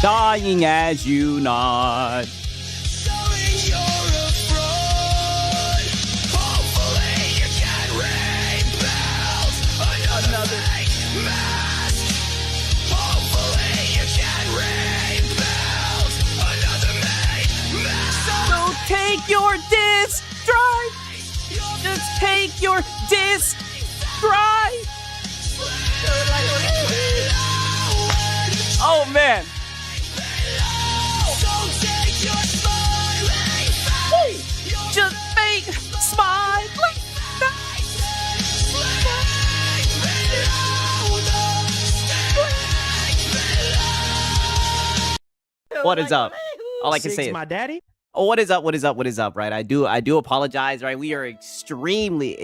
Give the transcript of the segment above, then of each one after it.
dying as you nod. Take your disc drive. Just take your disc drive. Oh man. Just fake smile. What is up? All I can say is my daddy. Oh, what is up? What is up? What is up? Right? I do apologize. Right? We are extremely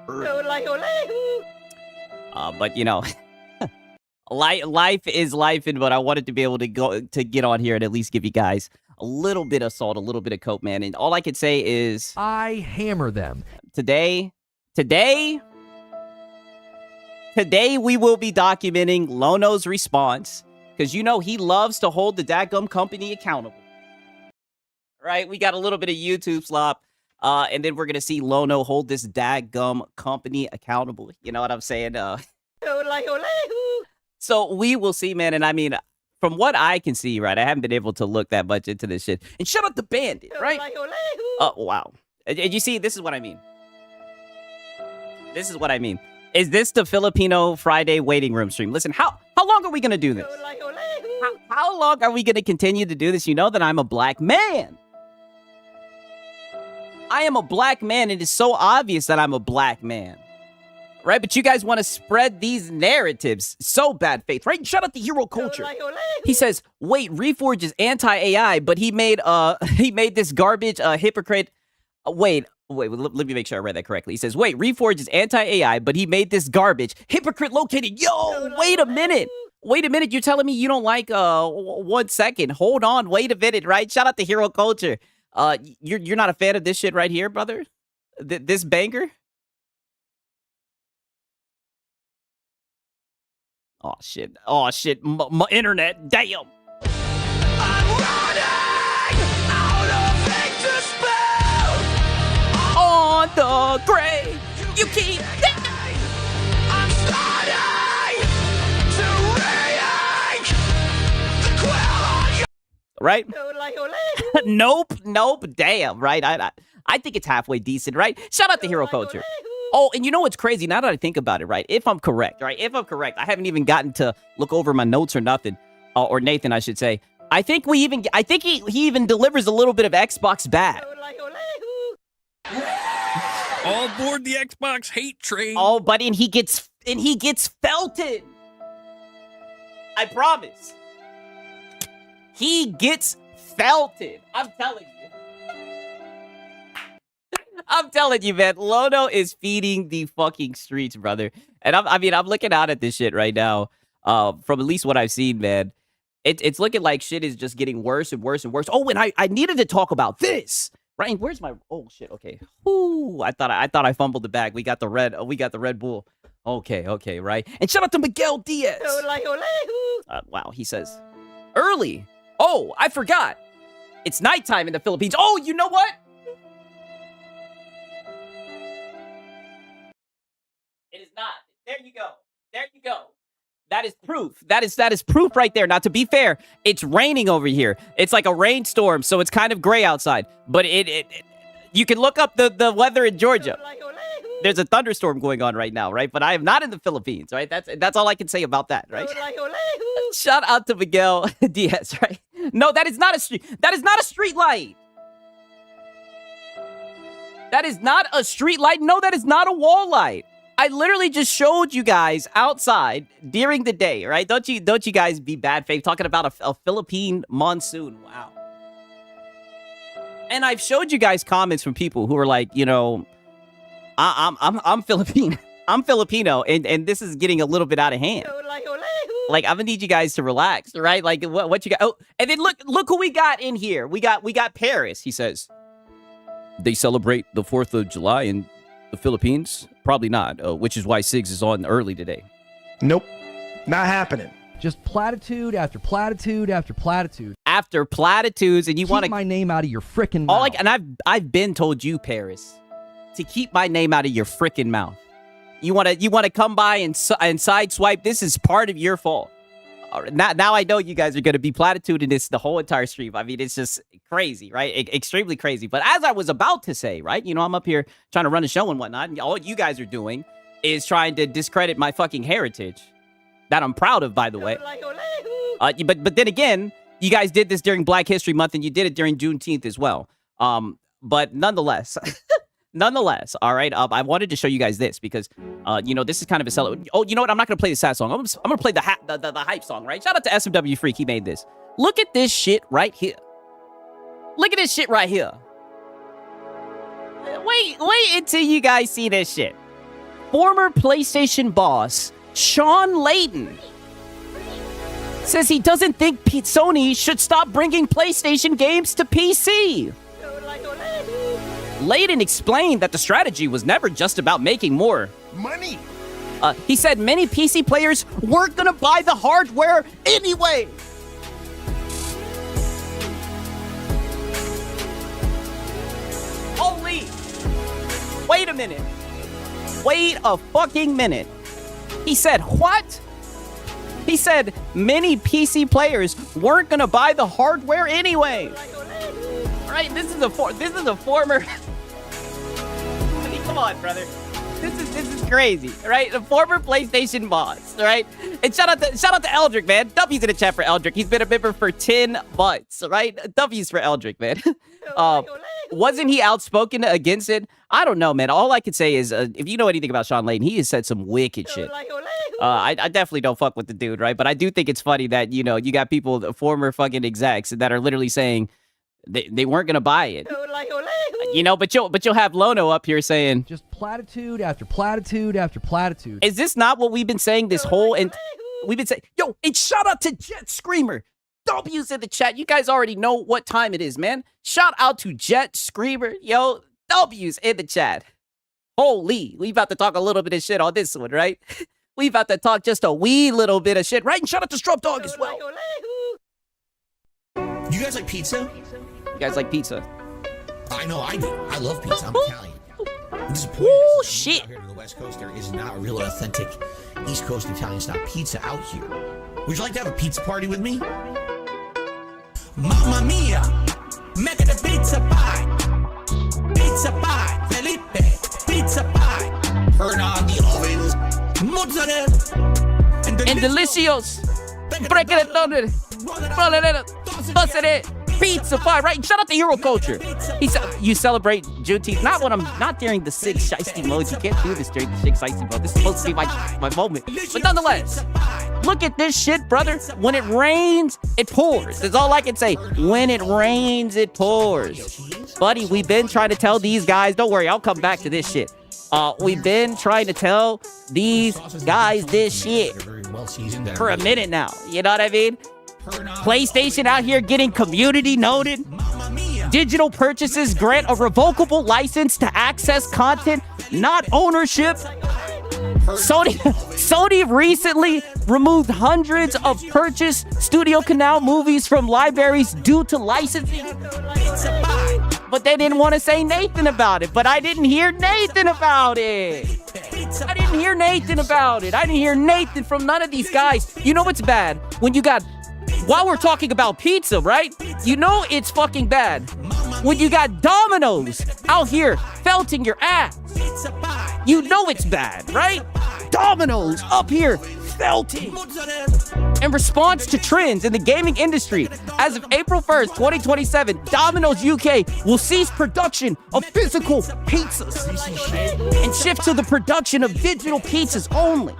early. But you know, life is life, and but I wanted to be able to get on here and at least give you guys a little bit of salt, a little bit of coke, man. And all I can say is, I hammer them today we will be documenting Lono's response. Because you know he loves to hold the dadgum company accountable. Right? We got a little bit of YouTube slop. And then we're going to see Lono hold this dadgum company accountable. You know what I'm saying? So we will see, man. And I mean, from what I can see, right, I haven't been able to look that much into this shit. And shut up the bandit, right? Oh, wow. And you see, this is what I mean. This is what I mean. Is this the Filipino Friday waiting room stream? Listen, how long are we going to do this? How long are we going to continue to do this? You know that I'm a black man. I am a black man. It is so obvious that I'm a black man. Right? But you guys want to spread these narratives. So bad faith, right? Shut up the hero culture. He says, wait, Reforge is anti-AI, but he made this garbage hypocrite. Wait, let me make sure I read that correctly. He says, wait, Reforge is anti-AI, but he made this garbage hypocrite located. Yo, wait a minute. Wait a minute. You're telling me you don't like 1 second. Hold on. Wait a minute, right? Shout out to hero culture. You're not a fan of this shit right here, brother? This banger? Oh, shit. Oh, shit. My internet. Damn. I'm running out of things to spell. On the grave, you keep digging. I'm starting to react the quill on you. Right? Nope. Damn, right? I think it's halfway decent, right? Shout out to hero culture. Oh, and you know what's crazy? Now that I think about it, right? If I'm correct, right? If I'm correct, I haven't even gotten to look over my notes or nothing, or Nathan, I should say. I think he even delivers a little bit of Xbox bad. All aboard the Xbox hate train. Oh, buddy, and he gets felted. I promise. He gets felted. I'm telling you. I'm telling you, man. Lono is feeding the fucking streets, brother. And I'm looking out at this shit right now. From at least what I've seen, man. It's looking like shit is just getting worse and worse and worse. Oh, and I needed to talk about this. Right? Where's my? Oh shit. Okay. Ooh, I thought I fumbled the bag. We got the Red Bull. Okay. Right. And shout out to Miguel Diaz. Wow. He says early. Oh, I forgot. It's nighttime in the Philippines. Oh, you know what? It is not. There you go. That is proof. That is proof right there. Now, to be fair, it's raining over here. It's like a rainstorm, so it's kind of gray outside. But you can look up the weather in Georgia. There's a thunderstorm going on right now, right? But I am not in the Philippines, right? That's all I can say about that, right? Shout out to Miguel Diaz, right? No, that is not a street. That is not a street light. That is not a street light. No, that is not a wall light. I literally just showed you guys outside during the day, right? Don't you guys be bad faith talking about a Philippine monsoon? Wow. And I've showed you guys comments from people who are like, you know, I'm Filipino. I'm Filipino, and this is getting a little bit out of hand. Like, I'm gonna need you guys to relax, right? Like, what you got? Oh, and then look who we got in here. We got Paris. He says they celebrate the 4th of July in the Philippines. Probably not, which is why Siggs is on early today. Nope. Not happening. Just platitude after platitude after platitude. After platitudes, and you want Keep to my name out of your frickin' mouth. and I've been told you, Paris, to keep my name out of your frickin' mouth. You want to come by and sideswipe. This is part of your fault. All right, now I know you guys are going to be platituding this the whole entire stream. I mean, it's just crazy, right? Extremely crazy. But as I was about to say, right, I'm up here trying to run a show and whatnot, and all you guys are doing is trying to discredit my fucking heritage that I'm proud of, by the way. But then again, you guys did this during Black History Month, and you did it during Juneteenth as well. But nonetheless, all right, I wanted to show you guys this because, this is kind of a celebration. Oh, you know what? I'm not going to play the sad song. I'm going to play the hype song, right? Shout out to SMW Freak. He made this. Look at this shit right here. Look at this shit right here. Wait until you guys see this shit. Former PlayStation boss Sean Layden says he doesn't think Sony should stop bringing PlayStation games to PC. Layden explained that the strategy was never just about making more money. He said many PC players weren't gonna buy the hardware anyway. Holy! Wait a minute. Wait a fucking minute. He said what? He said many PC players weren't gonna buy the hardware anyway. All right, this is a former. I mean, come on, brother. This is crazy, right? The former PlayStation boss, right? And shout out to Eldrick, man. W's in the chat for Eldrick. He's been a member for 10 months, right? W's for Eldrick, man. Wasn't he outspoken against it? I don't know, man. All I could say is, if you know anything about Sean Layden, he has said some wicked shit. I definitely don't fuck with the dude, right? But I do think it's funny that, you got people, former fucking execs, that are literally saying they weren't gonna buy it. But you'll have Lono up here saying just platitude after platitude after platitude. Is this not what we've been saying this whole and we've been saying, and shout out to Jet Screamer. W's in the chat. You guys already know what time it is, man. Shout out to Jet Screamer. W's in the chat. Holy, we about to talk a little bit of shit on this one, right? We about to talk just a wee little bit of shit, right? And shout out to Strub Dog as well. You guys like pizza? You guys like pizza? I know I do. I love pizza. I'm Italian. I'm disappointed. Ooh, shit. Out here to the West Coast, there is not a real authentic East Coast Italian style pizza out here. Would you like to have a pizza party with me? Mamma mia, make it a pizza pie. Pizza pie, Felipe, pizza pie. Turn on the ovens, mozzarella, and delicious. Break it down, bust it. Pizza pie, right? Shout out to Euroculture. He said you celebrate Juneteenth. Not during the 6 shiesty modes. You can't do this during the 6 shiesty mode. This is supposed to be my moment. But nonetheless, look at this shit, brother. When it rains, it pours. That's all I can say. When it rains, it pours. Buddy, we've been trying to tell these guys, don't worry, I'll come back to this shit. We've been trying to tell these guys this shit for a minute now. You know what I mean? PlayStation out here getting community noted. Digital purchases grant a revocable license to access content, not ownership. Sony recently removed hundreds of purchased Studio Canal movies from libraries due to licensing. But they didn't want to say Nathan about it. But I didn't hear Nathan about it. I didn't hear Nathan from none of these guys. You know what's bad? While we're talking about pizza, right? You know it's fucking bad when you got Domino's out here felting your ass. You know it's bad, right? Domino's up here felting. In response to trends in the gaming industry, as of April 1st, 2027, Domino's UK will cease production of physical pizzas and shift to the production of digital pizzas only.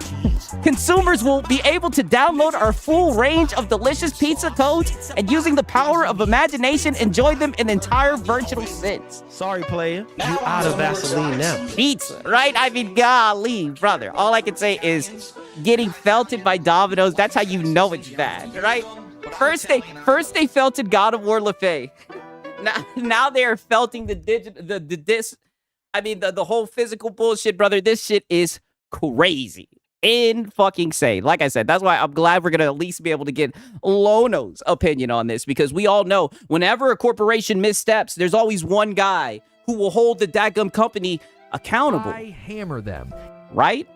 Consumers will be able to download our full range of delicious pizza codes and using the power of imagination, enjoy them in entire virtual sense. Sorry, player. You out of Vaseline now. Pizza, right? I mean, golly, brother. All I can say is getting felted by Domino's. That's how you know it's bad, right? First they felted God of War Le Fay. Now they are felting the whole physical bullshit, brother. This shit is crazy. Insane. Like I said, that's why I'm glad we're going to at least be able to get Lono's opinion on this, because we all know whenever a corporation missteps, there's always one guy who will hold the dadgum company accountable. I hammer them. Right?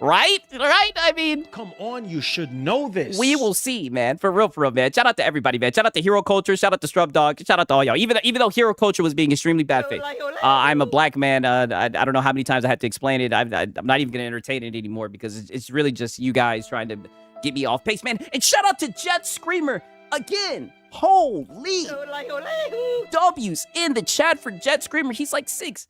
Right? I mean, Come on, you should know this. we will see, man. For real, man. Shout out to everybody, man. Shout out to Hero Culture. Shout out to Strub Dog. Shout out to all y'all. Even though Hero Culture was being extremely bad faith. I'm a black man. I don't know how many times I had to explain it. I'm not even going to entertain it anymore, because it's really just you guys trying to get me off pace, man. And shout out to Jet Screamer again. Holy W's in the chat for Jet Screamer. He's like 6.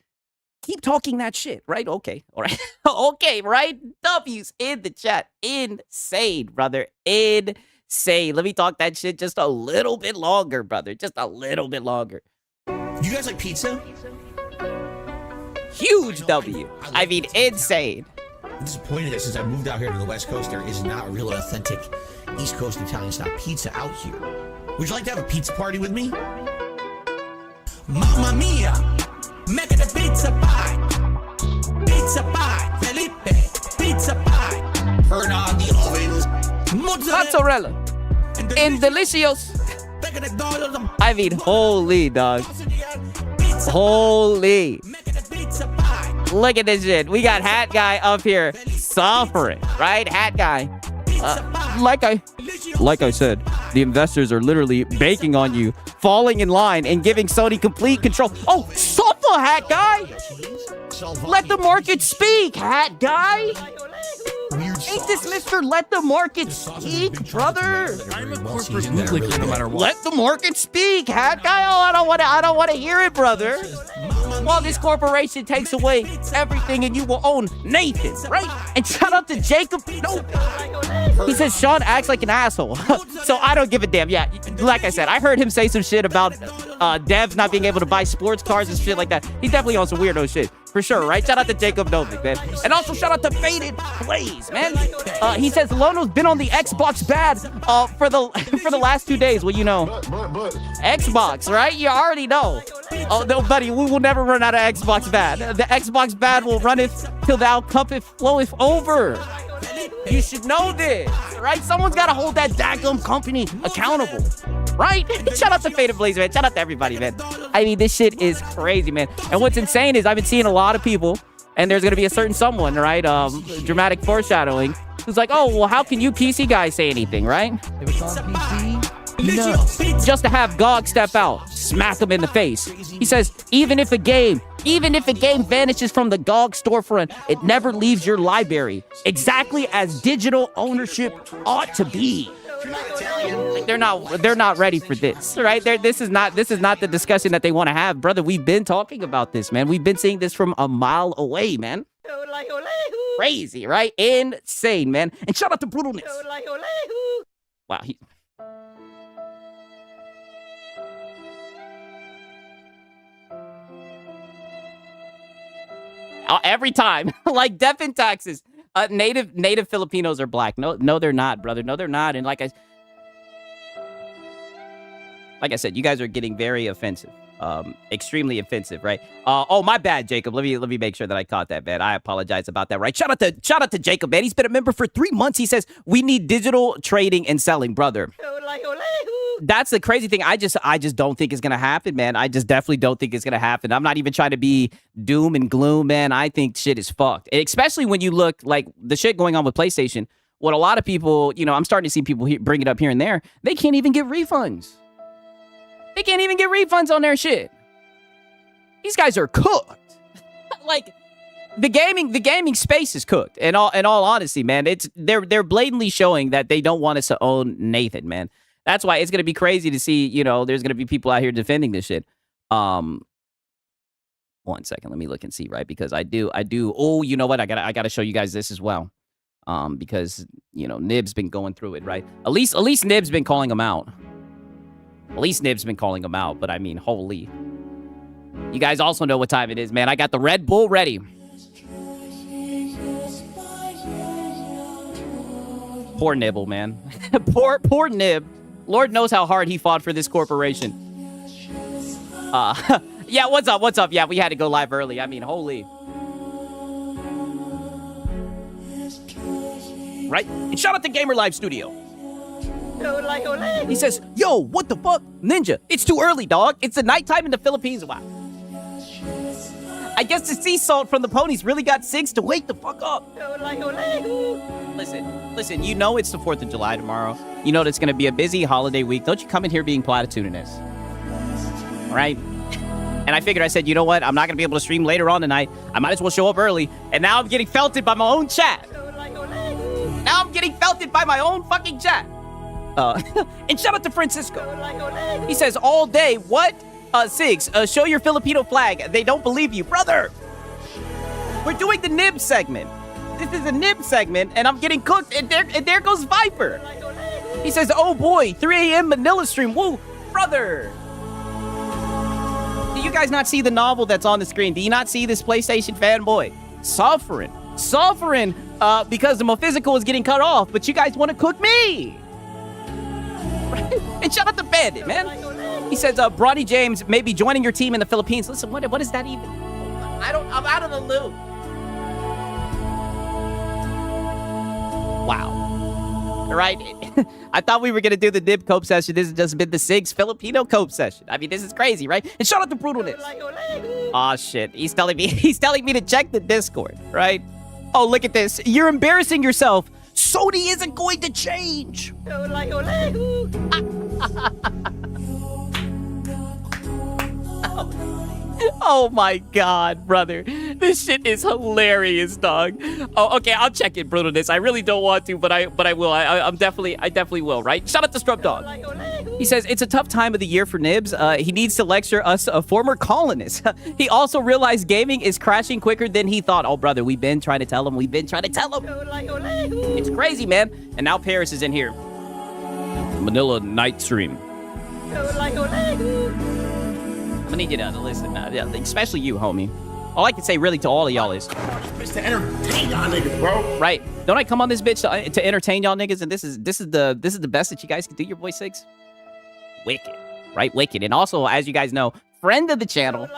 Keep talking that shit, right? Okay, all right. Okay, right? W's in the chat. Insane, brother. Insane. Let me talk that shit just a little bit longer, brother. Just a little bit longer. You guys like pizza? Huge W. I mean, insane. I'm disappointed that since I moved out here to the West Coast, there is not a real authentic East Coast Italian style pizza out here. Would you like to have a pizza party with me? Mamma mia! Mecca the pizza pie! Pizza pie! Felipe! Pizza pie! Turn on the ovens! Mozzarella. And delicious. I mean, holy, dog. Holy. Look at this shit. We got Hat Guy up here suffering, right? Hat Guy. Like I said, the investors are literally banking on you falling in line and giving Sony complete control. Oh, suffer, Hat Guy. Let the market speak, Hat Guy. Ain't this Mr. Let the market speak, brother? I'm a corporate bootlicker no matter what. Let the market speak, Hat Guy. Oh, I don't want to hear it, brother. Well, this corporation takes away everything and you will own Nathan, right? And shout out to Jacob. No. He says Sean acts like an asshole. So I don't give a damn. Yeah, like I said, I heard him say some shit about devs not being able to buy sports cars and shit like that. He's definitely on some weirdo shit. For sure, right? Shout out to Jacob Novik, man. And also shout out to Faded Blaze, man. He says Lono's been on the Xbox bad for the last 2 days. Well, you know, Xbox, right? You already know. Oh, no, buddy, we will never run out of Xbox bad. The Xbox bad will runneth till thou cuppeth floweth over. You should know this, right? Someone's got to hold that daggum company accountable, right? Shout out to Faded Blaze, man. Shout out to everybody, man. I mean, this shit is crazy, man. And what's insane is I've been seeing a lot of people, and there's going to be a certain someone, right? Dramatic foreshadowing, who's like, oh, well, how can you PC guys say anything, right? If it's on PC, no. Just to have GOG step out, smack him in the face. He says, even if a game vanishes from the GOG storefront, it never leaves your library. Exactly as digital ownership ought to be. Like, they're not ready for this, right? This is not the discussion that they want to have, brother. We've been talking about this, man. We've been seeing this from a mile away, man. Crazy, right? Insane, man. And shout out to Brutalness. Wow, every time, like death in taxes. Native Filipinos are black. No, they're not, brother. No, they're not. And like I said, you guys are getting very offensive, extremely offensive, right? Oh, my bad, Jacob. Let me make sure that I caught that, man. I apologize about that, right? Shout out to Jacob, man. He's been a member for 3 months. He says we need digital trading and selling, brother. That's the crazy thing. I just don't think it's gonna happen, man. I just definitely don't think it's gonna happen. I'm not even trying to be doom and gloom, man. I think shit is fucked, especially when you look like the shit going on with PlayStation. What a lot of people, you know, I'm starting to see people bring it up here and there. They can't even get refunds. They can't even get refunds on their shit. These guys are cooked. Like the gaming space is cooked. In all honesty, man, they're blatantly showing that they don't want us to own Nathan, man. That's why it's going to be crazy to see, you know, there's going to be people out here defending this shit. 1 second. Let me look and see, right? Because I do. Oh, you know what? I got to show you guys this as well. Because, you know, Nib's been going through it, right? At least Nib's been calling him out. But I mean, holy. You guys also know what time it is, man. I got the Red Bull ready. Poor Nibble, man. poor Nib. Lord knows how hard he fought for this corporation. Yeah, what's up? Yeah, we had to go live early. I mean, holy. right? And shout out to Gamer Live Studio. He says, yo, what the fuck? Ninja, it's too early, dog. It's the nighttime in the Philippines. Wow. I guess the sea salt from the ponies really got Sigs to wake the fuck up. Listen, you know it's the 4th of July tomorrow. You know it's going to be a busy holiday week. Don't you come in here being platitudinous. All right? And I figured, I said, you know what? I'm not going to be able to stream later on tonight. I might as well show up early. And now I'm getting felted by my own chat. Now I'm getting felted by my own fucking chat. And shout out to Francisco. He says, all day, what? Sigs, show your Filipino flag. They don't believe you. Brother, we're doing the nib segment. This is a nib segment, and I'm getting cooked, and there goes Viper. He says, oh boy, 3 a.m. Manila stream. Woo, brother. Do you guys not see the novel that's on the screen? Do you not see this PlayStation fanboy suffering because the Mophysical is getting cut off, but you guys want to cook me? And shout out to Bandit, man. He says, Bronny James may be joining your team in the Philippines. Listen, what is that even? I'm out of the loop. Wow. All right. I thought we were going to do the Nib Cope session. This has just been the Sigs Filipino Cope session. I mean, this is crazy, right? And shout out to Brutalness. Aw, shit. He's telling me to check the Discord, right? Oh, look at this. You're embarrassing yourself. Sony isn't going to change. Oh my god, brother. This shit is hilarious, dog. Oh, okay, I'll check it, Brutalness. I really don't want to, but I will. I definitely will, right? Shout out to Strub Dog. He says, it's a tough time of the year for Nibs. He needs to lecture us former colonists. He also realized gaming is crashing quicker than he thought. Oh, brother, we've been trying to tell him. It's crazy, man. And now Paris is in here. Manila night stream. I'm gonna need you to listen now, especially you, homie. All I can say really to all of y'all is, Bitch, to entertain y'all niggas, bro. right? Don't I come on this bitch to entertain y'all niggas? And this is the best that you guys can do, your boy Sigs. Wicked, right? Wicked. And also, as you guys know, friend of the channel.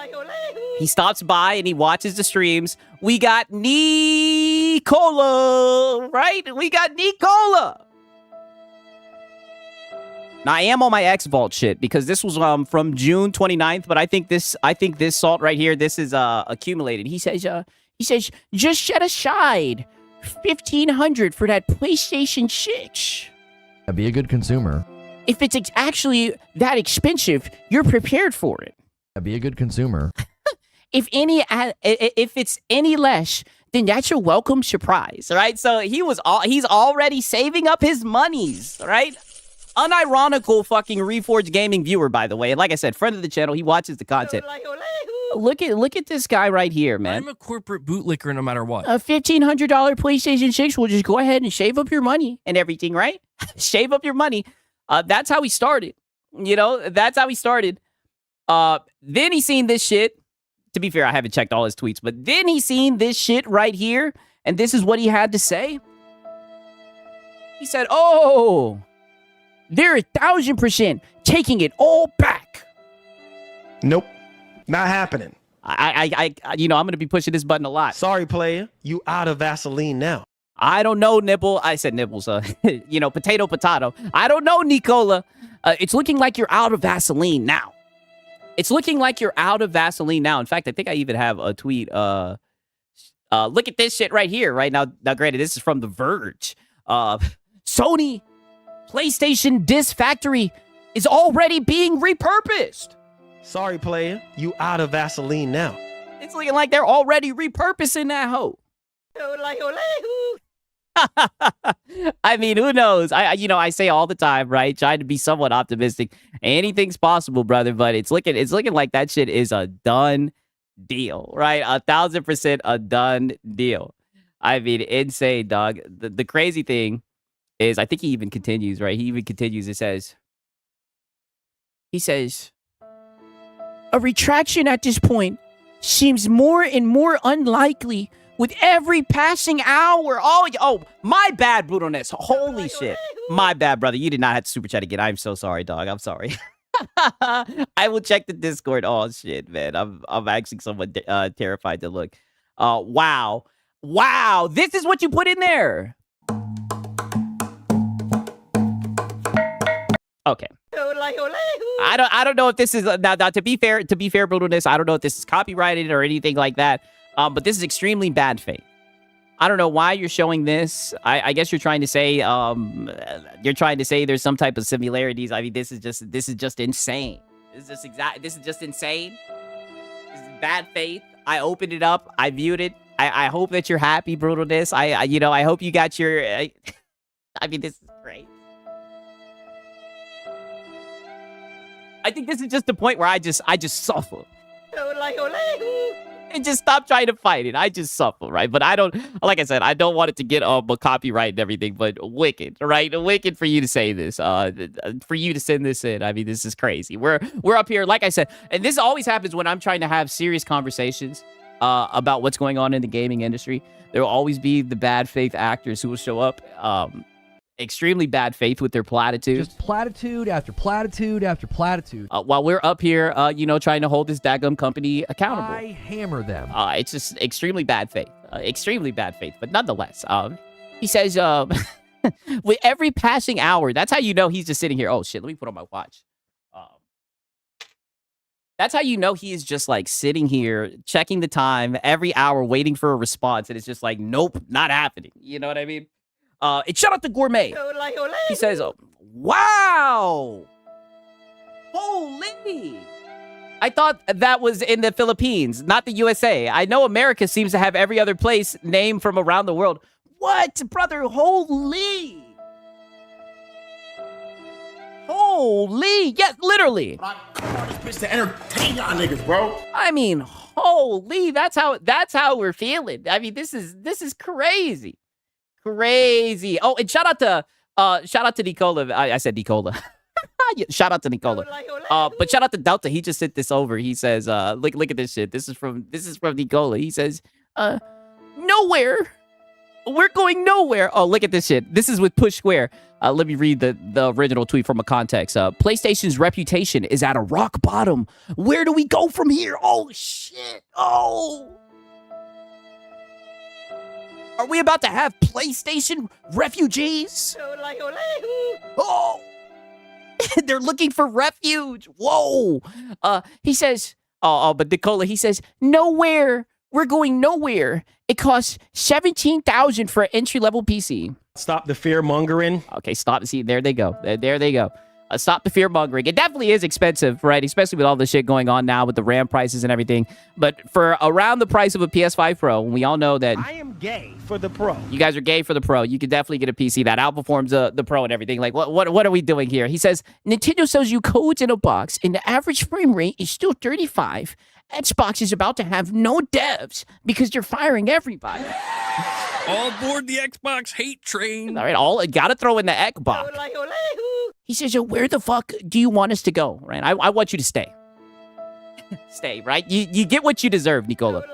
He stops by and he watches the streams. We got Nicola, right? We got Nicola. Now, I am on my X Vault shit because this was from June 29th, but I think this salt right here, this is accumulated. He says just set aside $1,500 for that PlayStation 6. Be a good consumer. If it's actually that expensive, you're prepared for it. Be a good consumer. If it's any less, then that's your welcome surprise, all right? So he's already saving up his monies, all right? Unironical fucking Reforged Gaming viewer, by the way. And like I said, friend of the channel, he watches the content. Look at this guy right here, man. I'm a corporate bootlicker no matter what. A $1,500 PlayStation 6 will just go ahead and shave up your money and everything, right? Shave up your money. That's how he started. You know, that's how he started. Then he seen this shit. To be fair, I haven't checked all his tweets, but then he seen this shit right here, and this is what he had to say. He said, oh, they're 1,000% taking it all back. Nope. Not happening. I'm going to be pushing this button a lot. Sorry, player. You out of Vaseline now. I don't know, Nibble. I said nibbles. Potato. I don't know, Nicola. It's looking like you're out of Vaseline now. In fact, I think I even have a tweet. Look at this shit right here, right now. Now, granted, this is from The Verge. Sony PlayStation Disc Factory is already being repurposed. Sorry, player. You out of Vaseline now. It's looking like they're already repurposing that hoe. I mean, who knows? I say all the time, right? Trying to be somewhat optimistic. Anything's possible, brother, but it's looking like that shit is a done deal, right? 1,000% a done deal. I mean, insane, dog. The crazy thing is, I think he even continues, right? He even continues. He says, a retraction at this point seems more and more unlikely with every passing hour. Oh, my bad, Brutalness. Holy shit. My bad, brother. You did not have to super chat again. I'm so sorry, dog. I'm sorry. I will check the Discord. Oh, shit, man. I'm actually somewhat terrified to look. Wow. This is what you put in there. Okay. I don't know if this is now to be fair, Brutalness, I don't know if this is copyrighted or anything like that. But this is extremely bad faith. I don't know why you're showing this. I guess you're trying to say there's some type of similarities. I mean, this is just insane. This is just insane. This is bad faith. I opened it up. I viewed it. I hope that you're happy, Brutalness. I hope you got your. I mean, this is great. I think this is just the point where I just suffer. And just stop trying to fight it. I just suffer, right? But I don't, like I said, I don't want it to get copyright and everything, but wicked, right? Wicked for you to say this, for you to send this in. I mean, this is crazy. We're up here, like I said, and this always happens when I'm trying to have serious conversations about what's going on in the gaming industry. There will always be the bad faith actors who will show up, extremely bad faith with their platitudes. Just platitude after platitude after platitude. While we're up here, trying to hold this daggum company accountable. I hammer them. It's just extremely bad faith. Extremely bad faith. But nonetheless, he says, with every passing hour, that's how you know he's just sitting here. Oh, shit, let me put on my watch. That's how you know he is just like sitting here, checking the time every hour, waiting for a response. And it's just like, nope, not happening. You know what I mean? And shout out to Gourmet. He says, wow. Holy. I thought that was in the Philippines, not the USA. I know America seems to have every other place named from around the world. What, brother? Holy. Holy. Yeah, literally. I call this bitch to entertain y'all niggas, bro. I mean, holy. That's how we're feeling. I mean, this is crazy. Crazy. Oh, and shout out to Nicola. I said Nicola. Shout out to Nicola. But shout out to Delta. He just sent this over. He says, look at this shit. This is from Nicola. He says, nowhere. We're going nowhere. Oh, look at this shit. This is with Push Square. Let me read the original tweet from a context. PlayStation's reputation is at a rock bottom. Where do we go from here? Oh, shit. Oh. Are we about to have PlayStation refugees? Oh. They're looking for refuge. Whoa. He says, but Nicola, he says, nowhere. We're going nowhere. It costs $17,000 for an entry-level PC. Stop the fear mongering. Okay, stop. See, there they go. There they go. Stop the fear mongering. It definitely is expensive, right? Especially with all the shit going on now with the RAM prices and everything. But for around the price of a PS5 Pro, we all know that I am gay for the Pro. You guys are gay for the Pro. You can definitely get a PC that outperforms the Pro and everything. Like, what are we doing here? He says, Nintendo sells you codes in a box, and the average frame rate is still 35. Xbox is about to have no devs because you're firing everybody. All aboard the Xbox hate train. All right, gotta throw in the Xbox. He says, yo, where the fuck do you want us to go? Right? I want you to stay. Stay, right? You get what you deserve, Nicola.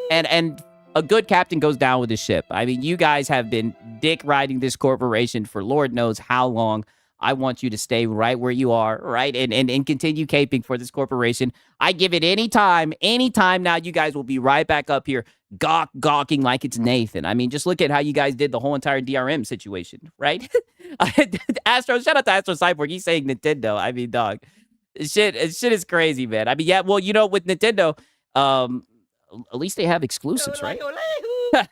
And a good captain goes down with his ship. I mean, you guys have been dick riding this corporation for Lord knows how long. I want you to stay right where you are, right? And continue caping for this corporation. I give it any time now, you guys will be right back up here gawking like it's Nathan. I mean, just look at how you guys did the whole entire DRM situation, right? Astro, shout out to Astro Cyborg. He's saying Nintendo. I mean, dog, shit is crazy, man. I mean, yeah, well, with Nintendo, at least they have exclusives, right?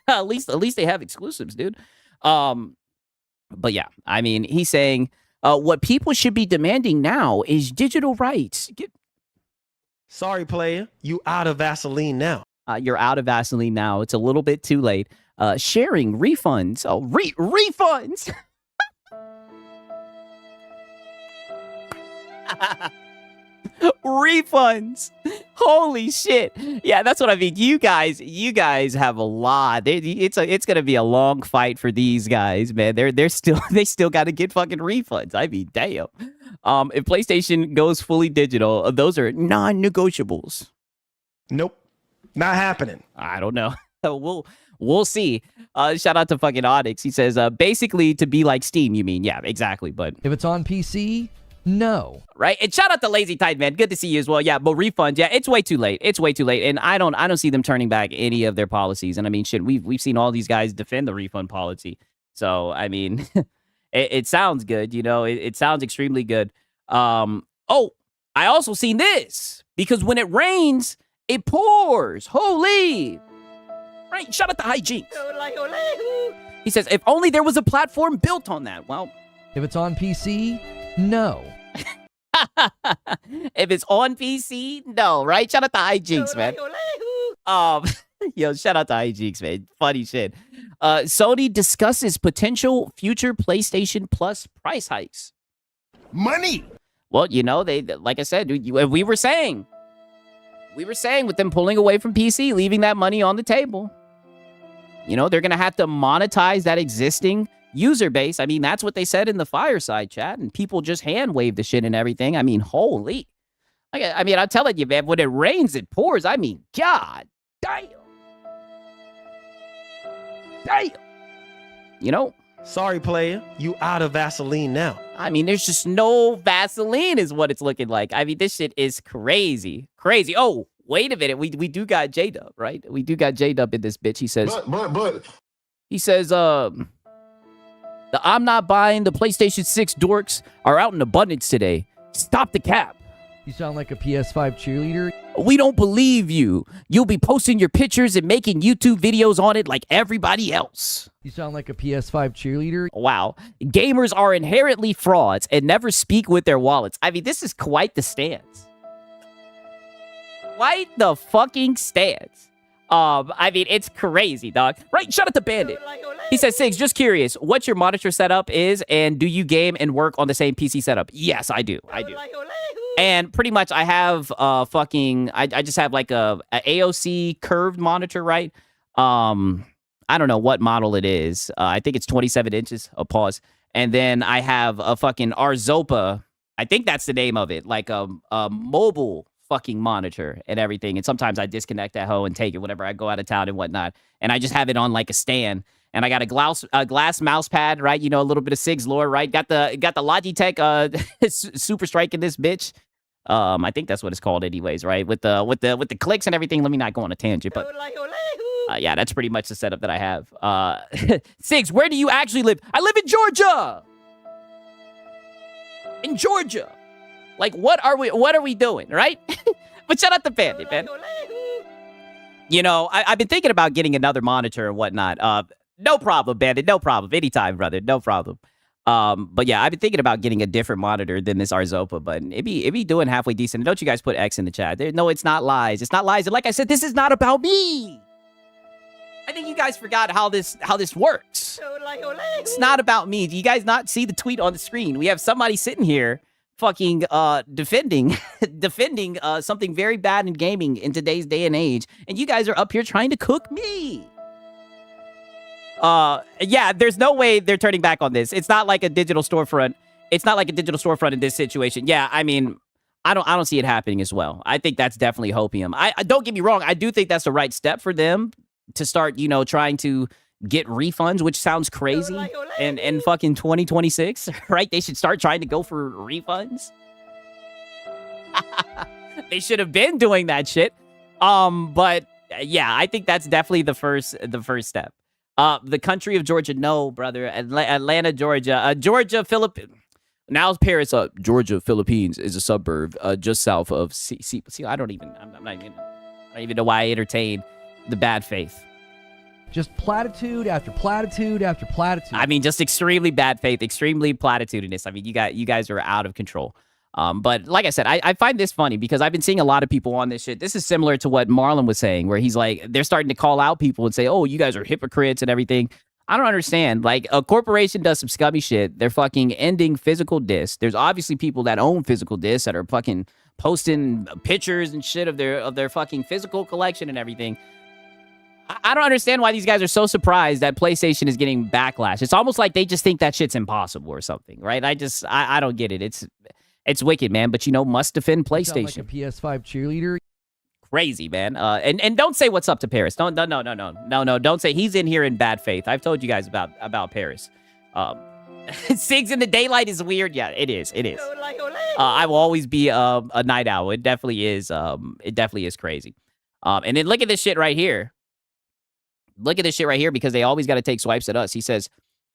at least they have exclusives, dude. But yeah, I mean, he's saying what people should be demanding now is digital rights. Sorry, player. You out of Vaseline now. You're out of Vaseline now. It's a little bit too late. Sharing refunds. Oh, refunds. Refunds. Holy shit. Yeah, that's what I mean. You guys have a lot. It's gonna be a long fight for these guys, man. They still got to get fucking refunds. I mean, damn. If PlayStation goes fully digital, those are non-negotiables. Nope, not happening. I don't know. We'll see. Shout out to fucking Onyx. He says, basically to be like Steam. You mean? Yeah, exactly. But if it's on PC, no. Right? And shout out to Lazy Tide, man. Good to see you as well. Yeah, but refunds, yeah, it's way too late. It's way too late. And I don't see them turning back any of their policies. And I mean, shit, we've seen all these guys defend the refund policy. So, I mean, It sounds good, you know. It sounds extremely good. Oh, I also seen this because when it rains, it pours. Holy. Right, shout out to Hijinks. He says, if only there was a platform built on that. Well, If it's on PC, no. if it's on PC, no, right? Shout out to Hijinks, man. Yo, shout out to Hijinks, man. Funny shit. Sony discusses potential future PlayStation Plus price hikes. Money. Well, you know, they, like I said, we were saying with them pulling away from PC, leaving that money on the table. You know, they're going to have to monetize that existing user base. I mean, that's what they said in the fireside chat, and people just hand wave the shit and everything. I mean, holy. I mean, I'm telling you, man, when it rains, it pours. I mean, God damn. Damn. You know? Sorry, player. You out of Vaseline now. I mean, there's just no Vaseline is what it's looking like. I mean, this shit is crazy. Crazy. Oh, wait a minute. We do got J-Dub, right? We do got J-Dub in this bitch. He says, he says, the I'm not buying the PlayStation 6 dorks are out in abundance today. Stop the cap. You sound like a PS5 cheerleader. We don't believe you. You'll be posting your pictures and making YouTube videos on it like everybody else. You sound like a PS5 cheerleader. Wow. Gamers are inherently frauds and never speak with their wallets. I mean, this is quite the stance. Quite the fucking stance. I mean, it's crazy, dog. Right? Shout out to Bandit. He says, Sigs, just curious, what's your monitor setup is, and do you game and work on the same PC setup? Yes, I do. I do. And pretty much I have I just have like a AOC curved monitor, right? I don't know what model it is. I think it's 27 inches. A pause. And then I have a fucking Arzopa. I think that's the name of it. Like a mobile fucking monitor and everything. And sometimes I disconnect that hoe and take it whenever I go out of town and whatnot. And I just have it on like a stand. And I got a glass mouse pad, right? You know, a little bit of Sig's lore, right? Got the Logitech Super Strike in this bitch. I think that's what it's called anyways, right? With the clicks and everything. Let me not go on a tangent, but yeah, that's pretty much the setup that I have. Sigs, where do you actually live? I live in Georgia. In Georgia. Like, what are we doing, right? But shout out to Bandit, man. You know, I've been thinking about getting another monitor and whatnot. No problem, Bandit. No problem. Anytime, brother. No problem. But yeah, I've been thinking about getting a different monitor than this Arzopa, but it'd be doing halfway decent. And don't you guys put X in the chat? No, it's not lies. It's not lies. And like I said, this is not about me. I think you guys forgot how this works. It's not about me. Do you guys not see the tweet on the screen? We have somebody sitting here fucking defending something very bad in gaming in today's day and age, and you guys are up here trying to cook me. Yeah, there's no way they're turning back on this. It's not like a digital storefront. It's not like a digital storefront in this situation. Yeah, I mean, I don't see it happening as well. I think that's definitely hopium. I don't get me wrong. I do think that's the right step for them to start, you know, trying to get refunds, which sounds crazy. And fucking 2026, right? They should start trying to go for refunds. They should have been doing that shit. But yeah, I think that's definitely the first step. The country of Georgia, no, brother. Atlanta, Georgia. Georgia, Philippines. Now Paris, Georgia, Philippines is a suburb just south of see, I don't even know why I entertain the bad faith. Just platitude after platitude after platitude. I mean, just extremely bad faith, extremely platitudinous. I mean, you guys are out of control. But like I said, I find this funny because I've been seeing a lot of people on this shit. This is similar to what Marlon was saying, where he's like, they're starting to call out people and say, oh, you guys are hypocrites and everything. I don't understand. Like, a corporation does some scummy shit. They're fucking ending physical discs. There's obviously people that own physical discs that are fucking posting pictures and shit of their fucking physical collection and everything. I don't understand why these guys are so surprised that PlayStation is getting backlash. It's almost like they just think that shit's impossible or something, right? I don't get it. It's wicked, man. But, you know, must defend PlayStation. You sound like a PS5 cheerleader. Crazy, man. And don't say what's up to Paris. No. Don't say he's in here in bad faith. I've told you guys about Paris. Sigs in the daylight is weird. Yeah, it is. I will always be a night owl. It definitely is. It definitely is crazy. And then look at this shit right here. Look at this shit right here because they always got to take swipes at us. He says,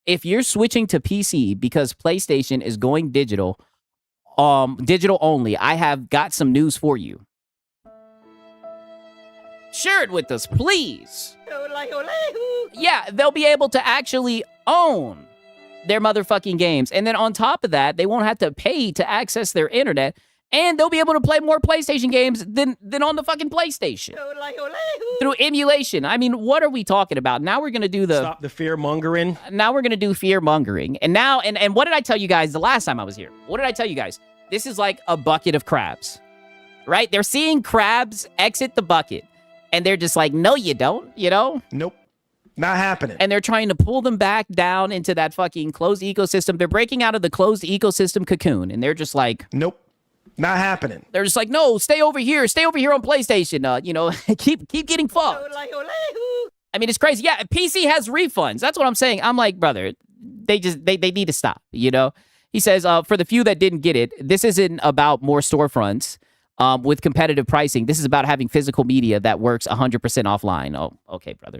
if you're switching to PC because PlayStation is going digital only, I have got some news for you. Share it with us, please. Yeah, they'll be able to actually own their motherfucking games. And then on top of that, they won't have to pay to access their internet. And they'll be able to play more PlayStation games than on the fucking PlayStation. Through emulation. I mean, what are we talking about? Now we're going to do Stop the fear mongering. Now we're going to do fear mongering. And now, and what did I tell you guys the last time I was here? What did I tell you guys? This is like a bucket of crabs, right? They're seeing crabs exit the bucket. And they're just like, no, you don't, you know? Nope. Not happening. And they're trying to pull them back down into that fucking closed ecosystem. They're breaking out of the closed ecosystem cocoon. And they're just like, nope. Not happening. They're just like, no, stay over here on PlayStation. You know, keep getting fucked. I mean, it's crazy. Yeah, PC has refunds. That's what I'm saying. I'm like, brother, they need to stop, you know? He says, for the few that didn't get it, this isn't about more storefronts with competitive pricing. This is about having physical media that works 100% offline. Oh, okay, brother.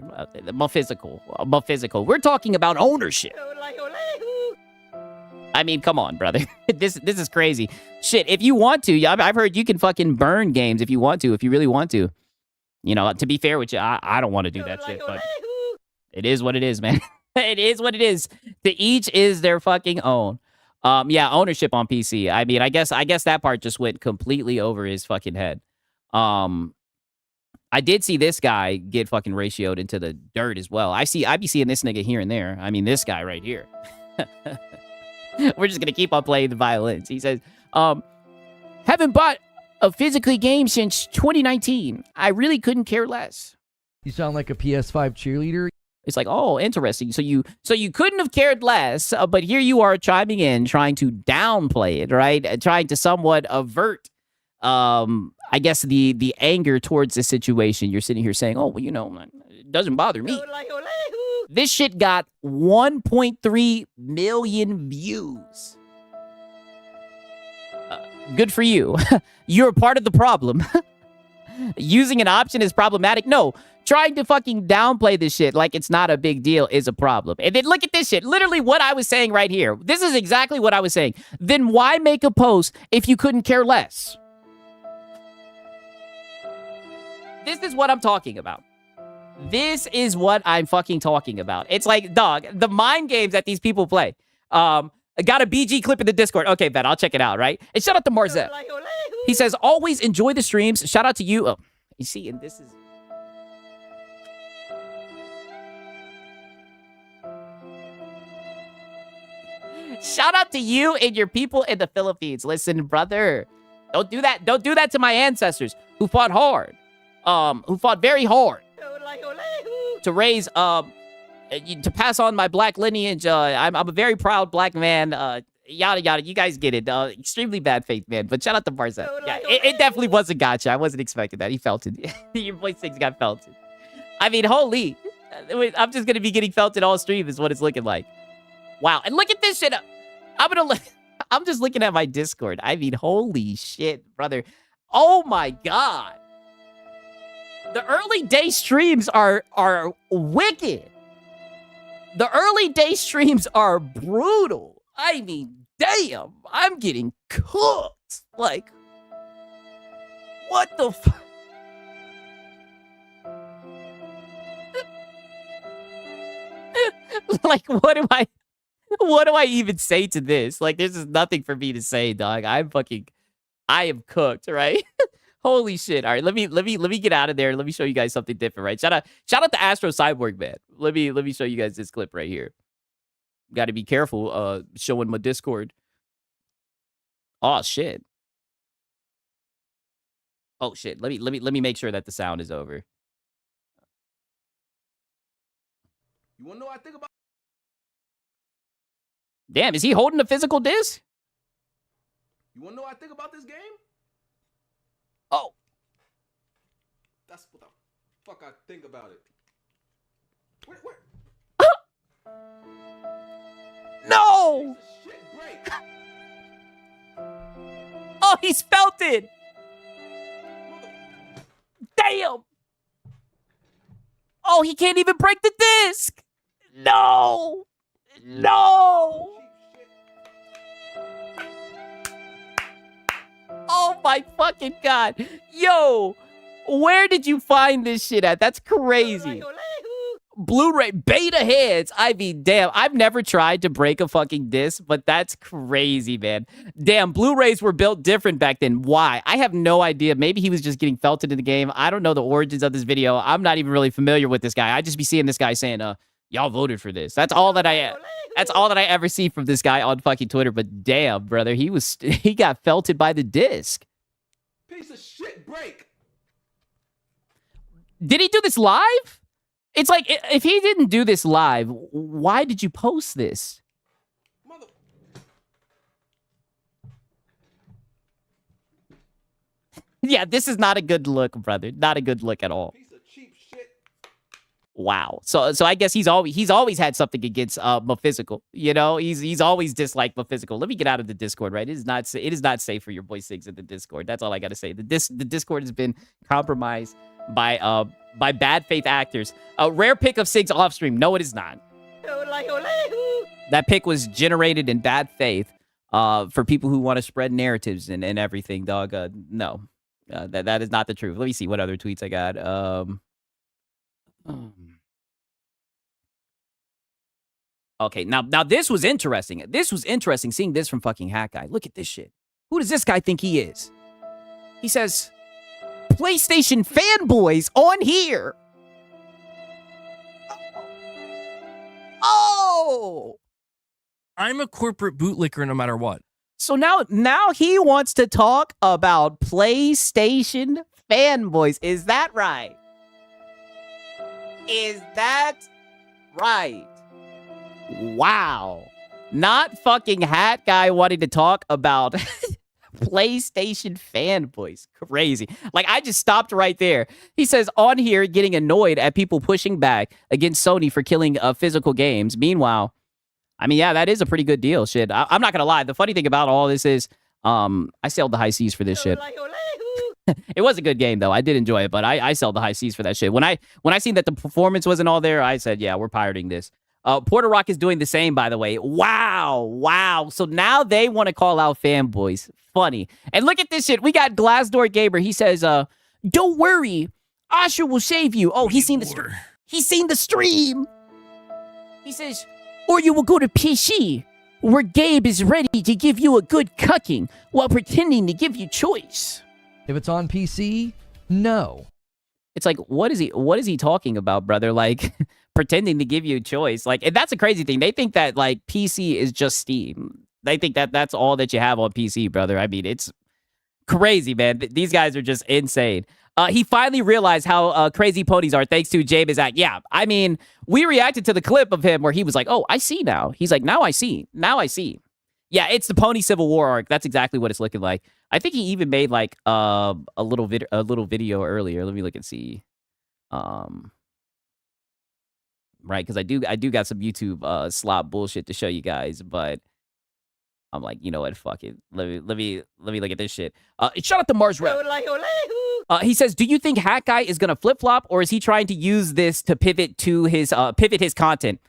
More physical. We're talking about ownership. I mean, come on, brother. This is crazy. Shit, if you want to, I've heard you can fucking burn games if you want to, if you really want to. You know, to be fair with you, I don't want to do that shit, but it is what it is, man. It is what it is. To each is their fucking own. Yeah, ownership on PC. I mean, I guess that part just went completely over his fucking head. I did see this guy get fucking ratioed into the dirt as well. I be seeing this nigga here and there. I mean, this guy right here. We're just gonna keep on playing the violins. He says, haven't bought a physically game since 2019. I really couldn't care less. You sound like a PS5 cheerleader. It's like, oh, interesting. So you couldn't have cared less, but here you are chiming in, trying to downplay it, right? Trying to somewhat avert, I guess, the anger towards the situation. You're sitting here saying, oh, well, you know, it doesn't bother me. This shit got 1.3 million views. Good for you. You're part of the problem. Using an option is problematic. No, trying to fucking downplay this shit like it's not a big deal is a problem. And then look at this shit. Literally what I was saying right here. This is exactly what I was saying. Then why make a post if you couldn't care less? This is what I'm talking about. This is what I'm fucking talking about. It's like, dog, the mind games that these people play. I got a BG clip in the Discord. Okay, Ben, I'll check it out, right? And shout out to Marzette. He says, always enjoy the streams. Shout out to you. Oh, you see, and this is... Shout out to you and your people in the Philippines. Listen, brother, don't do that. Don't do that to my ancestors who fought hard, who fought very hard to raise, to pass on my black lineage. I'm a very proud black man. Yada yada. You guys get it. Extremely bad faith, man. But shout out to Barzette. Yeah, it definitely was a gotcha. I wasn't expecting that. He felt it. Your voice things got felted. I mean, holy. I'm just gonna be getting felted all stream is what it's looking like. Wow. And look at this shit. I'm just looking at my Discord. I mean, holy shit, brother. Oh my God. The early day streams are wicked. The early day streams are brutal. I mean, damn. I'm getting cooked. Like, what the fuck? Like, what do I even say to this? Like, there's just nothing for me to say, dog. I am cooked, right? Holy shit. All right, let me get out of there. Let me show you guys something different, right? Shout out to Astro Cyborg, man. Let me show you guys this clip right here. Got to be careful showing my Discord. Oh shit. Oh shit. Let me make sure that the sound is over. You want to know what I think about? Damn, is he holding a physical disc? You want to know what I think about this game? Oh. That's what the fuck I think about it. Where? No! Shit break. Oh, he's felted! Damn! Oh, he can't even break the disc! No! No! Oh my fucking god. Yo, where did you find this shit at? That's crazy. Blu-ray beta heads. I mean, damn, I've never tried to break a fucking disc, but that's crazy, man. Damn, Blu-rays were built different back then. Why? I have no idea. Maybe he was just getting felted in the game. I don't know the origins of this video. I'm not even really familiar with this guy. I just be seeing this guy saying, y'all voted for this. That's all that I ever see from this guy on fucking Twitter. But damn, brother, he got felted by the disc. Piece of shit break. Did he do this live? It's like, if he didn't do this live, why did you post this? Mother. Yeah, this is not a good look, brother. Not a good look at all. Piece of cheap shit. Wow. So I guess he's always had something against Mephysical. You know, he's always disliked Mephysical. Let me get out of the Discord, right? It is not safe for your boy Siggs in the Discord. That's all I gotta say. The Discord has been compromised by bad faith actors. A rare pick of Siggs off stream. No, it is not. That pick was generated in bad faith for people who want to spread narratives and everything, dog. No, that is not the truth. Let me see what other tweets I got. Okay, now this was interesting. This was interesting seeing this from fucking Hat Guy. Look at this shit. Who does this guy think he is? He says, PlayStation fanboys on here. Oh! I'm a corporate bootlicker no matter what. So now he wants to talk about PlayStation fanboys. Is that right? Is that right? Wow. Not fucking Hat Guy wanting to talk about PlayStation fanboys. Crazy. Like, I just stopped right there. He says, on here, getting annoyed at people pushing back against Sony for killing physical games. Meanwhile, I mean, yeah, that is a pretty good deal. Shit. I'm not going to lie. The funny thing about all this is I sailed the high seas for this shit. It was a good game, though. I did enjoy it, but I sailed the high seas for that shit. When I seen that the performance wasn't all there, I said, yeah, we're pirating this. Porter Rock is doing the same, by the way. Wow. So now they want to call out fanboys. Funny. And look at this shit. We got Glassdoor Gamer. He says, don't worry. Asher will save you. Oh, he's seen the stream. He's seen the stream. He says, or you will go to PC, where Gabe is ready to give you a good cucking while pretending to give you choice. If it's on PC, no. It's like, what is he talking about, brother? Like, pretending to give you a choice. Like, and that's a crazy thing. They think that, like, PC is just Steam. They think that that's all that you have on PC, brother. I mean, it's crazy, man. These guys are just insane. He finally realized how crazy ponies are thanks to Jay Bizak. Yeah, I mean, we reacted to the clip of him where he was like, oh, I see now. He's like, now I see. Yeah, it's the Pony Civil War arc. That's exactly what it's looking like. I think he even made like a little video earlier. Let me look and see. Right, because I do got some YouTube slop bullshit to show you guys, but I'm like, you know what? Fuck it. Let me look at this shit. Shout out to Mars Rep. He says, do you think Hat Guy is gonna flip flop, or is he trying to use this to pivot his content?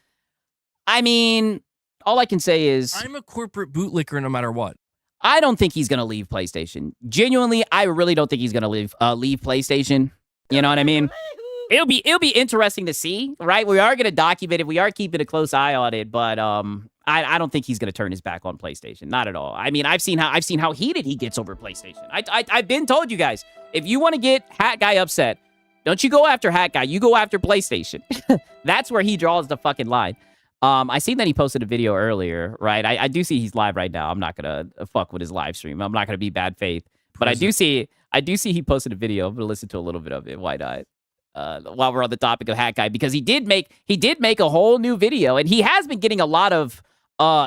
I mean, all I can say is I'm a corporate bootlicker no matter what. I don't think he's gonna leave PlayStation. Genuinely, I really don't think he's gonna leave PlayStation. You know what I mean? It'll be interesting to see, right? We are gonna document it. We are keeping a close eye on it, but I don't think he's gonna turn his back on PlayStation. Not at all. I mean, I've seen how heated he gets over PlayStation. I've been told you guys, if you want to get Hat Guy upset, don't you go after Hat Guy. You go after PlayStation. That's where he draws the fucking line. I seen that he posted a video earlier, right? I do see he's live right now. I'm not gonna fuck with his live stream. I'm not gonna be bad faith. But I do see he posted a video. I'm gonna listen to a little bit of it. Why not? While we're on the topic of Hat Guy, because he did make a whole new video, and he has been getting a lot of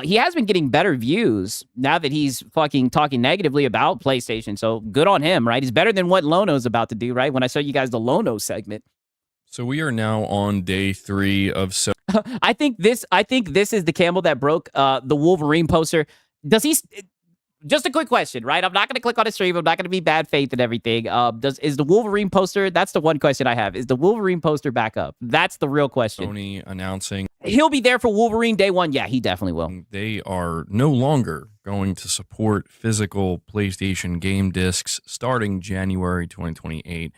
he has been getting better views now that he's fucking talking negatively about PlayStation. So good on him, right? He's better than what Lono's about to do, right? When I showed you guys the Lono segment. So we are now on day 3 of I think this is the camel that broke the Wolverine poster. Does he? Just a quick question, right? I'm not going to click on a stream. I'm not going to be bad faith and everything. Is the Wolverine poster? That's the one question I have. Is the Wolverine poster back up? That's the real question. Sony announcing He'll be there for Wolverine day one. Yeah, he definitely will. They are no longer going to support physical PlayStation game discs starting January 2028.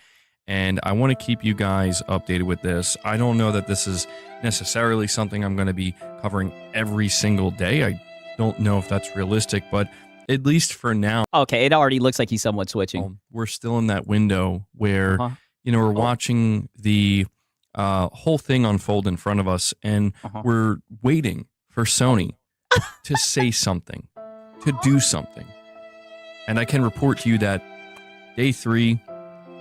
And I want to keep you guys updated with this. I don't know that this is necessarily something I'm going to be covering every single day. I don't know if that's realistic, but at least for now, Okay, it already looks like he's somewhat switching. we're still in that window where, we're watching the whole thing unfold in front of us, and we're waiting for Sony to say something, to do something. And I can report to you that day 3,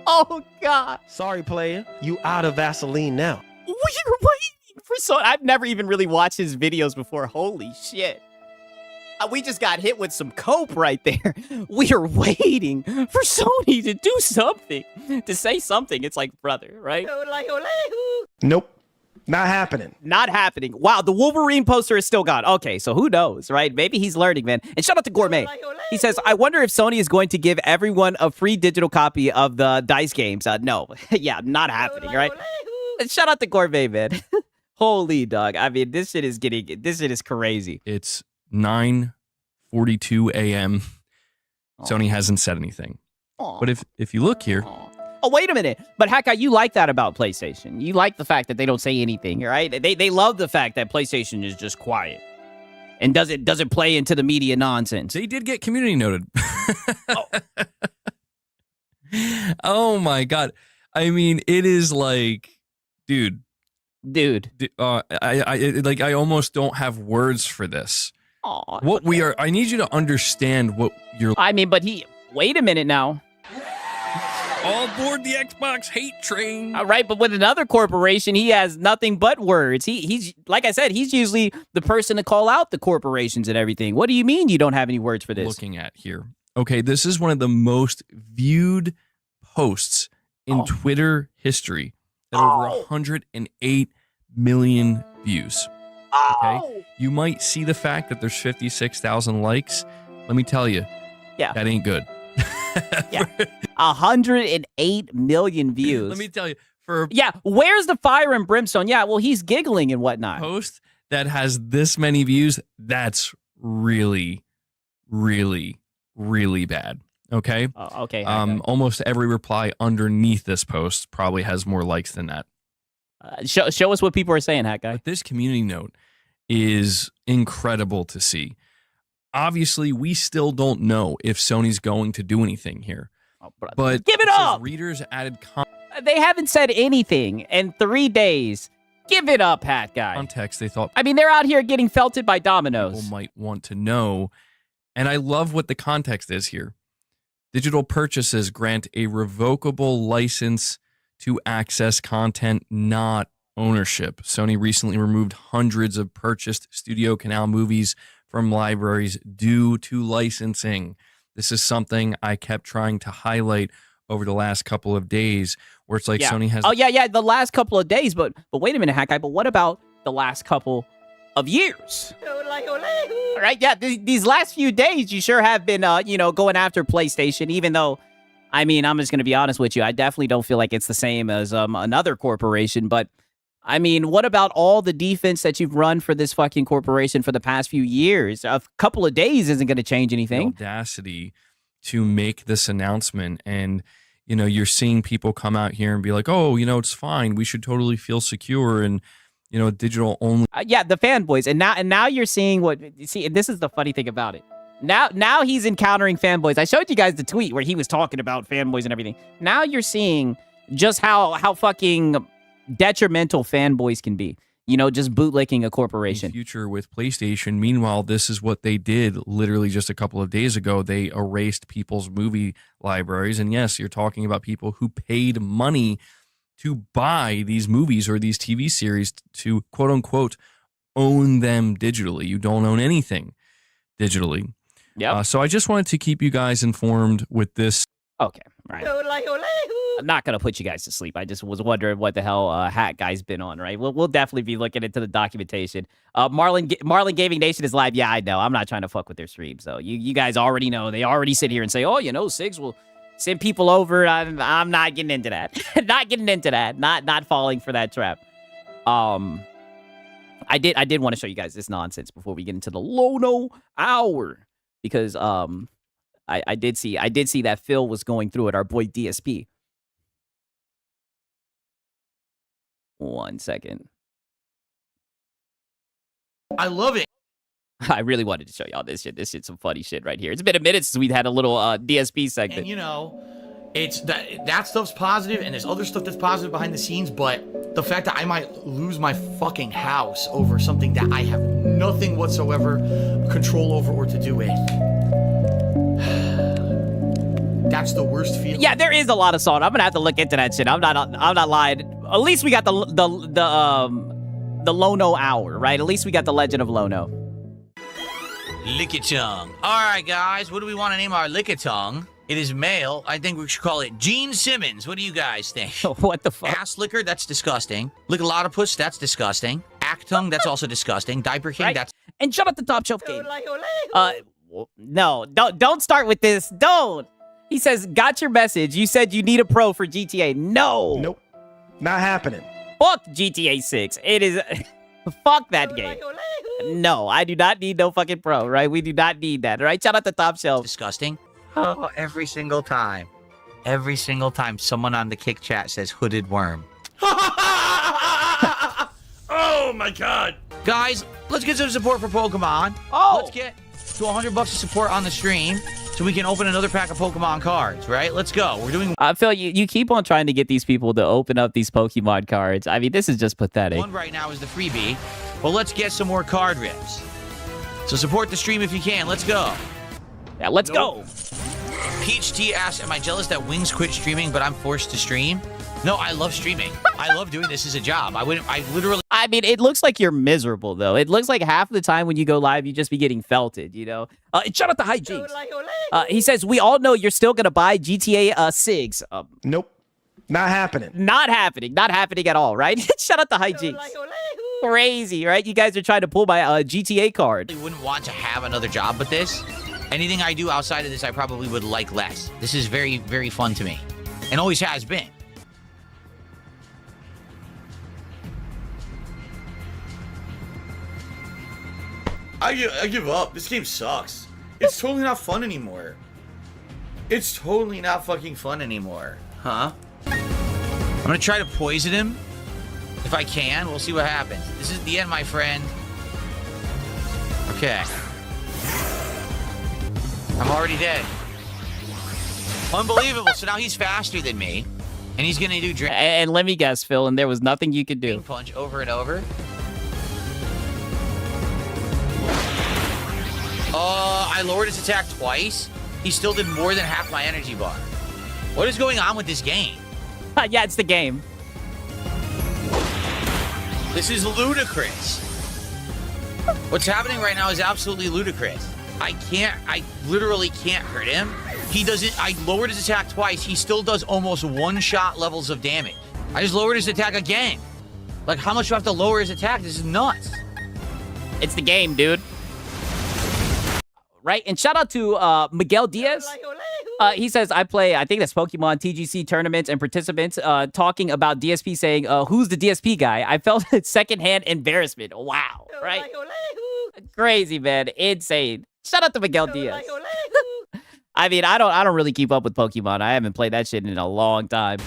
Oh, God. Sorry, player. You out of Vaseline now. We're waiting for Sony. I've never even really watched his videos before. Holy shit. We just got hit with some cope right there. We are waiting for Sony to do something, to say something. It's like, brother, right? Nope. Not happening. Not happening. Wow, the Wolverine poster is still gone. Okay, so who knows, right? Maybe he's learning, man. And shout out to Gourmet. He says, I wonder if Sony is going to give everyone a free digital copy of the DICE games. No. Yeah, not happening, right? And shout out to Gourmet, man. Holy dog. I mean, this shit is crazy. it's 9:42 a.m. Sony hasn't said anything. Aw. But if you look here, Oh, wait a minute. But Hawkeye, you like that about PlayStation. You like the fact that they don't say anything, right? They love the fact that PlayStation is just quiet and doesn't play into the media nonsense. they did get community noted. Oh my God. I mean, it is like, dude, Dude. I almost don't have words for this. Aw, What we are, I need you to understand what you're. I mean, but wait a minute now. All aboard the Xbox hate train. All right, but with another corporation, he has nothing but words. He's like I said, he's usually the person to call out the corporations and everything. What do you mean you don't have any words for this? Looking at here. Okay, this is one of the most viewed posts in Twitter history at over 108 million views. Okay, you might see the fact that there's 56,000 likes. Let me tell you, that ain't good. 108 million views. Let me tell you, for a where's the fire and brimstone? Yeah, well, he's giggling and whatnot. post that has this many views, that's really, really, really bad. Okay. Okay. Almost every reply underneath this post probably has more likes than that. Show us what people are saying, Hat Guy. But this community note is incredible to see. Obviously, we still don't know if Sony's going to do anything here. But give it says up. Readers added They haven't said anything in 3 days. Give it up, Hat Guy. context they thought I mean, they're out here getting felted by dominoes. people might want to know. And I love what the context is here. Digital purchases grant a revocable license to access content, not ownership. Sony recently removed hundreds of purchased Studio Canal movies from libraries due to licensing. This is something I kept trying to highlight over the last couple of days, where it's like Sony has... Oh, yeah, the last couple of days, but wait a minute, Hat Guy, but what about the last couple of years? Right, yeah, these last few days, you sure have been, going after PlayStation, even though, I mean, I'm just going to be honest with you, I definitely don't feel like it's the same as another corporation, but, I mean, what about all the defense that you've run for this fucking corporation for the past few years? A couple of days isn't going to change anything. The audacity to make this announcement, and you're seeing people come out here and be like, oh, it's fine, we should totally feel secure, and digital only. The fanboys, and now you're seeing and this is the funny thing about it. Now he's encountering fanboys. I showed you guys the tweet where he was talking about fanboys and everything. Now you're seeing just how fucking detrimental fanboys can be. Just bootlicking a corporation. Future with PlayStation. Meanwhile, this is what they did literally just a couple of days ago. They erased people's movie libraries. And yes, you're talking about people who paid money to buy these movies or these TV series to, quote unquote, own them digitally. You don't own anything digitally. Yeah. So I just wanted to keep you guys informed with this. Okay, right. I'm not going to put you guys to sleep. I just was wondering what the hell Hat Guy's been on, right? We'll definitely be looking into the documentation. Marlon Gaming Nation is live. Yeah, I know. I'm not trying to fuck with their stream. So you guys already know. They already sit here and say, oh, Sigs will send people over. I'm not getting into that. Not getting into that. Not falling for that trap. I did want to show you guys this nonsense before we get into the Lono hour, because I did see that Phil was going through it, our boy DSP. 1 second. I love it. I really wanted to show y'all this shit. This shit's some funny shit right here. It's been a minute since we've had a little DSP segment. And you know, it's that stuff's positive, and there's other stuff that's positive behind the scenes, but the fact that I might lose my fucking house over something that I have nothing whatsoever control over or to do with. That's the worst feeling. Yeah, there is a lot of salt. I'm gonna have to look into that shit. I'm not lying. At least we got the Lono hour, right? At least we got the Legend of Lono. Lickitung. All right, guys, what do we want to name our Lickitung? It is male. I think we should call it Gene Simmons. What do you guys think? What the fuck? Ass licker, that's disgusting. Lickalotopus, that's disgusting. Actung, that's also disgusting. Diaper King, Right? that's... And shut up the top shelf game. No, don't start with this. Don't. He says, got your message. You said you need a pro for GTA. No. Nope. Not happening. Fuck GTA 6. It is... Fuck that game. No, I do not need no fucking pro, right? We do not need that, right? Shout out the top shelf. disgusting. Oh, every single time. Every single time someone on the Kick chat says hooded worm. Oh my god. Guys, let's get some support for Pokemon. Oh. Let's get to $100 of support on the stream so we can open another pack of Pokemon cards, right? Let's go. We're doing Phil, you keep on trying to get these people to open up these Pokemon cards. I mean, this is just pathetic. one right now is the freebie. Well, let's get some more card rips. So support the stream if you can. Let's go. Yeah, let's go. Peach T asks, am I jealous that Wings quit streaming, but I'm forced to stream? No, I love streaming. I love doing this as a job. I literally... I mean, it looks like you're miserable, though. It looks like half the time when you go live, you just be getting felted, you know? Shout out to High Jinx. He says, we all know you're still going to buy GTA 6. Nope. Not happening. Not happening. Not happening at all, right? Shout out to High Jinx. Crazy, right? You guys are trying to pull my GTA card. wouldn't want to have another job but this. Anything I do outside of this, I probably would like less. This is very, very fun to me. And always has been. I give up. This game sucks. It's totally not fun anymore. It's totally not fucking fun anymore. Huh? I'm gonna try to poison him. If I can, we'll see what happens. This is the end, my friend. Okay. I'm already dead. Unbelievable. So now he's faster than me. And he's gonna do drain And let me guess, Phil, and there was nothing you could do. punch over and over. I lowered his attack twice. He still did more than half my energy bar. What is going on with this game? Yeah, it's the game. This is ludicrous. What's happening right now is absolutely ludicrous. I literally can't hurt him. He doesn't, I lowered his attack twice. He still does almost one-shot levels of damage. I just lowered his attack again. Like, how much do I have to lower his attack? This is nuts. It's the game, dude. Right? And shout out to Miguel Diaz. He says, I think that's Pokemon TGC tournaments and participants talking about DSP saying, who's the DSP guy? I felt secondhand embarrassment. Wow. Right? Crazy, man. Insane. Shout out to Miguel Diaz. I mean, I don't really keep up with Pokemon. I haven't played that shit in a long time.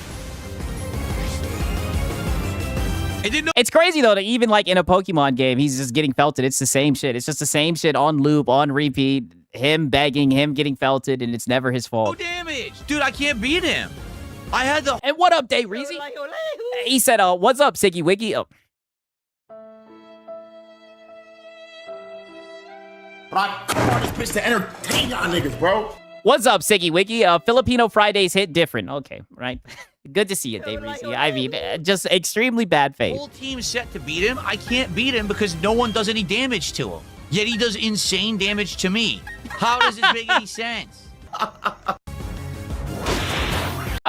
It's crazy, though, that even, like, in a Pokemon game, he's just getting felted. It's the same shit. It's just the same shit on loop, on repeat. Him begging, him getting felted, and it's never his fault. No damage. Dude, I can't beat him. I had the... And what up, Day Reezy? He said, what's up, Siggy Wiggy? Oh. But I come on this bitch to entertain y'all niggas, bro. What's up, Siggy Wiggy? Filipino Fridays hit different. Okay, right. Good to see you, Dave Reese. I mean, just extremely bad faith. Whole team set to beat him. I can't beat him because no one does any damage to him. Yet he does insane damage to me. How does this make any sense?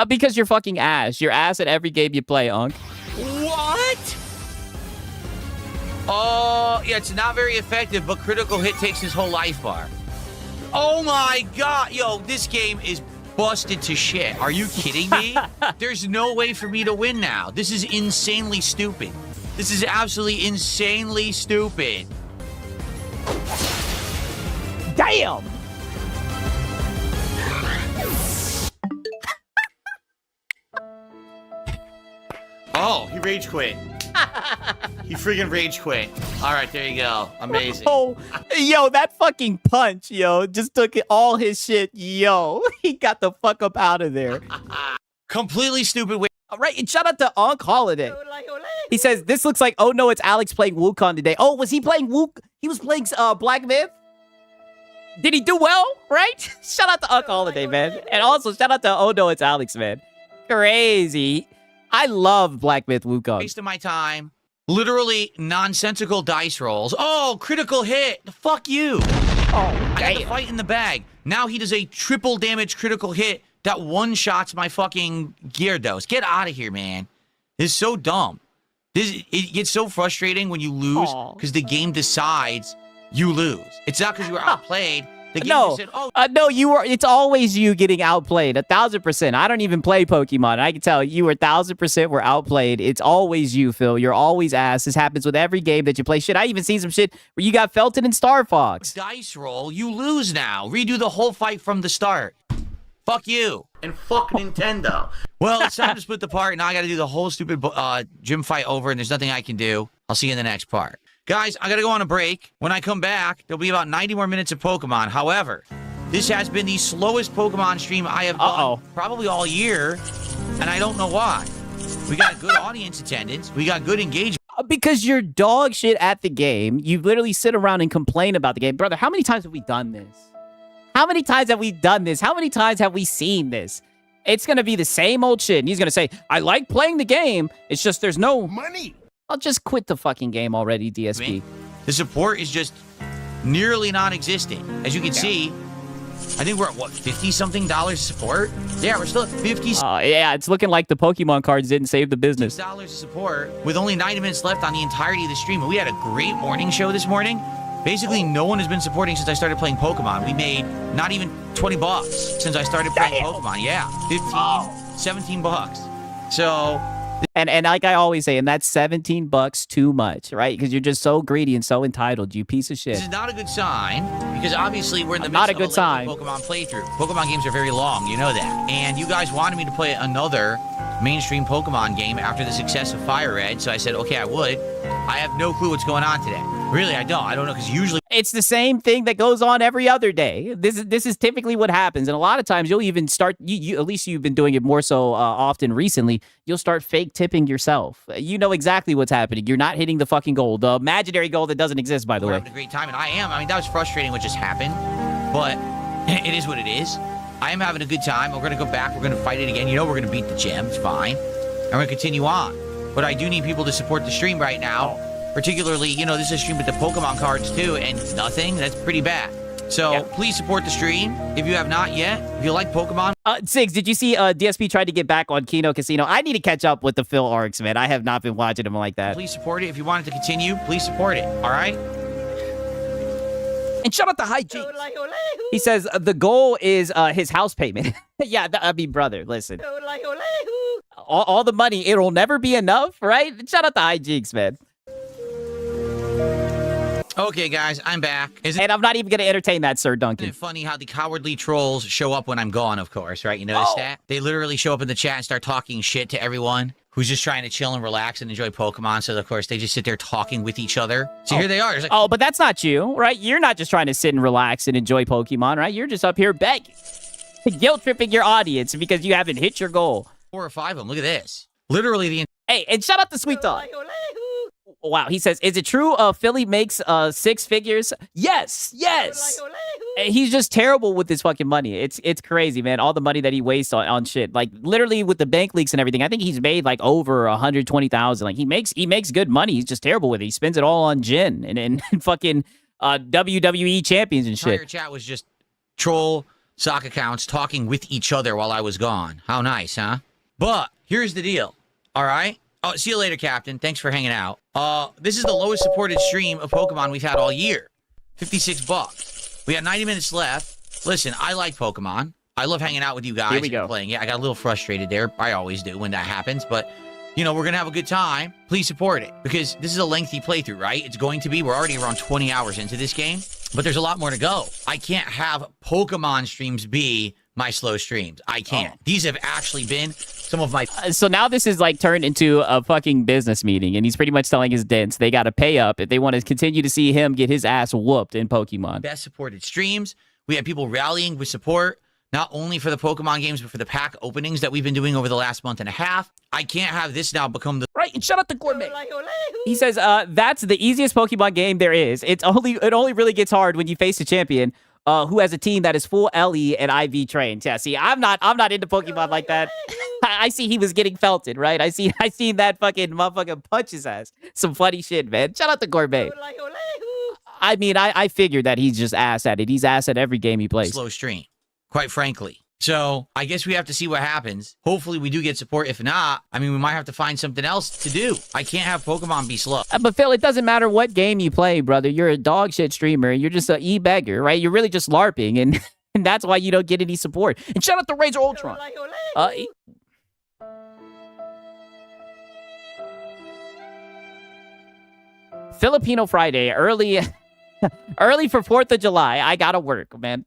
Because you're fucking ass. You're ass at every game you play, Unc. What? Oh, yeah, it's not very effective, but critical hit takes his whole life bar. Oh my god. Yo, this game is busted to shit. Are you kidding me? There's no way for me to win now. This is insanely stupid. This is absolutely insanely stupid. Damn! Oh, he rage quit. He freaking rage quit. All right, there you go. Amazing. Oh, yo, that fucking punch, yo, just took all his shit. Yo, he got the fuck up out of there. Completely stupid way. All right, and shout out to Onk Holiday. He says, this looks like, oh no, it's Alex playing Wukong today. Oh, was he playing He was playing Black Myth? Did he do well, right? Shout out to Onk Holiday, man. And also, shout out to, oh no, it's Alex, man. Crazy. I love Black Myth Wukong. Waste of my time. Literally nonsensical dice rolls. Oh, critical hit. Fuck you. Oh, I got the damn. fight in the bag. Now he does a triple damage critical hit that one-shots my fucking Gyarados. Get out of here, man. This is so dumb. It gets so frustrating when you lose because the game decides you lose. It's not because you were outplayed. The game just said, oh, No, it's always you getting outplayed, 1,000%. I don't even play Pokemon. I can tell you were 1,000% were outplayed. It's always you, Phil. You're always ass. This happens with every game that you play. Shit, I even seen some shit where you got Felton and Star Fox. dice roll. You lose now. Redo the whole fight from the start. Fuck you. And fuck Nintendo. Well, it's time to split the part. Now I got to do the whole stupid gym fight over, and there's nothing I can do. I'll see you in the next part. Guys, I got to go on a break. When I come back, there'll be about 90 more minutes of Pokemon. However, this has been the slowest Pokemon stream I have done probably all year, and I don't know why. We got good audience attendance. We got good engagement. Because you're dog shit at the game. You literally sit around and complain about the game. Brother, how many times have we done this? How many times have we done this? How many times have we seen this? It's going to be the same old shit. And he's going to say, I like playing the game. It's just there's no Money. I'll just quit the fucking game already, DSP. The support is just nearly non-existent. As you can see, I think we're at, what, $50-something support? Yeah, we're still at 50 yeah, it's looking like the Pokemon cards didn't save the business. $6 of support with only 90 minutes left on the entirety of the stream. And we had a great morning show this morning. Basically, no one has been supporting since I started playing Pokemon. We made not even $20 since I started playing Pokemon. Yeah, 15, $17. So, and like I always say, and that's $17 too much, right? Because you're just so greedy and so entitled, you piece of shit. this is not a good sign because obviously we're in the Not midst a good of sign. Pokemon playthrough. Pokemon games are very long, you know that. And you guys wanted me to play another mainstream Pokemon game after the success of Fire Red, so I said, okay, I would. I have no clue what's going on today. Really, I don't. I don't know because usually It's the same thing that goes on every other day. This is typically what happens, and a lot of times you'll even start. You at least you've been doing it more so often recently. You'll start fake tipping yourself. You know exactly what's happening. You're not hitting the fucking goal, the imaginary goal that doesn't exist, by the we're way. having a great time, and I am. I mean, that was frustrating what just happened, but it is what it is. I am having a good time. We're going to go back. We're going to fight it again. You know we're going to beat the gym. It's fine. And we're going to continue on. But I do need people to support the stream right now. Particularly, you know, this is a stream with the Pokemon cards too, and nothing. That's pretty bad. So please support the stream if you have not yet. If you like Pokemon. Sigs, did you see DSP tried to get back on Kino Casino? I need to catch up with the Phil arcs, man. I have not been watching him like that. Please support it. If you want it to continue, please support it. All right? And shout out to High G. He says the goal is his house payment. Yeah, I mean, brother, listen. All the money, it'll never be enough, right? Shout out to High Jigs, man. Okay, guys, I'm back. And I'm not even going to entertain that, Sir Duncan. Isn't it funny how the cowardly trolls show up when I'm gone, of course, right? You notice that? They literally show up in the chat and start talking shit to everyone who's just trying to chill and relax and enjoy Pokemon. So, of course, they just sit there talking with each other. So here they are. It's like, But that's not you, right? You're not just trying to sit and relax and enjoy Pokemon, right? You're just up here begging, guilt-tripping your audience because you haven't hit your goal. 4 or 5 of them. Look at this. Literally the... Hey, and shout out to Sweet Dog. Wow, he says, is it true Philly makes 6 figures? Yes. And he's just terrible with his fucking money. It's crazy, man. All the money that he wastes on shit. Like, literally with the bank leaks and everything, I think he's made like over 120,000. Like, he makes good money. He's just terrible with it. He spends it all on gin and fucking WWE champions and shit. Entire chat was just troll sock accounts talking with each other while I was gone. How nice, huh? But here's the deal, all right? Oh, see you later, Captain. Thanks for hanging out. This is the lowest supported stream of Pokemon we've had all year. $56. We got 90 minutes left. Listen, I like Pokemon. I love hanging out with you guys. Here we go. Playing. Yeah, I got a little frustrated there. I always do when that happens. But you know, we're going to have a good time. Please support it because this is a lengthy playthrough, right? It's going to be. We're already around 20 hours into this game, but there's a lot more to go. I can't have Pokemon streams be my slow streams. I can't. These have actually been some of my So now this is like turned into a fucking business meeting, and he's pretty much telling his dents they got to pay up if they want to continue to see him get his ass whooped in Pokemon. best supported streams. We have people rallying with support, not only for the Pokemon games, but for the pack openings that we've been doing over the last month and a half. I can't have this now become the Right, and shut up the gourmet. He says, that's the easiest Pokemon game there is. It only really gets hard when you face a champion who has a team that is full LE and IV trained. Yeah, see, I'm not into Pokemon like that. I see he was getting felted, right? I seen that fucking motherfucker punch his ass. Some funny shit, man. Shout out to Gourmet. I mean, I figured that he's just ass at it. He's ass at every game he plays. slow stream, quite frankly. So I guess we have to see what happens. Hopefully we do get support. If not, I mean, we might have to find something else to do. I can't have Pokemon be slow. But Phil, it doesn't matter what game you play, brother. You're a dog shit streamer. You're just an e-beggar, right? You're really just LARPing, and, and that's why you don't get any support. And shout out to Razor Ultron. Filipino Friday, early for 4th of July. I gotta work, man.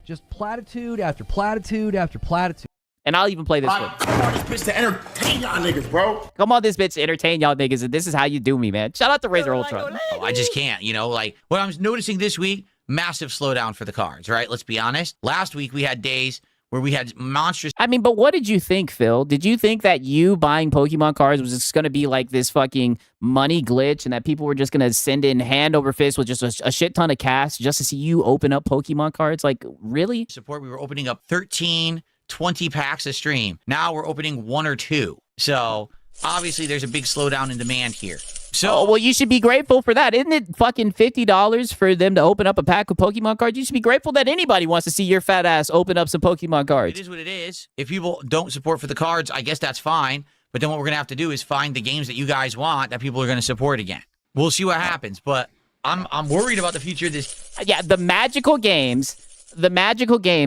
Just platitude after platitude after platitude. And I'll even play this one. Come on, this bitch to entertain y'all niggas, bro. Come on, this bitch to entertain y'all niggas, and this is how you do me, man. Shout out to Razor Ultron. Oh, I just can't, you know, like what I'm noticing this week, massive slowdown for the cards, right? Let's be honest. Last week we had days where we had monstrous. I mean, but what did you think, Phil? Did you think that you buying Pokemon cards was just going to be like this fucking money glitch and that people were just going to send in hand over fist with just a shit ton of cash just to see you open up Pokemon cards? Like, really? Support, we were opening up 13, 20 packs a stream. Now we're opening 1 or 2. So obviously there's a big slowdown in demand here. So, oh, well, you should be grateful for that. Isn't it fucking $50 for them to open up a pack of Pokemon cards? You should be grateful that anybody wants to see your fat ass open up some Pokemon cards. it is what it is. If people don't support for the cards, I guess that's fine. But then what we're going to have to do is find the games that you guys want that people are going to support again. We'll see what happens. But I'm worried about the future of this Yeah, the magical games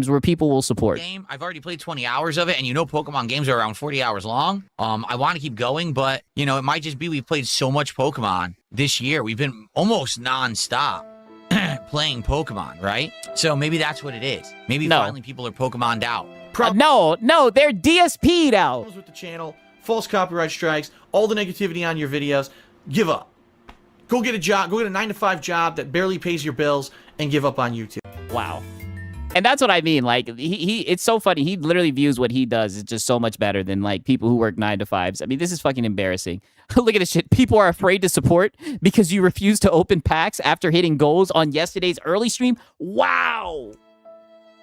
where people will support. game. I've already played 20 hours of it, and you know Pokemon games are around 40 hours long. I want to keep going, but, you know, it might just be we've played so much Pokemon this year. We've been almost nonstop playing Pokemon, right? So maybe that's what it is. Maybe finally people are Pokemon'd out. No, they're DSP'd out. Problems with the channel, false copyright strikes, all the negativity on your videos. Give up. Go get a job. Go get a 9-to-5 job that barely pays your bills and give up on YouTube. Wow. And that's what I mean. Like, it's so funny. He literally views what he does is just so much better than, like, people who work 9-to-5s. I mean, this is fucking embarrassing. Look at this shit. People are afraid to support because you refuse to open packs after hitting goals on yesterday's early stream. Wow.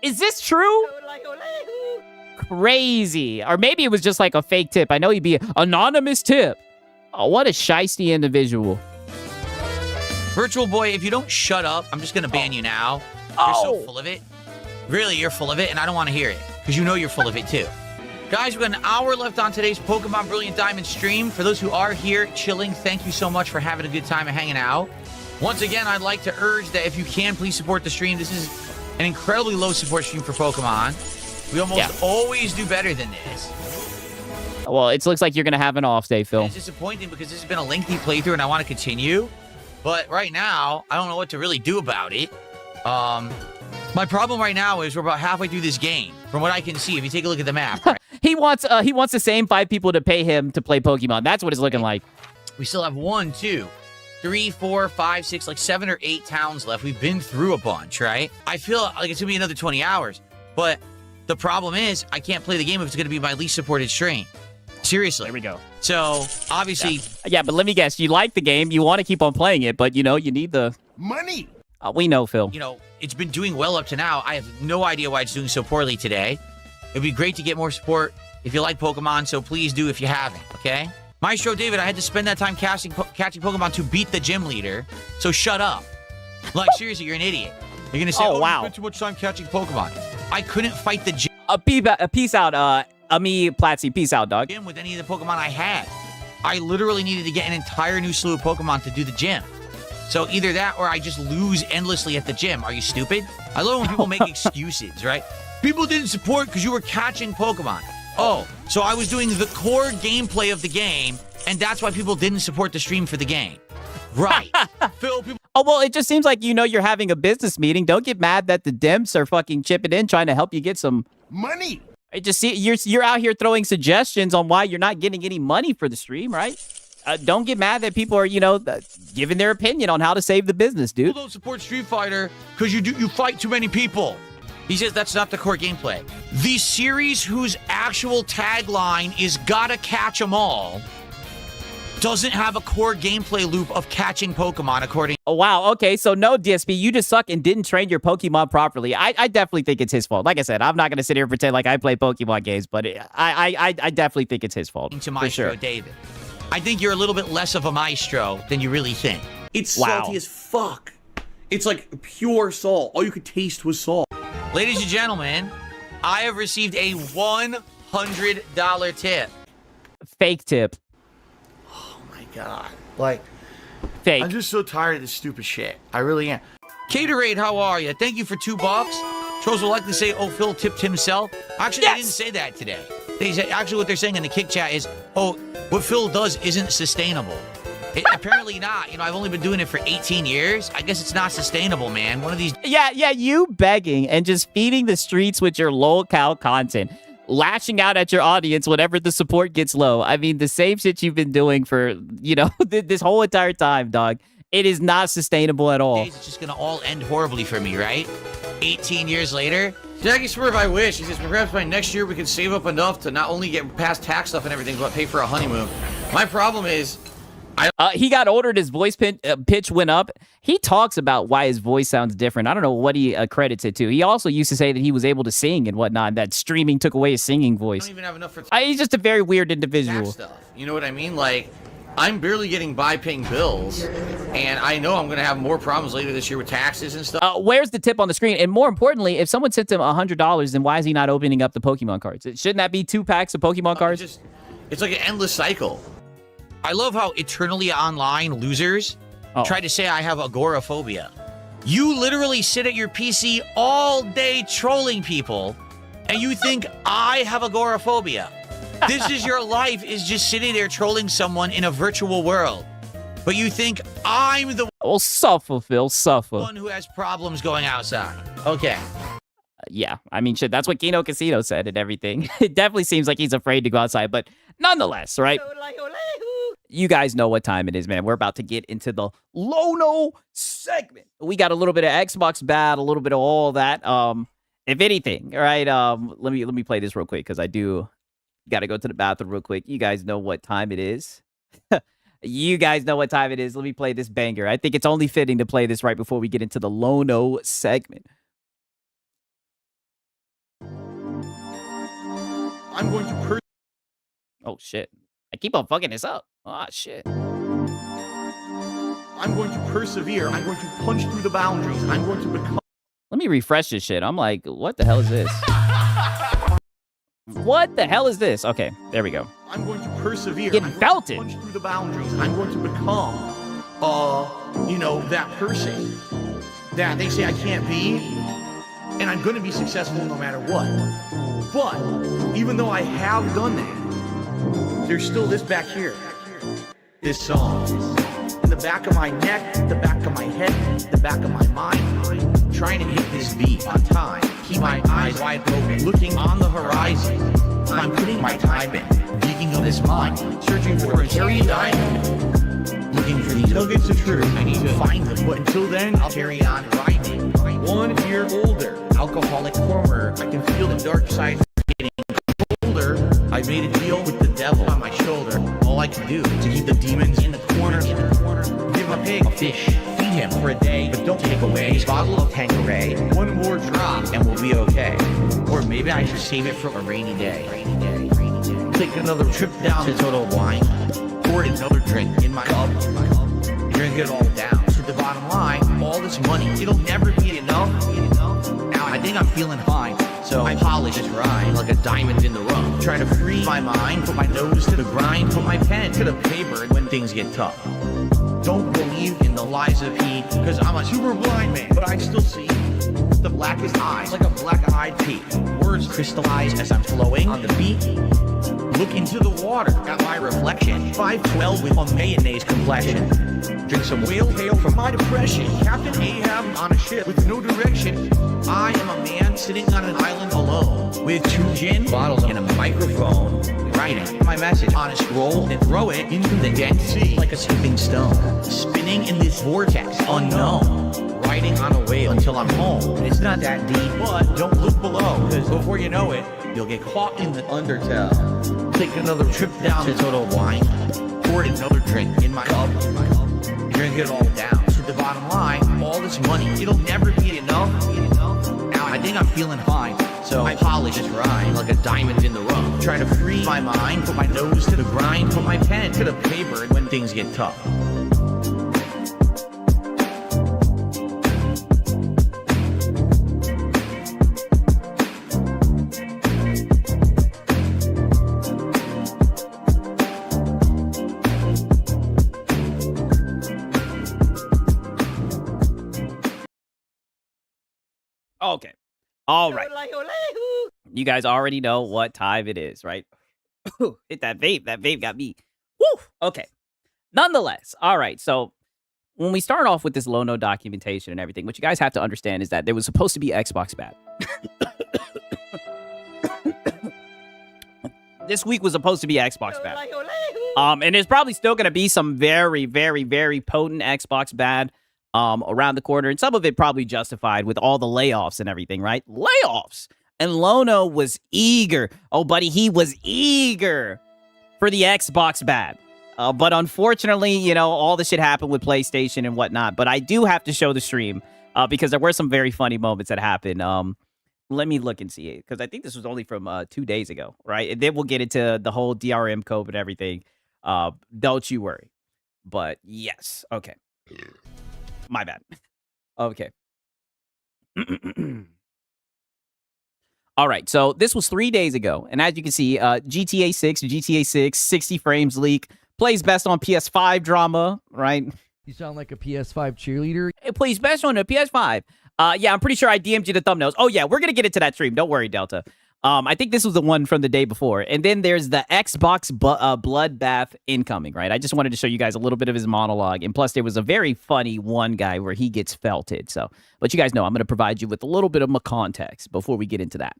Is this true? Crazy. Or maybe it was just like a fake tip. I know he'd be an anonymous tip. Oh, what a shiesty individual. Virtual Boy, if you don't shut up, I'm just going to ban you now. You're so full of it. Really, you're full of it, and I don't want to hear it, because you know you're full of it, too. Guys, we've got an hour left on today's Pokemon Brilliant Diamond stream. For those who are here chilling, thank you so much for having a good time and hanging out. Once again, I'd like to urge that if you can, please support the stream. This is an incredibly low support stream for Pokemon. We almost always do better than this. Well, it looks like you're going to have an off day, Phil. It's disappointing because this has been a lengthy playthrough, and I want to continue. But right now, I don't know what to really do about it. My problem right now is we're about halfway through this game. From what I can see, if you take a look at the map, right? He wants the same 5 people to pay him to play Pokemon. That's what it's looking like. We still have 1, 2, 3, 4, 5, 6, like 7 or 8 towns left. We've been through a bunch, right? I feel like it's gonna be another 20 hours. But the problem is I can't play the game if it's gonna be my least supported stream. Seriously. There we go. So obviously, yeah, but let me guess. You like the game. You want to keep on playing it, but you know you need the Money. we know, Phil. you know, it's been doing well up to now. I have no idea why it's doing so poorly today. It'd be great to get more support if you like Pokemon, so please do if you haven't, okay? Maestro David, I had to spend that time catching Pokemon to beat the gym leader, so shut up. Like, seriously, you're an idiot. You're going to say, Oh, wow. you spent too much time catching Pokemon. I couldn't fight the gym Peace out, Ami Platzi. Peace out, dog. with any of the Pokemon I had. I literally needed to get an entire new slew of Pokemon to do the gym. So either that or I just lose endlessly at the gym. Are you stupid? I love when people make excuses, right? People didn't support because you were catching Pokemon. Oh, so I was doing the core gameplay of the game, and that's why people didn't support the stream for the game. Right. Phil, people. Oh, well, it just seems like you're having a business meeting. Don't get mad that the Dems are fucking chipping in trying to help you get some Money. I just see you're out here throwing suggestions on why you're not getting any money for the stream, right? Don't get mad that people are, giving their opinion on how to save the business, dude. People don't support Street Fighter because you fight too many people. He says that's not the core gameplay. The series whose actual tagline is "Gotta catch 'em all" doesn't have a core gameplay loop of catching Pokemon, according. Oh, wow. Okay, so no, DSP, you just suck and didn't train your Pokemon properly. I definitely think it's his fault. Like I said, I'm not going to sit here and pretend like I play Pokemon games, but I definitely think it's his fault. To For Maestro sure. David. I think you're a little bit less of a maestro than you really think. It's Wow. salty as fuck. It's like pure salt. All you could taste was salt. Ladies and gentlemen, I have received a $100 tip. Fake tip. Oh my god. Like, Fake. I'm just so tired of this stupid shit. I really am. Caterade, how are you? Thank you for $2. Trolls will likely say, "Oh, Phil tipped himself." Actually, Yes! they didn't say that today. They say, actually, what they're saying in the kick chat is, "Oh, what Phil does isn't sustainable." Apparently not. I've only been doing it for 18 years. I guess it's not sustainable, man. One of these. Yeah, you begging and just feeding the streets with your lol-cal content, lashing out at your audience whenever the support gets low. I mean, the same shit you've been doing for, this whole entire time, dog. It is not sustainable at all. It's just going to all end horribly for me, right? 18 years later. Jackie Swerve, I wish. He says, perhaps by next year we can save up enough to not only get past tax stuff and everything, but pay for a honeymoon. My problem is, He got older, his voice pitch went up. He talks about why his voice sounds different. I don't know what he credits it to. He also used to say that he was able to sing and whatnot, that streaming took away his singing I voice. don't even have enough for He's just a very weird tax individual. stuff. You know what I mean? Like, I'm barely getting by paying bills, and I know I'm going to have more problems later this year with taxes and stuff. Where's the tip on the screen? And more importantly, if someone sent him $100, then why is he not opening up the Pokemon cards? Shouldn't that be 2 packs of Pokemon cards? It's like an endless cycle. I love how eternally online losers try to say I have agoraphobia. You literally sit at your PC all day trolling people, and you think I have agoraphobia. This is your life, is just sitting there trolling someone in a virtual world. But you think I'm the Oh, suffer, Phil, suffer. one who has problems going outside. Okay. Yeah, I mean, shit, that's what Kino Casino said and everything. It definitely seems like he's afraid to go outside, but nonetheless, right? You guys know what time it is, man. We're about to get into the Lono segment. We got a little bit of Xbox bad, a little bit of all that. If anything, all right. Let me play this real quick because I do got to go to the bathroom real quick. You guys know what time it is. You guys know what time it is. Let me play this banger. I think it's only fitting to play this right before we get into the Lono segment. I'm going to Oh shit! I keep on fucking this up. Oh shit! I'm going to persevere. I'm going to punch through the boundaries. I'm going to become. Let me refresh this shit. I'm like, what the hell is this? What the hell is this? Okay, there we go. I'm going to persevere. Getting I'm going belted. to punch through the boundaries. I'm going to become, that person that they say I can't be, and I'm going to be successful no matter what. But even though I have done that, there's still this back here. This song. In the back of my neck, the back of my head, the back of my mind. Trying to hit this beat on time. Keep my eyes wide open, looking on the horizon. I'm putting my time in, digging up this mine, searching for a cherry diamond. Looking for these nuggets of truth. I need to find them, but until then, I'll carry on grinding. 1 year older, alcoholic former. I can feel the dark side getting colder. I made a deal with the devil on my shoulder. All I can do is to keep the demons in the corner. Give a pig a fish, feed him for a day, but don't take away his bottle of Tanqueray. 1 more drop and we'll be okay. Or maybe I should save it for a rainy day. Take another trip down to Total Wine. Pour another drink in my cup. Drink it all down. To the bottom line, all this money, it'll never be enough. Now I think I'm feeling fine. So I polish this rhyme like a diamond in the rough. Try to free my mind, put my nose to the grind, put my pen to the paper when things get tough. Don't believe in the lies of heat, cause I'm a super blind man, but I still see. The blackest eyes, like a black-eyed pea. Words crystallize as I'm flowing on the beat. Look into the water at my reflection. 5'12" with a mayonnaise complexion. Drink some whale tail from my depression. Captain Ahab on a ship with no direction. I am a man sitting on an island alone with 2 gin bottles and a microphone. Writing my message on a scroll and throw it into the Dead Sea like a skipping stone. Spinning in this vortex unknown. Riding on a whale until I'm home. And it's not that deep, but don't look below, because before you know it, you'll get caught in the undertow. Take another trip down to Total Wine. Pour another drink in my cup. Drink it all down to the bottom line. All this money, it'll never be enough. Now I think I'm feeling fine, so I polish this rhyme like a diamond in the rough. Try to free my mind, put my nose to the grind, put my pen to the paper when things get tough. Okay. All right. You guys already know what time it is, right? Hit that vape. That vape got me. Woo! Okay. Nonetheless, all right. So when we start off with this Lono documentation and everything, what you guys have to understand is that there was supposed to be Xbox bad. This week was supposed to be Xbox bad. And there's probably still going to be some very, very, very potent Xbox bad around the corner. And some of it probably justified with all the layoffs and everything, right? Layoffs. And Lono was eager. Oh, buddy, he was eager for the Xbox bad. But unfortunately, you know, all the shit happened with PlayStation and whatnot. But I do have to show the stream because there were some very funny moments that happened. Let me look and see it, because I think this was only from 2 days ago, right? And then we'll get into the whole DRM code and everything. Don't you worry. But yes, okay. My bad. Okay. All right, so this was 3 days ago. And as you can see, GTA 6, 60 frames leak, plays best on PS5 drama, right? You sound like a PS5 cheerleader. It plays best on the PS5. Yeah, I'm pretty sure I DM'd you the thumbnails. Oh, yeah, we're going to get into that stream. Don't worry, Delta. I think this was the one from the day before. And then there's the Xbox bloodbath incoming, right? I just wanted to show you guys a little bit of his monologue. And plus, there was a very funny one guy where he gets felted. So, but you guys know I'm going to provide you with a little bit of my context before we get into that.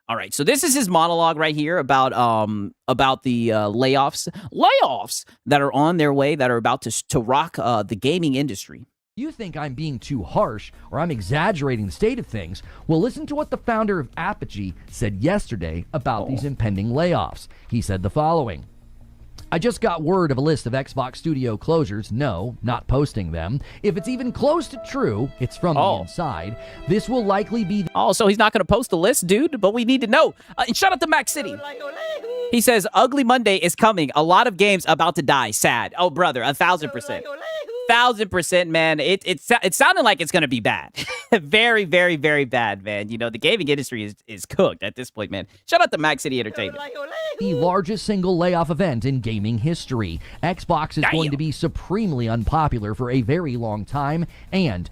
All right, so this is his monologue right here about the layoffs that are on their way, that are about to rock the gaming industry. You think I'm being too harsh or I'm exaggerating the state of things? Well, listen to what the founder of Apogee said yesterday about these impending layoffs. He said the following. I just got word of a list of Xbox Studio closures. No, not posting them. If it's even close to true, it's from the inside. This will likely be... So he's not going to post the list, dude, but we need to know. And shout out to Max City. He says, Ugly Monday is coming. A lot of games about to die. Sad. Oh, brother, 1,000%. 1,000%, man. It sounded like it's going to be bad. Very, very, very bad, man. You know, the gaming industry is cooked at this point, man. Shout out to Max City Entertainment. The largest single layoff event in gaming history. Xbox is going to be supremely unpopular for a very long time, and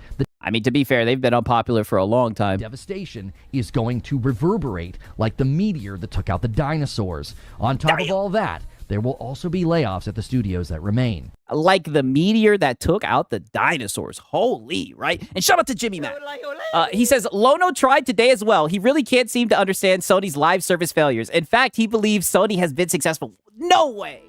to be fair, they've been unpopular for a long time. Devastation is going to reverberate like the meteor that took out the dinosaurs. On top of all that, there will also be layoffs at the studios that remain. Like the meteor that took out the dinosaurs. Holy, right? And shout out to Jimmy Mac. He says, Lono tried today as well. He really can't seem to understand Sony's live service failures. In fact, he believes Sony has been successful. No way.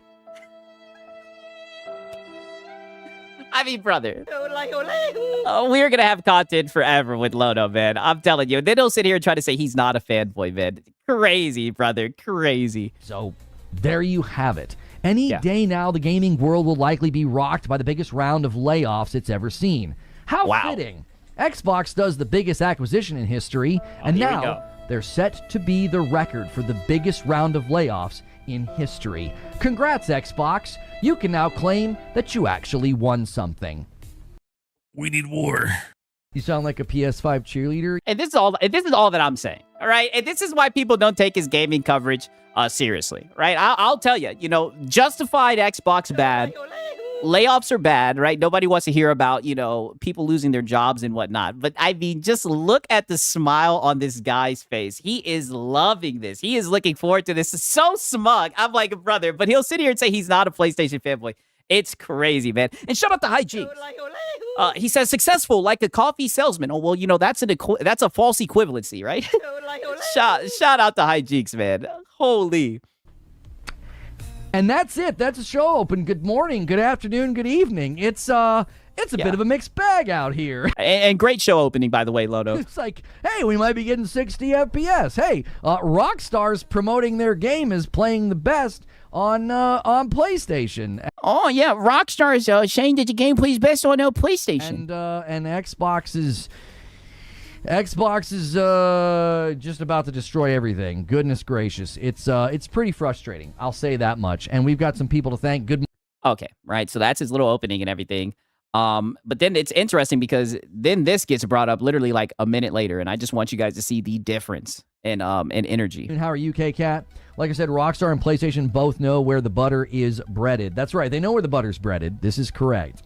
I mean, brother. We're going to have content forever with Lono, man. I'm telling you. They don't sit here and try to say he's not a fanboy, man. Crazy, brother. Crazy. So... there you have it. Any day now, the gaming world will likely be rocked by the biggest round of layoffs it's ever seen. How fitting. Xbox does the biggest acquisition in history, and now they're set to be the record for the biggest round of layoffs in history. Congrats, Xbox. You can now claim that you actually won something. We need war. You sound like a PS5 cheerleader. And this is all that I'm saying. All right. And this is why people don't take his gaming coverage seriously. Right. I'll tell you, you know, justified Xbox bad layoffs are bad, right? Nobody wants to hear about, people losing their jobs and whatnot. But I mean, just look at the smile on this guy's face. He is loving this. He is looking forward to this. It's so smug. I'm like, brother, but he'll sit here and say he's not a PlayStation fanboy. It's crazy, man. And shout out to Hijinks. He says successful like a coffee salesman. Oh, well, that's a false equivalency, right? Shout out to Hijinks, man. Holy. And that's it. That's a show open. Good morning, good afternoon, good evening. It's a bit of a mixed bag out here. And great show opening, by the way, Lodo. It's like, hey, we might be getting 60 FPS. Hey, Rockstar's promoting their game as playing the best on PlayStation. Oh yeah, Rockstar is saying that the gameplay is best on PlayStation. And Xbox is just about to destroy everything. Goodness gracious, it's pretty frustrating. I'll say that much. And we've got some people to thank. Okay, right. So that's his little opening and everything. But then it's interesting because then this gets brought up literally like a minute later, and I just want you guys to see the difference in energy. And how are you, K-Cat? Like I said, Rockstar and PlayStation both know where the butter is breaded. That's right. They know where the butter's breaded. This is correct.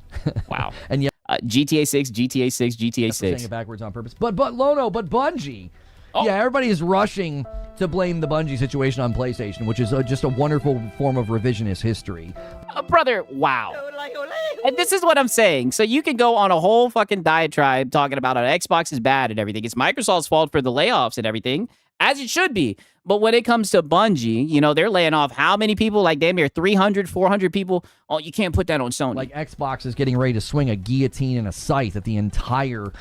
Wow. And yeah, GTA 6, GTA 6, GTA 6. Saying it backwards on purpose. But Bungie. Oh. Yeah, everybody is rushing to blame the Bungie situation on PlayStation, which is just a wonderful form of revisionist history. Brother, wow. And this is what I'm saying. So you can go on a whole fucking diatribe talking about how Xbox is bad and everything. It's Microsoft's fault for the layoffs and everything, as it should be. But when it comes to Bungie, they're laying off how many people? Like damn near 300, 400 people. Oh, you can't put that on Sony. Like Xbox is getting ready to swing a guillotine and a scythe at the entire,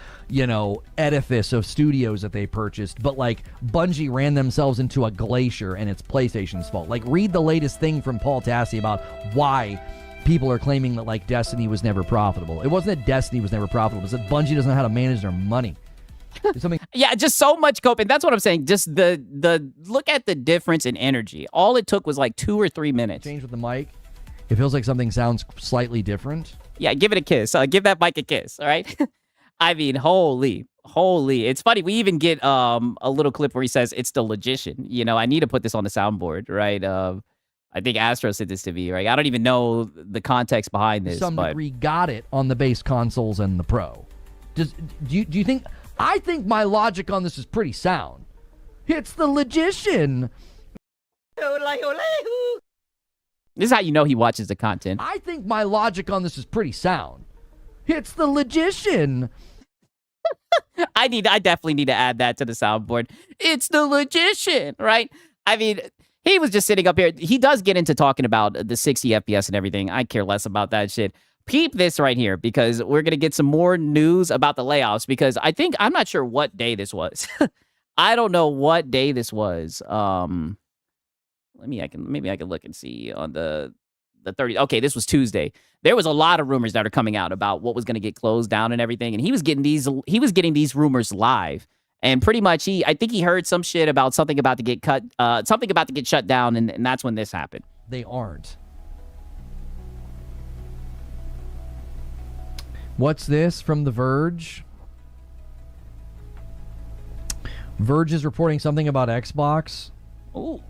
edifice of studios that they purchased. But like Bungie ran themselves into a glacier and it's PlayStation's fault. Like read the latest thing from Paul Tassi about why people are claiming that like Destiny was never profitable. It wasn't that Destiny was never profitable. It was that Bungie doesn't know how to manage their money. Yeah, just so much coping. That's what I'm saying. Just the look at the difference in energy. All it took was like 2 or 3 minutes. Change with the mic. It feels like something sounds slightly different. Yeah, give it a kiss. Give that mic a kiss. All right. I mean, holy. It's funny. We even get a little clip where he says it's the logician. I need to put this on the soundboard, right? I think Astro said this to me, right? I don't even know the context behind this. To some degree, got it on the base consoles and the Pro. Do you think? I think my logic on this is pretty sound. It's the logician. This is how you know he watches the content. I think my logic on this is pretty sound. It's the logician. I definitely need to add that to the soundboard. It's the logician, right? I mean, he was just sitting up here. He does get into talking about the 60 FPS and everything. I care less about that shit. Peep this right here because we're going to get some more news about the layoffs because I'm not sure what day this was. I don't know what day this was. Maybe I can look and see on the 30th. Okay, this was Tuesday. There was a lot of rumors that are coming out about what was going to get closed down and everything. And he was getting these rumors live. And pretty much I think he heard some shit about something about to get cut, something about to get shut down. And that's when this happened. They aren't. What's this from The Verge? Verge is reporting something about Xbox. Ooh.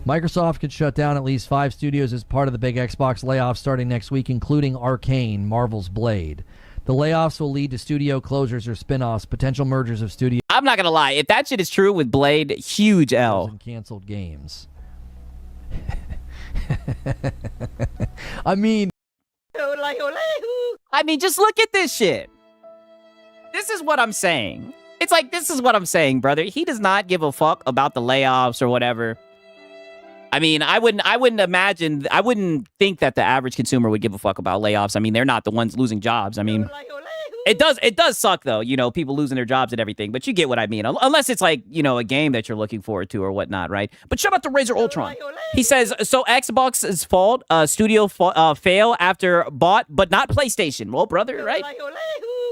Microsoft could shut down at least 5 studios as part of the big Xbox layoffs starting next week, including Arcane, Marvel's Blade. The layoffs will lead to studio closures or spin-offs, potential mergers of studios. I'm not going to lie. If that shit is true with Blade, huge L. And canceled games. I mean, just look at this shit. This is what I'm saying. It's like, this is what I'm saying, brother. He does not give a fuck about the layoffs or whatever. I mean, I wouldn't think that the average consumer would give a fuck about layoffs. I mean, they're not the ones losing jobs. I mean, it does suck though, people losing their jobs and everything, but you get what I mean. Unless it's like, a game that you're looking forward to or whatnot, right? But shout out to Razor Ultron. He says, so Xbox's fault, studio fail after bought, but not PlayStation. Well, brother, right?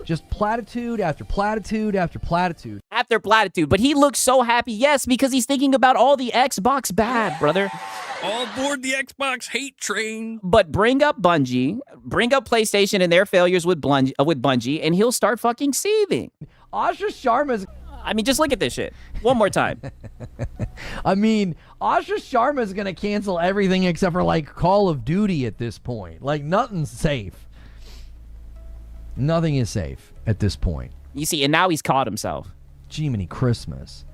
Just platitude after platitude after platitude. After platitude. But he looks so happy, yes, because he's thinking about all the Xbox bad, brother. All aboard the Xbox hate train. But bring up Bungie, bring up PlayStation and their failures with Bungie, and he'll start fucking seething. Asha Sharma's... I mean, just look at this shit one more time. I mean, Asha Sharma is going to cancel everything except for like Call of Duty at this point. Like nothing's safe. Nothing is safe at this point. You see, and now he's caught himself. Jiminy Christmas.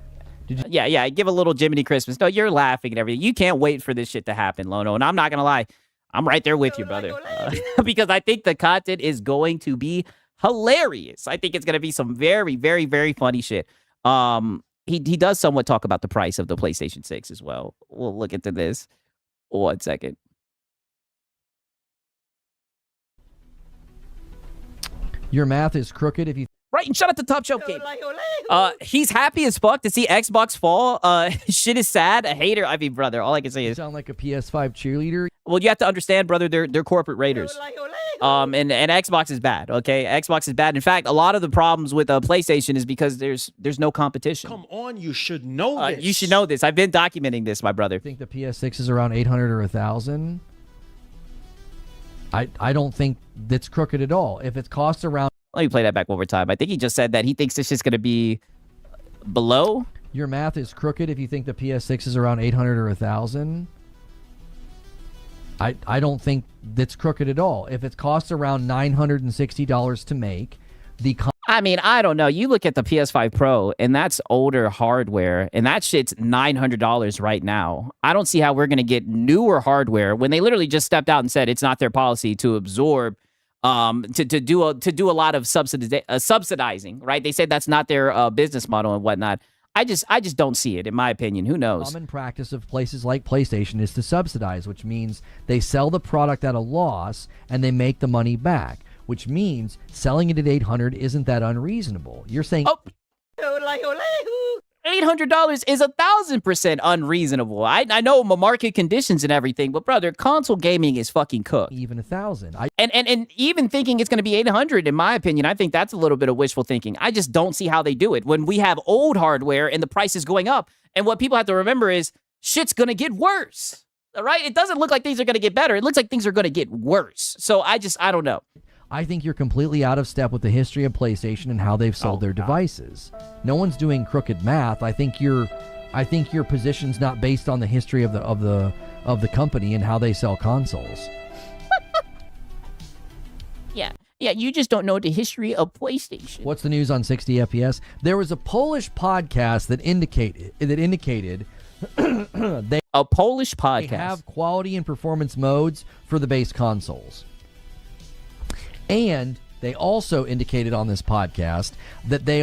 Yeah, give a little Jiminy Christmas. No, you're laughing and everything. You can't wait for this shit to happen, Lono. And I'm not going to lie. I'm right there with you, brother. Because I think the content is going to be hilarious. I think it's going to be some very, very, very funny shit. He does somewhat talk about the price of the PlayStation 6 as well. We'll look into this. 1 second. Your math is crooked if you... Right, and shout out to Top Shelf Game. He's happy as fuck to see Xbox fall. Shit is sad. A hater. I mean, brother, all I can say is... You sound like a PS5 cheerleader. Well, you have to understand, brother, they're corporate raiders. And Xbox is bad, okay? Xbox is bad. In fact, a lot of the problems with PlayStation is because there's no competition. Come on, you should know this. You should know this. I've been documenting this, my brother. I think the PS6 is around 800 or 1,000. I don't think that's crooked at all. If it costs around... Let me play that back one more time. I think he just said that he thinks this is going to be below. Your math is crooked if you think the PS6 is around 800 or 1,000. I don't think that's crooked at all. If it costs around $960 to make, I mean, I don't know. You look at the PS5 Pro, and that's older hardware, and that shit's $900 right now. I don't see how we're going to get newer hardware when they literally just stepped out and said it's not their policy to absorb to do a lot of subsidizing, right? They said that's not their business model and whatnot. I just don't see it, in my opinion. Who knows? Common practice of places like PlayStation is to subsidize, which means they sell the product at a loss and they make the money back, which means selling it at $800 isn't that unreasonable. You're saying... $800 is 1,000% unreasonable. I know market conditions and everything, but brother, console gaming is fucking cooked. Even 1,000. And even thinking it's going to be 800, in my opinion, I think that's a little bit of wishful thinking. I just don't see how they do it when we have old hardware and the price is going up. And what people have to remember is shit's going to get worse. All right? It doesn't look like things are going to get better. It looks like things are going to get worse. So I don't know. I think you're completely out of step with the history of PlayStation and how they've sold their devices. No one's doing crooked math. I think your position's not based on the history of the company and how they sell consoles. Yeah, you just don't know the history of PlayStation. What's the news on 60 FPS? There was a Polish podcast that indicated a Polish podcast. They have quality and performance modes for the base consoles. And they also indicated on this podcast that they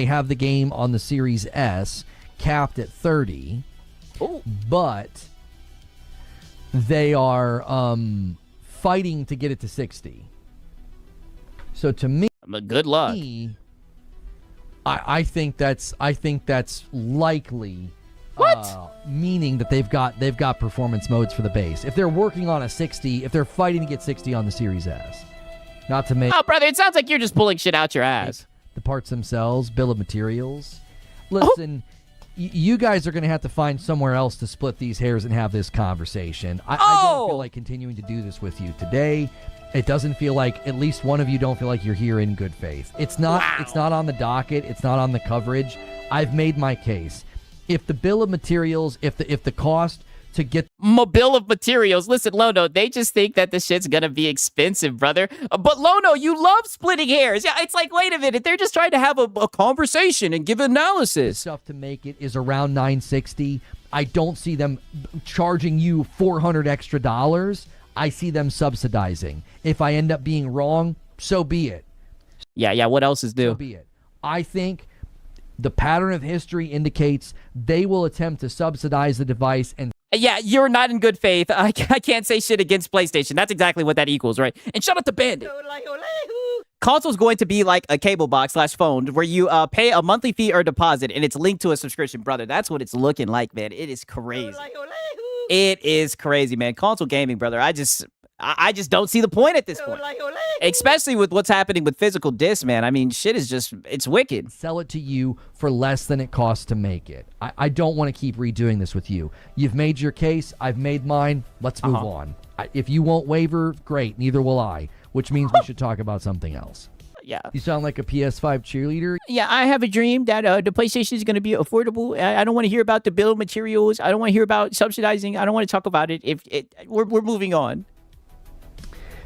have the game on the Series S capped at 30. Ooh. But they are fighting to get it to 60. So to me, good luck. I think that's likely. What? Meaning that they've got performance modes for the base. If they're working on a 60, if they're fighting to get 60 on the Series S, not to make... Oh, brother, it sounds like you're just pulling shit out your ass. The parts themselves, bill of materials. Listen, you guys are going to have to find somewhere else to split these hairs and have this conversation. I don't feel like continuing to do this with you today. It doesn't feel like, at least one of you don't feel like you're here in good faith. It's not on the docket. It's not on the coverage. I've made my case. If the bill of materials, if the cost to get bill of materials, listen, Lono, they just think that this shit's gonna be expensive, brother. But Lono, you love splitting hairs. Yeah, it's like, wait a minute, they're just trying to have a conversation and give analysis. Stuff to make it is around $960. I don't see them charging you $400 extra. I see them subsidizing. If I end up being wrong, so be it. Yeah. What else is due? So be it. I think the pattern of history indicates they will attempt to subsidize the device. And yeah, you're not in good faith. I can't say shit against PlayStation. That's exactly what that equals, right? And shout out to Bandit. Console's going to be like a cable box / phone where you pay a monthly fee or deposit and it's linked to a subscription, brother. That's what it's looking like, man. It is crazy. It is crazy, man. Console gaming, brother. I just don't see the point at this point. Especially with what's happening with physical discs, man. I mean, shit is just, it's wicked. Sell it to you for less than it costs to make it. I don't want to keep redoing this with you. You've made your case. I've made mine. Let's move on. If you won't waver, great. Neither will I, which means we should talk about something else. Yeah. You sound like a PS5 cheerleader. Yeah, I have a dream that the PlayStation is going to be affordable. I don't want to hear about the bill of materials. I don't want to hear about subsidizing. I don't want to talk about it. We're moving on.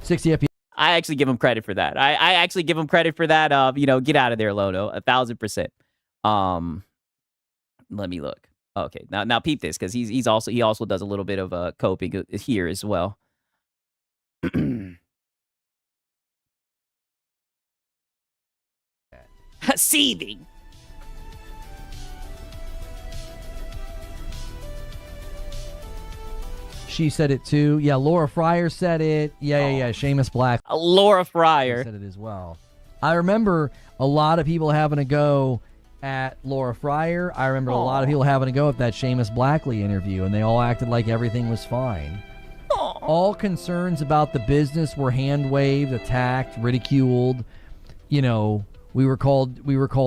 60 FPS. I actually give him credit for that. I actually give him credit for that. Get out of there, Lono. 1,000%. Let me look. Okay, now peep this, because he also does a little bit of coping here as well. Seething. She said it too. Yeah, Laura Fryer said it. Yeah. Seamus Black. Laura Fryer said it as well. I remember a lot of people having a go at Laura Fryer. I remember a lot of people having a go at that Seamus Blackley interview, and they all acted like everything was fine. All concerns about the business were hand-waved, attacked, ridiculed. We were called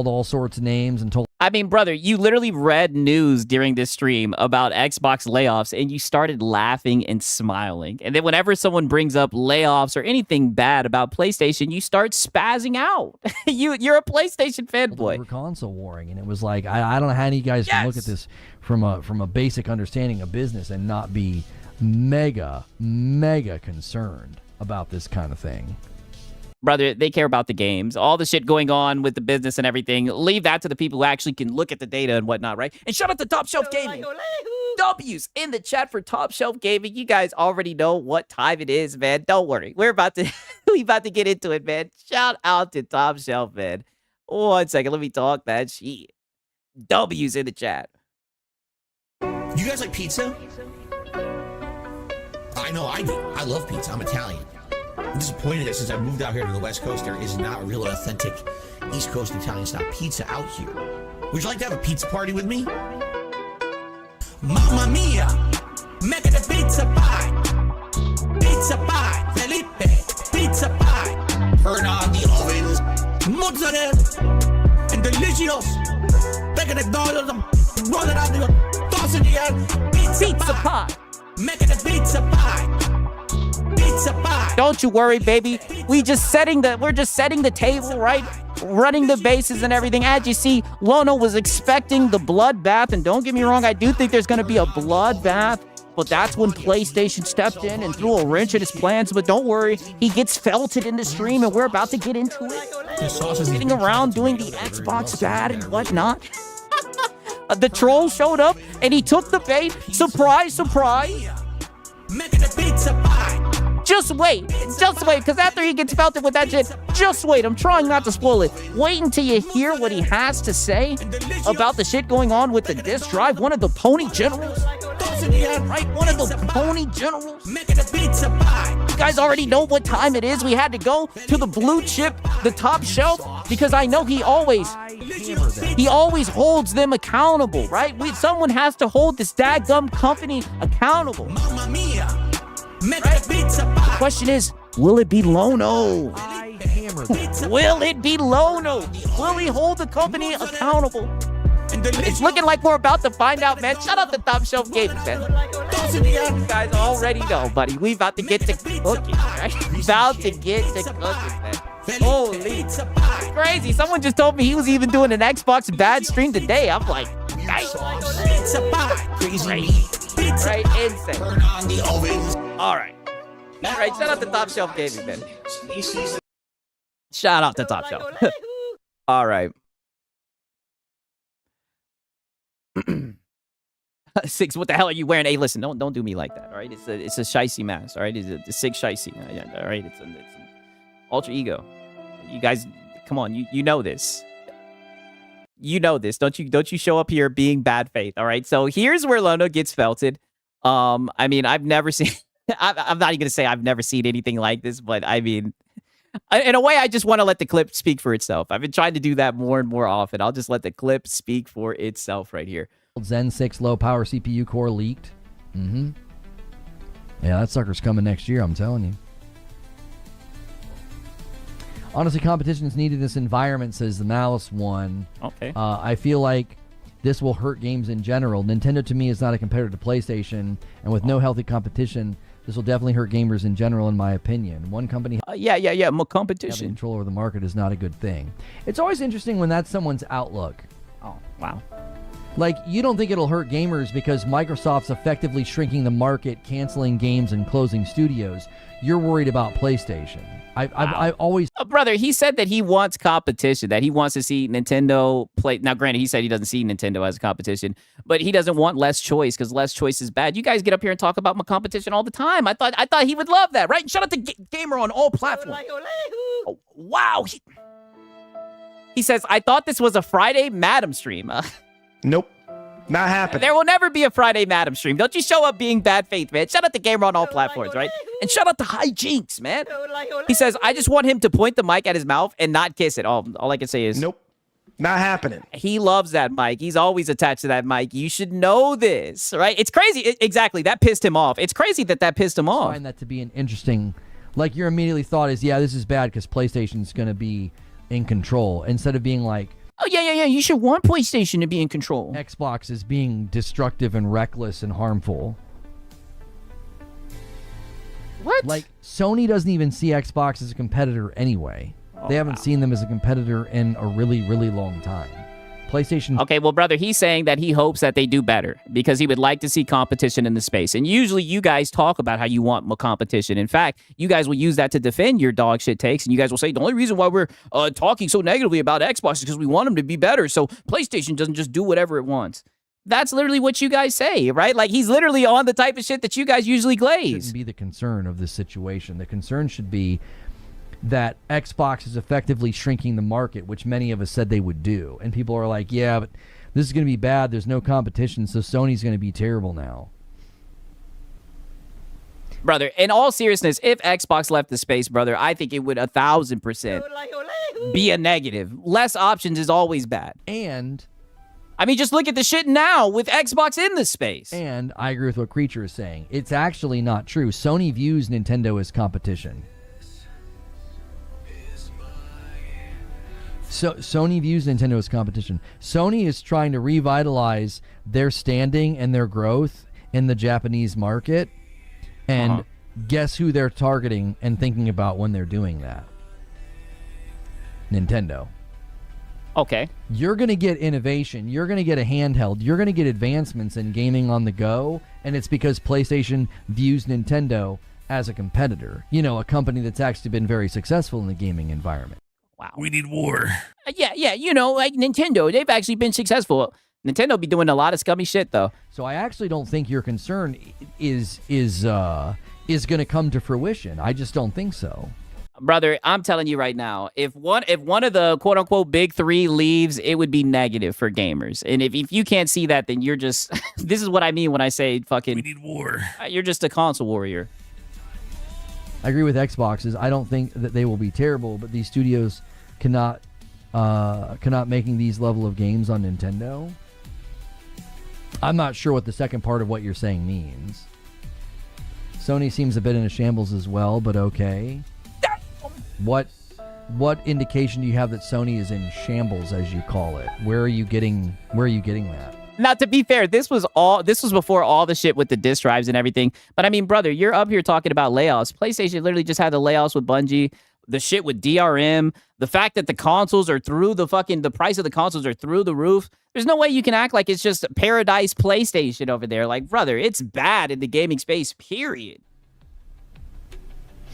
all sorts of names and told. I mean, brother, you literally read news during this stream about Xbox layoffs, and you started laughing and smiling. And then whenever someone brings up layoffs or anything bad about PlayStation, you start spazzing out. You're a PlayStation fanboy. We were console warring, and it was like, I don't know how you guys can look at this from a basic understanding of business and not be mega concerned about this kind of thing. Brother, they care about the games. All the shit going on with the business and everything, leave that to the people who actually can look at the data and whatnot, right? And shout out to Top Shelf Gaming. W's in the chat for Top Shelf Gaming. You guys already know what time it is, man. Don't worry. We about to get into it, man. Shout out to Top Shelf, man. 1 second. Let me talk that shit. W's in the chat. You guys like pizza? I know I do. I love pizza. I'm Italian. I'm disappointed that since I moved out here to the West Coast, there is not a real authentic East Coast Italian style pizza out here. Would you like to have a pizza party with me? Mamma mia, make it a pizza pie. Pizza pie, Felipe, pizza pie. Turn on the ovens. Mozzarella and delicious. Take it McDonald's, roll it out, toss it in the air. Pizza pie. Make it a pizza pie. Pizza pie. Don't you worry, baby. We're just setting the table, right? Running the bases and everything. As you see, Lono was expecting the bloodbath, and don't get me wrong, I do think there's going to be a bloodbath, but that's when PlayStation stepped in and threw a wrench in his plans. But don't worry, he gets felted in the stream, and we're about to get into it. Sitting around doing the Xbox bad and whatnot. The troll showed up, and he took the bait. Surprise, surprise. Making a pizza pie. Just wait, because after he gets felted with that shit, just wait. I'm trying not to spoil it. Wait until you hear what he has to say about the shit going on with the disk drive. One of the Pony Generals, right? One of the Pony Generals. Making a pizza pie. You guys already know what time it is. We had to go to the blue chip, the Top Shelf, because I know he always holds them accountable, right? Someone has to hold this dadgum company accountable. Mamma mia. Right? The question is, will it be Lono? Will it be Lono? Will he hold the company accountable? It's looking like we're about to find out, man. Shout out to Top Shelf Gaming, man. You guys already know, buddy. We about to get to cooking, right? About to get to cooking, man. Holy, crazy. Someone just told me he was even doing an Xbox bad stream today. I'm like, nice. Crazy. Right? Insane. Turn on the ovens. All right. Shout out to Top Shelf Gaming, man. Shout out to Top Shelf. All right. 6, what the hell are you wearing? Hey, listen, don't do me like that, all right? It's a shicey mask, all right? It's a 6 shicey, all right? It's an alter ego. You guys, come on, you know this. You know this. Don't you show up here being bad faith, all right? So here's where Lono gets felted. I mean, I've never seen... I'm not even going to say I've never seen anything like this, but I mean... In a way, I just want to let the clip speak for itself. I've been trying to do that more and more often. I'll just let the clip speak for itself right here. Zen 6 low-power CPU core leaked. Yeah, that sucker's coming next year, I'm telling you. Honestly, competition is needed in this environment, says the Malice one. Okay. I feel like this will hurt games in general. Nintendo, to me, is not a competitor to PlayStation, and with no healthy competition, This will definitely hurt gamers in general, in my opinion. One company Yeah. More having competition. control over the market is not a good thing. It's always interesting when that's someone's outlook. Oh, wow. Like, you don't think it'll hurt gamers because Microsoft's effectively shrinking the market, canceling games, and closing studios. You're worried about PlayStation. I always... Brother, he said that he wants competition, that he wants to see Nintendo play. Now, granted, he said he doesn't see Nintendo as a competition, but he doesn't want less choice because less choice is bad. You guys get up here and talk about my competition all the time. I thought he would love that, right? Shout out to Gamer on all platforms. Oh, wow. He says, I thought this was a Friday Madam stream. Nope. Not happening. There will never be a Friday Madam stream. Don't you show up being bad faith, man. Shout out to Gamer on all platforms, right? And shout out to Hijinks, man. He says, I just want him to point the mic at his mouth and not kiss it. All I can say is... Nope. Not happening. He loves that mic. He's always attached to that mic. You should know this, right? It's crazy. Exactly. That pissed him off. It's crazy that pissed him off. I find that to be an interesting... Like, your immediately thought is, yeah, this is bad because PlayStation's going to be in control. Instead of being like... Oh, yeah. You should want PlayStation to be in control. Xbox is being destructive and reckless and harmful. What? Like, Sony doesn't even see Xbox as a competitor anyway. They haven't seen them as a competitor in a really, really long time. PlayStation... Okay, well, brother, he's saying that he hopes that they do better because he would like to see competition in the space. And usually you guys talk about how you want more competition. In fact, you guys will use that to defend your dog shit takes. And you guys will say the only reason why we're talking so negatively about Xbox is because we want them to be better. So PlayStation doesn't just do whatever it wants. That's literally what you guys say, right? Like, he's literally on the type of shit that you guys usually glaze. Shouldn't be the concern of this situation. The concern should be that Xbox is effectively shrinking the market, which many of us said they would do. And people are like, yeah, but this is going to be bad. There's no competition, so Sony's going to be terrible now. Brother, in all seriousness, if Xbox left the space, brother, I think it would 1,000% be a negative. Less options is always bad. And... I mean, just look at the shit now with Xbox in the space. And I agree with what Creature is saying. It's actually not true. Sony views Nintendo as competition. So Sony views Nintendo as competition. Sony is trying to revitalize their standing and their growth in the Japanese market. And guess who they're targeting and thinking about when they're doing that? Nintendo. Okay. You're going to get innovation. You're going to get a handheld. You're going to get advancements in gaming on the go. And it's because PlayStation views Nintendo as a competitor. You know, a company that's actually been very successful in the gaming environment. Wow. We need war. Yeah, you know, like Nintendo, they've actually been successful. Nintendo be doing a lot of scummy shit, though. So I actually don't think your concern is going to come to fruition. I just don't think so. Brother, I'm telling you right now, if one of the quote-unquote big three leaves, it would be negative for gamers. And if you can't see that, then you're just... this is what I mean when I say fucking... We need war. You're just a console warrior. I agree with Xboxes. I don't think that they will be terrible, but these studios cannot making these level of games on Nintendo. I'm not sure what the second part of what you're saying means. Sony seems a bit in a shambles as well, but okay. What indication do you have that Sony is in shambles, as you call it? Where are you getting that? Now, to be fair, this was before all the shit with the disk drives and everything. But I mean, brother, you're up here talking about layoffs. PlayStation literally just had the layoffs with Bungie, the shit with DRM, the fact that the consoles are through the price of the consoles are through the roof. There's no way you can act like it's just paradise PlayStation over there. Like, brother, it's bad in the gaming space, period.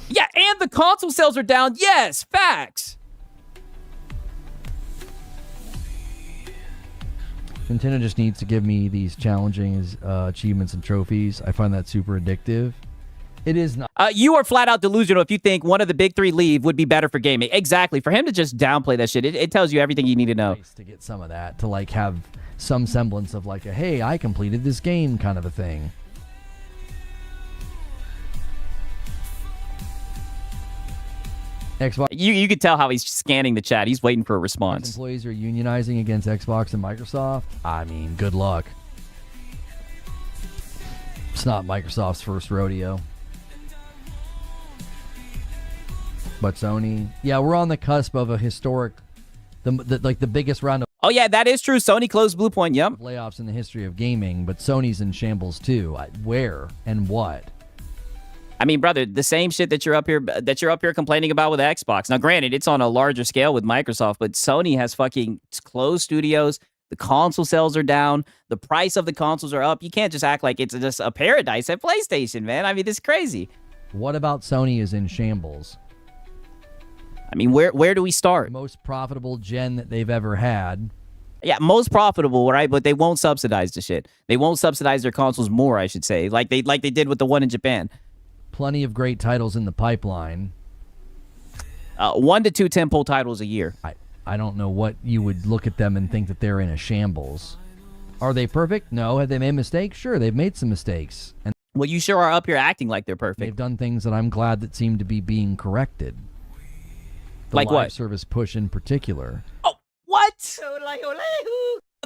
Yeah, and the console sales are down. Yes, facts. Nintendo just needs to give me these challenging achievements and trophies. I find that super addictive. It is not. You are flat out delusional if you think one of the big three leave would be better for gaming. Exactly. For him to just downplay that shit, it tells you everything you need to know. Nice to get some of that, to like have some semblance of like a, hey, I completed this game kind of a thing. Xbox. You could tell how he's scanning the chat. He's waiting for a response. Employees are unionizing against Xbox and Microsoft. I mean, good luck. It's not Microsoft's first rodeo. But Sony, yeah, we're on the cusp of a historic, the biggest round of Oh yeah, that is true. Sony closed Blue Point. Yep. Layoffs in the history of gaming, but Sony's in shambles too. Where and what? I mean, brother, the same shit that you're up here complaining about with Xbox. Now, granted, it's on a larger scale with Microsoft, but Sony has fucking closed studios. The console sales are down. The price of the consoles are up. You can't just act like it's just a paradise at PlayStation, man. I mean, this is crazy. What about Sony is in shambles? I mean, where do we start? Most profitable gen that they've ever had. Yeah, most profitable, right? But they won't subsidize the shit. They won't subsidize their consoles more, I should say, like they did with the one in Japan. Plenty of great titles in the pipeline. 1 to 2 tentpole titles a year. I don't know what you would look at them and think that they're in a shambles. Are they perfect? No. Have they made mistakes? Sure, they've made some mistakes. And well, you sure are up here acting like they're perfect. They've done things that I'm glad that seem to be being corrected. The like live what? Service push in particular. Oh, what?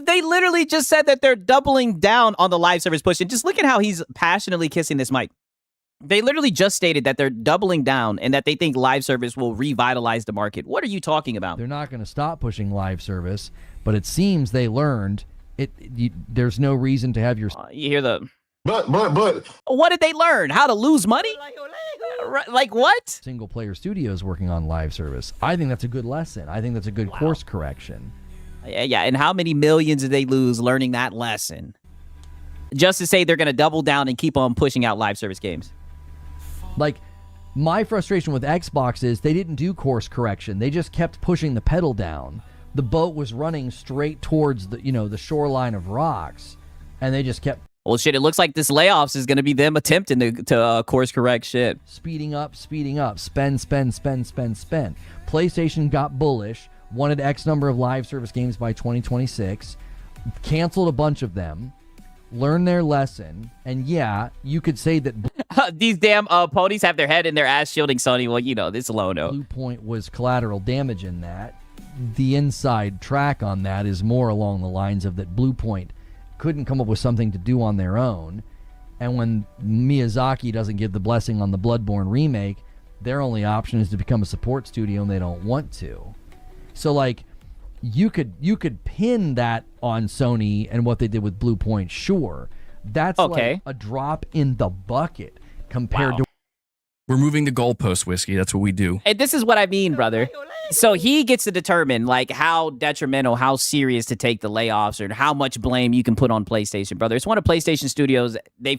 They literally just said that they're doubling down on the live service push. And just look at how he's passionately kissing this mic. They literally just stated that they're doubling down and that they think live service will revitalize the market. What are you talking about? They're not going to stop pushing live service, but it seems they learned there's no reason to have your... you hear the... But... What did they learn? How to lose money? Like what? Single-player studios working on live service. I think that's a good lesson. I think that's a good course correction. Yeah, and how many millions did they lose learning that lesson? Just to say they're going to double down and keep on pushing out live service games. Like, my frustration with Xbox is they didn't do course correction. They just kept pushing the pedal down. The boat was running straight towards the shoreline of rocks, and they just kept... Well, shit, it looks like this layoffs is going to be them attempting to course correct shit. Speeding up, spend. PlayStation got bullish, wanted X number of live service games by 2026, canceled a bunch of them, learned their lesson, and yeah, you could say that... These damn ponies have their head in their ass shielding Sony. Well, this Lono. Bluepoint was collateral damage in that. The inside track on that is more along the lines of that Bluepoint couldn't come up with something to do on their own, and when Miyazaki doesn't give the blessing on the Bloodborne remake, their only option is to become a support studio, and they don't want to. So, like, you could pin that on Sony and what they did with Bluepoint, sure. That's okay. Like a drop in the bucket compared to... We're moving the goalpost, Whiskey. That's what we do. And this is what I mean, brother. So he gets to determine, like, how detrimental, how serious to take the layoffs, or how much blame you can put on PlayStation, brother. It's one of PlayStation Studios. They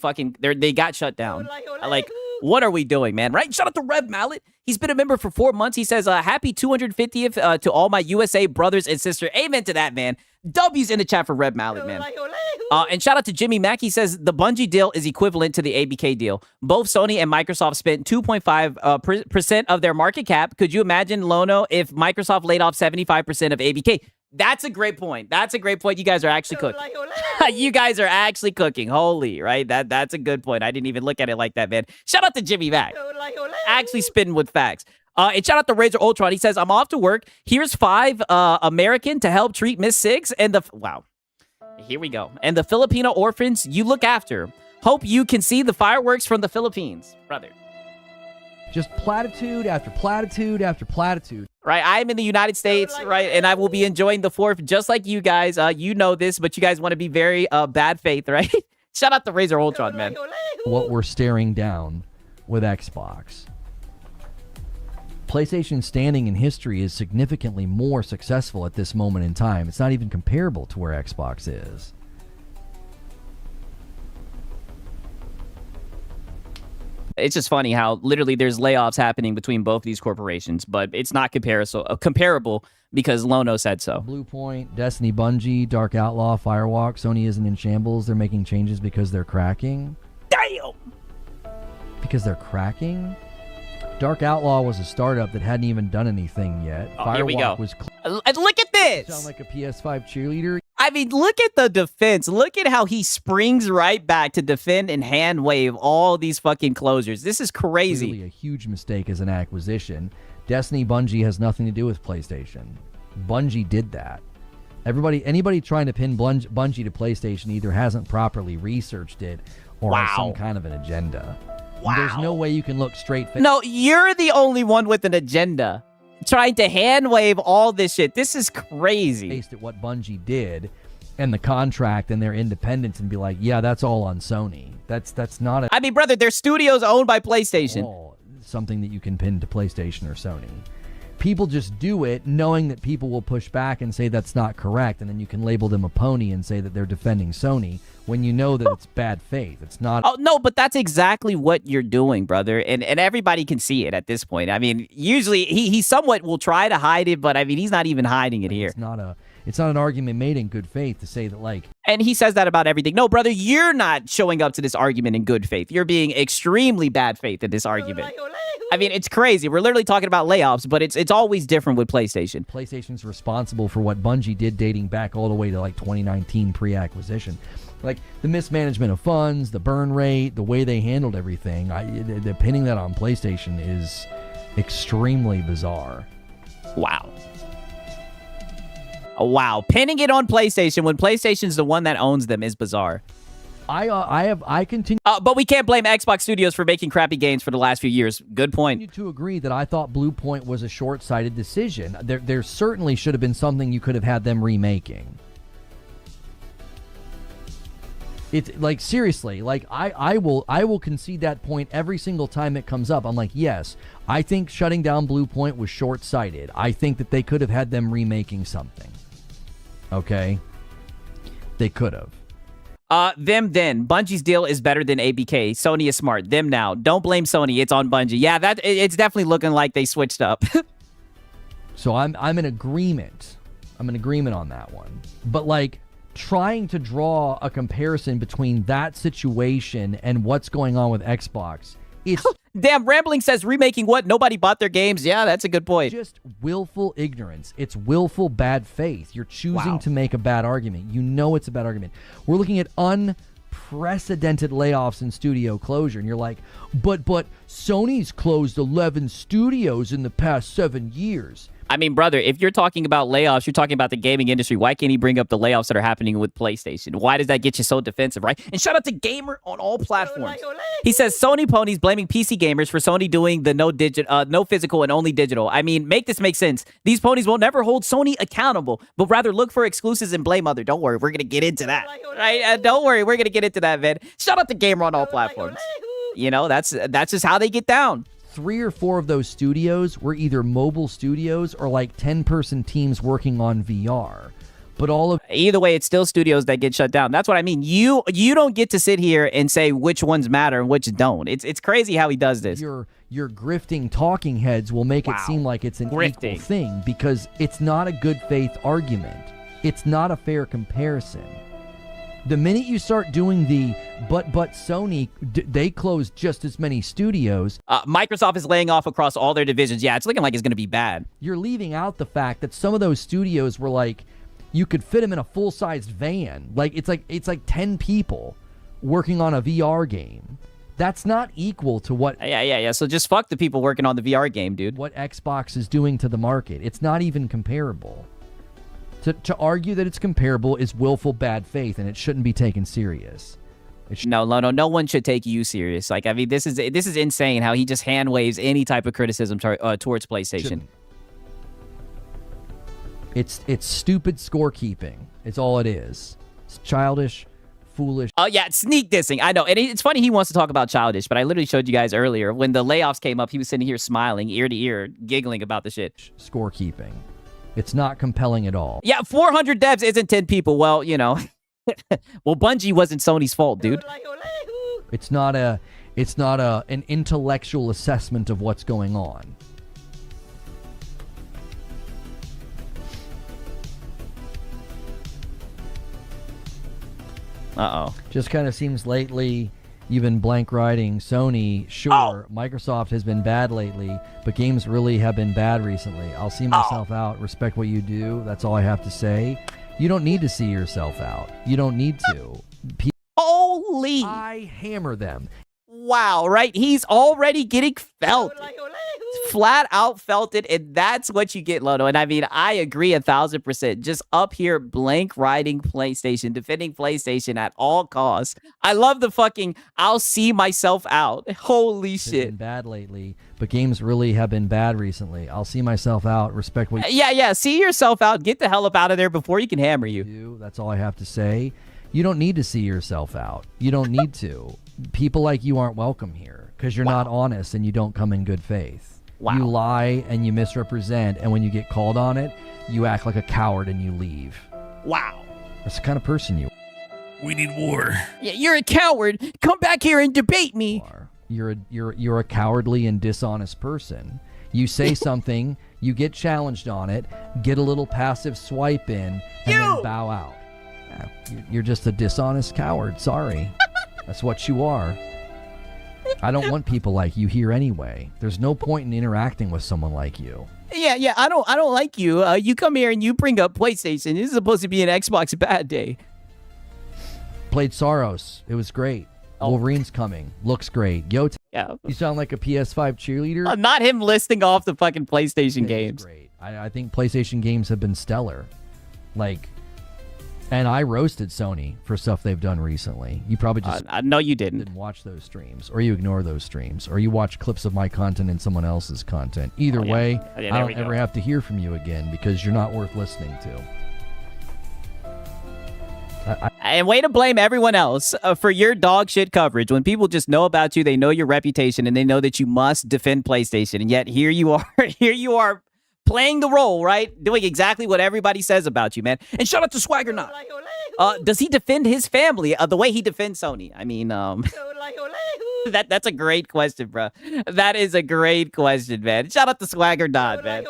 got shut down. Like, what are we doing, man? Right? Shout out to Rev Mallet. He's been a member for 4 months. He says, happy 250th to all my USA brothers and sisters. Amen to that, man. W's in the chat for Rev Mallet, man. And shout out to Jimmy Mack. He says the Bungie deal is equivalent to the ABK deal. Both Sony and Microsoft spent 2.5% of their market cap. Could you imagine, Lono, if Microsoft laid off 75% of ABK? That's a great point. That's a great point. You guys are actually cooking. You guys are actually cooking. Holy, right? That's a good point. I didn't even look at it like that, man. Shout out to Jimmy Mack. Actually spitting with facts. And shout out to Razor Ultron. He says, I'm off to work. Here's 5 American to help treat Miss Six and the... Wow. Here we go. And the Filipino orphans you look after. Hope you can see the fireworks from the Philippines, brother. Just platitude after platitude after platitude. Right, I'm in the United States, right, and I will be enjoying the 4th just like you guys. You know this, but you guys want to be very bad faith, right? Shout out to Razor Ultron, man. What we're staring down with Xbox. PlayStation's standing in history is significantly more successful at this moment in time. It's not even comparable to where Xbox is. It's just funny how literally there's layoffs happening between both these corporations, but it's not comparable because Lono said so. Bluepoint, Destiny, Bungie, Dark Outlaw, Firewalk. Sony isn't in shambles. They're making changes because they're cracking. Damn! Because they're cracking? Dark Outlaw was a startup that hadn't even done anything yet. Oh, here we go. Was look at this! Sound like a PS5 cheerleader? I mean, look at the defense. Look at how he springs right back to defend and hand wave all these fucking closers. This is crazy. Really a huge mistake as an acquisition. Destiny, Bungie has nothing to do with PlayStation. Bungie did that. Anybody trying to pin Bungie to PlayStation either hasn't properly researched it or has some kind of an agenda. Wow. There's no way you can look straight. No, you're the only one with an agenda. Trying to hand wave all this shit. This is crazy. Based at what Bungie did, and the contract and their independence and be like, yeah, that's all on Sony. That's not I mean, brother, their studio's owned by PlayStation. Something that you can pin to PlayStation or Sony. People just do it knowing that people will push back and say that's not correct, and then you can label them a pony and say that they're defending Sony when you know that it's bad faith. It's not. Oh, no, but that's exactly what you're doing, brother, and everybody can see it at this point. I mean, usually he somewhat will try to hide it, but I mean, he's not even hiding it here. It's not an argument made in good faith to say that, like... And he says that about everything. No, brother, you're not showing up to this argument in good faith. You're being extremely bad faith in this argument. I mean, it's crazy. We're literally talking about layoffs, but it's always different with PlayStation. PlayStation's responsible for what Bungie did dating back all the way to, like, 2019 pre-acquisition. Like, the mismanagement of funds, the burn rate, the way they handled everything. The pinning that on PlayStation is extremely bizarre. Wow. Wow, pinning it on PlayStation when PlayStation's the one that owns them is bizarre. I continue. But we can't blame Xbox Studios for making crappy games for the last few years. Good point. I continue to agree that I thought Blue Point was a short-sighted decision. There certainly should have been something you could have had them remaking. It's like, seriously, like I will concede that point every single time it comes up. I'm like, yes, I think shutting down Blue Point was short-sighted. I think that they could have had them remaking something. Okay? They could have. Them then. Bungie's deal is better than ABK. Sony is smart. Them now. Don't blame Sony. It's on Bungie. Yeah, it's definitely looking like they switched up. So I'm in agreement. I'm in agreement on that one. But like trying to draw a comparison between that situation and what's going on with Xbox, it's damn. Rambling says remaking what? Nobody bought their games. Yeah, that's a good point. Just willful ignorance. It's willful bad faith. You're choosing to make a bad argument. You know it's a bad argument. We're looking at unprecedented layoffs and studio closure, and you're like, but Sony's closed 11 studios in the past 7 years. I mean, brother, if you're talking about layoffs, you're talking about the gaming industry. Why can't he bring up the layoffs that are happening with PlayStation? Why does that get you so defensive, right? And shout out to Gamer on all platforms. He says Sony ponies blaming PC gamers for Sony doing the no physical and only digital. I mean, make this make sense. These ponies will never hold Sony accountable, but rather look for exclusives and blame other. Don't worry, we're gonna get into that, right? Don't worry, we're gonna get into that, man. Shout out to Gamer on all platforms. You know, that's just how they get down. 3 or 4 of those studios were either mobile studios or like 10-person teams working on VR. But either way, it's still studios that get shut down. That's what I mean. You don't get to sit here and say which ones matter and which don't. It's crazy how he does this. Your grifting talking heads will make it seem like it's an equal thing because it's not a good faith argument. It's not a fair comparison. The minute you start doing the but Sony, they closed just as many studios. Microsoft is laying off across all their divisions. Yeah, it's looking like it's going to be bad. You're leaving out the fact that some of those studios were like, you could fit them in a full-sized van. Like it's like 10 people working on a VR game. That's not equal to what... Yeah. So just fuck the people working on the VR game, dude. What Xbox is doing to the market. It's not even comparable. To argue that it's comparable is willful bad faith, and it shouldn't be taken serious. No one should take you serious. Like, I mean, this is insane how he just hand waves any type of criticism towards PlayStation. It's stupid scorekeeping. It's all it is. It's childish, foolish. Oh, yeah, sneak dissing. I know. And it's funny he wants to talk about childish, but I literally showed you guys earlier when the layoffs came up, he was sitting here smiling, ear to ear, giggling about the shit. Scorekeeping. It's not compelling at all. Yeah, 400 devs isn't 10 people. Well, you know. Well, Bungie wasn't Sony's fault, dude. It's not an intellectual assessment of what's going on. Uh-oh. Just kind of seems lately you've been blank writing Sony. Sure, Microsoft has been bad lately, but games really have been bad recently. I'll see myself out. Respect what you do. That's all I have to say. You don't need to see yourself out. You don't need to. Holy! I hammer them. wow, right? He's already getting felt. Flat out felt it, and that's what you get, Lono. And I mean, I agree 1,000%. Just up here, blank riding PlayStation, defending PlayStation at all costs. I love the fucking I'll see myself out. Holy It's shit. been bad lately, but games really have been bad recently. I'll see myself out. Respect what you Yeah. See yourself out. Get the hell up out of there before he can hammer you. do. That's all I have to say. You don't need to see yourself out. You don't need to. People like you aren't welcome here because you're not honest and you don't come in good faith. Wow. You lie and you misrepresent, and when you get called on it, you act like a coward and you leave. Wow. That's the kind of person you We need war. Yeah, you're a coward. Come back here and debate me. are. You're a cowardly and dishonest person. You say something, you get challenged on it, get a little passive swipe in, and then bow out. Yeah, you're just a dishonest coward. Sorry. That's what you are. I don't want people like you here anyway. There's no point in interacting with someone like you. Yeah. I don't like you. You come here and you bring up PlayStation. This is supposed to be an Xbox bad day. Played Soros. It was great. Wolverine's coming. Looks great. Yo, Yeah. you sound like a PS5 cheerleader. Not him listing off the fucking PlayStation It's games. great. I think PlayStation games have been stellar. And I roasted Sony for stuff they've done recently. You probably just No, you didn't. didn't watch those streams, or you ignore those streams, or you watch clips of my content and someone else's content. Either way, Yeah, there I we don't go. ever have to hear from you again because you're not worth listening to. And way to blame everyone else for your dog shit coverage. When people just know about you, they know your reputation, and they know that you must defend PlayStation. And yet here you are playing the role, right? Doing exactly what everybody says about you, man. And shout out to Swagger Not. Does he defend his family the way he defends Sony? I mean, that's a great question, bro. That is a great question, man. Shout out to Swagger Not, man.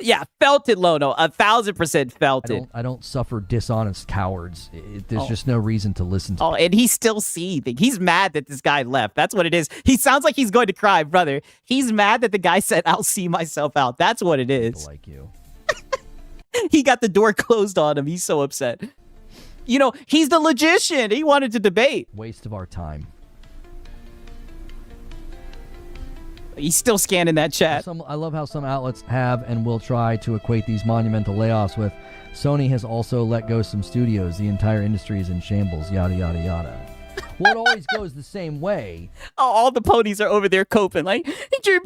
Yeah, felt it, Lono. 1,000% felt it. I don't suffer dishonest cowards. There's just no reason to listen to. Oh, and he's still seething. He's mad that this guy left. That's what it is. He sounds like he's going to cry, brother. He's mad that the guy said, "I'll see myself out." That's what it people is. like you. He got the door closed on him. He's so upset. You know, he's the logician. He wanted to debate. Waste of our time. He's still scanning that chat. I love how some outlets have and will try to equate these monumental layoffs with Sony has also let go some studios. The entire industry is in shambles, yada, yada, yada. Well, it always goes the same way. Oh, all the ponies are over there coping. Like,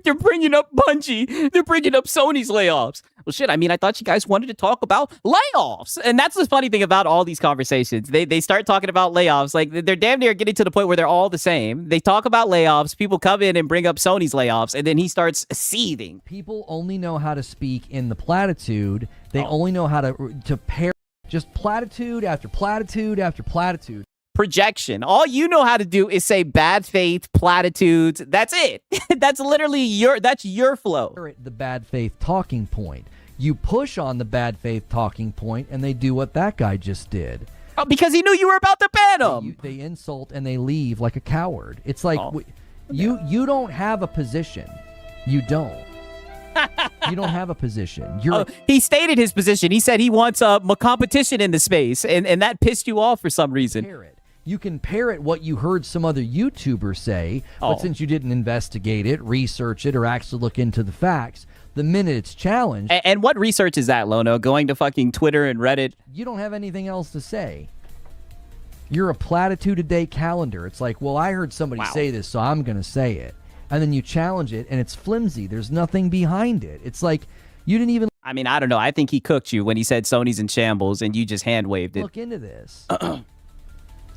they're bringing up Bungie. They're bringing up Sony's layoffs. Well, shit, I mean, I thought you guys wanted to talk about layoffs. And that's the funny thing about all these conversations. They start talking about layoffs. Like, they're damn near getting to the point where they're all the same. They talk about layoffs. People come in and bring up Sony's layoffs. And then he starts seething. People only know how to speak in the platitude. They only know how to pair just platitude after platitude after platitude. Projection. All you know how to do is say bad faith, platitudes. That's it. That's literally your flow. The bad faith talking point. You push on the bad faith talking point, and they do what that guy just did. Oh, because he knew you were about to ban him. They insult and they leave like a coward. It's like you don't have a position. You don't. You don't have a position. He stated his position. He said he wants competition in the space, and that pissed you off for some reason. You can parrot what you heard some other YouTuber say, but since you didn't investigate it, research it, or actually look into the facts, the minute it's challenged... And what research is that, Lono? Going to fucking Twitter and Reddit? You don't have anything else to say. You're a platitude-a-day calendar. It's like, well, I heard somebody say this, so I'm going to say it. And then you challenge it, and it's flimsy. There's nothing behind it. It's like, you didn't even... I mean, I don't know. I think he cooked you when he said Sony's in shambles, and you just hand-waved it. Look into this.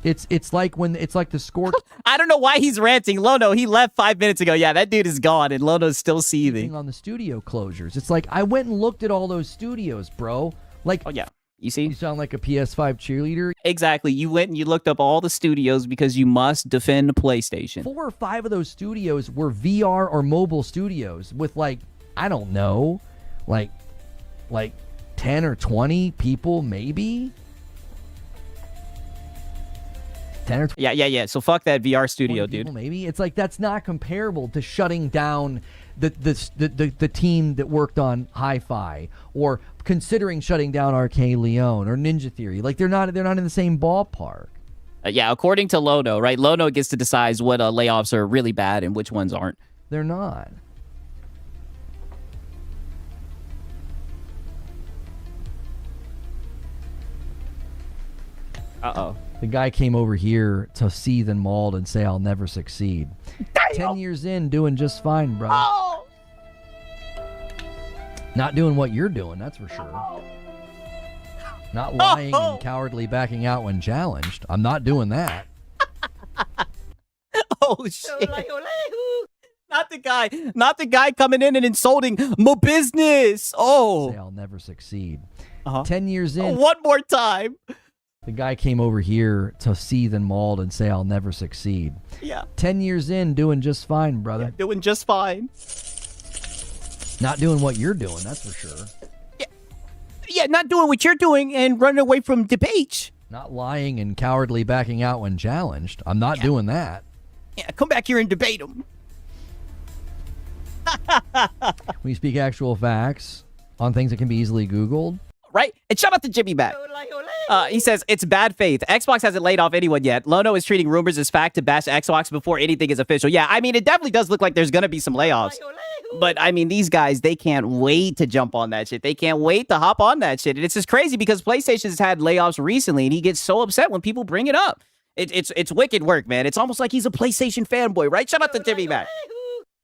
It's like the score. I don't know why he's ranting. Lono, he left 5 minutes ago. Yeah, that dude is gone, and Lono's still seething. On the studio closures. It's like, I went and looked at all those studios, bro. Like, oh, yeah. You see? You sound like a PS5 cheerleader. Exactly. You went and you looked up all the studios because you must defend PlayStation. 4 or 5 of those studios were VR or mobile studios with, like, I don't know, like 10 or 20 people, maybe? 10 or 20 Yeah. So fuck that VR studio, people, dude. Maybe. It's like, that's not comparable to shutting down the team that worked on Hi-Fi, or considering shutting down Arcade Leon or Ninja Theory. Like, they're not in the same ballpark. Yeah, according to Lono, right? Lono gets to decide what layoffs are really bad and which ones aren't. They're not. Uh-oh. The guy came over here to seethe and mauled and say, I'll never succeed. 10 years in, doing just fine, brother. Oh! Not doing what you're doing, that's for sure. Not lying and cowardly backing out when challenged. I'm not doing that. Oh, shit. Not the guy coming in and insulting my business. Oh. Say, I'll never succeed. 10 years in. One more time. The guy came over here to seethe and mauled and say, I'll never succeed. Yeah. 10 years in, doing just fine, brother. Yeah, doing just fine. Not doing what you're doing, that's for sure. Yeah, not doing what you're doing and running away from debates. Not lying and cowardly backing out when challenged. I'm not doing that. Yeah, come back here and debate them. We speak actual facts on things that can be easily Googled. Right? And shout out to Jimmy Back. He says, it's bad faith. Xbox hasn't laid off anyone yet. Lono is treating rumors as fact to bash Xbox before anything is official. Yeah, I mean, it definitely does look like there's going to be some layoffs. But, I mean, these guys, they can't wait to jump on that shit. They can't wait to hop on that shit. And it's just crazy because PlayStation's had layoffs recently, and he gets so upset when people bring it up. It's wicked work, man. It's almost like he's a PlayStation fanboy, right? Shout out to Jimmy Back.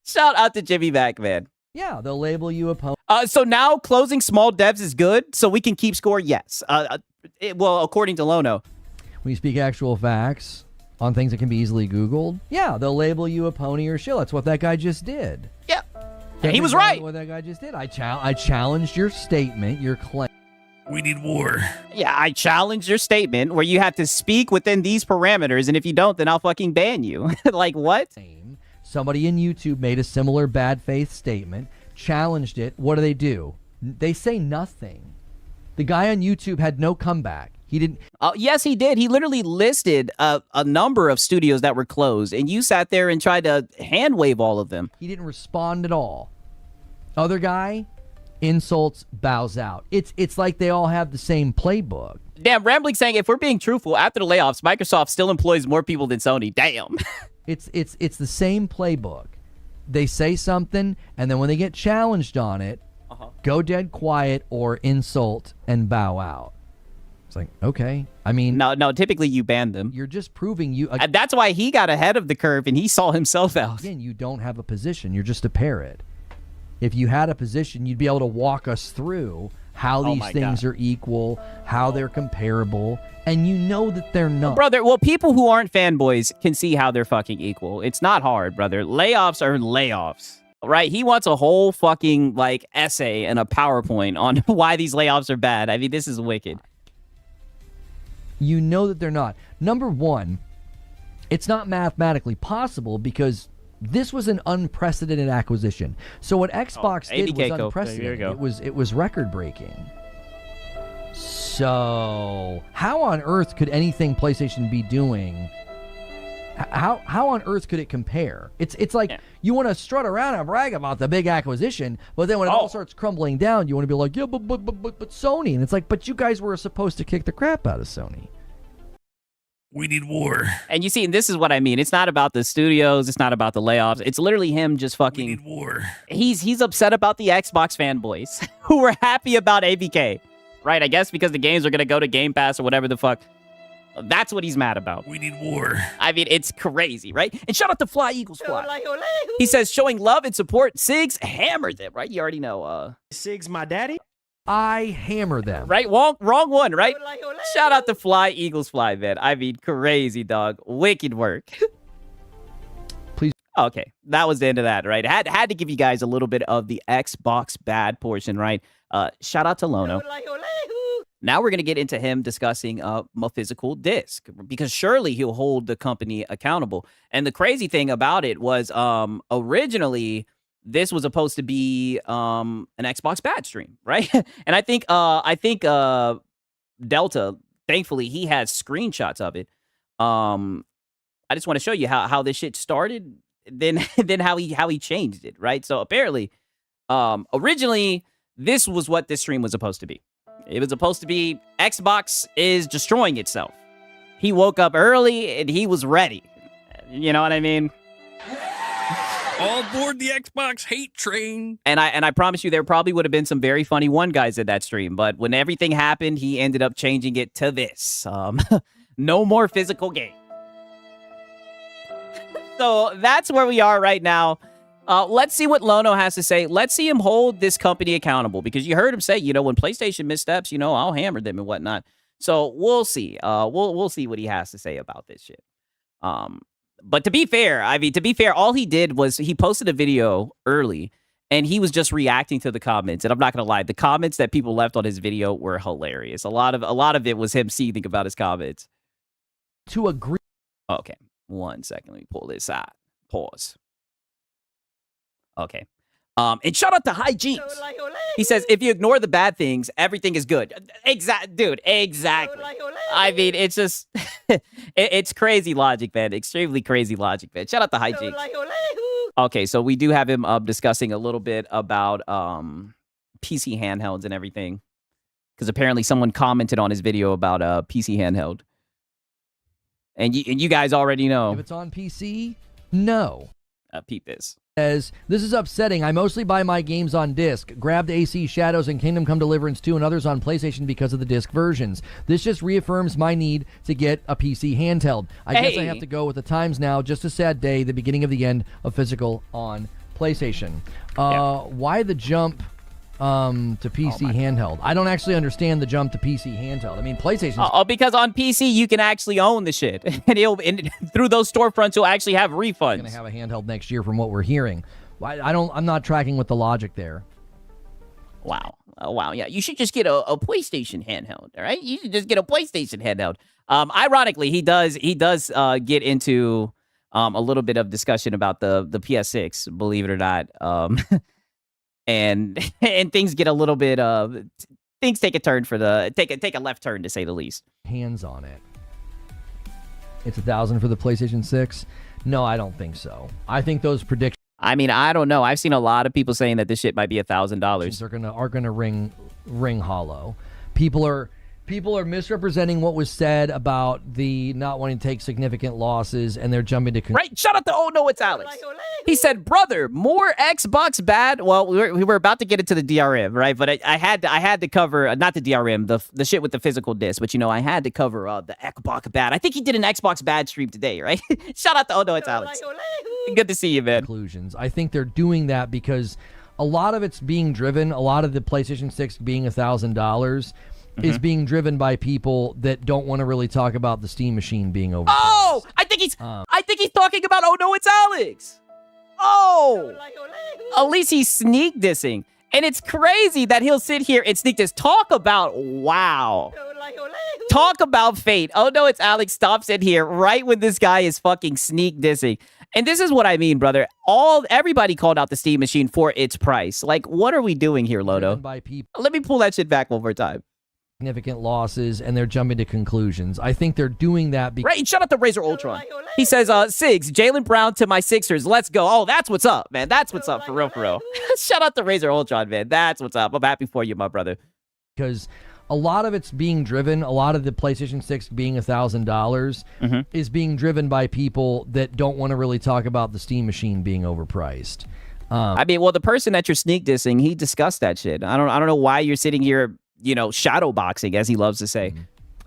Shout out to Jimmy Back, man. Yeah, they'll label you a so now closing small devs is good, so we can keep score? Yes. Well, according to Lono. When you speak actual facts on things that can be easily Googled, yeah, they'll label you a pony or shill. That's what that guy just did. Yeah. Yeah, he was right. What that guy just did. I challenged your statement, your claim. We need war. Yeah, I challenged your statement where you have to speak within these parameters, and if you don't, then I'll fucking ban you. Like, what? Somebody in YouTube made a similar bad faith statement, challenged it. What do? They say nothing. The guy on YouTube had no comeback. He didn't. Yes, he did. He literally listed a number of studios that were closed, and you sat there and tried to hand wave all of them. He didn't respond at all. Other guy, insults, bows out. It's like they all have the same playbook. Damn, Rambling saying, if we're being truthful, after the layoffs, Microsoft still employs more people than Sony. Damn. It's the same playbook. They say something, and then when they get challenged on it, go dead quiet or insult and bow out. It's like, okay. I mean... No, typically you ban them. You're just proving you... And that's why he got ahead of the curve, and he saw himself out. Again, you don't have a position. You're just a parrot. If you had a position, you'd be able to walk us through how these things are equal, how they're comparable, and you know that they're not. Brother, well, people who aren't fanboys can see how they're fucking equal. It's not hard, brother. Layoffs are layoffs, right? He wants a whole fucking, like, essay and a PowerPoint on why these layoffs are bad. I mean, this is wicked. You know that they're not. Number one, it's not mathematically possible because this was an unprecedented acquisition. So what Xbox did was unprecedented. It was record-breaking. So how on earth could anything PlayStation be doing? How on earth could it compare? It's like you want to strut around and brag about the big acquisition, but then when it all starts crumbling down, you want to be like, yeah, but Sony, and it's like, but you guys were supposed to kick the crap out of Sony. We need war. And you see, and this is what I mean. It's not about the studios. It's not about the layoffs. It's literally him just fucking... We need war. He's upset about the Xbox fanboys who were happy about ABK. Right, I guess because the games are going to go to Game Pass or whatever the fuck. That's what he's mad about. We need war. I mean, it's crazy, right? And shout out to Fly Eagles Fly. He says, showing love and support, Sigs hammered them, right? You already know. Sigs my daddy? I hammer them. Right? Wrong one, right? Shout out to Fly Eagles Fly, man. I mean, crazy, dog. Wicked work. Please. Okay, that was the end of that, right? Had to give you guys a little bit of the Xbox bad portion, right? Shout out to Lono. Now we're going to get into him discussing a physical disc because surely he'll hold the company accountable. And the crazy thing about it was originally this was supposed to be an Xbox bad stream, right? And I think Delta, thankfully, he has screenshots of it. I just want to show you how this shit started, then how he changed it, right? So apparently, originally this was what this stream was supposed to be. It was supposed to be Xbox is destroying itself. He woke up early and he was ready. You know what I mean? All aboard the Xbox hate train. And I promise you, there probably would have been some very funny one guys in that stream. But when everything happened, he ended up changing it to this. No more physical game. So that's where we are right now. Let's see what Lono has to say. Let's see him hold this company accountable, because you heard him say, when PlayStation missteps, I'll hammer them and whatnot. So we'll see. We'll see what he has to say about this shit. But to be fair, all he did was he posted a video early and he was just reacting to the comments. And I'm not going to lie, the comments that people left on his video were hilarious. A lot of it was him seething about his comments. To agree. Okay. 1 second. Let me pull this out. Pause. Okay. And shout out to Hijinks. He says, if you ignore the bad things, everything is good. Dude, exactly. I mean, it's just, it's crazy logic, man. Extremely crazy logic, man. Shout out to Hijinks. Okay, so we do have him discussing a little bit about PC handhelds and everything. Because apparently someone commented on his video about PC handheld. And you guys already know. If it's on PC, no. Peep this. Says, this is upsetting. I mostly buy my games on disc. Grabbed AC Shadows and Kingdom Come Deliverance 2 and others on PlayStation because of the disc versions. This just reaffirms my need to get a PC handheld. I guess I have to go with the times now. Just a sad day, the beginning of the end of physical on PlayStation. Why the jump to PC handheld? I don't actually understand the jump to PC handheld. I mean, PlayStation. Because on PC you can actually own the shit, and through those storefronts you'll actually have refunds. Going to have a handheld next year, from what we're hearing. I'm not tracking with the logic there. Wow. Wow. Yeah, you should just get a PlayStation handheld. All right, you should just get a PlayStation handheld. Ironically, he does get into a little bit of discussion about the PS6. Believe it or not. And things get a little bit things take a turn take a left turn, to say the least. Hands on it. It's $1,000 for the PlayStation 6. No, I don't think so. I think those predictions. I mean, I don't know. I've seen a lot of people saying that this shit might be $1,000. Are gonna ring hollow. People are misrepresenting what was said about the not wanting to take significant losses, and they're jumping to right. Shout out to Oh No, It's Alex. He said, "Brother, more Xbox bad." Well, we were about to get into the DRM, right? But I had to cover not the DRM, the shit with the physical disc. But I had to cover the Xbox bad. I think he did an Xbox bad stream today, right? Shout out to Oh No, It's Alex. Good to see you, man. Conclusions. I think they're doing that because a lot of it's being driven. A lot of the PlayStation 6 being $1,000. Is being driven by people that don't want to really talk about the Steam machine being over. Oh, I think he's talking about Oh No, It's Alex. Oh, at least he's sneak dissing, and it's crazy that he'll sit here and sneak diss. Talk about talk about fate. Oh No, It's Alex stops in here right when this guy is fucking sneak dissing. And this is what I mean, brother. Everybody called out the Steam machine for its price. Like, what are we doing here, Lono? Let me pull that shit back one more time. Significant losses, and they're jumping to conclusions. I think they're doing that because... Right, shout out to Razor Ultron. He says, Sigs, Jaylen Brown to my Sixers. Let's go. Oh, that's what's up, man. That's what's up, for real. Shout out to Razor Ultron, man. That's what's up. I'm happy for you, my brother. Because a lot of it's being driven, a lot of the PlayStation 6 being $1,000 is being driven by people that don't want to really talk about the Steam machine being overpriced. I mean, well, the person that you're sneak dissing, he discussed that shit. I don't know why you're sitting here, shadow boxing, as he loves to say.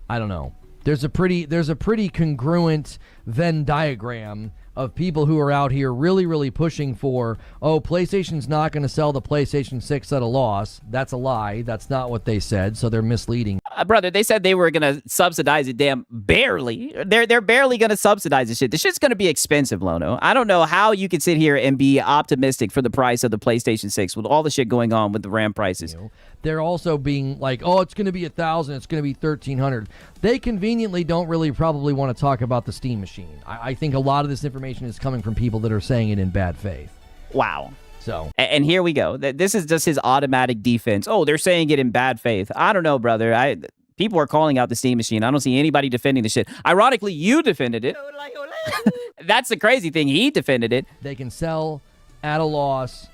I don't know. There's a pretty congruent Venn diagram of people who are out here really, really pushing for, PlayStation's not going to sell the PlayStation 6 at a loss. That's a lie. That's not what they said, so they're misleading. Brother, they said they were going to subsidize it, barely. They're barely going to subsidize this shit. This shit's going to be expensive, Lono. I don't know how you can sit here and be optimistic for the price of the PlayStation 6 with all the shit going on with the RAM prices. They're also being like, it's going to be $1,000, it's going to be $1,300. They conveniently don't really probably want to talk about the Steam machine. I think a lot of this information is coming from people that are saying it in bad faith. Wow. So, and here we go. This is just his automatic defense. Oh, they're saying it in bad faith. I don't know, brother. People are calling out the Steam machine. I don't see anybody defending the shit. Ironically, you defended it. That's the crazy thing. He defended it. They can sell at a loss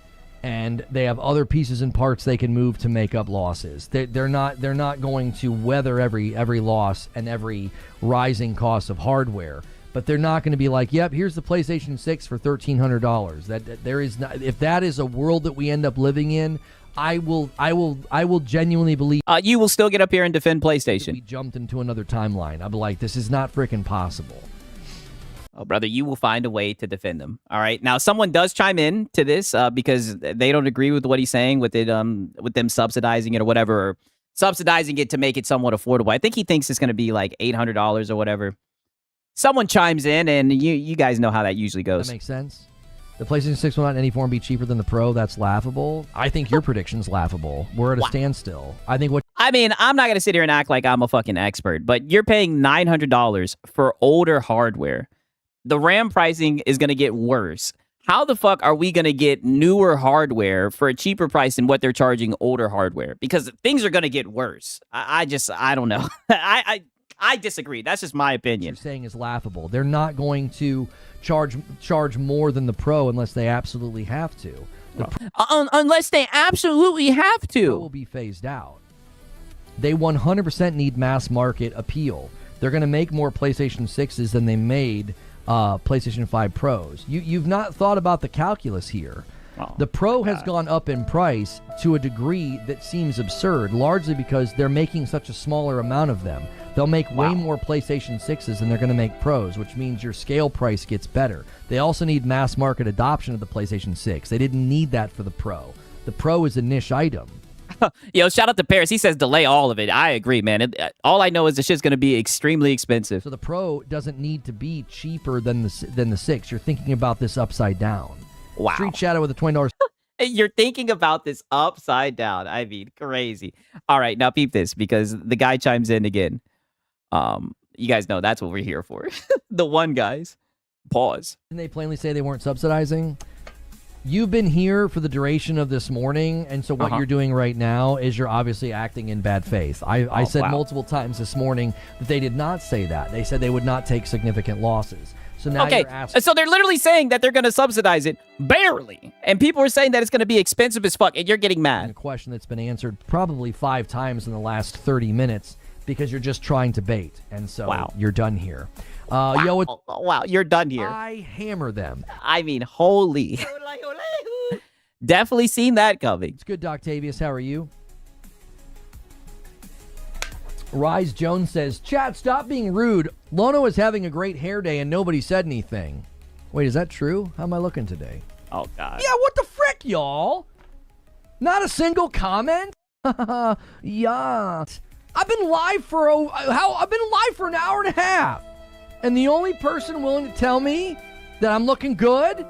and they have other pieces and parts they can move to make up losses. They're not going to weather every loss and every rising cost of hardware. But they're not going to be like, yep, here's the PlayStation 6 for $1,300. That there is not, if that is a world that we end up living in, I will genuinely believe you will still get up here and defend PlayStation. We jumped into another timeline. I'll be like, this is not freaking possible. Oh, brother, you will find a way to defend them. All right. Now, someone does chime in to this because they don't agree with what he's saying with it, with them subsidizing it or whatever, or subsidizing it to make it somewhat affordable. I think he thinks it's going to be like $800 or whatever. Someone chimes in, and you guys know how that usually goes. That makes sense. The PlayStation 6 will not in any form be cheaper than the Pro. That's laughable. I think your prediction's laughable. We're at a standstill. I mean, I'm not going to sit here and act like I'm a fucking expert, but you're paying $900 for older hardware. The RAM pricing is going to get worse. How the fuck are we going to get newer hardware for a cheaper price than what they're charging older hardware? Because things are going to get worse. I don't know. I disagree. That's just my opinion. What you're saying is laughable. They're not going to charge more than the Pro unless they absolutely have to. Unless they absolutely have to. The Pro will be phased out. They 100% need mass market appeal. They're going to make more PlayStation 6s than they made PlayStation 5 Pros. You've not thought about the calculus here. Oh, the Pro has gone up in price to a degree that seems absurd, largely because they're making such a smaller amount of them. They'll make way more PlayStation 6s than they're going to make Pros, which means your scale price gets better. They also need mass market adoption of the PlayStation 6. They didn't need that for the Pro. The Pro is a niche item. Yo, shout out to Paris. He says delay all of it. I agree, man. All I know is the shit's going to be extremely expensive. So the Pro doesn't need to be cheaper than the 6. You're thinking about this upside down. Wow. Street Shadow with a $20. You're thinking about this upside down. I mean, crazy. All right, now peep this, because the guy chimes in again. You guys know that's what we're here for. The one guys. Pause. Didn't they plainly say they weren't subsidizing? You've been here for the duration of this morning, and so what you're doing right now is you're obviously acting in bad faith. I said multiple times this morning that they did not say that. They said they would not take significant losses. So now you're asking. So they're literally saying that they're going to subsidize it barely. And people are saying that it's going to be expensive as fuck, and you're getting mad. A question that's been answered probably 5 times in the last 30 minutes because you're just trying to bait. And so you're done here. You're done here. I hammer them. I mean, holy. Definitely seen that coming. It's good, Doctavius. How are you? Rise Jones says, chat, stop being rude. Lono is having a great hair day and nobody said anything. Wait, is that true? How am I looking today? Oh, God. Yeah, what the frick, y'all? Not a single comment? Yeah. I've been live for an hour and a half. And the only person willing to tell me that I'm looking good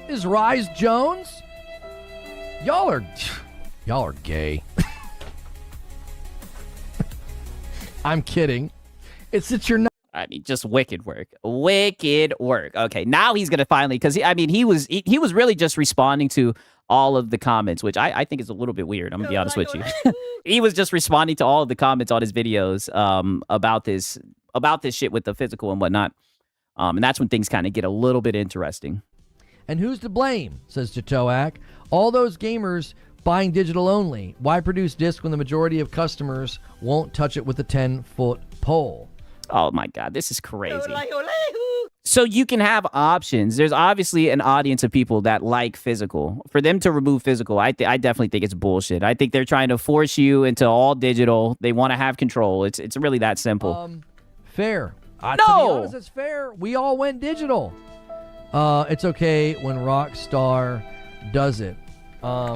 is Rise Jones. Y'all are gay. I'm kidding. It's that you're not. I mean, just wicked work. Wicked work. Okay, now he's gonna finally, because he was really just responding to all of the comments, which I think is a little bit weird. I'm gonna be honest with you. He was just responding to all of the comments on his videos about this shit with the physical and whatnot. And that's when things kind of get a little bit interesting. And who's to blame, says Jatoak. All those gamers buying digital only. Why produce disc when the majority of customers won't touch it with a 10-foot pole? Oh my God, this is crazy. So you can have options. There's obviously an audience of people that like physical. For them to remove physical, I definitely think it's bullshit. I think they're trying to force you into all digital. They want to have control. It's really that simple. Fair. No! To be honest, it's fair. We all went digital. It's okay when Rockstar does it. I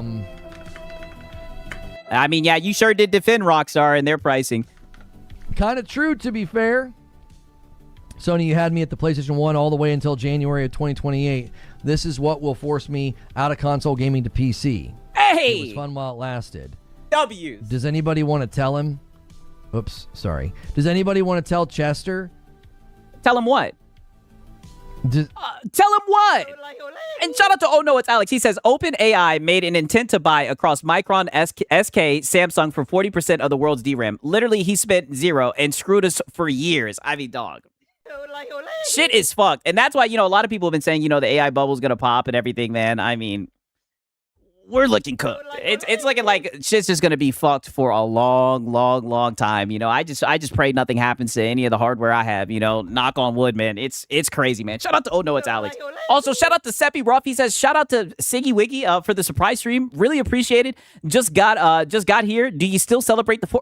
mean, yeah, you sure did defend Rockstar and their pricing. Kind of true, to be fair. Sony, you had me at the PlayStation 1 all the way until January of 2028. This is what will force me out of console gaming to PC. Hey! It was fun while it lasted. W's. Does anybody want to tell him? Oops, sorry. Does anybody want to tell Chester? Tell him what? Tell him what? And shout out to Oh No, it's Alex. He says OpenAI made an intent to buy across Micron, SK, Samsung for 40% of the world's DRAM. Literally, he spent zero and screwed us for years. I mean, dog. Shit is fucked. And that's why, a lot of people have been saying, the AI bubble's going to pop and everything, man. I mean, we're looking cooked. It's looking like shit's just gonna be fucked for a long time. You know, I just pray nothing happens to any of the hardware I have. You know, knock on wood, man. It's crazy, man. Shout out to Oh No, it's Alex. Also, shout out to Seppi Ruff. He says shout out to Siggy Wiggy for the surprise stream. Really appreciate it. Just got here. Do you still celebrate the 4th?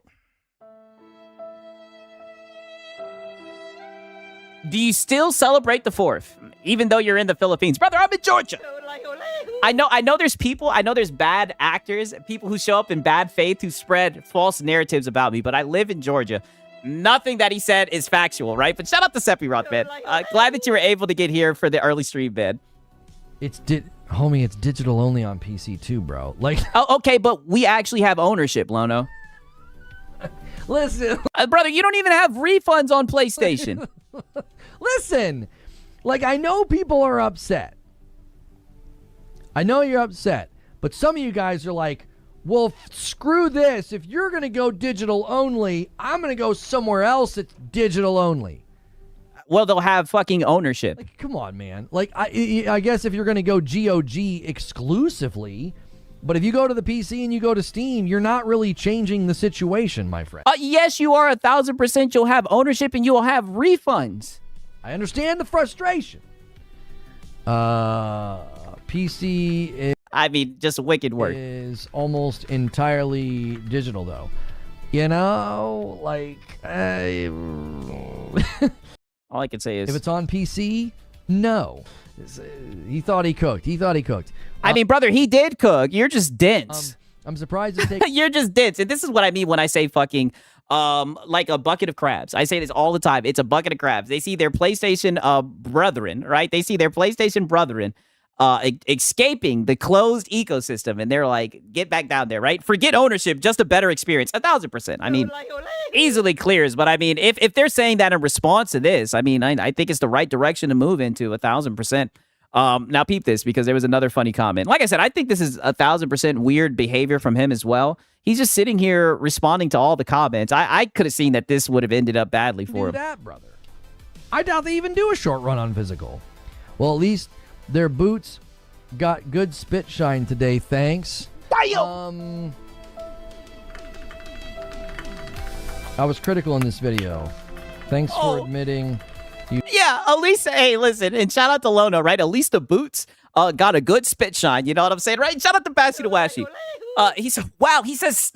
Do you still celebrate the 4th, even though you're in the Philippines? Brother, I'm in Georgia. I know there's people, I know there's bad actors, people who show up in bad faith who spread false narratives about me, but I live in Georgia. Nothing that he said is factual, right? But shout out to Seppi Roth, man. Glad that you were able to get here for the early stream, man. Homie, it's digital only on PC too, bro. Like, oh, okay, but we actually have ownership, Lono. Listen, brother, you don't even have refunds on PlayStation. Listen, like, I know people are upset. I know you're upset, but some of you guys are like, well, screw this. If you're going to go digital only, I'm going to go somewhere else that's digital only. Well, they'll have fucking ownership. Like, come on, man. Like, I guess if you're going to go GOG exclusively, but if you go to the PC and you go to Steam, you're not really changing the situation, my friend. Yes, you are 1,000%. You'll have ownership and you'll have refunds. I understand the frustration. PC is... I mean, just a wicked word. Is almost entirely digital, though. You know, like... all I can say is... If it's on PC, no. He thought he cooked. I mean, brother, he did cook. You're just dense. I'm surprised it takes... You're just dense. And this is what I mean when I say fucking... like a bucket of crabs. I say this all the time. It's a bucket of crabs. They see their PlayStation brethren, right? They see their PlayStation brethren escaping the closed ecosystem, and they're like, get back down there, right? Forget ownership, just a better experience. 1,000%. I mean, easily clears, but I mean, if they're saying that in response to this, I mean, I think it's the right direction to move into 1,000%. Now peep this, because there was another funny comment. Like I said, I think this is 1,000% weird behavior from him as well. He's just sitting here responding to all the comments. I could have seen that this would have ended up badly for him. That, brother. I doubt they even do a short run on physical. Well, at least their boots got good spit shine today, thanks. I was critical in this video. Thanks for admitting. Yeah, at least, hey, listen, and shout out to Lono, right? At least the boots got a good spit shine. You know what I'm saying, right? Shout out to Bassy the Washy. He said, wow, he says,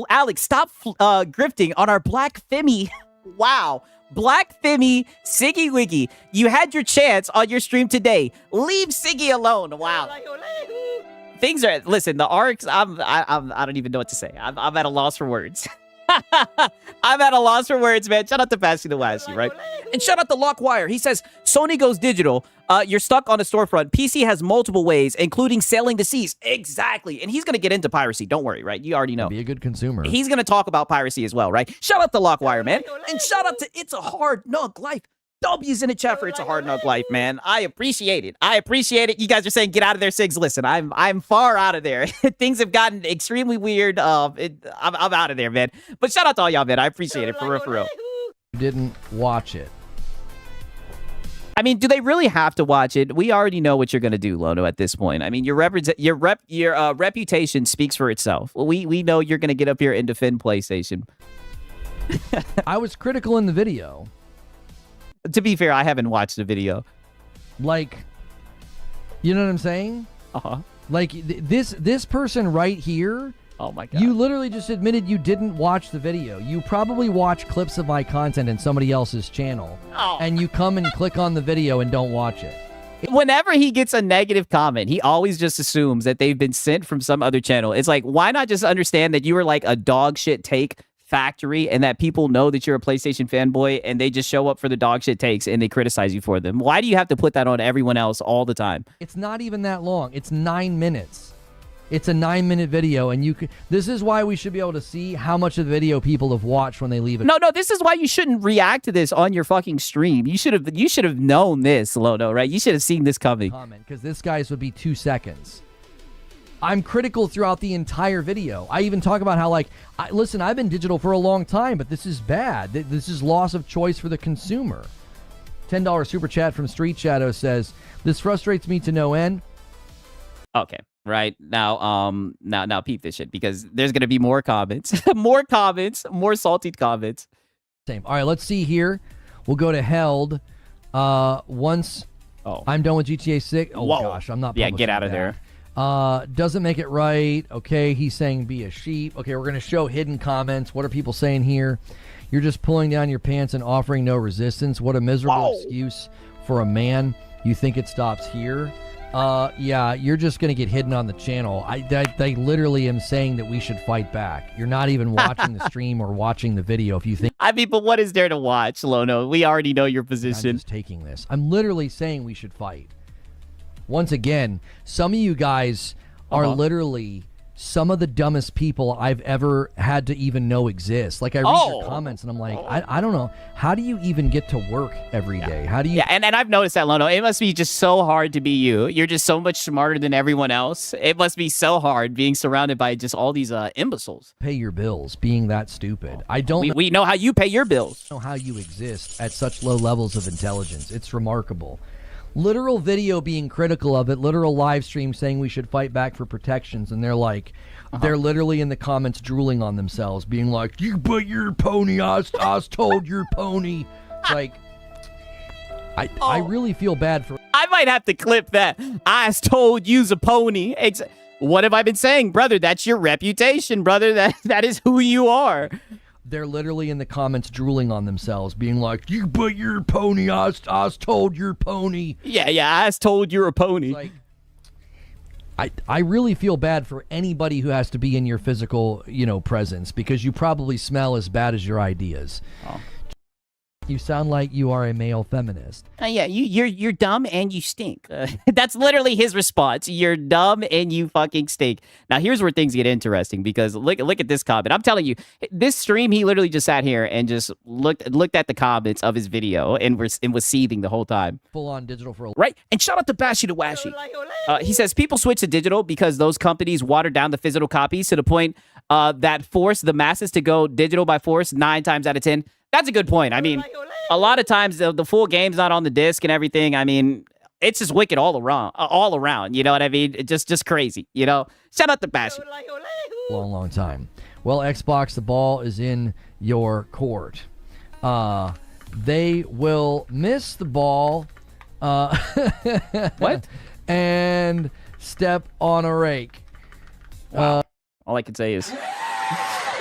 Alex, stop grifting on our Black Femi. Wow. Black Femi, Siggy Wiggy, you had your chance on your stream today. Leave Siggy alone. Wow. Things are, listen, the arcs, I don't even know what to say. I'm at a loss for words. I'm at a loss for words, man. Shout out to Bassy the Washy, right? And shout out to Lockwire. He says, Sony goes digital. You're stuck on a storefront. PC has multiple ways, including sailing the seas. Exactly. And he's going to get into piracy. Don't worry, right? You already know. Be a good consumer. He's going to talk about piracy as well, right? Shout out to Lockwire, man. And shout out to It's a Hard Nug Life. W's in the chat for It's a Hard Nug Life, man. I appreciate it. You guys are saying get out of there, Sigs. Listen, I'm far out of there. Things have gotten extremely weird. I'm out of there, man. But shout out to all y'all, man. I appreciate it, for real. You didn't watch it. I mean, do they really have to watch it? We already know what you're going to do, Lono, at this point. I mean, your reputation speaks for itself. We know you're going to get up here and defend PlayStation. I was critical in the video. To be fair, I haven't watched the video. Like, you know what I'm saying? Uh-huh. Like, this person right here, oh my God. You literally just admitted you didn't watch the video. You probably watch clips of my content in somebody else's channel. Oh. And you come and click on the video and don't watch it. Whenever he gets a negative comment, he always just assumes that they've been sent from some other channel. It's like, why not just understand that you were like a dog shit take factory and that people know that you're a PlayStation fanboy and they just show up for the dog shit takes and they criticize you for them? Why do you have to put that on everyone else all the time? It's not even that long. It's 9 minutes. It's a 9-minute video, and you can. This is why we should be able to see how much of the video people have watched when they leave it. No, this is why you shouldn't react to this on your fucking stream. You should have known this, Lono, right? You should have seen this coming. Comment, because this guy's would be 2 seconds. I'm critical throughout the entire video. I even talk about how, like, listen, I've been digital for a long time, but this is bad. This is loss of choice for the consumer. $10 super chat from Street Shadow says, this frustrates me to no end. Okay. Right now peep this shit because there's gonna be more comments, more salty comments. Same. All right, let's see here. We'll go to Held. Once I'm done with GTA 6. Oh gosh, I'm not. Yeah, get out of that. there. Doesn't make it right. Okay, he's saying be a sheep. Okay, we're gonna show hidden comments. What are people saying here? You're just pulling down your pants and offering no resistance. What a miserable excuse for a man. You think it stops here? Yeah, you're just going to get hidden on the channel. I literally am saying that we should fight back. You're not even watching the stream or watching the video if you think... I mean, but what is there to watch, Lono? We already know your position. I'm just taking this. I'm literally saying we should fight. Once again, some of you guys are literally some of the dumbest people I've ever had to even know exist. Like, I read your comments, and I'm like, I don't know. How do you even get to work every day? How do you... Yeah, and I've noticed that, Lono. It must be just so hard to be you. You're just so much smarter than everyone else. It must be so hard being surrounded by just all these imbeciles. Pay your bills being that stupid. I don't... We know how you pay your bills. Know how you exist at such low levels of intelligence. It's remarkable. Literal video being critical of it, literal live stream saying we should fight back for protections, and they're like, they're literally in the comments drooling on themselves, being like, you put your pony, I was told your pony. It's like, I really feel bad for... I might have to clip that. I was told you's a pony. What have I been saying, brother? That's your reputation, brother. That is who you are. They're literally in the comments drooling on themselves, being like, you put your pony, I was told your pony. Yeah, I was told you're a pony. Like, I really feel bad for anybody who has to be in your physical, presence, because you probably smell as bad as your ideas. You sound like you are a male feminist. Yeah, you're dumb and you stink. That's literally his response. You're dumb and you fucking stink. Now here's where things get interesting because look at this comment. I'm telling you, this stream he literally just sat here and just looked at the comments of his video and was seething the whole time. Full on digital for a... Right. And shout out to Bashi to Washi. He says people switch to digital because those companies water down the physical copies to the point that force the masses to go digital by force 9 times out of 10. That's a good point. I mean, a lot of times the full game's not on the disc and everything. I mean, it's just wicked all around. You know what I mean? It's just crazy. Shout out to Bashi. Long time. Well, Xbox, the ball is in your court. They will miss the ball. What? And step on a rake. Wow. All I can say is...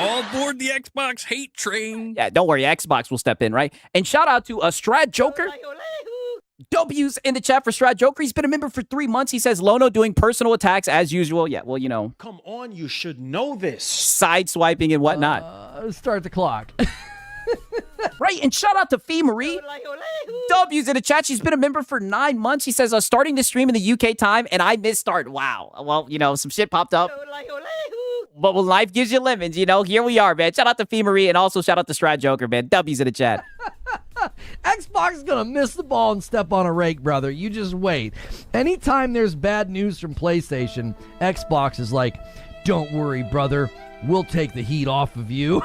All aboard the Xbox hate train. Yeah, don't worry. Xbox will step in, right? And shout out to Strat Joker. W's in the chat for Strat Joker. He's been a member for 3 months. He says, Lono doing personal attacks as usual. Yeah, well, Come on, you should know this. Side swiping and whatnot. Start the clock. Right, and shout out to Fee Marie. W's in the chat. She's been a member for 9 months. She says, starting to stream in the UK time, and I missed start. Wow. Well, some shit popped up. But when life gives you lemons, here we are, man. Shout out to Fee Marie, and also shout out to Strat Joker, man. W's in the chat. Xbox is going to miss the ball and step on a rake, brother. You just wait. Anytime there's bad news from PlayStation, Xbox is like, don't worry, brother. We'll take the heat off of you.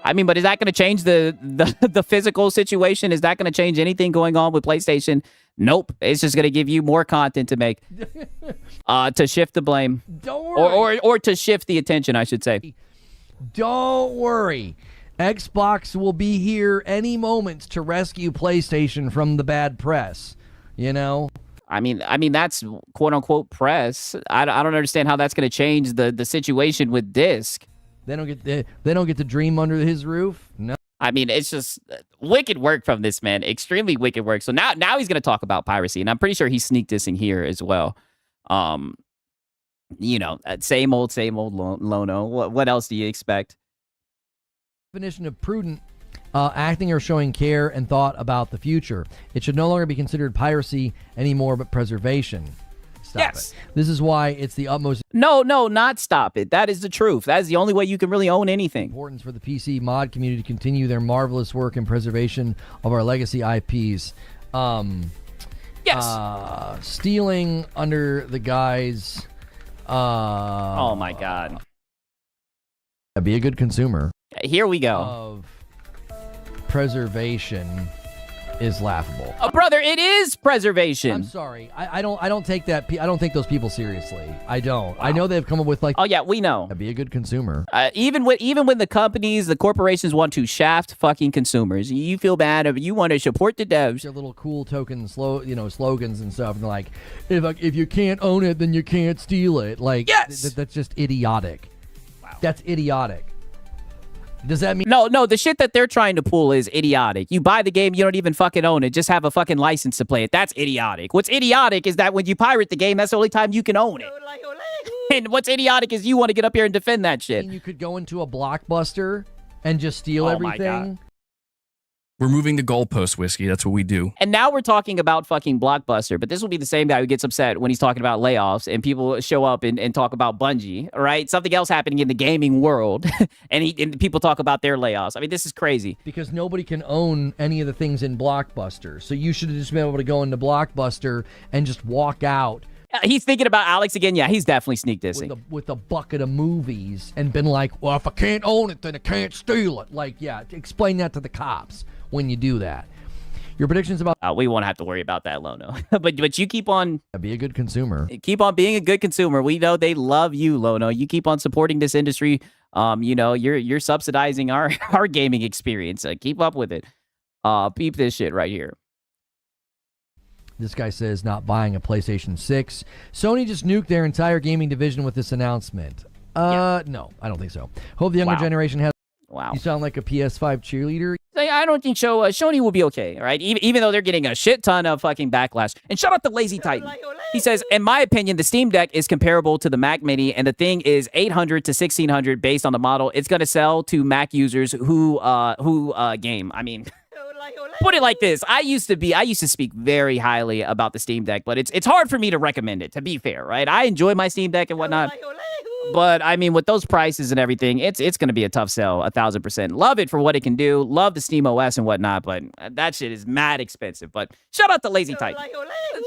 I mean, but is that going to change the physical situation? Is that going to change anything going on with PlayStation? Nope. It's just going to give you more content to make. To shift the blame. Don't worry. Or to shift the attention, I should say. Don't worry. Xbox will be here any moment to rescue PlayStation from the bad press. I mean that's quote unquote press. I don't understand how that's going to change the situation with disc. They don't get to dream under his roof. No. I mean, it's just wicked work from this man. Extremely wicked work. So now he's going to talk about piracy, and I'm pretty sure he's sneak dissing here as well. Same old Lono. What else do you expect? Definition of prudent acting or showing care and thought about the future. It should no longer be considered piracy anymore, but preservation. Stop it. This is why it's the utmost... No, not stop it. That is the truth. That is the only way you can really own anything. Importance for the PC mod community to continue their marvelous work in preservation of our legacy IPs. Yes. Stealing under the guise... oh, my God. Be a good consumer. Here we go. Of preservation. is laughable. Brother, it is preservation. I'm sorry. I don't take that. I don't take those people seriously. I don't. I know they've come up with like. Oh yeah, we know. Be a good consumer. Even when the companies, the corporations want to shaft fucking consumers, you feel bad. You want to support the devs. Their little cool token slogans and stuff, and like, if you can't own it, then you can't steal it. Like, yes, that's just idiotic. Wow, that's idiotic. Does that mean no? The shit that they're trying to pull is idiotic. You buy the game, you don't even fucking own it. Just have a fucking license to play it. That's idiotic. What's idiotic is that when you pirate the game, that's the only time you can own it. And what's idiotic is you want to get up here and defend that shit. You could go into a Blockbuster and just steal everything. We're moving the goalpost, Whiskey. That's what we do. And now we're talking about fucking Blockbuster, but this will be the same guy who gets upset when he's talking about layoffs and people show up and talk about Bungie, right? Something else happening in the gaming world, and people talk about their layoffs. I mean, this is crazy. Because nobody can own any of the things in Blockbuster. So you should have just been able to go into Blockbuster and just walk out. He's thinking about Alex again. Yeah, he's definitely sneak dissing. With a bucket of movies and been like, well, if I can't own it, then I can't steal it. Like, yeah, explain that to the cops when you do that. Your predictions about... we won't have to worry about that, Lono. but you keep on... Be a good consumer. Keep on being a good consumer. We know they love you, Lono. You keep on supporting this industry. You're subsidizing our gaming experience. Keep up with it. Peep this shit right here. This guy says not buying a PlayStation 6. Sony just nuked their entire gaming division with this announcement. No, I don't think so. Hope the younger generation has... Wow. You sound like a PS5 cheerleader. I don't think so. Sony will be okay, all right? Even though they're getting a shit ton of fucking backlash. And shout out to Lazy Titan. He says, in my opinion, the Steam Deck is comparable to the Mac Mini, and the thing is $800 to $1,600 based on the model. It's going to sell to Mac users who game. I mean... Put it like this. I used to speak very highly about the Steam Deck, but it's hard for me to recommend it, to be fair, right? I enjoy my Steam Deck and whatnot. But I mean, with those prices and everything, it's going to be a tough sell, 1,000%. Love it for what it can do. Love the Steam OS and whatnot, but that shit is mad expensive. But shout out to Lazy Titan.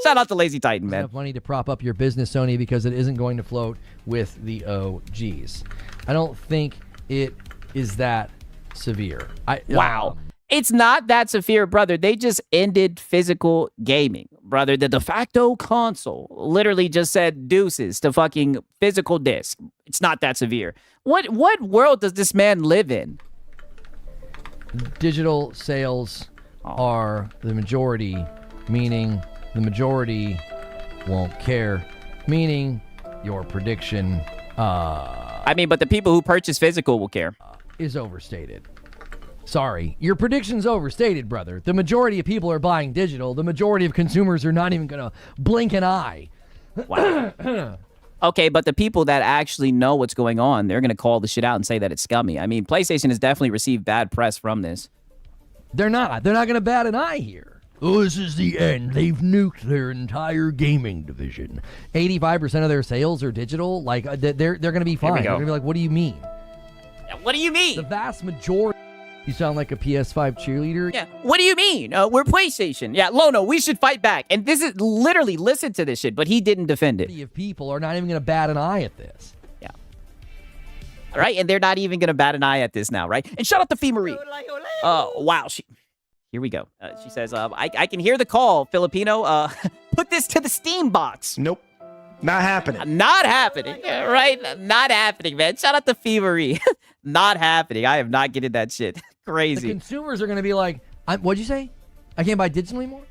Shout out to Lazy Titan, man. Enough money to prop up your business, Sony, because it isn't going to float with the OGs. I don't think it is that severe. Wow. It's not that severe, brother. They just ended physical gaming, brother. The de facto console literally just said deuces to fucking physical disc. It's not that severe. What world does this man live in? Digital sales are the majority, meaning the majority won't care, meaning your prediction I mean, but the people who purchase physical will care. Is overstated. Sorry, your prediction's overstated, brother. The majority of people are buying digital. The majority of consumers are not even going to blink an eye. Wow. Okay, but the people that actually know what's going on, they're going to call the shit out and say that it's scummy. I mean, PlayStation has definitely received bad press from this. They're not. They're not going to bat an eye here. Oh, this is the end. They've nuked their entire gaming division. 85% of their sales are digital. Like, they're going to be fine. They're going to be like, what do you mean? What do you mean? The vast majority... You sound like a PS5 cheerleader. Yeah. What do you mean? We're PlayStation. Yeah, Lono, we should fight back. And this is literally, listen to this shit, but he didn't defend it. Of people are not even going to bat an eye at this. Yeah. All right, and they're not even going to bat an eye at this now, right? And shout out to Fee Marie. Wow. Here we go. She says, I can hear the call, Filipino. Put this to the Steam box. Nope. Not happening. Not happening. Right? Not happening, man. Shout out to Fee Marie. Not happening. I am not getting that shit. Crazy. The consumers are going to be like, what'd you say? I can't buy digital anymore?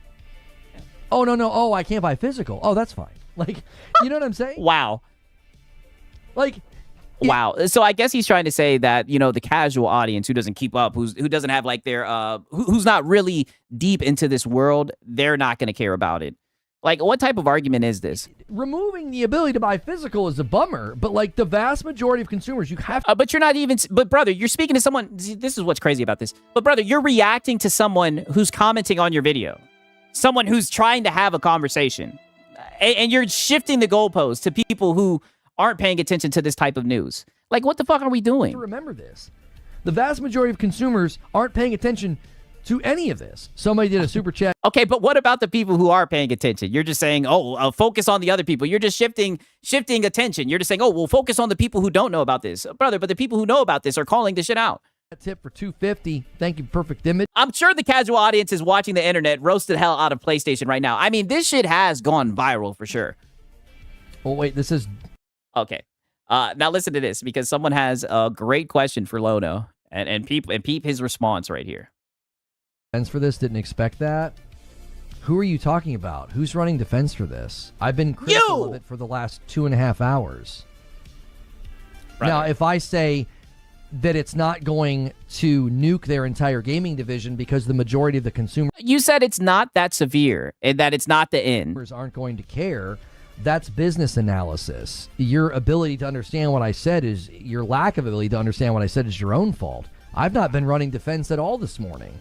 Oh, no. Oh, I can't buy physical. Oh, that's fine. Like, you know what I'm saying? Wow. Like, wow. So I guess he's trying to say that, you know, the casual audience who doesn't keep up, who doesn't have like their, who's not really deep into this world, they're not going to care about it. Like, what type of argument is this? Removing the ability to buy physical is a bummer, but like the vast majority of consumers, you have to... But you're not even... But brother, you're speaking to someone... This is what's crazy about this. But brother, you're reacting to someone who's commenting on your video. Someone who's trying to have a conversation. And you're shifting the goalposts to people who aren't paying attention to this type of news. Like, what the fuck are we doing? Remember this. The vast majority of consumers aren't paying attention to any of this. Somebody did a super chat. Okay, but what about the people who are paying attention? You're just saying, focus on the other people. You're just shifting attention. You're just saying, we'll focus on the people who don't know about this. Brother, but the people who know about this are calling this shit out. Tip for $250. Thank you, Perfect Image. I'm sure the casual audience is watching the internet roast the hell out of PlayStation right now. I mean, this shit has gone viral for sure. Oh, wait, this is... Okay. Now listen to this, because someone has a great question for Lono, and peep his response right here. Defense for this, didn't expect that. Who are you talking about? Who's running defense for this? I've been critical of it for the last 2.5 hours. Brother. Now, if I say that it's not going to nuke their entire gaming division because the majority of the consumers... You said it's not that severe, and that it's not the end. ...aren't going to care. That's business analysis. Your ability to understand what I said is... Your lack of ability to understand what I said is your own fault. I've not been running defense at all this morning.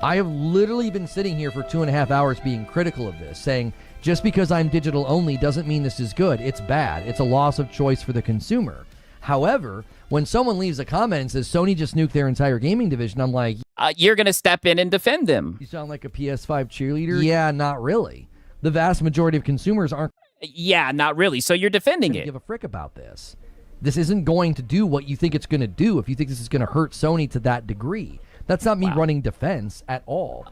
I have literally been sitting here for 2.5 hours being critical of this, saying, just because I'm digital only doesn't mean this is good. It's bad. It's a loss of choice for the consumer. However, when someone leaves a comment and says, Sony just nuked their entire gaming division, I'm like... you're going to step in and defend them. You sound like a PS5 cheerleader? Yeah, not really. The vast majority of consumers aren't... Yeah, not really. So you're defending it. Give a frick about this. This isn't going to do what you think it's going to do if you think this is going to hurt Sony to that degree. That's not me running defense at all.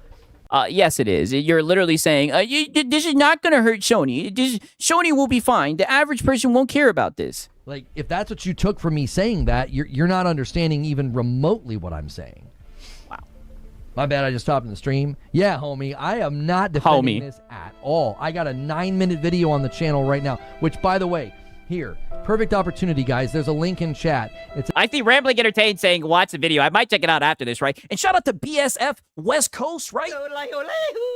Yes, it is. You're literally saying, this is not going to hurt Sony. Sony will be fine. The average person won't care about this. Like, if that's what you took from me saying that, you're not understanding even remotely what I'm saying. Wow. My bad, I just stopped in the stream. Yeah, homie, I am not defending this at all. I got a 9-minute video on the channel right now, which, by the way, here, perfect opportunity, guys. There's a link in chat. I see Rambling Entertained saying, watch the video. I might check it out after this, right? And shout out to BSF West Coast, right?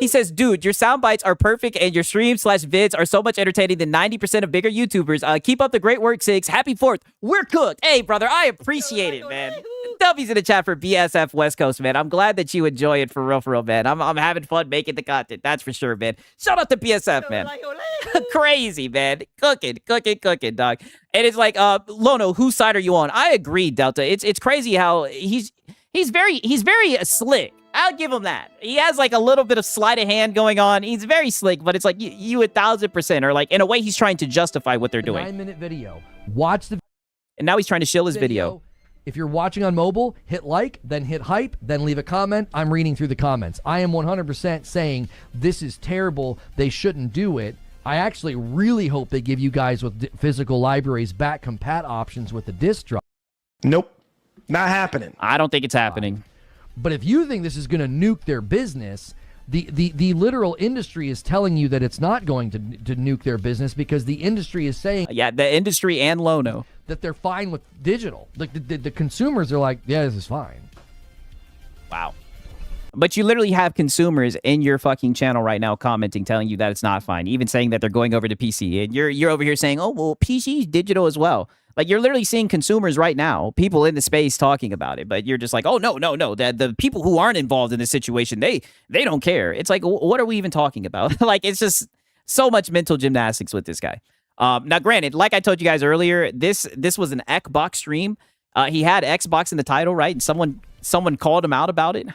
He says, dude, your sound bites are perfect and your streams/vids are so much entertaining than 90% of bigger YouTubers. Keep up the great work, Sigs. Happy 4th. We're cooked. Hey, brother, I appreciate it, man. W's in the chat for BSF West Coast, man. I'm glad that you enjoy it for real, man. I'm having fun making the content. That's for sure, man. Shout out to BSF, man. Crazy, man. Cooking, dog. And it's like, Lono, whose side are you on? I agree, Delta. It's crazy how he's very slick. I'll give him that. He has like a little bit of sleight of hand going on. He's very slick, but it's like you 1,000% are like, in a way, he's trying to justify what they're doing. 9-minute video. Watch the. And now he's trying to shill his video. If you're watching on mobile, hit like, then hit hype, then leave a comment. I'm reading through the comments. I am 100% saying this is terrible. They shouldn't do it. I actually really hope they give you guys with physical libraries back compat options with the disc drive. Nope. Not happening. I don't think it's happening. But if you think this is going to nuke their business, the literal industry is telling you that it's not going to nuke their business because the industry is saying... Yeah, the industry and Lono. That they're fine with digital. Like the consumers are like, yeah, this is fine. Wow. But you literally have consumers in your fucking channel right now commenting, telling you that it's not fine, even saying that they're going over to PC. And you're over here saying, oh, well, PC is digital as well. Like, you're literally seeing consumers right now, people in the space talking about it, but you're just like, oh, no. The people who aren't involved in this situation, they don't care. It's like, what are we even talking about? Like, it's just so much mental gymnastics with this guy. Now, granted, like I told you guys earlier, this was an Xbox stream. He had Xbox in the title, right? And someone called him out about it.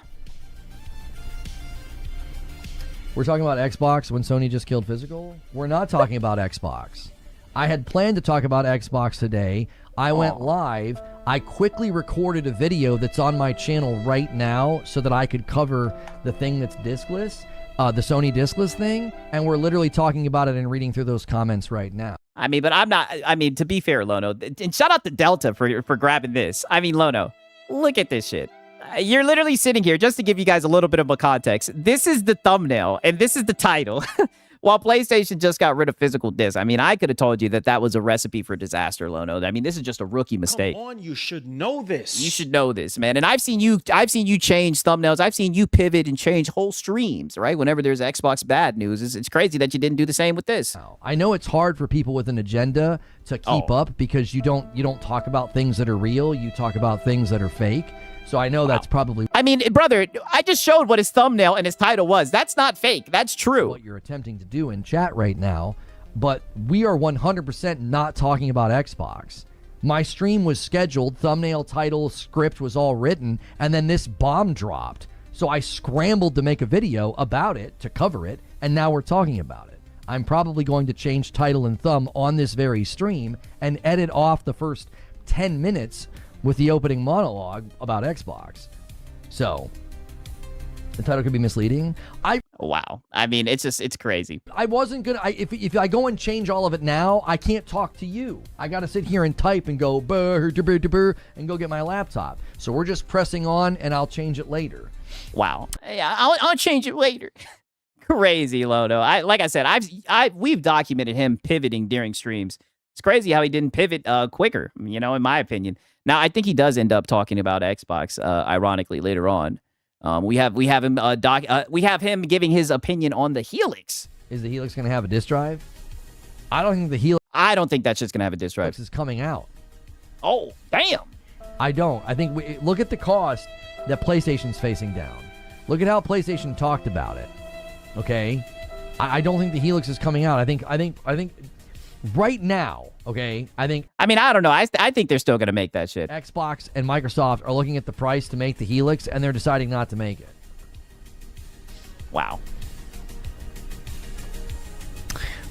We're talking about Xbox when Sony just killed physical? We're not talking about Xbox. I had planned to talk about Xbox today. I went live. I quickly recorded a video that's on my channel right now so that I could cover the thing that's discless, the Sony discless thing, and we're literally talking about it and reading through those comments right now. I mean, but I'm not... I mean, to be fair, Lono, and shout out to Delta for grabbing this. I mean, Lono, look at this shit. You're literally sitting here, just to give you guys a little bit of a context. This is the thumbnail, and this is the title. While PlayStation just got rid of physical discs, I mean, I could have told you that was a recipe for disaster, Lono. I mean, this is just a rookie mistake. Come on, you should know this. You should know this, man. And I've seen you change thumbnails. I've seen you pivot and change whole streams, right? Whenever there's Xbox bad news, it's crazy that you didn't do the same with this. I know it's hard for people with an agenda to keep up because you don't talk about things that are real. You talk about things that are fake. So I know that's probably... I mean, brother, I just showed what his thumbnail and his title was. That's not fake. That's true. What you're attempting to do in chat right now, but we are 100% not talking about Xbox. My stream was scheduled, thumbnail, title, script was all written, and then this bomb dropped. So I scrambled to make a video about it, to cover it, and now we're talking about it. I'm probably going to change title and thumb on this very stream and edit off the first 10 minutes with the opening monologue about Xbox. So the title could be misleading. Wow. I mean, it's crazy. I wasn't gonna. If I go and change all of it now, I can't talk to you. I got to sit here and type and go burr, burr, burr, and go get my laptop. So we're just pressing on, and I'll change it later. Wow. Yeah, I'll change it later. Crazy, Lono. Like I said, we've documented him pivoting during streams. It's crazy how he didn't pivot quicker. In my opinion. Now I think he does end up talking about Xbox, ironically later on. We have him giving his opinion on the Helix. Is the Helix going to have a disk drive? I don't think the Helix. I don't think that's just going to have a disk drive. Is coming out. Oh, damn. I don't. I think look at the cost that PlayStation's facing down. Look at how PlayStation talked about it. Okay, I don't think the Helix is coming out. I think right now. Okay, I don't know. I think they're still going to make that shit. Xbox and Microsoft are looking at the price to make the Helix, and they're deciding not to make it. Wow.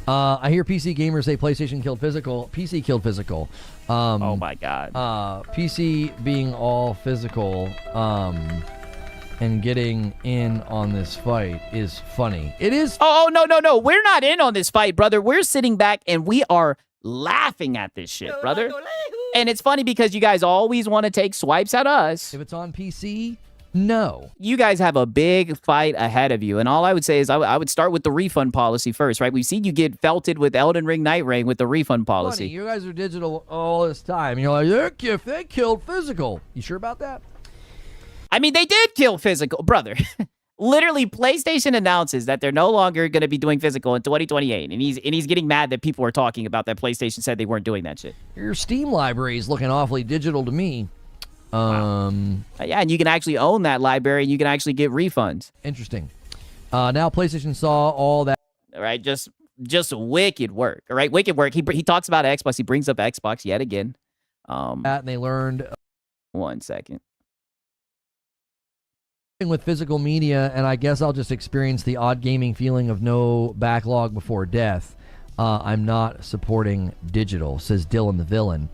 I hear PC gamers say PlayStation killed physical. PC killed physical. Oh my god. PC being all physical and getting in on this fight is funny. It is. Oh, no. We're not in on this fight, brother. We're sitting back and we are laughing at this shit, brother. And it's funny because you guys always want to take swipes at us. If it's on PC, no. You guys have a big fight ahead of you. And all I would say is I would start with the refund policy first, right? We've seen you get felted with Elden Ring Night Rain with the refund policy. Funny, you guys are digital all this time. You're like, they killed physical. You sure about that? I mean, they did kill physical, brother. Literally, PlayStation announces that they're no longer going to be doing physical in 2028, and he's getting mad that people are talking about that PlayStation said they weren't doing that shit. Your Steam library is looking awfully digital to me. Wow. Yeah, and you can actually own that library, and you can actually get refunds. Interesting. Now PlayStation saw all that. All right, just wicked work. All right, wicked work. He talks about Xbox. He brings up Xbox yet again. And they learned. 1 second. With physical media, and I guess I'll just experience the odd gaming feeling of no backlog before death. I'm not supporting digital, says Dylan the Villain.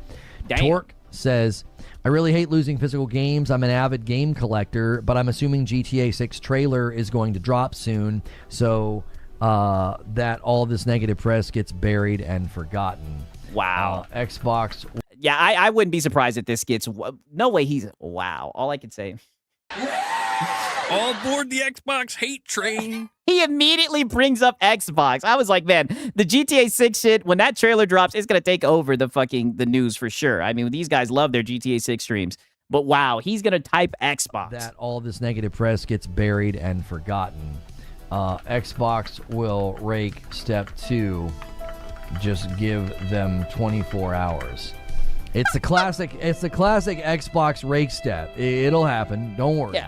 Damn. Torque says, I really hate losing physical games. I'm an avid game collector, but I'm assuming GTA 6 trailer is going to drop soon, so that all this negative press gets buried and forgotten. Wow. Xbox. Yeah, I wouldn't be surprised if this gets... No way he's... Wow. All I can say... All aboard the Xbox hate train. He immediately brings up Xbox. I was like, man, the GTA 6 shit, when that trailer drops, it's going to take over the news for sure. I mean, these guys love their GTA 6 streams. But wow, he's going to type Xbox. That all this negative press gets buried and forgotten. Xbox will rake step 2. Just give them 24 hours. It's the classic Xbox rake step. It'll happen. Don't worry.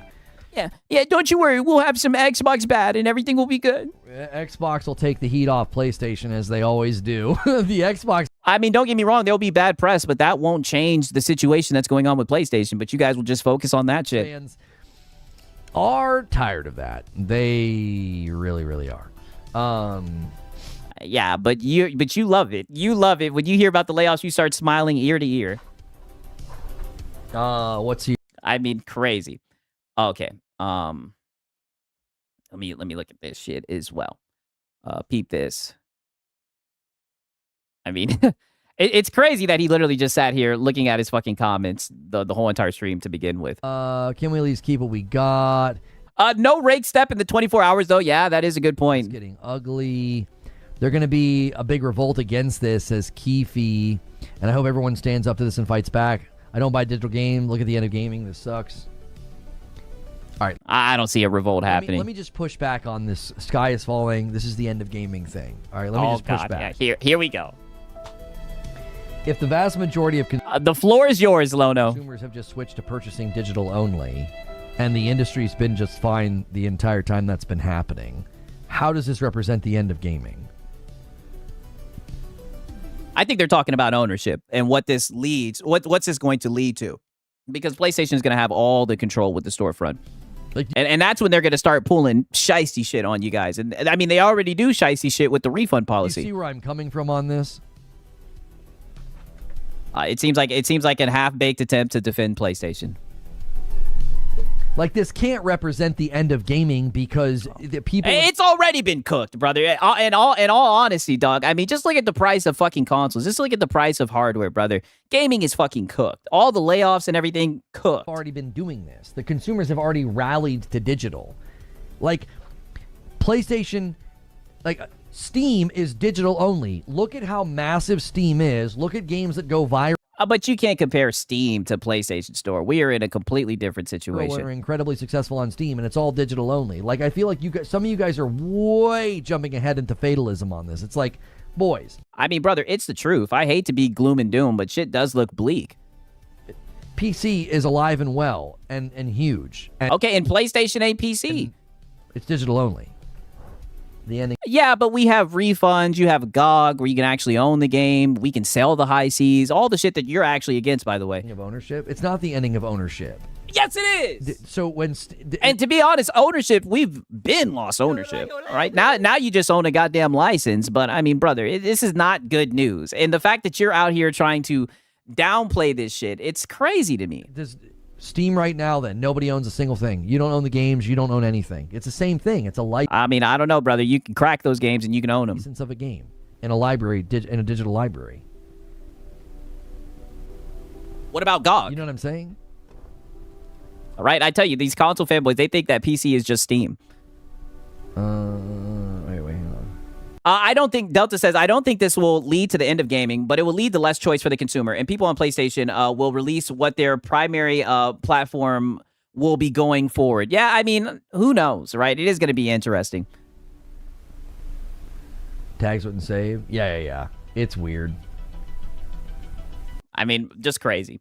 Yeah, don't you worry. We'll have some Xbox bad and everything will be good. Xbox will take the heat off PlayStation as they always do. The Xbox. I mean, don't get me wrong. There'll be bad press, but that won't change the situation that's going on with PlayStation. But you guys will just focus on that shit. Fans are tired of that. They really, really are. Yeah, but you love it. You love it. When you hear about the layoffs, you start smiling ear to ear. What's he? I mean, crazy. Okay. Let me look at this shit as well. Peep this. I mean, it's crazy that he literally just sat here looking at his fucking comments the whole entire stream to begin with. Can we at least keep what we got? No rake step in the 24 hours though. Yeah, that is a good point. It's getting ugly. They're going to be a big revolt against this, says Keefe. And I hope everyone stands up to this and fights back. I don't buy digital game. Look at the end of gaming. This sucks. All right. I don't see a revolt happening. Let me just push back on this sky is falling. This is the end of gaming thing. All right, let me just push back. Yeah, here we go. If the vast majority of the floor is yours, Lono. Consumers have just switched to purchasing digital only, and the industry's been just fine the entire time that's been happening, how does this represent the end of gaming? I think they're talking about ownership and what this leads. What's this going to lead to? Because PlayStation is going to have all the control with the storefront. And that's when they're going to start pulling shiesty shit on you guys. And I mean, they already do shiesty shit with the refund policy. You see where I'm coming from on this? It seems like a half-baked attempt to defend PlayStation. Like, this can't represent the end of gaming because the people... It's already been cooked, brother. In all honesty, dog. I mean, just look at the price of fucking consoles. Just look at the price of hardware, brother. Gaming is fucking cooked. All the layoffs and everything, cooked. Already been doing this. The consumers have already rallied to digital. Like, PlayStation... Like, Steam is digital only. Look at how massive Steam is. Look at games that go viral. But you can't compare Steam to PlayStation Store. We are in a completely different situation. We're incredibly successful on Steam, and it's all digital only. Like, I feel like some of you guys are way jumping ahead into fatalism on this. It's like, boys. I mean, brother, it's the truth. I hate to be gloom and doom, but shit does look bleak. PC is alive and well and huge. And okay, and PlayStation ain't PC. It's digital only. The ending. Yeah, but we have refunds. You have GOG where you can actually own the game. We can sell the high seas. All the shit that you're actually against, by the way. Of ownership? It's not the ending of ownership. Yes, it is. So when and to be honest, ownership, we've been lost ownership. All right, now you just own a goddamn license. But I mean, brother, this is not good news. And the fact that you're out here trying to downplay this shit, it's crazy to me. Steam right now, then nobody owns a single thing. You don't own the games. You don't own anything. It's the same thing. It's a license. I mean, I don't know, brother. You can crack those games and you can own them. License of a game in a library, in a digital library. What about GOG? You know what I'm saying? All right, I tell you, these console fanboys, they think that PC is just Steam. Wait, hang on. I don't think, Delta says, I don't think this will lead to the end of gaming, but it will lead to less choice for the consumer. And people on PlayStation will release what their primary platform will be going forward. Yeah, I mean, who knows, right? It is going to be interesting. Tags wouldn't save? Yeah. It's weird. I mean, just crazy.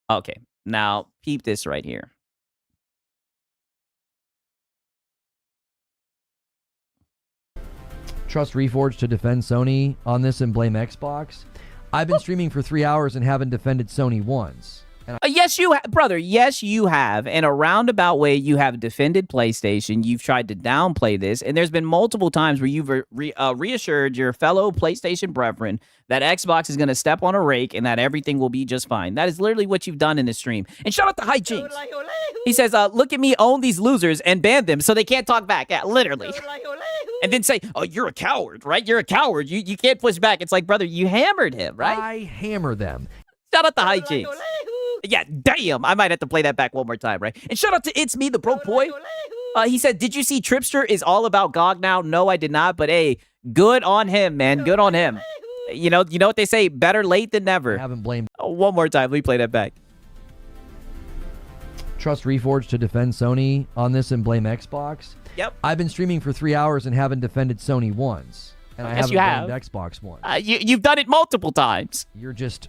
Okay, now peep this right here. Trust Reforged to defend Sony on this and blame Xbox. I've been streaming for 3 hours and haven't defended Sony once. Yes, you have, brother. Yes, you have. In a roundabout way, you have defended PlayStation. You've tried to downplay this, and there's been multiple times where you've reassured your fellow PlayStation brethren that Xbox is going to step on a rake and that everything will be just fine. That is literally what you've done in this stream. And shout out to Hijinks. He says, look at me own these losers and ban them so they can't talk back. Yeah, literally. And then say, oh, you're a coward, right? You're a coward. You can't push back. It's like, brother, you hammered him, right? I hammer them. Shout out to Hijinks. Yeah, damn. I might have to play that back one more time, right? And shout out to It's Me, the broke boy. He said, did you see Tripster is all about GOG now? No, I did not. But hey, good on him, man. Good on him. You know what they say? Better late than never. I haven't blamed. One more time. Let me play that back. Trust Reforged to defend Sony on this and blame Xbox. Yep. I've been streaming for 3 hours and haven't defended Sony once. And I haven't blamed Xbox once. You've done it multiple times. You're just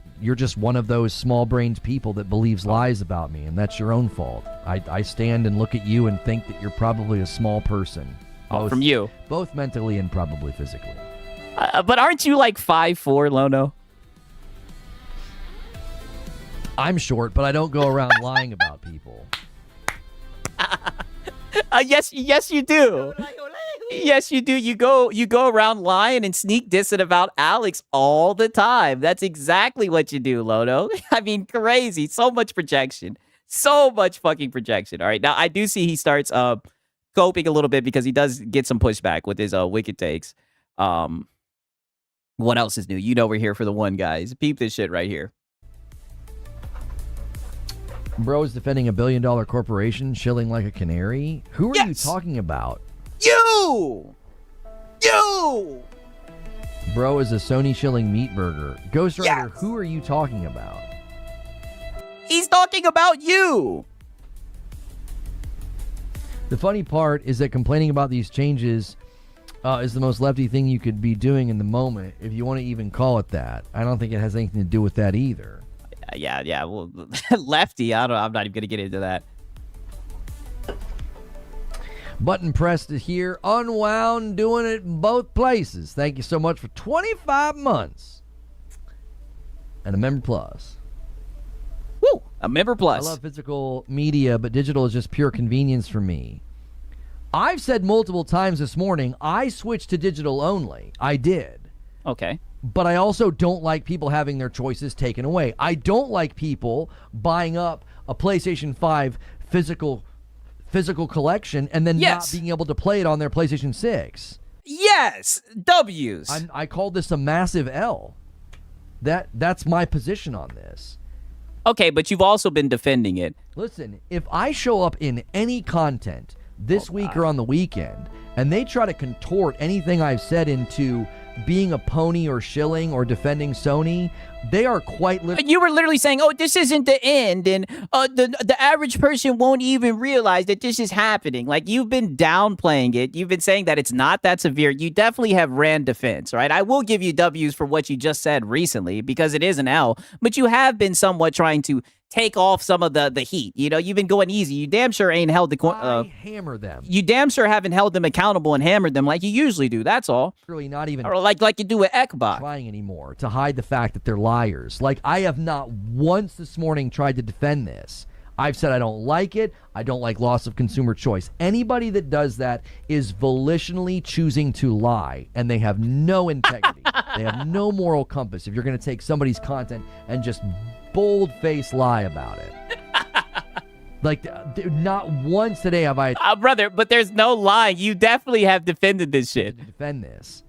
one of those small-brained people that believes lies about me, and that's your own fault. I stand and look at you and think that you're probably a small person. From you. Both mentally and probably physically. But aren't you like 5'4", Lono? I'm short, but I don't go around lying about people. Yes, you do. Yes, you do. You go around lying and sneak dissing about Alex all the time. That's exactly what you do, Lono. I mean, crazy. So much projection. So much fucking projection. All right. Now, I do see he starts coping a little bit because he does get some pushback with his wicked takes. What else is new? You know we're here for the one, guys. Peep this shit right here. Bro is defending $1 billion corporation, shilling like a canary. Who are you talking about? You! Bro is a Sony shilling meat burger. Ghost Rider, who are you talking about? He's talking about you! The funny part is that complaining about these changes is the most lefty thing you could be doing in the moment, if you want to even call it that. I don't think it has anything to do with that either. Yeah. Well, lefty, I'm not even going to get into that. Button pressed here. Unwound, doing it in both places. Thank you so much for 25 months. And a member plus. Woo! A member plus. I love physical media, but digital is just pure convenience for me. I've said multiple times this morning, I switched to digital only. I did. Okay. but I also don't like people having their choices taken away. I don't like people buying up a PlayStation 5 physical collection and then not being able to play it on their PlayStation 6. Yes, W's. I call this a massive L. That's my position on this. Okay, but you've also been defending it. Listen, if I show up in any content this week or on the weekend, and they try to contort anything I've said into being a pony or shilling or defending Sony, they are quite literally... You were literally saying, oh, this isn't the end, and the average person won't even realize that this is happening. Like, you've been downplaying it. You've been saying that it's not that severe. You definitely have ran defense, right? I will give you W's for what you just said recently, because it is an L, but you have been somewhat trying to take off some of the heat. You know, you've been going easy. You damn sure ain't held the... I hammer them. You damn sure haven't held them accountable and hammered them like you usually do. That's all. Really not even... Or like you do with Ekbot. Trying anymore to hide the fact that they're liars. Like, I have not once this morning tried to defend this. I've said I don't like it. I don't like loss of consumer choice. Anybody that does that is volitionally choosing to lie, and they have no integrity. They have no moral compass if you're going to take somebody's content and just bold-faced lie about it. Like, not once today have I... brother, but there's no lie. You definitely have defended this shit. Defend this.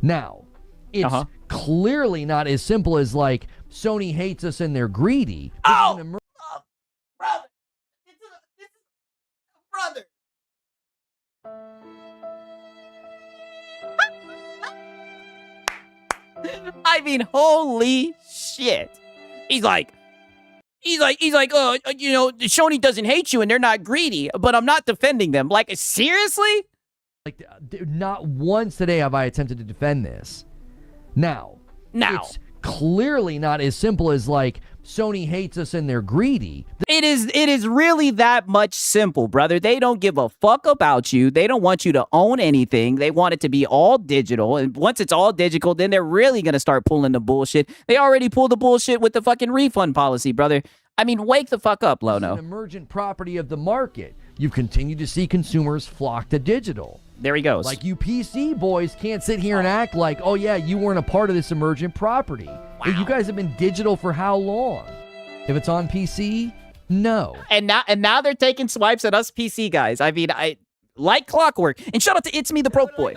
Now, it's clearly not as simple as, like, Sony hates us and they're greedy. Brother. This is brother. I mean, holy shit. He's like, you know, Sony doesn't hate you and they're not greedy, but I'm not defending them. Like, seriously? Like, not once today have I attempted to defend this. Now, it's clearly not as simple as, like, Sony hates us and they're greedy. It is really that much simple, brother. They don't give a fuck about you. They don't want you to own anything. They want it to be all digital. And once it's all digital, then they're really going to start pulling the bullshit. They already pulled the bullshit with the fucking refund policy, brother. I mean, wake the fuck up, Lono. It's an emergent property of the market. You've continued to see consumers flock to digital. There he goes. Like, you PC boys can't sit here and act like, oh yeah, you weren't a part of this emergent property. Wow. You guys have been digital for how long? If it's on PC, no. And now they're taking swipes at us PC guys. I mean, I like clockwork. And shout out to It's Me the Broke Boy.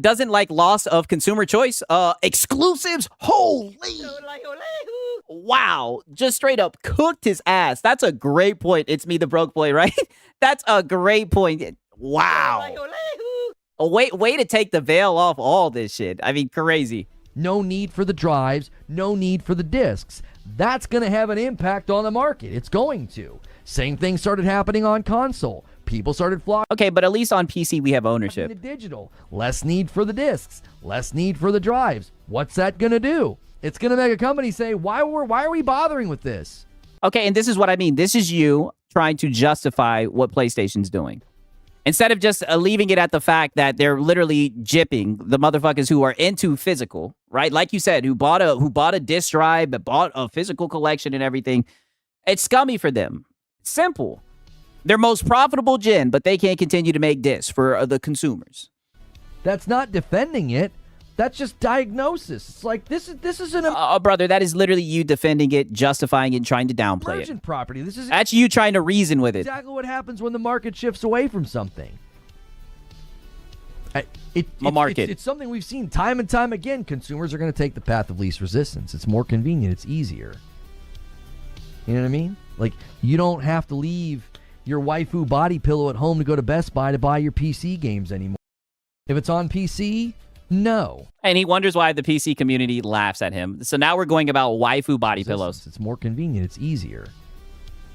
Doesn't like loss of consumer choice. Exclusives. Holy. Wow. Just straight up cooked his ass. That's a great point. It's Me the Broke Boy, right? That's a great point. Wow. Way to take the veil off all this shit. I mean, crazy. No need for the drives. No need for the discs. That's going to have an impact on the market. It's going to. Same thing started happening on console. People started flocking. Okay, but at least on PC we have ownership. To digital. Less need for the discs. Less need for the drives. What's that going to do? It's going to make a company say, why are we bothering with this? Okay, and this is what I mean. This is you trying to justify what PlayStation's doing. Instead of just leaving it at the fact that they're literally gypping the motherfuckers who are into physical, right? Like you said, who bought a disc drive, but bought a physical collection and everything. It's scummy for them. Simple. Their most profitable gen, but they can't continue to make discs for the consumers. That's not defending it. That's just diagnosis. It's like, this is an... brother, that is literally you defending it, justifying it, and trying to downplay emergent it. Property. That's you trying to reason with it. Exactly what happens when the market shifts away from something. It's something we've seen time and time again. Consumers are going to take the path of least resistance. It's more convenient. It's easier. You know what I mean? Like, you don't have to leave your waifu body pillow at home to go to Best Buy to buy your PC games anymore. If it's on PC... no. And he wonders why the PC community laughs at him. So now we're going about waifu body pillows. It's more convenient. It's easier.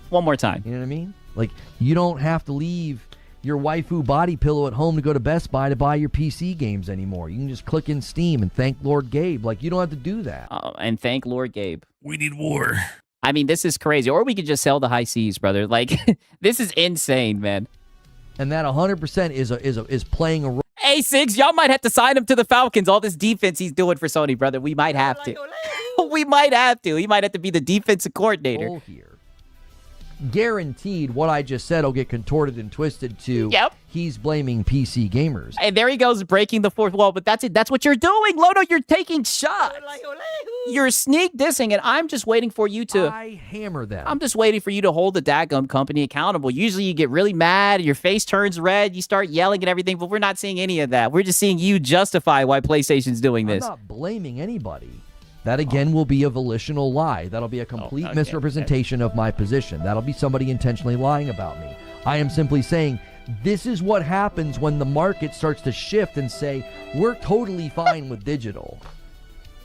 One more time. You know what I mean? Like, you don't have to leave your waifu body pillow at home to go to Best Buy to buy your PC games anymore. You can just click in Steam and thank Lord Gabe. Like, you don't have to do that. And thank Lord Gabe. We need war. I mean, this is crazy. Or we could just sell the high seas, brother. Like, this is insane, man. And that 100% is playing a role. Hey, Sigs, y'all might have to sign him to the Falcons. All this defense he's doing for Sony, brother. We might have to. We might have to. He might have to be the defensive coordinator. Here. guaranteed what I just said will get contorted and twisted to he's blaming PC gamers. And there he goes, breaking the fourth wall. But that's it. That's what you're doing, Lono. You're taking shots. You're sneak dissing, and I'm just waiting for you to... I hammer them. I'm just waiting for you to hold the dadgum company accountable. Usually you get really mad, your face turns red, you start yelling and everything, but we're not seeing any of that. We're just seeing you justify why PlayStation's doing this. I'm not blaming anybody. That, again, will be a volitional lie. That'll be a complete misrepresentation of my position. That'll be somebody intentionally lying about me. I am simply saying this is what happens when the market starts to shift and say, we're totally fine with digital.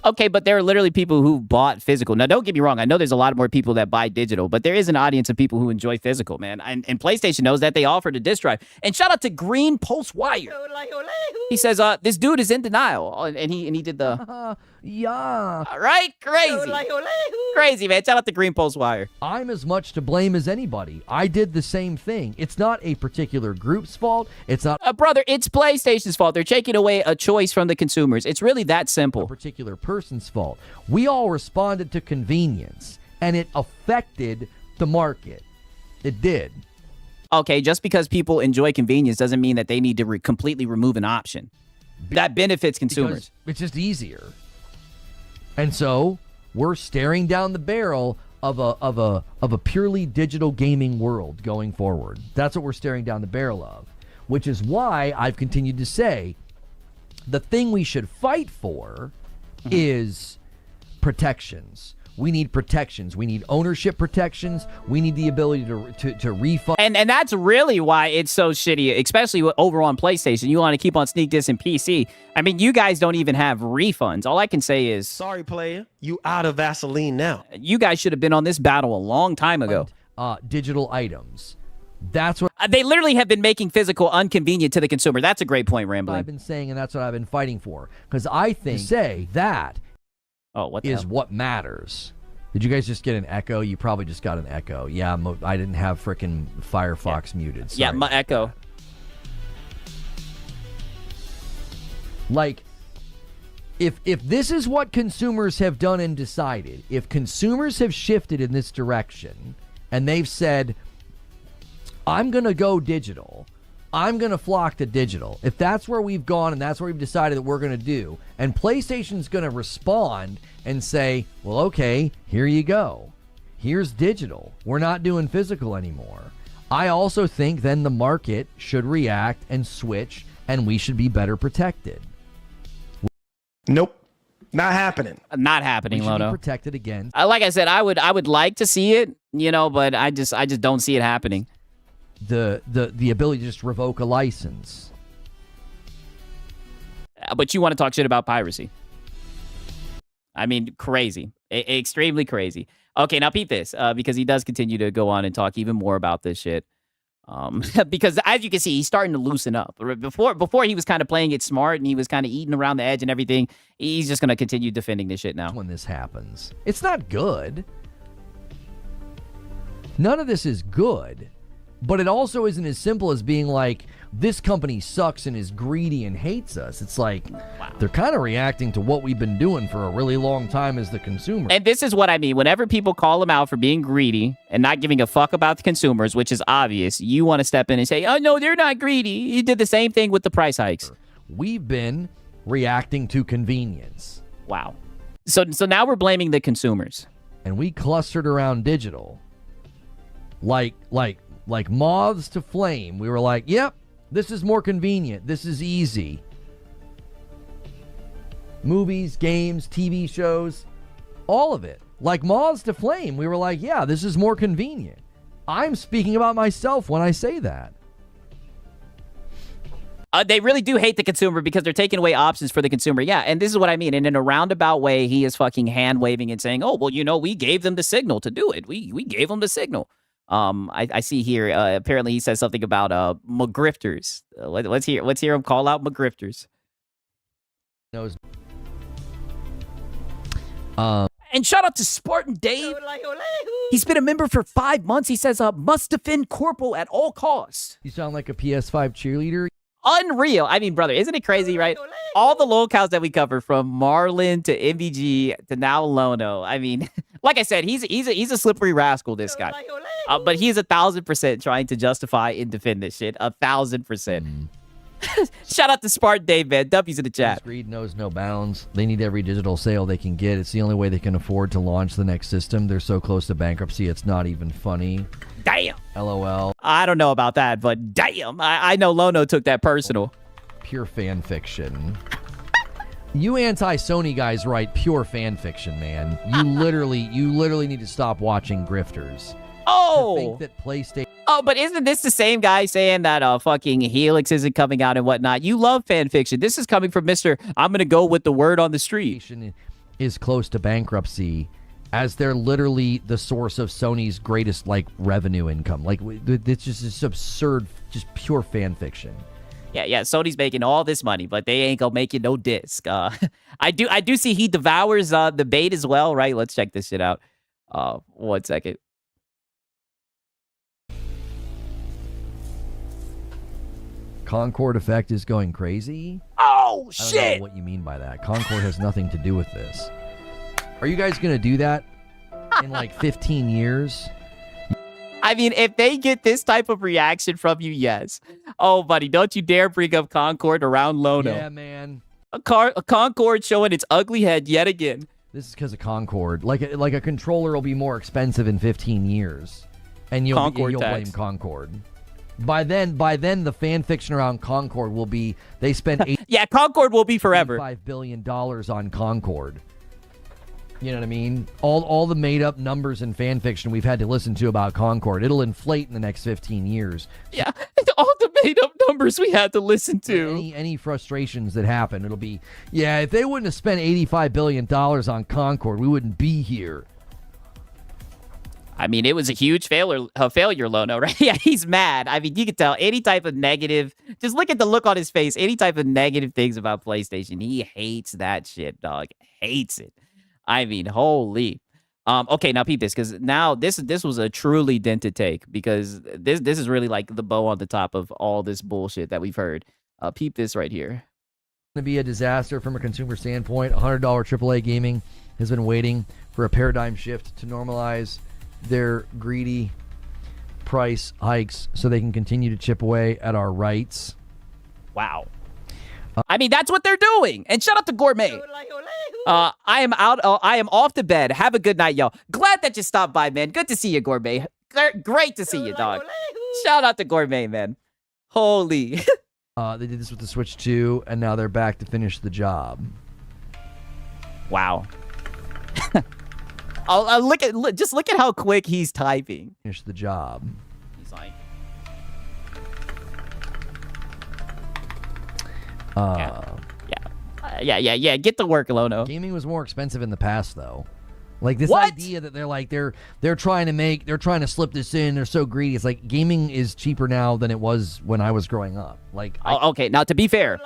Okay, but there are literally people who bought physical. Now, don't get me wrong. I know there's a lot more people that buy digital, but there is an audience of people who enjoy physical, man. And PlayStation knows that. They offered a disc drive. And shout out to Green Pulse Wire. He says, this dude is in denial. And he did the... yeah. All right, crazy. Crazy, man. Shout out to Green Pulse Wire. I'm as much to blame as anybody. I did the same thing. It's not a particular group's fault. It's not... brother, it's PlayStation's fault. They're taking away a choice from the consumers. It's really that simple. A particular person's fault. We all responded to convenience, and it affected the market. It did. Okay, just because people enjoy convenience doesn't mean that they need to completely remove an option. That benefits consumers. Because it's just easier. And so we're staring down the barrel of a purely digital gaming world going forward. That's what we're staring down the barrel of, which is why I've continued to say the thing we should fight for is protections. We need protections. We need ownership protections. We need the ability to refund. And that's really why it's so shitty, especially over on PlayStation. You want to keep on sneak dissing PC. I mean, you guys don't even have refunds. All I can say is... Sorry, player. You out of Vaseline now. You guys should have been on this battle a long time ago. Digital items. That's what... they literally have been making physical inconvenient to the consumer. That's a great point, Ramblin'. I've been saying, and that's what I've been fighting for. Because I think say that is what matters. Did you guys just get an echo? You probably just got an echo. Yeah, I didn't have frickin' Firefox muted. Sorry. Yeah, my echo. Like, if this is what consumers have done and decided, if consumers have shifted in this direction, and they've said, I'm going to go digital, I'm going to flock to digital. If that's where we've gone and that's where we've decided that we're going to do, and PlayStation's going to respond and say, well, okay, here you go. Here's digital. We're not doing physical anymore. I also think then the market should react and switch, and we should be better protected. Nope. Not happening. Not happening, We should Lono. be protected again. Like I said, I would like to see it, but I just don't see it happening. The ability to just revoke a license. But you want to talk shit about piracy. I mean, crazy. Extremely crazy. Okay, now peep this, because he does continue to go on and talk even more about this shit. Because as you can see, he's starting to loosen up. Before he was kind of playing it smart and he was kind of eating around the edge and everything. He's just going to continue defending this shit now. When this happens, it's not good. None of this is good. But it also isn't as simple as being like, this company sucks and is greedy and hates us. It's like, they're kind of reacting to what we've been doing for a really long time as the consumer. And this is what I mean. Whenever people call him out for being greedy and not giving a fuck about the consumers, which is obvious, you want to step in and say, oh, no, they're not greedy. He did the same thing with the price hikes. We've been reacting to convenience. Wow. So now we're blaming the consumers. And we clustered around digital. Like moths to flame. We were like, yep, this is more convenient. This is easy. Movies, games, TV shows, all of it. Like moths to flame. We were like, yeah, this is more convenient. I'm speaking about myself when I say that. They really do hate the consumer because they're taking away options for the consumer. Yeah, and this is what I mean. And in a roundabout way, he is fucking hand-waving and saying, oh, well, we gave them the signal to do it. We gave them the signal. I see here, apparently he says something about McGrifters. Let's hear him call out McGrifters. And shout out to Spartan Dave. He's been a member for 5 months. He says, must defend Corporal at all costs. You sound like a PS5 cheerleader. Unreal. I mean, brother, isn't it crazy, right? All the locales that we cover, from Marlin to MVG to now Lono. I mean, like I said, he's a slippery rascal, this guy. But he is 1,000% trying to justify and defend this shit. 1,000%. Shout out to Spartan Dave, man. W's in the chat. Greed knows no bounds. They need every digital sale they can get. It's the only way they can afford to launch the next system. They're so close to bankruptcy, it's not even funny. Damn. LOL. I don't know about that, but damn. I know Lono took that personal. Pure fan fiction. You anti-Sony guys write pure fan fiction, man. You literally need to stop watching grifters. Oh. To think that PlayStation... Oh, but isn't this the same guy saying that fucking Helix isn't coming out and whatnot? You love fan fiction. This is coming from Mr. I'm going to go with the word on the street. Is close to bankruptcy, as they're literally the source of Sony's greatest, like, revenue income. Like, it's just this absurd, just pure fan fiction. Yeah, Sony's making all this money, but they ain't gonna make you no disc. I do see he devours the bait as well, right? Let's check this shit out. 1 second. Concord effect is going crazy? Oh, shit! I don't know what you mean by that. Concord has nothing to do with this. Are you guys going to do that in like 15 years? I mean, if they get this type of reaction from you, yes. Oh, buddy, don't you dare bring up Concord around Lono. Yeah, man. A Concord showing its ugly head yet again. This is because of Concord. Like a controller will be more expensive in 15 years. And you'll blame Concord. By then, the fan fiction around Concord will be they spent yeah, Concord will be forever. $5 billion on Concord. You know what I mean? All the made up numbers and fan fiction we've had to listen to about Concord, it'll inflate in the next 15 years. Yeah, all the made up numbers we had to listen to. Any frustrations that happen, it'll be, yeah, if they wouldn't have spent $85 billion on Concord, we wouldn't be here. I mean, it was a huge failure, Lono, right? Yeah, he's mad. I mean, you can tell any type of negative. Just look at the look on his face. Any type of negative things about PlayStation, he hates that shit, dog. Hates it. I mean, holy. Okay, now peep this, because now this was a truly dented take, because this is really like the bow on the top of all this bullshit that we've heard. Peep this right here. Going to be a disaster from a consumer standpoint. $100 AAA gaming has been waiting for a paradigm shift to normalize their greedy price hikes so they can continue to chip away at our rights. Wow. I mean, that's what they're doing. And shout out to Gourmet. I am out. I am off to bed. Have a good night, y'all. Glad that you stopped by, man. Good to see you, Gourmet. Great to see you, dog. Shout out to Gourmet, man. Holy. They did this with the Switch 2, and now they're back to finish the job. Wow. Just look at how quick he's typing. Finish the job. He's like, yeah. Get to work, Lono. Gaming was more expensive in the past, though. Like this idea that they're trying to slip this in. They're so greedy. It's like gaming is cheaper now than it was when I was growing up. Like, okay, now to be fair,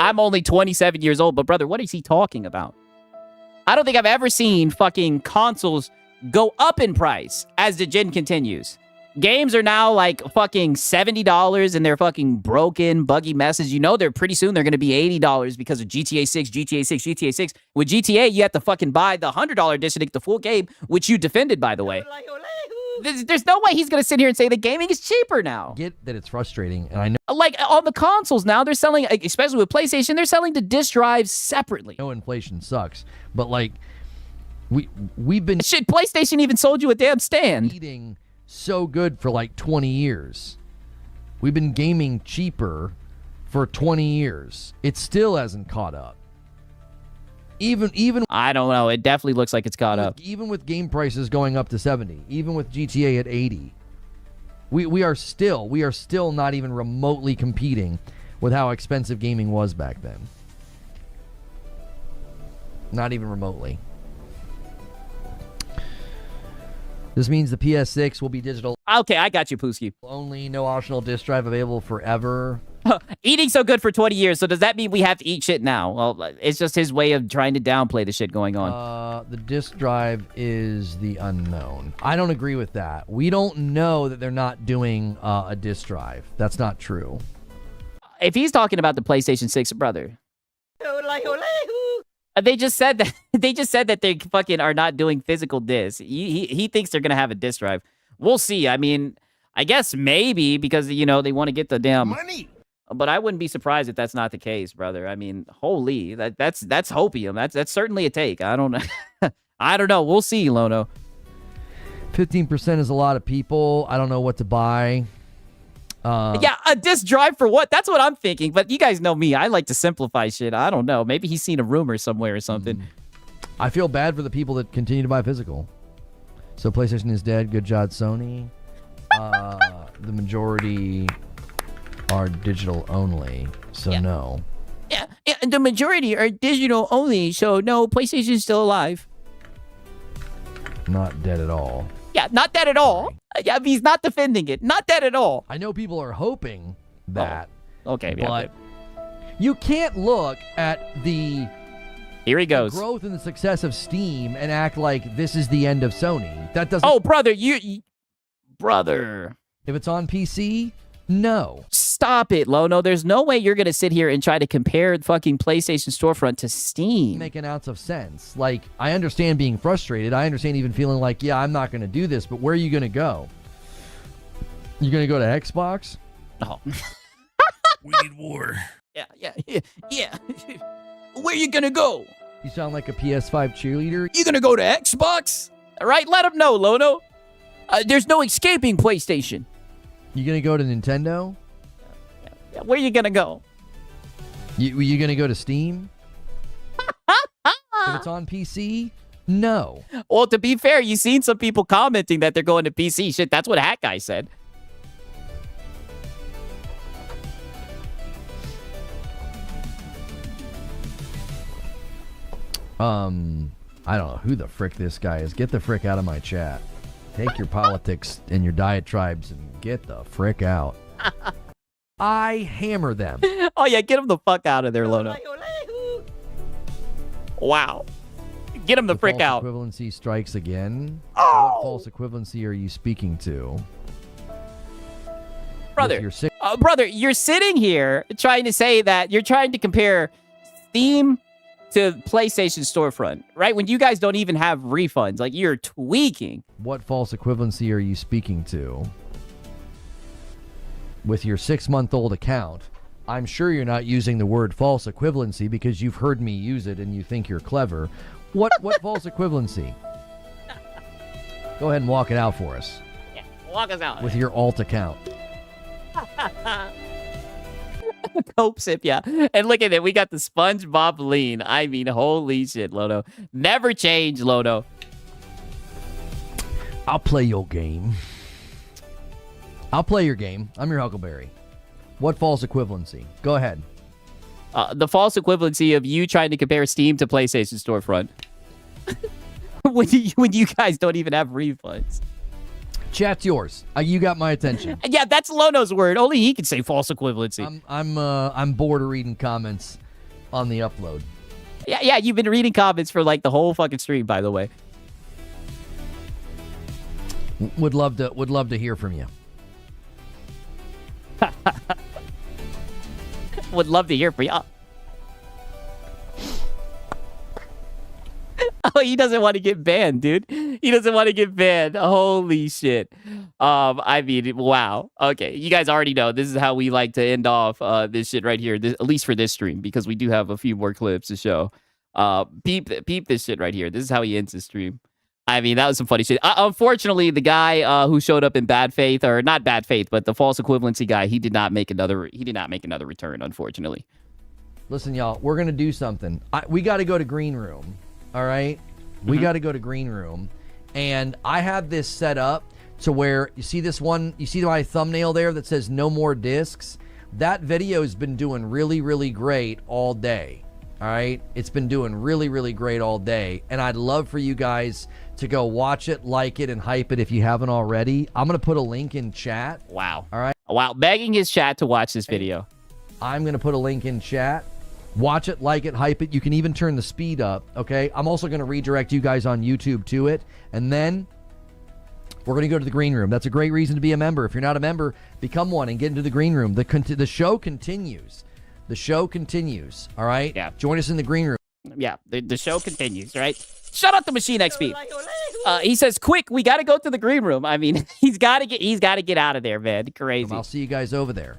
I'm only 27 years old, but brother, what is he talking about? I don't think I've ever seen fucking consoles go up in price as the gen continues. Games are now like fucking $70 and they're fucking broken, buggy messes. You know, they're pretty soon they're going to be $80 because of GTA 6, GTA 6, GTA 6. With GTA, you have to fucking buy the $100 edition to get the full game, which you defended, by the way. There's no way he's going to sit here and say that gaming is cheaper now. I get that it's frustrating, and I know. Like, on the consoles now, they're selling, especially with PlayStation, they're selling the disc drives separately. No, inflation sucks, but like, we've been... Shit, PlayStation even sold you a damn stand. Eating so good for like 20 years. We've been gaming cheaper for 20 years. It still hasn't caught up. Even I don't know. It definitely looks like it's caught up. Even with game prices going up to 70, even with GTA at 80, we are still not even remotely competing with how expensive gaming was back then. Not even remotely. This means the PS6 will be digital. Okay, I got you, Pooski. Only, no optional disc drive available forever. Eating so good for 20 years, so does that mean we have to eat shit now? Well, it's just his way of trying to downplay the shit going on. The disc drive is the unknown. I don't agree with that. We don't know that they're not doing a disc drive. That's not true. if he's talking about the PlayStation 6, brother. They just said that they fucking are not doing physical discs. He thinks they're gonna have a disc drive. We'll see. I mean, I guess maybe because they want to get the damn money. But I wouldn't be surprised if that's not the case, brother. I mean, holy, that's hopium. That's certainly a take. I don't know. I don't know. We'll see, Lono. 15% is a lot of people. I don't know what to buy. Yeah, a disc drive for what? That's what I'm thinking. But you guys know me. I like to simplify shit. I don't know. Maybe he's seen a rumor somewhere or something. I feel bad for the people that continue to buy physical. So PlayStation is dead. Good job, Sony. The majority are digital only. So no. Yeah, the majority are digital only. So no, PlayStation's still alive. Not dead at all. Yeah, not dead at all. Yeah, he's not defending it. Not dead at all. I know people are hoping that. Oh. Okay, but you can't look at the here he goes. Growth and the success of Steam and act like this is the end of Sony. That doesn't. Oh, brother, brother. If it's on PC, no. Stop it, Lono. There's no way you're gonna sit here and try to compare fucking PlayStation Storefront to Steam. Make an ounce of sense. Like, I understand being frustrated. I understand even feeling like, yeah, I'm not gonna do this. But where are you gonna go? You gonna go to Xbox? Oh. We need war. Yeah. Where you gonna go? You sound like a PS5 cheerleader. You gonna go to Xbox? All right, let him know, Lono. There's no escaping PlayStation. You gonna go to Nintendo? Yeah, where you gonna go? You gonna go to Steam? If it's on PC, no. Well, to be fair, you've seen some people commenting that they're going to PC. Shit, that's what Hat Guy said. I don't know who the frick this guy is. Get the frick out of my chat. Take your politics and your diatribes and get the frick out. I hammer them. Oh, yeah, get him the fuck out of there, Lono. Wow. Get him the frick out. False equivalency strikes again. Oh. What false equivalency are you speaking to? Brother, brother, you're sitting here trying to say that you're trying to compare Steam to PlayStation Storefront, right? When you guys don't even have refunds. Like, you're tweaking. What false equivalency are you speaking to? With your 6-month-old account, I'm sure you're not using the word false equivalency because you've heard me use it and you think you're clever. What false equivalency? Go ahead and walk it out for us. Yeah, walk us out. With your alt account. Cope sip, yeah. And look at it. We got the SpongeBob lean. I mean, holy shit, Lono. Never change, Lono. I'll play your game. I'll play your game. I'm your Huckleberry. What false equivalency? Go ahead. The false equivalency of you trying to compare Steam to PlayStation Storefront. when you guys don't even have refunds. Chat's yours. You got my attention. Yeah, that's Lono's word. Only he can say false equivalency. I'm bored of reading comments on the upload. Yeah, you've been reading comments for like the whole fucking stream, by the way. Would love to hear from you. Would love to hear from you. Oh, he doesn't want to get banned, dude. He doesn't want to get banned. Holy shit. I mean, wow. Okay, you guys already know this is how we like to end off this shit right here, at least for this stream, because we do have a few more clips to show. Peep this shit right here. This is how he ends his stream. I mean, that was some funny shit. Unfortunately, the guy who showed up in bad faith, or not bad faith, but the false equivalency guy, he did not make another return, unfortunately. Listen, y'all, we're gonna do something. We got to go to Green Room. All right, we got to go to Green Room, and I have this set up to where you see this one. You see my thumbnail there that says "No more discs." That video has been doing really, really great all day. All right, it's been doing really, really great all day, and I'd love for you guys to go watch it, like it, and hype it if you haven't already. I'm gonna put a link in chat. Wow. All right. Wow. Begging his chat to watch this video. I'm gonna put a link in chat. Watch it, like it, hype it. You can even turn the speed up, okay? I'm also going to redirect you guys on YouTube to it. And then We're going to go to the green room. That's a great reason to be a member. If you're not a member, become one and get into the green room. The show continues. The show continues. All right? Yeah. Join us in the green room. Yeah, the show continues, right? Shout out to Machine XP. He says, "Quick, we got to go to the green room." I mean, he's got to get out of there, man. Crazy. I'll see you guys over there.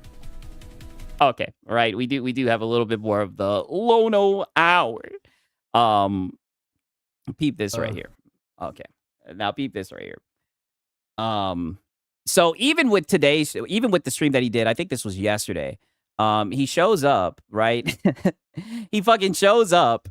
Okay, all right. We do have a little bit more of the Lono hour. Peep this right here. Okay, now peep this right here. So even with the stream that he did, I think this was yesterday. He shows up, right? He fucking shows up,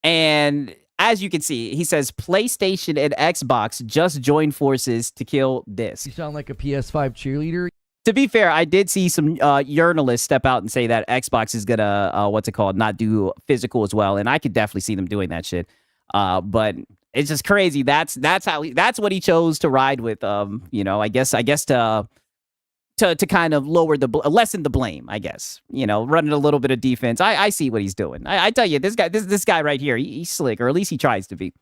and as you can see, he says PlayStation and Xbox just joined forces to kill this. You sound like a PS5 cheerleader. To be fair, I did see some journalists step out and say that Xbox is gonna not do physical as well, and I could definitely see them doing that shit. But it's just crazy. That's what he chose to ride with. I guess to kind of lessen the blame. I guess running a little bit of defense. I see what he's doing. I tell you, this guy right here, he's slick, or at least he tries to be.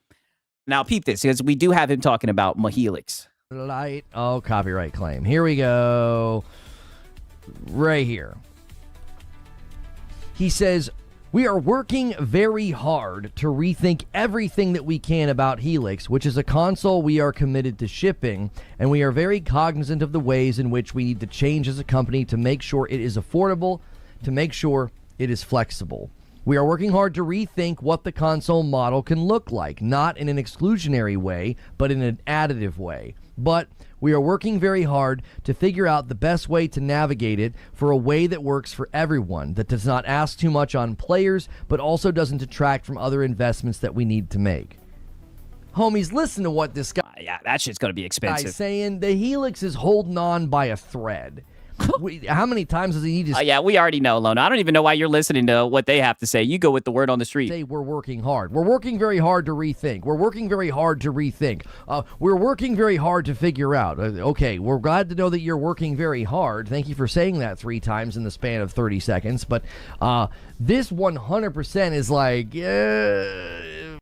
Now peep this, because we do have him talking about Mahilix. Copyright claim. Here we go. Right here. He says, "We are working very hard to rethink everything that we can about Helix, which is a console we are committed to shipping, and we are very cognizant of the ways in which we need to change as a company to make sure it is affordable, to make sure it is flexible. We are working hard to rethink what the console model can look like, not in an exclusionary way, but in an additive way. But we are working very hard to figure out the best way to navigate it for a way that works for everyone, that does not ask too much on players, but also doesn't detract from other investments that we need to make." Homies, listen to what this guy... Yeah, that shit's going to be expensive. Guy's saying the Helix is holding on by a thread. How many times does he need to... Yeah, we already know, Lono. I don't even know why you're listening to what they have to say. You go with the word on the street. Say we're working hard. We're working very hard to rethink. We're working very hard to rethink. We're working very hard to figure out. Okay, we're glad to know that you're working very hard. Thank you for saying that 3 times in the span of 30 seconds. But this 100% is like...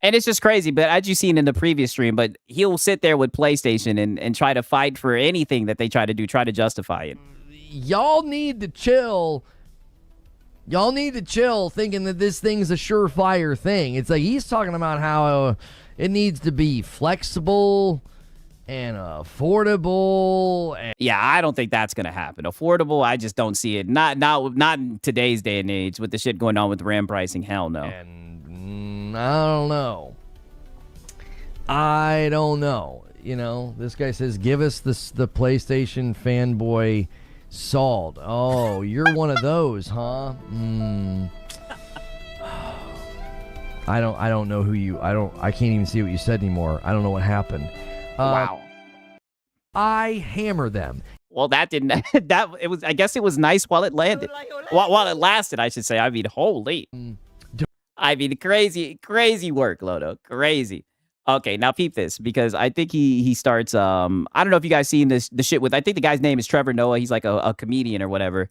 And it's just crazy, but as you've seen in the previous stream, but he'll sit there with PlayStation and try to fight for anything that they try to do, try to justify it. Y'all need to chill. Y'all need to chill thinking that this thing's a surefire thing. It's like he's talking about how it needs to be flexible and affordable. Yeah, I don't think that's going to happen. Affordable, I just don't see it. Not in today's day and age with the shit going on with RAM pricing. Hell no. And I don't know. This guy says, give us the PlayStation fanboy salt. Oh, you're one of those, huh? I don't know who you... I can't even see what you said anymore. I don't know what happened. Wow. I hammer them. Well, that didn't... I guess it was nice while it landed. While it lasted, I should say. I mean, holy... I mean, crazy work, Lono. Crazy. Okay, now peep this, because I think he starts, I don't know if you guys seen the shit with, I think the guy's name is Trevor Noah. He's like a comedian or whatever.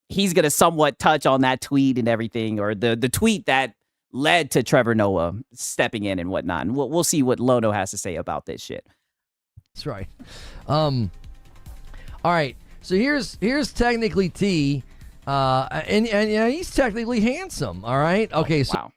He's going to somewhat touch on that tweet and everything, or the tweet that led to Trevor Noah stepping in and whatnot. And we'll see what Lono has to say about this shit. That's right. All right, so here's technically T. And he's technically handsome, all right? Okay, so...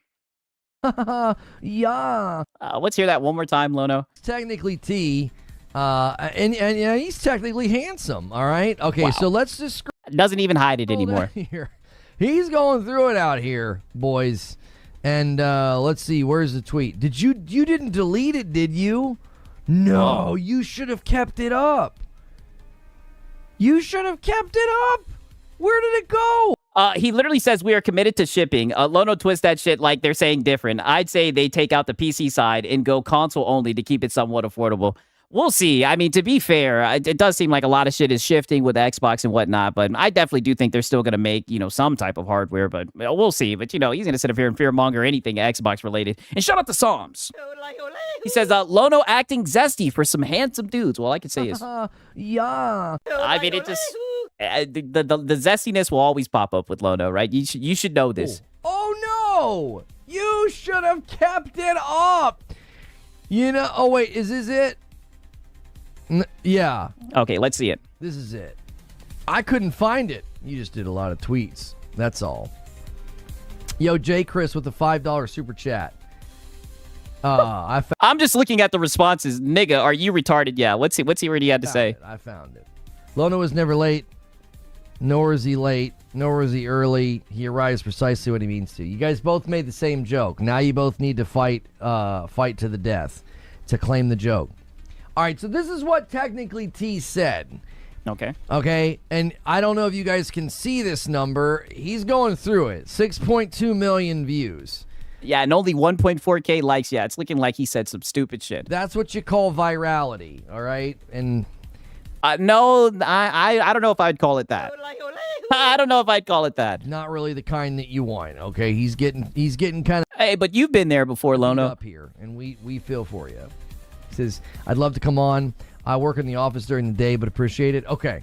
Wow. Yeah. Let's hear that one more time, Lono. Technically T. And he's technically handsome, all right? Okay, wow. So let's just... Doesn't even hide it anymore. Here. He's going through it out here, boys. And let's see, where's the tweet? You didn't delete it, did you? No, you should have kept it up. You should have kept it up. Where did it go? He literally says we are committed to shipping. Lono twists that shit like they're saying different. I'd say they take out the PC side and go console only to keep it somewhat affordable. We'll see. I mean, to be fair, it does seem like a lot of shit is shifting with Xbox and whatnot, but I definitely do think they're still going to make, some type of hardware, but we'll see. But, he's going to sit up here and fearmonger anything Xbox related. And shout out to Psalms. He says, Lono acting zesty for some handsome dudes. Well, I could say is. Yeah. I mean, it just... The zestiness will always pop up with Lono, right? You should know this. Oh, no! You should have kept it up! Oh, wait, is this it? Yeah. Okay, let's see it. This is it. I couldn't find it. You just did a lot of tweets. That's all. Yo, J. Chris with the $5 super chat. I'm just looking at the responses. Nigga, are you retarded? Yeah. Let's see what he had to say. I found it. Lono was never late, nor is he late, nor is he early. He arrives precisely what he means to. You guys both made the same joke. Now you both need to fight to the death to claim the joke. All right, so this is what technically T said. Okay, and I don't know if you guys can see this number. He's going through it. 6.2 million views. Yeah, and only 1.4K likes. Yeah, it's looking like he said some stupid shit. That's what you call virality, all right? And no, I don't know if I'd call it that. I don't know if I'd call it that. Not really the kind that you want, okay? He's getting kind of... Hey, but you've been there before, Lono. Up here, and we feel for you. He says, I'd love to come on. I work in the office during the day, but appreciate it. Okay.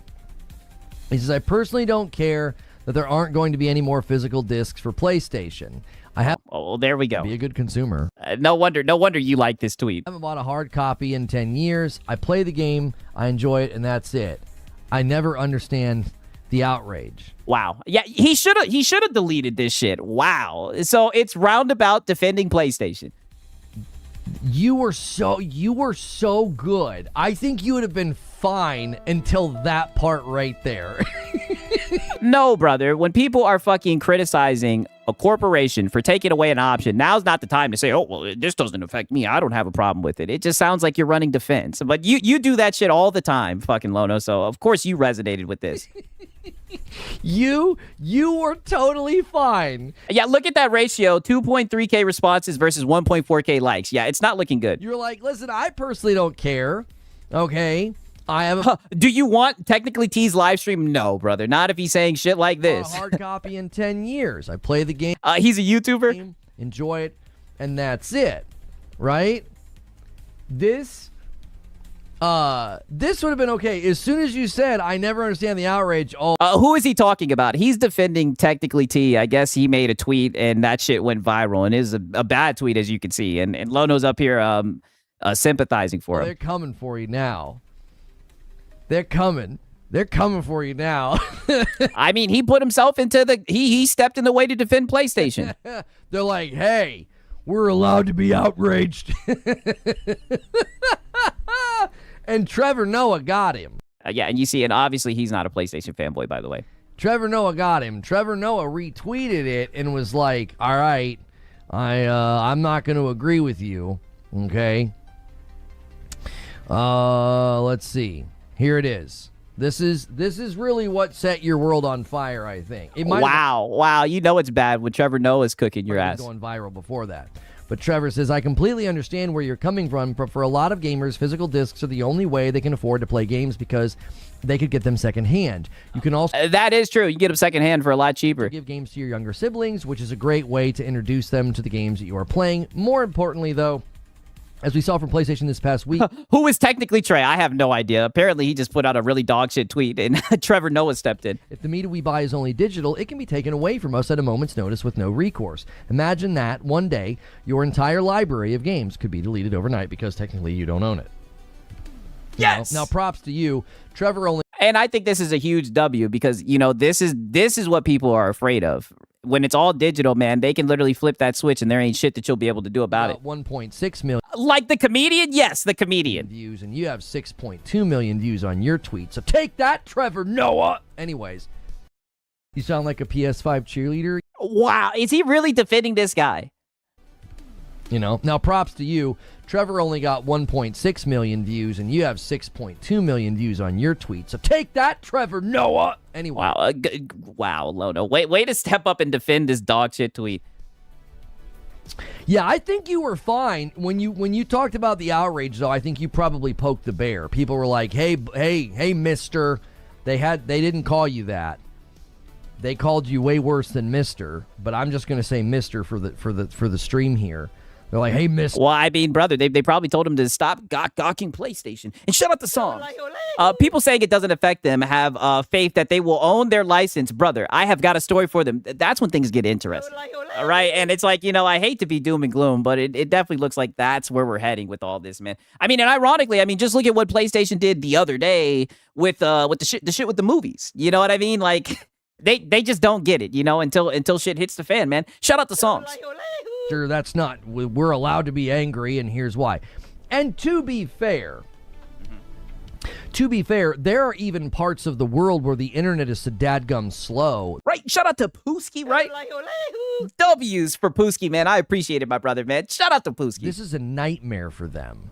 He says, I personally don't care that there aren't going to be any more physical discs for PlayStation. I have. Oh, there we go. Be a good consumer. No wonder you like this tweet. I haven't bought a hard copy in 10 years. I play the game, I enjoy it, and that's it. I never understand the outrage. Wow. Yeah, he should have deleted this shit. Wow. So it's roundabout defending PlayStation. You were so good. I think you would have been fine until that part right there. No, brother. When people are fucking criticizing a corporation for taking away an option, now's not the time to say, oh, well, this doesn't affect me. I don't have a problem with it. It just sounds like you're running defense. But you do that shit all the time, fucking Lono. So, of course, you resonated with this. You were totally fine. Yeah, look at that ratio. 2.3K responses versus 1.4K likes. Yeah, it's not looking good. You're like, listen, I personally don't care. Okay. I have Do you want technically T's live stream? No, brother. Not if he's saying shit like this. A hard copy in 10 years. I play the game. He's a YouTuber. Enjoy it. And that's it. Right? This would have been okay. As soon as you said, I never understand the outrage. Who is he talking about? He's defending technically T. I guess he made a tweet and that shit went viral and is a bad tweet, as you can see. And Lono's up here sympathizing for him. They're coming for you now. They're coming for you now. I mean, he put himself into he stepped in the way to defend PlayStation. They're like, hey, we're allowed to be outraged. And Trevor Noah got him. Yeah, and you see, and obviously he's not a PlayStation fanboy, by the way. Trevor Noah got him. Trevor Noah retweeted it and was like, all right, I'm not going to agree with you, okay? Let's see. Here it is. This is really what set your world on fire, I think. Wow. You know it's bad when Trevor Noah's cooking your ass. Going viral before that. But Trevor says, I completely understand where you're coming from, but for a lot of gamers, physical discs are the only way they can afford to play games because they could get them secondhand. You can also... that is true. You can get them secondhand for a lot cheaper. Give games to your younger siblings, which is a great way to introduce them to the games that you are playing. More importantly, though, as we saw from PlayStation this past week... Who is technically Trey? I have no idea. Apparently, he just put out a really dog shit tweet, and Trevor Noah stepped in. If the media we buy is only digital, it can be taken away from us at a moment's notice with no recourse. Imagine that one day, your entire library of games could be deleted overnight because technically you don't own it. Yes! Now props to you. Trevor only... And I think this is a huge W because, you know, this is what people are afraid of. When it's all digital, man, they can literally flip that switch and there ain't shit that you'll be able to do about it. 1.6 million. Like the comedian? Yes, the comedian. Views, and you have 6.2 million views on your tweet. So take that, Trevor Noah. Anyways, you sound like a PS5 cheerleader. Wow, is he really defending this guy? You know, now props to you. Trevor only got 1.6 million views, and you have 6.2 million views on your tweet. So take that, Trevor Noah. Anyway. Wow, wow, Lono. Way to step up and defend this dog shit tweet. Yeah, I think you were fine. When you talked about the outrage, though, I think you probably poked the bear. People were like, hey, mister. They didn't call you that. They called you way worse than mister, but I'm just going to say mister for the stream here. They're like, hey, miss. Well, I mean, brother, they probably told him to stop gawking PlayStation and shut up the songs. People saying it doesn't affect them have faith that they will own their license. Brother, I have got a story for them. That's when things get interesting. All right? And it's like, I hate to be doom and gloom, but it definitely looks like that's where we're heading with all this, man. I mean, and ironically, just look at what PlayStation did the other day with the shit with the movies. You know what I mean? Like, they just don't get it, until shit hits the fan, man. Shout out the songs. Sure, that's not. We're allowed to be angry, and here's why. And to be fair, there are even parts of the world where the internet is so dadgum slow. Right? Shout out to Pooski, right? W's for Pooski, man. I appreciate it, my brother, man. Shout out to Pooski. This is a nightmare for them.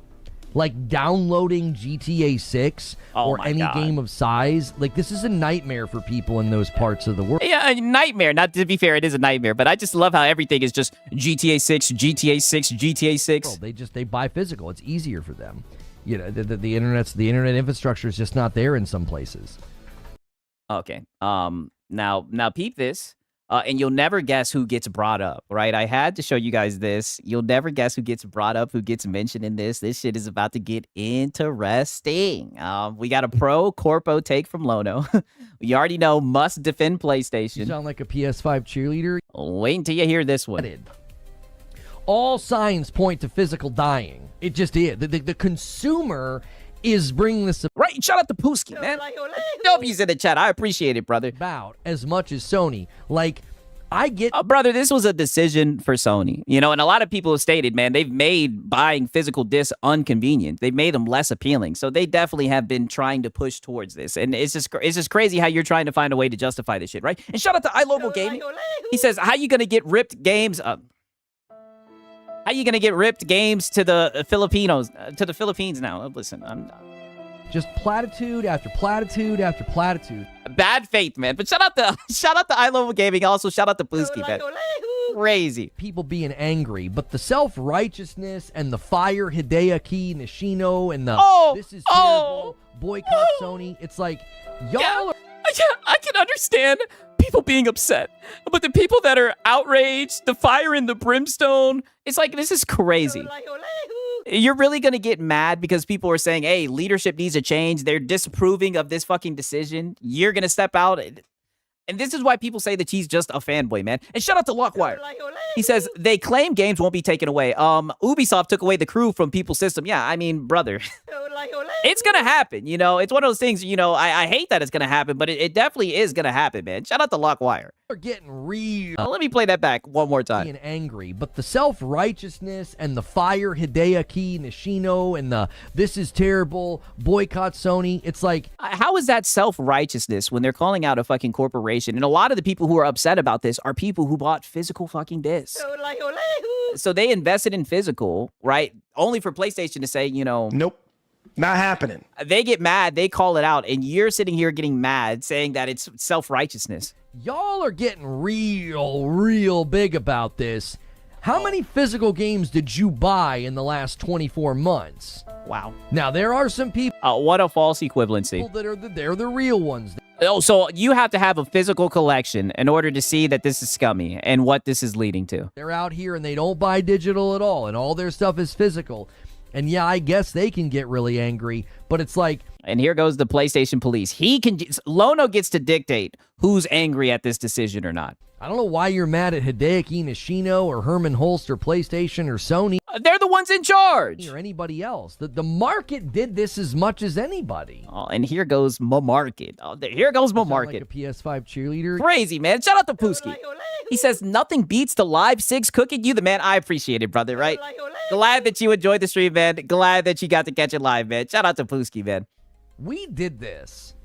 Like downloading GTA 6 or any game of size. Like, this is a nightmare for people in those parts of the world. Yeah, a nightmare. Not to be fair, it is a nightmare, but I just love how everything is just GTA 6, GTA 6, GTA 6. Well, they buy physical. It's easier for them. The internet infrastructure is just not there in some places. Okay. Now peep this. And you'll never guess who gets brought up, right? I had to show you guys this. You'll never guess who gets brought up, who gets mentioned in this. This shit is about to get interesting. We got a pro corpo take from Lono. We already know must defend PlayStation. You sound like a PS5 cheerleader. Wait until you hear this one. All signs point to physical dying. It just is. The consumer is bringing this right. Shout out to Pooski, man. W's in the chat. I appreciate it, brother. About as much as Sony. Like, I get, brother. This was a decision for Sony, and a lot of people have stated, man, they've made buying physical discs inconvenient. They've made them less appealing. So they definitely have been trying to push towards this, and it's just crazy how you're trying to find a way to justify this shit, right? And shout out to iLocal Gaming. He says, how you gonna get ripped games? How you gonna get ripped games to the Philippines now? Listen, I'm just platitude after platitude after platitude. Bad faith, man. But shout out to iLocal Gaming. Also, shout out to Pooski, man. Crazy. People being angry, but the self-righteousness and the fire Hideaki Nishino and the this is terrible, boycott Sony. It's like, y'all are... I can understand people being upset, but the people that are outraged, the fire and the brimstone, it's like, this is crazy. You're really going to get mad because people are saying, hey, leadership needs a change. They're disapproving of this fucking decision. You're going to step out. And this is why people say that he's just a fanboy, man. And shout out to Lockwire. He says, they claim games won't be taken away. Ubisoft took away the crew from People's System. Yeah, I mean, brother. It's going to happen, It's one of those things, I hate that it's going to happen, but it definitely is going to happen, man. Shout out to Lockwire. We're getting real. Let me play that back one more time. Being angry, but the self-righteousness and the fire Hideaki Nishino and the this is terrible, boycott Sony. It's like, how is that self-righteousness when they're calling out a fucking corporation? And a lot of the people who are upset about this are people who bought physical fucking discs. So they invested in physical, right? Only for PlayStation to say, nope. Not happening. They get mad, they call it out, and you're sitting here getting mad, saying that it's self-righteousness. Y'all are getting real big about this. How many physical games did you buy in the last 24 months? Wow. Now, there are some people... what a false equivalency. They're the real ones. Oh, so you have to have a physical collection in order to see that this is scummy and what this is leading to. They're out here and they don't buy digital at all, and all their stuff is physical. And yeah, I guess they can get really angry, but it's like... And here goes the PlayStation police. Lono gets to dictate who's angry at this decision or not. I don't know why you're mad at Hideaki Nishino or Herman Holst or PlayStation or Sony. They're the ones in charge. Or anybody else. The market did this as much as anybody. Oh, and here goes my market. Here goes my market. Like a PS5 cheerleader. Crazy, man. Shout out to Pooski. He says, nothing beats the live 6 cooking you the man. I appreciate it, brother, right? Glad that you enjoyed the stream, man. Glad that you got to catch it live, man. Shout out to Pooski, man. We did this.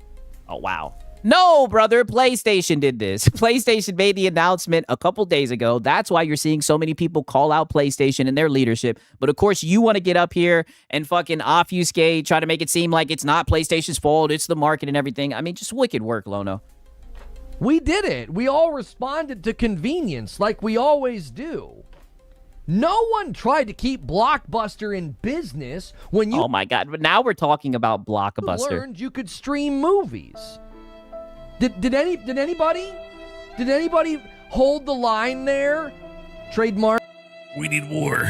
Oh, wow. No, brother, PlayStation did this. PlayStation made the announcement a couple days ago. That's why you're seeing so many people call out PlayStation and their leadership. But of course, you want to get up here and fucking obfuscate, try to make it seem like it's not PlayStation's fault, it's the market and everything. I mean, just wicked work, Lono. We did it. We all responded to convenience like we always do. No one tried to keep Blockbuster in business when you... Oh my God, but now we're talking about Blockbuster. ...learned you could stream movies. Did anybody hold the line there? Trademark. We need war.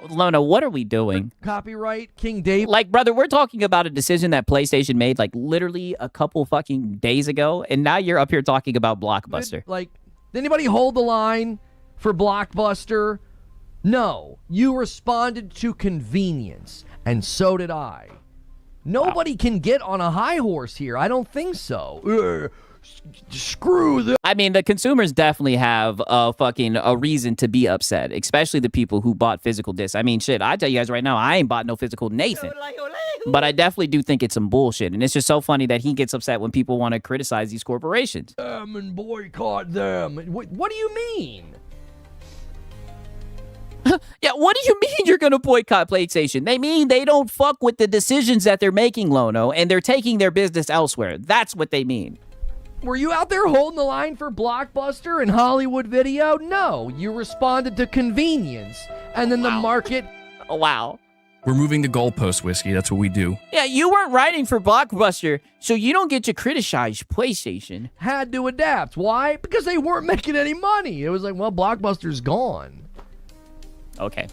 Lono, what are we doing? Copyright King David. Like, brother, we're talking about a decision that PlayStation made like literally a couple fucking days ago, and now you're up here talking about Blockbuster. Like, did anybody hold the line for Blockbuster? No. You responded to convenience, and so did I. Nobody can get on a high horse here. I don't think so. Screw this. I mean, the consumers definitely have a reason to be upset, especially the people who bought physical discs. I mean, shit, I tell you guys right now, I ain't bought no physical Nathan. But I definitely do think it's some bullshit. And it's just so funny that he gets upset when people want to criticize these corporations. And boycott them. What do you mean? Yeah, what do you mean you're going to boycott PlayStation? They mean they don't fuck with the decisions that they're making, Lono, and they're taking their business elsewhere. That's what they mean. Were you out there holding the line for Blockbuster and Hollywood Video? No, you responded to convenience, and then the market... Wow. We're moving the goalpost, Whiskey. That's what we do. Yeah, you weren't writing for Blockbuster, so you don't get to criticize PlayStation. Had to adapt. Why? Because they weren't making any money. It was like, well, Blockbuster's gone. Okay.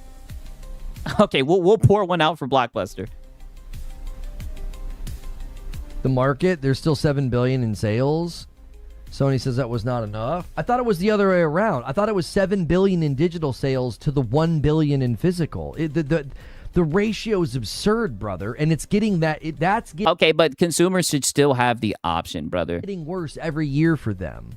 Okay, we'll pour one out for Blockbuster. The market, there's still $7 billion in sales. Sony says that was not enough. I thought it was the other way around. I thought it was $7 billion in digital sales to the $1 billion in physical. The ratio is absurd, brother, and it's getting that's getting okay, but consumers should still have the option, brother. Getting worse every year for them.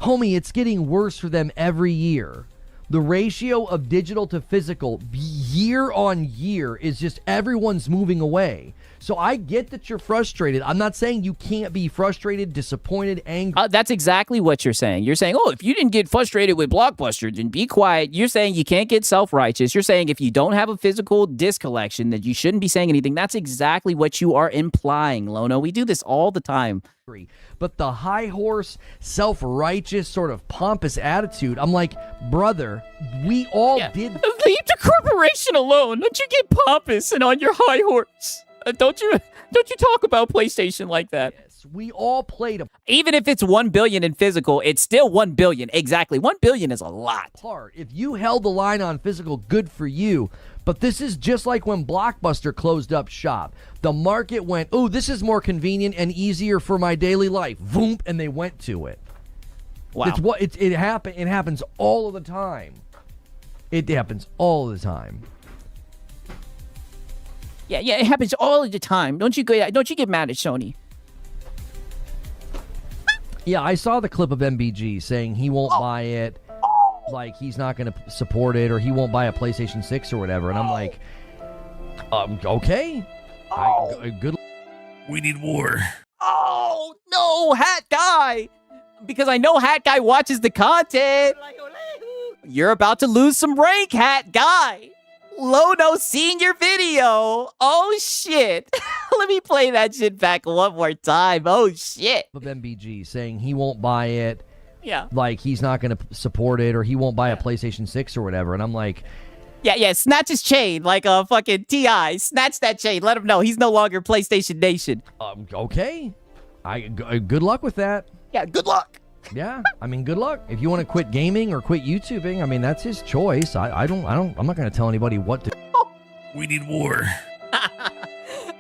Homie, it's getting worse for them every year. The ratio of digital to physical year on year is just everyone's moving away. So I get that you're frustrated. I'm not saying you can't be frustrated, disappointed, angry. That's exactly what you're saying. You're saying, oh, if you didn't get frustrated with Blockbuster, then be quiet. You're saying you can't get self-righteous. You're saying if you don't have a physical disc collection, that you shouldn't be saying anything. That's exactly what you are implying, Lono. We do this all the time. But the high horse, self-righteous, sort of pompous attitude, I'm like, brother, we all did. Leave the corporation alone. Don't you get pompous and on your high horse. Don't you talk about PlayStation like that. Yes, we all played a even if it's 1 billion in physical, it's still 1 billion. Exactly. 1 billion is a lot. Part. If you held the line on physical, good for you. But this is just like when Blockbuster closed up shop. The market went, oh, this is more convenient and easier for my daily life. Voom, and they went to it. Wow. It happens all of the time. It happens all the time. Yeah, it happens all of the time. Don't you get mad at Sony? Yeah, I saw the clip of MBG saying he won't buy it, like he's not going to support it, or he won't buy a PlayStation 6 or whatever. And I'm like, okay. Good. We need war. Oh, no, Hat Guy. Because I know Hat Guy watches the content. You're about to lose some rank, Hat Guy. Lono seen your video. Oh, shit. Let me play that shit back one more time. Oh, shit. Of MBG saying he won't buy it. Yeah. Like he's not going to support it, or he won't buy a PlayStation 6 or whatever. And I'm like... Yeah, snatch his chain like a fucking T.I. Snatch that chain. Let him know he's no longer PlayStation Nation. Okay. Good luck with that. Yeah, good luck. Yeah, I mean, good luck. If you want to quit gaming or quit YouTubing, I mean, that's his choice. I'm not going to tell anybody what to do. We need war.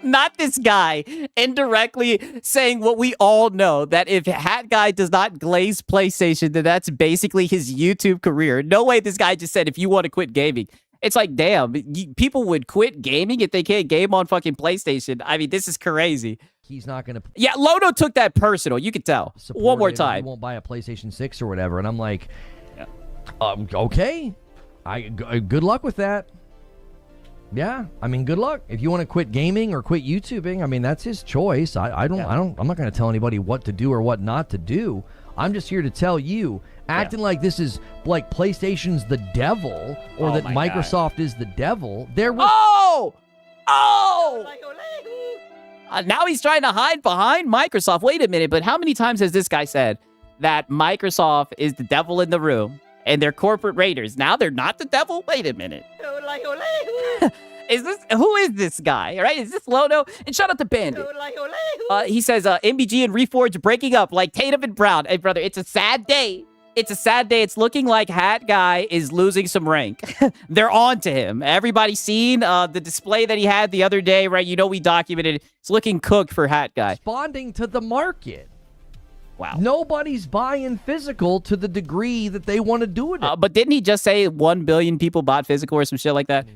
Not this guy indirectly saying what we all know, that if Hat Guy does not glaze PlayStation, then that's basically his YouTube career. No way this guy just said, if you want to quit gaming. It's like, damn, people would quit gaming if they can't game on fucking PlayStation. I mean, this is crazy. He's not going to... Yeah, Lono took that personal. You could tell. One more time. He won't buy a PlayStation 6 or whatever. And I'm like, okay. Good luck with that. Yeah, I mean, good luck. If you want to quit gaming or quit YouTubing, I mean, that's his choice. I'm not going to tell anybody what to do or what not to do. I'm just here to tell you, acting like this is like PlayStation's the devil, or that Microsoft is the devil. Now he's trying to hide behind Microsoft. Wait a minute, but how many times has this guy said that Microsoft is the devil in the room and they're corporate raiders? Now they're not the devil? Wait a minute. Who is this guy? All right, is this Lono? And shout out to Bandit. He says MBG and Reforge breaking up like Tatum and Brown. Hey, brother, it's a sad day. It's a sad day. It's looking like Hat Guy is losing some rank. They're on to him. Everybody's seen the display that he had the other day, right? You know, we documented. It's looking cooked for Hat Guy. Responding to the market. Wow. Nobody's buying physical to the degree that they want to do it. But didn't he just say 1 billion people bought physical or some shit like that?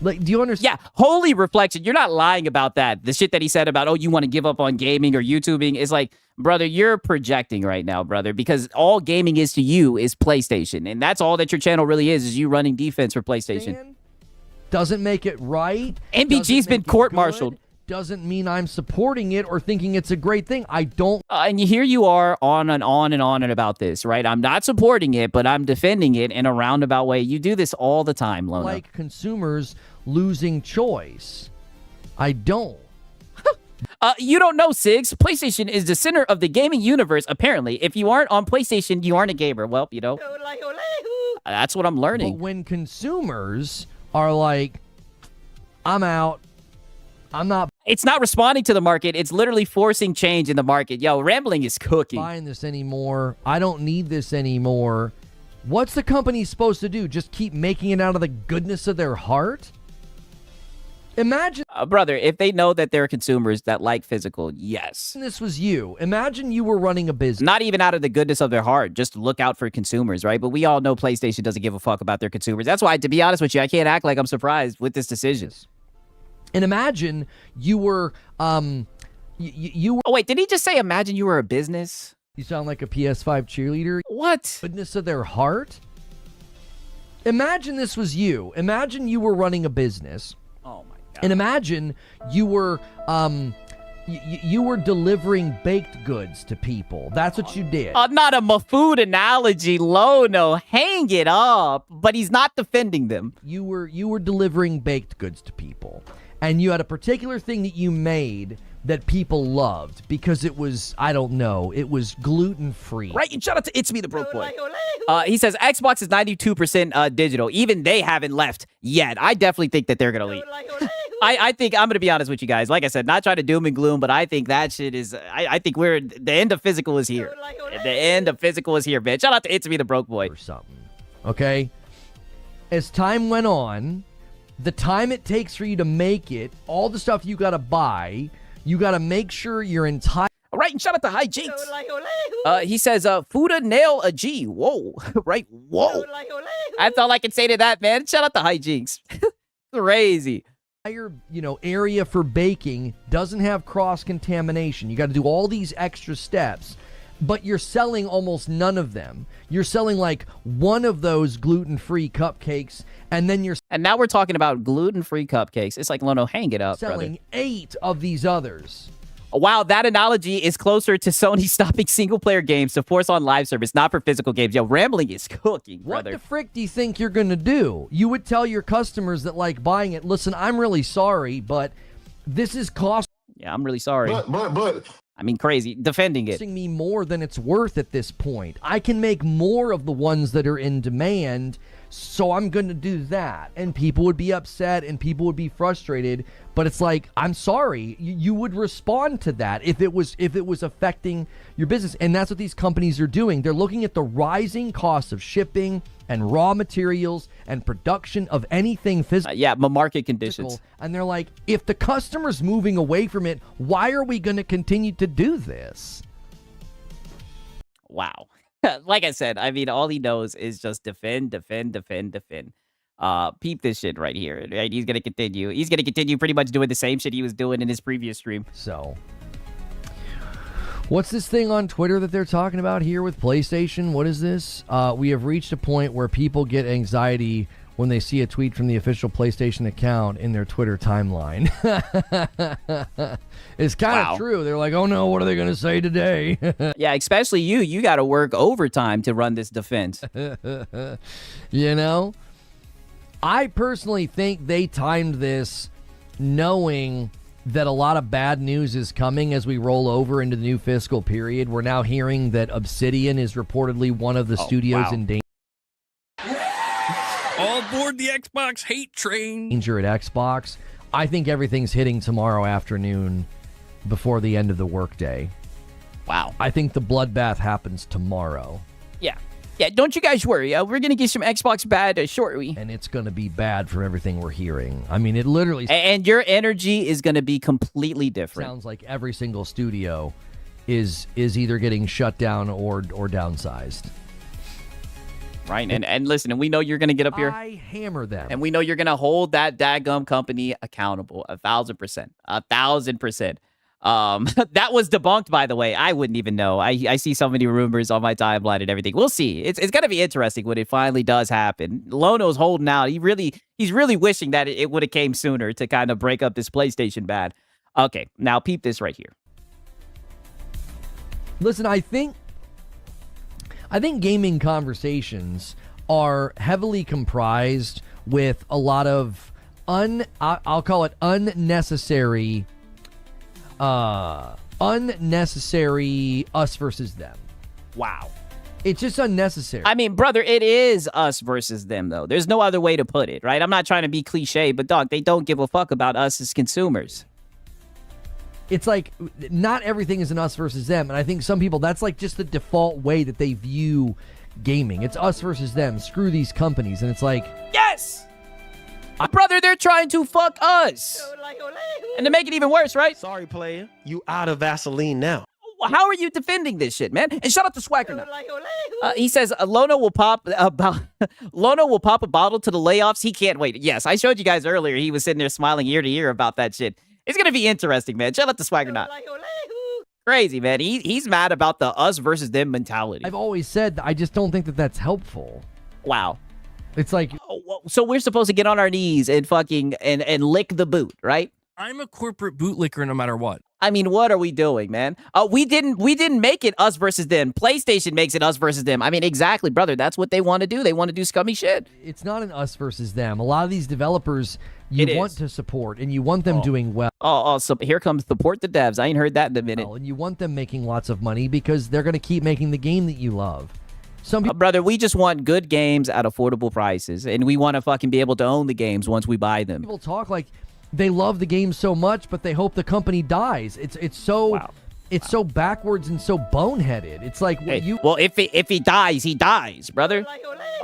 Like, do you understand? Yeah, holy reflection. You're not lying about that. The shit that he said about, oh, you want to give up on gaming or YouTubing is like, brother, you're projecting right now, brother, because all gaming is to you is PlayStation. And that's all that your channel really is you running defense for PlayStation. Doesn't make it right. MBG's been court-martialed. Doesn't mean I'm supporting it or thinking it's a great thing. I don't. And here you are on and on and on and about this, right? I'm not supporting it, but I'm defending it in a roundabout way. You do this all the time, Lono. Like consumers losing choice. I don't. You don't know, Sigs. PlayStation is the center of the gaming universe, apparently. If you aren't on PlayStation, you aren't a gamer. Well, you know, that's what I'm learning. But when consumers are like, I'm out, I'm not. It's not responding to the market. It's literally forcing change in the market. Yo, Rambling is cooking. Buying this anymore. I don't need this anymore. What's the company supposed to do? Just keep making it out of the goodness of their heart? Imagine, brother, if they know that there are consumers that like physical, yes. This was you. Imagine you were running a business. Not even out of the goodness of their heart, just look out for consumers, right? But we all know PlayStation doesn't give a fuck about their consumers. That's why, to be honest with you, I can't act like I'm surprised with this decision. And imagine you were, you were. Oh, wait, did he just say imagine you were a business? You sound like a PS5 cheerleader. What? Goodness of their heart? Imagine this was you. Imagine you were running a business. Oh, my God. And imagine you were, you were delivering baked goods to people. That's what you did. Not a food analogy, Lono. Hang it up. But he's not defending them. You were delivering baked goods to people. And you had a particular thing that you made that people loved because it was, I don't know, it was gluten-free. Right, and shout out to It's Me, the Broke Boy. He says Xbox is 92% digital. Even they haven't left yet. I definitely think that they're going to leave. I think, I'm going to be honest with you guys. Like I said, not trying to doom and gloom, but I think that shit is, I think the end of physical is here. The end of physical is here, man. Shout out to It's Me, the Broke Boy. Or something, okay? As time went on, the time it takes for you to make it, all the stuff you got to buy, you got to make sure your entire... All right, and shout out to High Jinx. He says, Fuda nail a G. Whoa. Right? Whoa. That's all I can say to that, man. Shout out to High Jinx. Crazy. Entire, area for baking doesn't have cross-contamination. You got to do all these extra steps, but you're selling almost none of them. You're selling like one of those gluten-free cupcakes, and then you're... And now we're talking about gluten-free cupcakes. It's like, Lono, hang it up, selling brother. 8 of these others. Wow, that analogy is closer to Sony stopping single-player games to force on live service, not for physical games. Yo, Rambling is cooking, brother. What the frick do you think you're going to do? You would tell your customers that like buying it, listen, I'm really sorry, but this is costing... Yeah, I'm really sorry. But... I mean, crazy. Defending it. Me more than it's worth at this point. I can make more of the ones that are in demand, so I'm going to do that. And people would be upset and people would be frustrated, but it's like, I'm sorry. You would respond to that if it was affecting your business. And that's what these companies are doing. They're looking at the rising costs of shipping and raw materials and production of anything physical. Yeah, market conditions. And they're like, if the customer's moving away from it, why are we going to continue to do this? Wow. Like I said, I mean, all he knows is just defend. Peep this shit right here. Right? He's going to continue. He's going to continue pretty much doing the same shit he was doing in his previous stream. So... what's this thing on Twitter that they're talking about here with PlayStation? What is this? We have reached a point where people get anxiety when they see a tweet from the official PlayStation account in their Twitter timeline. It's kind of true. They're like, oh no, what are they going to say today? Yeah, especially you. You got to work overtime to run this defense. I personally think they timed this knowing that a lot of bad news is coming as we roll over into the new fiscal period. We're now hearing that Obsidian is reportedly one of the studios in danger. All aboard the Xbox hate train. Danger at Xbox. I think everything's hitting tomorrow afternoon before the end of the workday. Wow. I think the bloodbath happens tomorrow. Yeah. Yeah, don't you guys worry. We're going to get some Xbox bad shortly. And it's going to be bad from everything we're hearing. I mean, it literally... And your energy is going to be completely different. Sounds like every single studio is either getting shut down or downsized. Right, and listen, and we know you're going to get up here. I hammer them. And we know you're going to hold that daggum company accountable 1,000%. 1,000%. That was debunked, by the way. I wouldn't even know. I see so many rumors on my timeline and everything. We'll see. It's going to be interesting when it finally does happen. Lono's holding out. He's really wishing that it would have came sooner to kind of break up this PlayStation bad. Okay, now peep this right here. Listen, I think gaming conversations are heavily comprised with a lot of I'll call it unnecessary us versus them. Wow. It's just unnecessary. I mean, brother, it is us versus them, though. There's no other way to put it, right? I'm not trying to be cliche, but dog, they don't give a fuck about us as consumers. It's like not everything is an us versus them. And I think some people, that's like just the default way that they view gaming. It's us versus them. Screw these companies. And it's like, yes! Brother, they're trying to fuck us. And to make it even worse, right? Sorry, player. You out of Vaseline now. How are you defending this shit, man? And shout out to Swagger now. He says Lono will pop a bottle to the layoffs. He can't wait. Yes, I showed you guys earlier. He was sitting there smiling ear to ear about that shit. It's gonna be interesting, man. Shout out to Swagger now. Crazy, man. He's mad about the us versus them mentality. I've always said I just don't think that that's helpful. Wow. It's like, so we're supposed to get on our knees and fucking and lick the boot, right? I'm a corporate bootlicker no matter what. I mean, what are we doing, man? We didn't make it us versus them. PlayStation makes it us versus them. I mean, exactly, brother. That's what they want to do. They want to do scummy shit. It's not an us versus them. A lot of these developers you want to support and you want them doing well. So here comes support the devs. I ain't heard that in a minute. And you want them making lots of money because they're going to keep making the game that you love. Some people, brother, we just want good games at affordable prices, and we want to fucking be able to own the games once we buy them. People talk like they love the game so much, but they hope the company dies. It's so so backwards and so boneheaded. It's like if he dies, he dies, brother.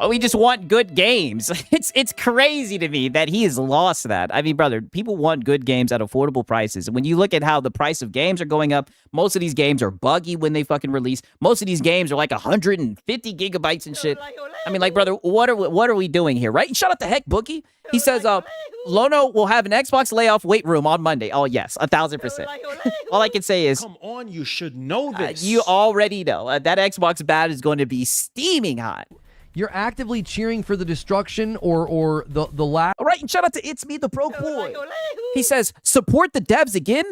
We just want good games. It's crazy to me that he has lost that. I mean, brother, people want good games at affordable prices. And when you look at how the price of games are going up, most of these games are buggy when they fucking release. Most of these games are like 150 gigabytes and shit. I mean, like, brother, what are we doing here, right? Shout out to Heck Bookie. He says, Lono will have an Xbox layoff weight room on Monday. Oh, yes, 1,000%. All I can say is, come on, you should know this. You already know. That Xbox bat is going to be steaming hot. You're actively cheering for the destruction or the lack. All right, and shout out to It's Me, the Broke Boy. He says, support the devs again.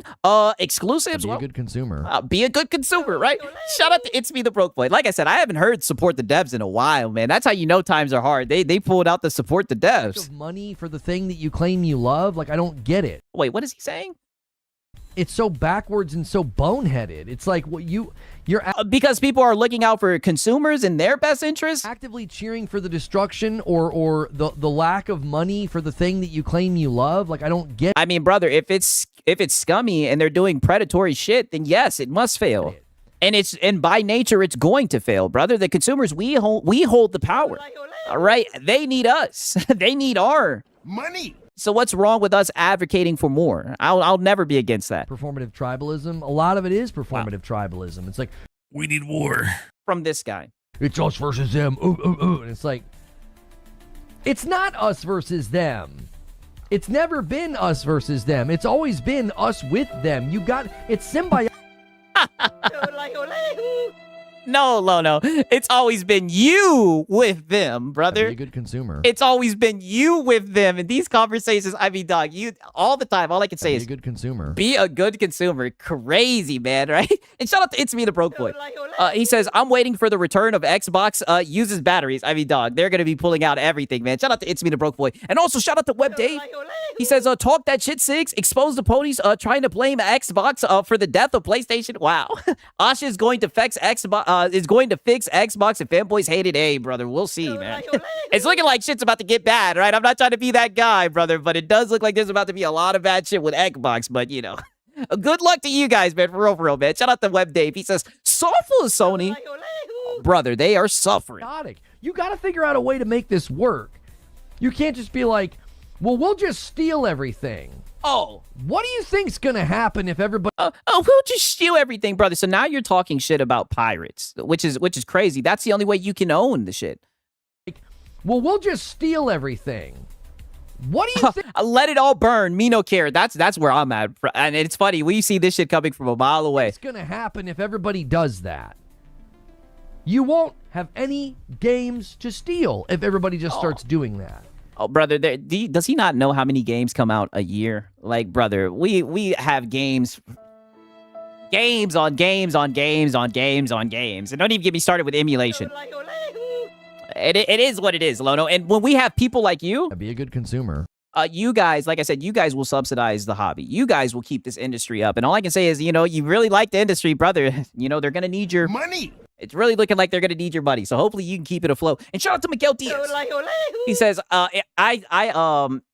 Exclusives. Be a good consumer. Be a good consumer, right? Shout out to It's Me, the Broke Boy. Like I said, I haven't heard support the devs in a while, man. That's how you know times are hard. They pulled out the support the devs. Money for the thing that you claim you love. Like, I don't get it. Wait, what is he saying? It's so backwards and so boneheaded. It's like what you're because people are looking out for consumers and their best interests, actively cheering for the destruction or the lack of money for the thing that you claim you love. Like, I don't get. I mean, brother, if it's scummy and they're doing predatory shit, then yes, it must fail. And by nature, it's going to fail, brother. The consumers, we hold the power. All right, they need us. They need our money. So what's wrong with us advocating for more? I'll never be against that. Performative tribalism. A lot of it is performative tribalism. It's like, we need war. From this guy. It's us versus them. Ooh, ooh, ooh. And it's like, it's not us versus them. It's never been us versus them. It's always been us with them. It's symbiotic. No, Lono. It's always been you with them, brother. Be a good consumer. It's always been you with them. In these conversations, I mean, dog, you all the time, all I can say is be a good consumer. Be a good consumer. Crazy, man, right? And shout out to It's Me, the Broke Boy. He says, I'm waiting for the return of Xbox uses batteries. I mean, dog, they're going to be pulling out everything, man. Shout out to It's Me, the Broke Boy. And also, shout out to Web Dave. He says, talk that shit, Sigs. Expose the ponies trying to blame Xbox for the death of PlayStation. Wow. Asha is going to fix Xbox. Is going to fix Xbox and fanboys hate it. Hey, brother, we'll see, man. It's looking like shit's about to get bad, right? I'm not trying to be that guy, brother, but it does look like there's about to be a lot of bad shit with Xbox, but, you know. Good luck to you guys, man, for real, man. Shout out to Web Dave. He says, suffer, Sony. Brother, they are suffering. You got to figure out a way to make this work. You can't just be like, well, we'll just steal everything. Oh. What do you think's going to happen if everybody... we'll just steal everything, brother. So now you're talking shit about pirates, which is crazy. That's the only way you can own the shit. Well, we'll just steal everything. What do you think? Let it all burn. Me no care. That's where I'm at. And it's funny. We see this shit coming from a mile away. What's going to happen if everybody does that? You won't have any games to steal if everybody just starts doing that. Oh, brother, does he not know how many games come out a year? Like, brother, we have games on games on games on games on games. And don't even get me started with emulation. It is what it is, Lono. And when we have people like you... Be a good consumer. You guys, like I said, you guys will subsidize the hobby. You guys will keep this industry up. And all I can say is, you really like the industry, brother. They're going to need your... money. It's really looking like they're going to need your money. So hopefully you can keep it afloat. And shout out to Miguel Diaz. He says, I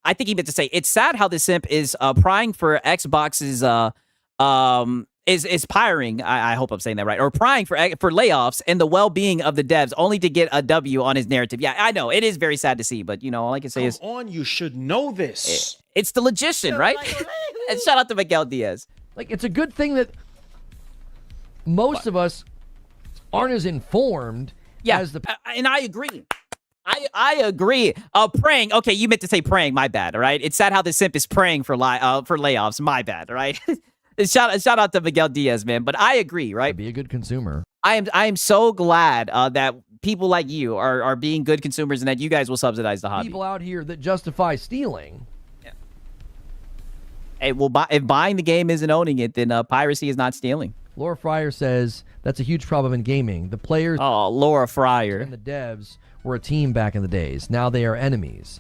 think he meant to say, it's sad how the simp is prying for Xbox's, is piring, I hope I'm saying that right, or prying for layoffs and the well-being of the devs only to get a W on his narrative. Yeah, I know. It is very sad to see, but, all I can say is... Come on, you should know this. It's the logician, right? And shout out to Miguel Diaz. Like, it's a good thing that most of us aren't as informed as the... And I agree. I agree. Praying. Okay, you meant to say praying. My bad, all right? It's sad how the simp is praying for layoffs. My bad, all right? Shout out to Miguel Diaz, man. But I agree, right? Be a good consumer. I am so glad that people like you are being good consumers and that you guys will subsidize the hobby. People out here that justify stealing. Yeah. Hey, well, if buying the game isn't owning it, then piracy is not stealing. Laura Fryer says that's a huge problem in gaming. The players... Oh, Laura Fryer. And the devs were a team back in the days. Now they are enemies.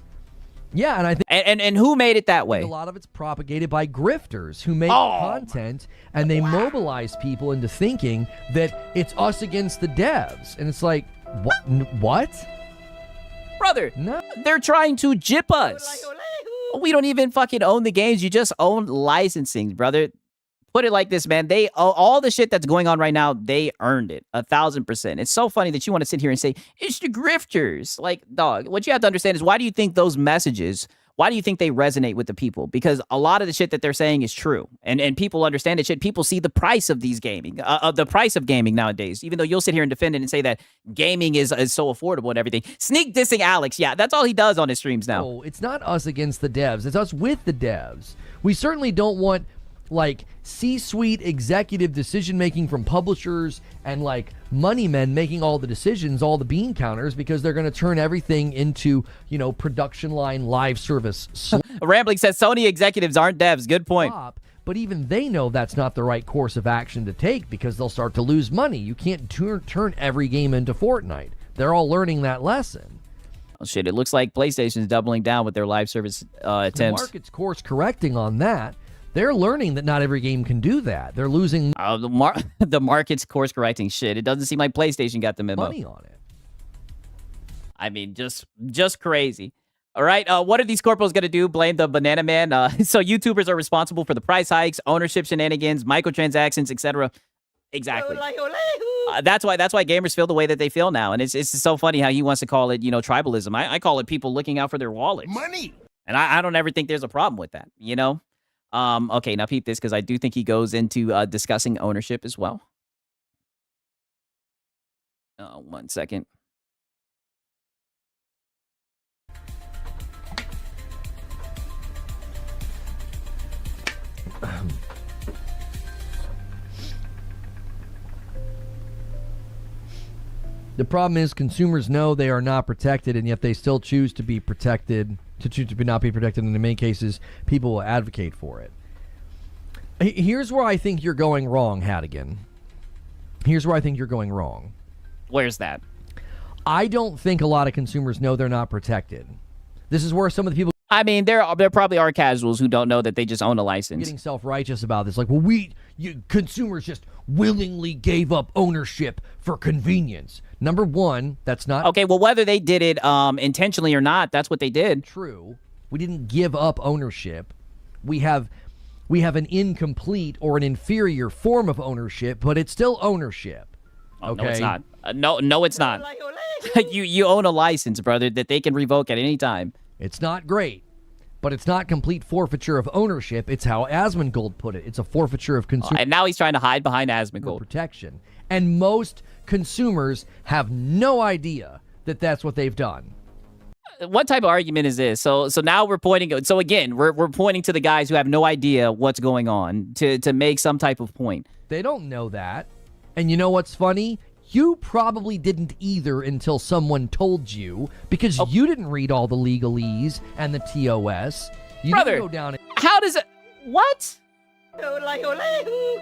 Yeah, and I think... And who made it that way? A lot of it's propagated by grifters who make content, and they mobilize people into thinking that it's us against the devs. And it's like, what? Brother, no. They're trying to jip us. We don't even fucking own the games. You just own licensing, brother. Put it like this, man. All the shit that's going on right now, they earned it 1,000%. It's so funny that you want to sit here and say, it's the grifters. Like, dog, what you have to understand is why do you think those messages, why do you think they resonate with the people? Because a lot of the shit that they're saying is true. And people understand it. Shit, people see the price of these gaming, the price of gaming nowadays, even though you'll sit here and defend it and say that gaming is so affordable and everything. Sneak dissing Alex. Yeah, that's all he does on his streams now. No, it's not us against the devs. It's us with the devs. We certainly don't want... like C-suite executive decision-making from publishers and like money men making all the decisions, all the bean counters, because they're going to turn everything into, production line live service. Rambling says Sony executives aren't devs. Good point. But even they know that's not the right course of action to take because they'll start to lose money. You can't turn every game into Fortnite. They're all learning that lesson. Oh, shit, it looks like PlayStation's doubling down with their live service attempts. The market's course correcting on that. They're learning that not every game can do that. They're losing the market's course correcting. Shit, it doesn't seem like PlayStation got the memo. Money on it. I mean, just crazy. All right, what are these corporals going to do? Blame the banana man? So YouTubers are responsible for the price hikes, ownership shenanigans, microtransactions, etc. Exactly. That's why gamers feel the way that they feel now. And it's so funny how he wants to call it, tribalism. I call it people looking out for their wallets. Money. And I don't ever think there's a problem with that, Okay, now peep this, because I do think he goes into discussing ownership as well. 1 second. The problem is consumers know they are not protected, and yet they still choose to be protected, not be protected. And in many cases, people will advocate for it. Here's where I think you're going wrong, Hadigan. Here's where I think you're going wrong. Where's that? I don't think a lot of consumers know they're not protected. This is where some of the people... I mean, there probably are casuals who don't know that they just own a license. Getting self-righteous about this. Like, well, consumers just willingly gave up ownership for convenience. Number one, that's not... Okay, well, whether they did it intentionally or not, that's what they did. True. We didn't give up ownership. We have we have an incomplete or an inferior form of ownership, but it's still ownership. Oh, Okay? no, it's not. No, it's not. you own a license, brother, that they can revoke at any time. It's not great, but it's not complete forfeiture of ownership. It's how Asmongold put it. It's a forfeiture of consumer And now he's trying to hide behind Asmongold. protection. And most consumers have no idea that that's what they've done. What type of argument is this? So now we're pointing. So again, we're pointing to the guys who have no idea what's going on to make some type of point. They don't know that. And you know what's funny? You probably didn't either until someone told you, because you didn't read all the legalese and the TOS. You Brother, didn't go down and how does it? What?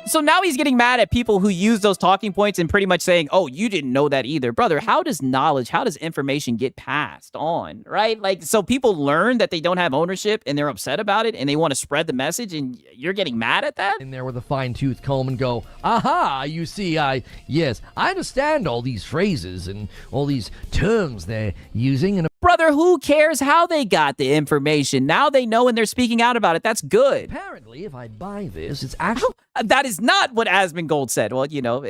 So now he's getting mad at people who use those talking points and pretty much saying, oh, you didn't know that either. Brother, how does knowledge, how does information get passed on, right? Like, so people learn that they don't have ownership and they're upset about it and they want to spread the message and you're getting mad at that? in there with a fine-tooth comb and go, aha, you see, I understand all these phrases and all these terms they're using. And Brother, who cares how they got the information? Now they know and they're speaking out about it. That's good. apparently, if I buy this, it's actually That is not what Asmongold said. Well, you know,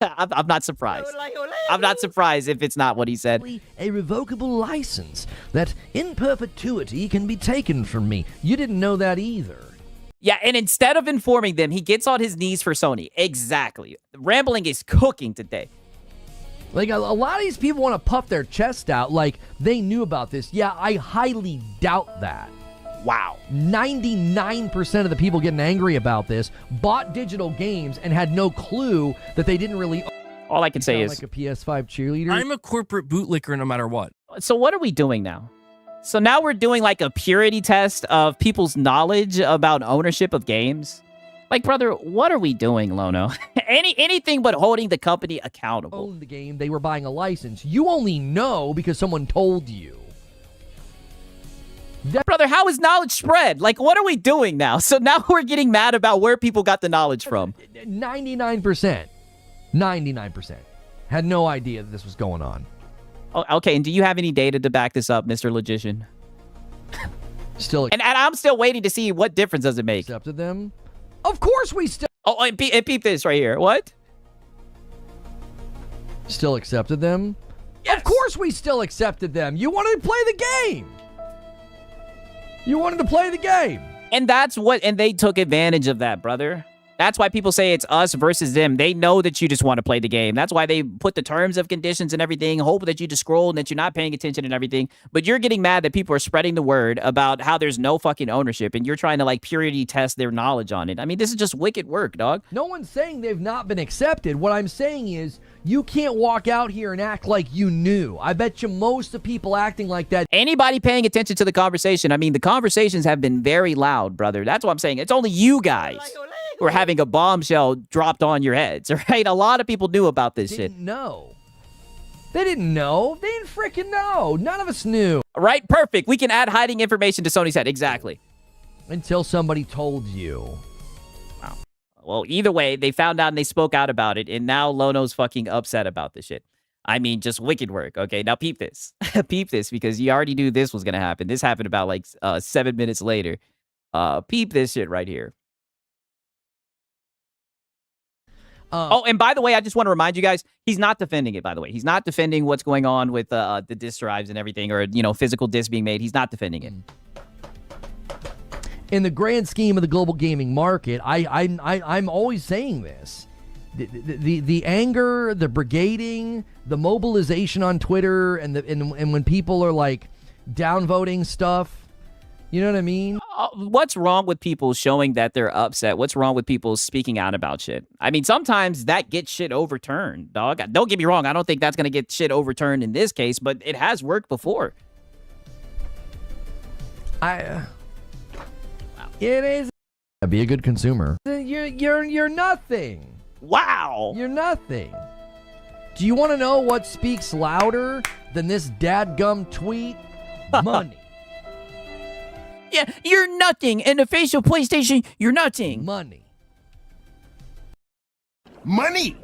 I'm not surprised. I'm not surprised if it's not what he said. a revocable license that in perpetuity can be taken from me. You didn't know that either. Yeah, and instead of informing them, he gets on his knees for Sony. Exactly. Rambling is cooking today. Like, a lot of these people want to puff their chest out like they knew about this. Yeah, I highly doubt that. Wow. 99% of the people getting angry about this bought digital games and had no clue that they didn't really All I can say sound is, like a PS5 cheerleader. I'm a corporate bootlicker no matter what. so what are we doing now? So now we're doing like a purity test of people's knowledge about ownership of games? Like, brother, what are we doing, Lono? Anything but holding the company accountable. Own the game, they were buying a license. You only know because someone told you. Brother, how is knowledge spread? Like, what are we doing now? So now we're getting mad about where people got the knowledge from. 99%. 99%. Had no idea that this was going on. Oh, okay, and do you have any data to back this up, Mr. Logician? Still And I'm still waiting to see what difference does it make. accepted them. Of course we still And peep this right here. What? Still accepted them? Yes. Of course we still accepted them. You wanted to play the game. You wanted to play the game. And that's what, and they took advantage of that, brother. That's why people say it's us versus them. They know that you just want to play the game. That's why they put the terms of conditions and everything, hope that you just scroll and that you're not paying attention and everything. But you're getting mad that people are spreading the word about how there's no fucking ownership and you're trying to like purity test their knowledge on it. I mean, this is just wicked work, dog. No one's saying they've not been accepted. What I'm saying is you can't walk out here and act like you knew. I bet you most of people acting like that. Anybody paying attention to the conversation, I mean, the conversations have been very loud, brother. That's what I'm saying. It's only you guys who are having a bombshell dropped on your heads, right? A lot of people knew about this shit. Didn't know. They didn't know. They didn't freaking know. None of us knew. Right? Perfect. We can add hiding information to Sony's head. Exactly. Until somebody told you. Wow. Well, either way, they found out and they spoke out about it, and now Lono's fucking upset about this shit. I mean, just wicked work. Okay, now peep this. Peep this, because you already knew this was going to happen. This happened about like 7 minutes later. Peep this shit right here. Oh, and by the way, I just want to remind you guys, he's not defending it, by the way. He's not defending what's going on with the disk drives and everything, or, you know, physical disks being made. He's not defending it. In the grand scheme of the global gaming market, I'm always saying this. The anger, the brigading, the mobilization on Twitter, and when people are like downvoting stuff, you know what I mean? What's wrong with people showing that they're upset? What's wrong with people speaking out about shit? I mean, sometimes that gets shit overturned, dog. Don't get me wrong. I don't think that's going to get shit overturned in this case, but it has worked before. It is. Be a good consumer. You're nothing. Wow. You're nothing. Do you want to know what speaks louder than this dadgum tweet? Money. Yeah, you're nothing. In the face of PlayStation, you're nothing. Money. Money!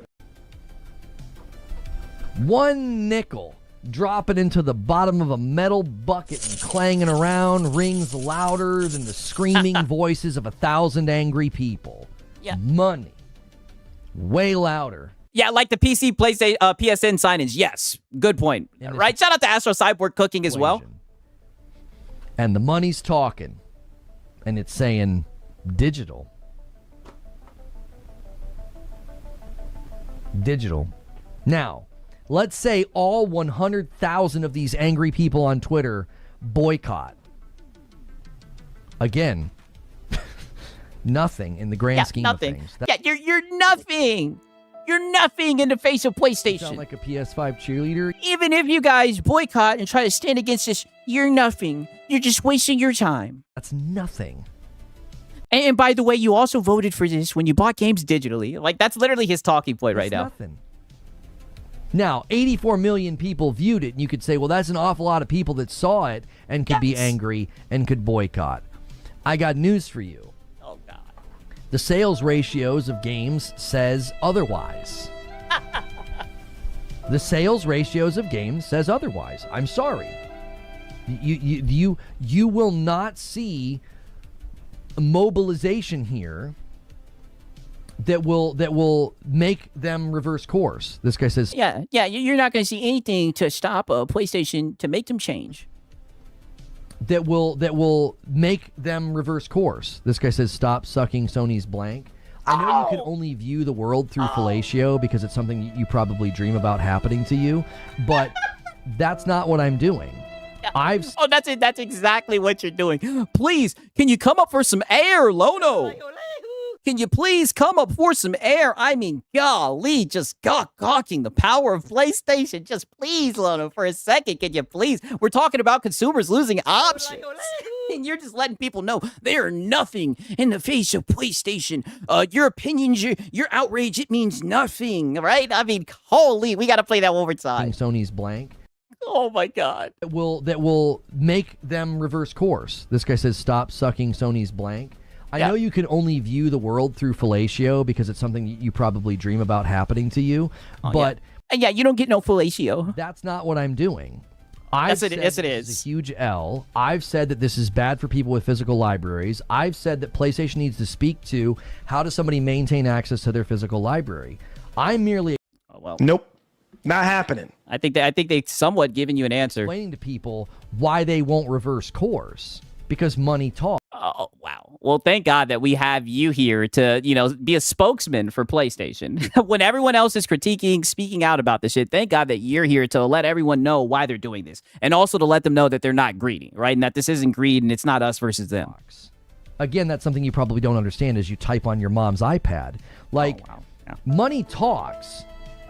1 nickel dropping into the bottom of a metal bucket and clanging around rings louder than the screaming voices of 1,000 angry people. Yeah. Money. Way louder. Yeah, like the PC, PlayStation, PSN sign-ins. Yes, good point. Right? Shout out to Astro Cyborg Cooking as well. And the money's talking. And it's saying digital. Digital. Now, let's say all 100,000 of these angry people on Twitter boycott. Again, nothing in the grand scheme of things. You're nothing. You're nothing in the face of PlayStation. Sound like a PS5 cheerleader? Even if you guys boycott and try to stand against this, you're nothing. You're just wasting your time. That's nothing. And by the way, you also voted for this when you bought games digitally. Like, that's literally his talking point right now. Nothing. Now, 84 million people viewed it, and you could say, well, that's an awful lot of people that saw it and could be angry and could boycott. I got news for you. Oh, God. The sales ratios of games says otherwise. The sales ratios of games says otherwise. I'm sorry. You will not see mobilization here that will make them reverse course. This guy says, yeah, you're not going to see anything to stop PlayStation to make them change. That will make them reverse course. This guy says, stop sucking Sony's blank. I know you can only view the world through fellatio because it's something you probably dream about happening to you, but that's not what I'm doing. That's it. That's exactly what you're doing. Please, can you come up for some air, Lono? Can you please come up for some air? I mean, golly, just gawking the power of PlayStation. Just please, Lono, for a second, can you please? We're talking about consumers losing options. And you're just letting people know they are nothing in the face of PlayStation. Your opinions, your outrage, it means nothing, right? I mean, holy, we got to play that one more time. Sony's blank. Oh, my God. That will make them reverse course. This guy says, stop sucking Sony's blank. I know you can only view the world through fellatio because it's something you probably dream about happening to you, but... Yeah, you don't get no fellatio. That's not what I'm doing. Yes, it is. It's a huge L. I've said that this is bad for people with physical libraries. I've said that PlayStation needs to speak to how does somebody maintain access to their physical library. I'm merely... Nope. Not happening. I think they somewhat given you an answer. Explaining to people why they won't reverse course. Because money talks. Oh, wow. Well, thank God that we have you here to, be a spokesman for PlayStation. When everyone else is critiquing, speaking out about this shit, thank God that you're here to let everyone know why they're doing this. And also to let them know that they're not greedy, right? And that this isn't greed and it's not us versus them. Again, that's something you probably don't understand as you type on your mom's iPad. Like, money talks.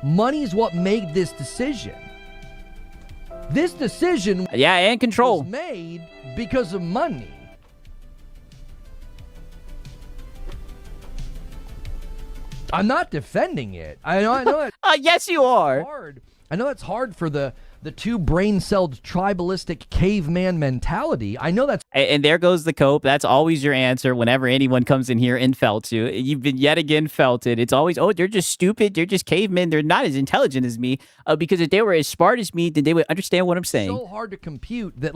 Money's what made this decision. This decision and control was made because of money. I'm not defending it. I know it. Yes, you are. Hard. I know it's hard for the two brain-celled tribalistic caveman mentality. I know that's... And there goes the cope. That's always your answer whenever anyone comes in here and felts you. You've been yet again felted. It's always, they're just stupid. They're just cavemen. They're not as intelligent as me. Because if they were as smart as me, then they would understand what I'm saying. It's so hard to compute that,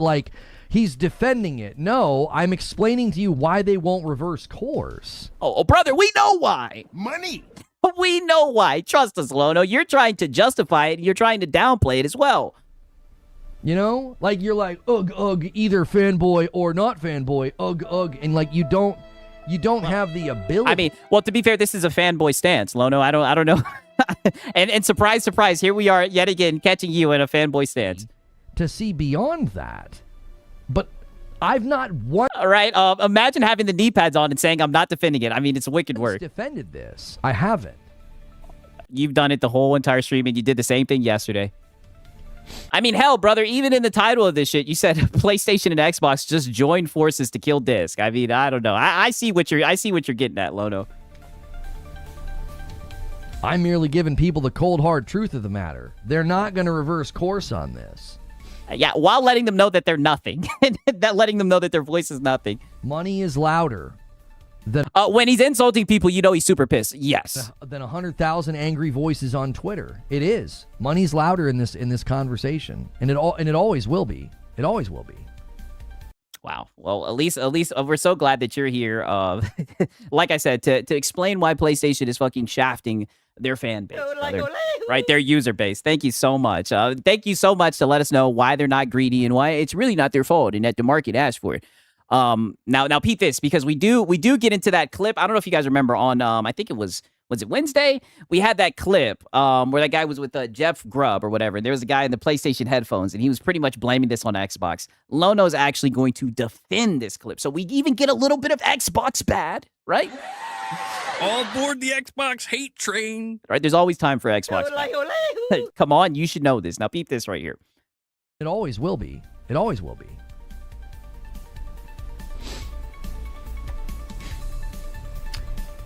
he's defending it. No, I'm explaining to you why they won't reverse course. Oh, brother, we know why. Money. We know why. Trust us, Lono. You're trying to justify it. You're trying to downplay it as well. You're like, ugh, either fanboy or not fanboy, ugh. And you don't have the ability. I mean, well, to be fair, this is a fanboy stance, Lono. I don't know. and surprise, surprise, here we are yet again catching you in a fanboy stance. To see beyond that. But I've not won. All right. Imagine having the knee pads on and saying, I'm not defending it. I mean, it's a wicked word. I've defended this. I haven't. You've done it the whole entire stream, and you did the same thing yesterday. I mean, hell, brother, even in the title of this shit, you said PlayStation and Xbox just joined forces to kill disc. I mean, I don't know. I see what you're getting at, Lono. I'm merely giving people the cold, hard truth of the matter. They're not going to reverse course on this. Yeah, while letting them know that they're nothing. Letting them know that their voice is nothing. Money is louder. When he's insulting people, you know he's super pissed. Yes. Than 100,000 angry voices on Twitter. It is. Money's louder in this conversation, and it always will be. It always will be. Wow. Well, at least we're so glad that you're here. Like I said, to explain why PlayStation is fucking shafting their fan base, right? Their user base. Thank you so much. Thank you so much to let us know why they're not greedy and why it's really not their fault and that the market asked for it. Now peep this, because we do get into that clip. I don't know if you guys remember on I think it was it Wednesday? We had that clip where that guy was with Jeff Grubb or whatever. And there was a guy in the PlayStation headphones, and he was pretty much blaming this on Xbox. Lono's actually going to defend this clip, so we even get a little bit of Xbox bad, right? All aboard the Xbox hate train. Right? There's always time for Xbox bad. Come on, you should know this. Now peep this right here. It always will be. It always will be.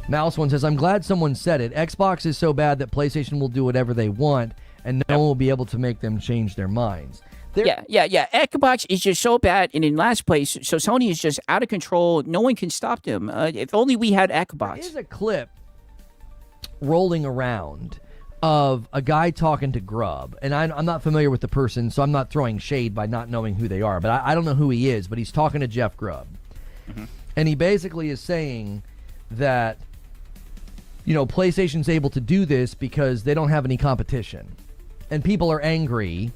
Mouse One says, I'm glad someone said it. Xbox is so bad that PlayStation will do whatever they want, and no one will be able to make them change their minds. Yeah. Xbox is just so bad, and in last place, so Sony is just out of control. No one can stop them. If only we had Xbox. There is a clip rolling around of a guy talking to Grubb, and I'm not familiar with the person, so I'm not throwing shade by not knowing who they are, but I don't know who he is, but he's talking to Jeff Grubb. Mm-hmm. And he basically is saying that, you know, PlayStation's able to do this because they don't have any competition. And people are angry.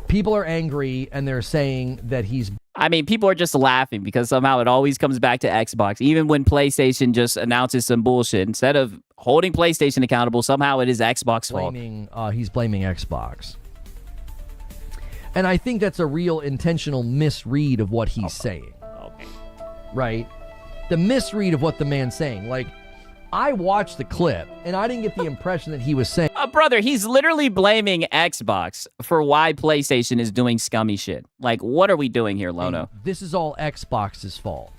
People are angry, and they're saying that he's... I mean, people are just laughing because somehow it always comes back to Xbox. Even when PlayStation just announces some bullshit, instead of holding PlayStation accountable, somehow it is Xbox fault. He's blaming Xbox. And I think that's a real intentional misread of what he's saying. Okay. Right? The misread of what the man's saying. Like, I watched the clip, and I didn't get the impression that he was saying... brother, he's literally blaming Xbox for why PlayStation is doing scummy shit. Like, what are we doing here, Lono? This is all Xbox's fault.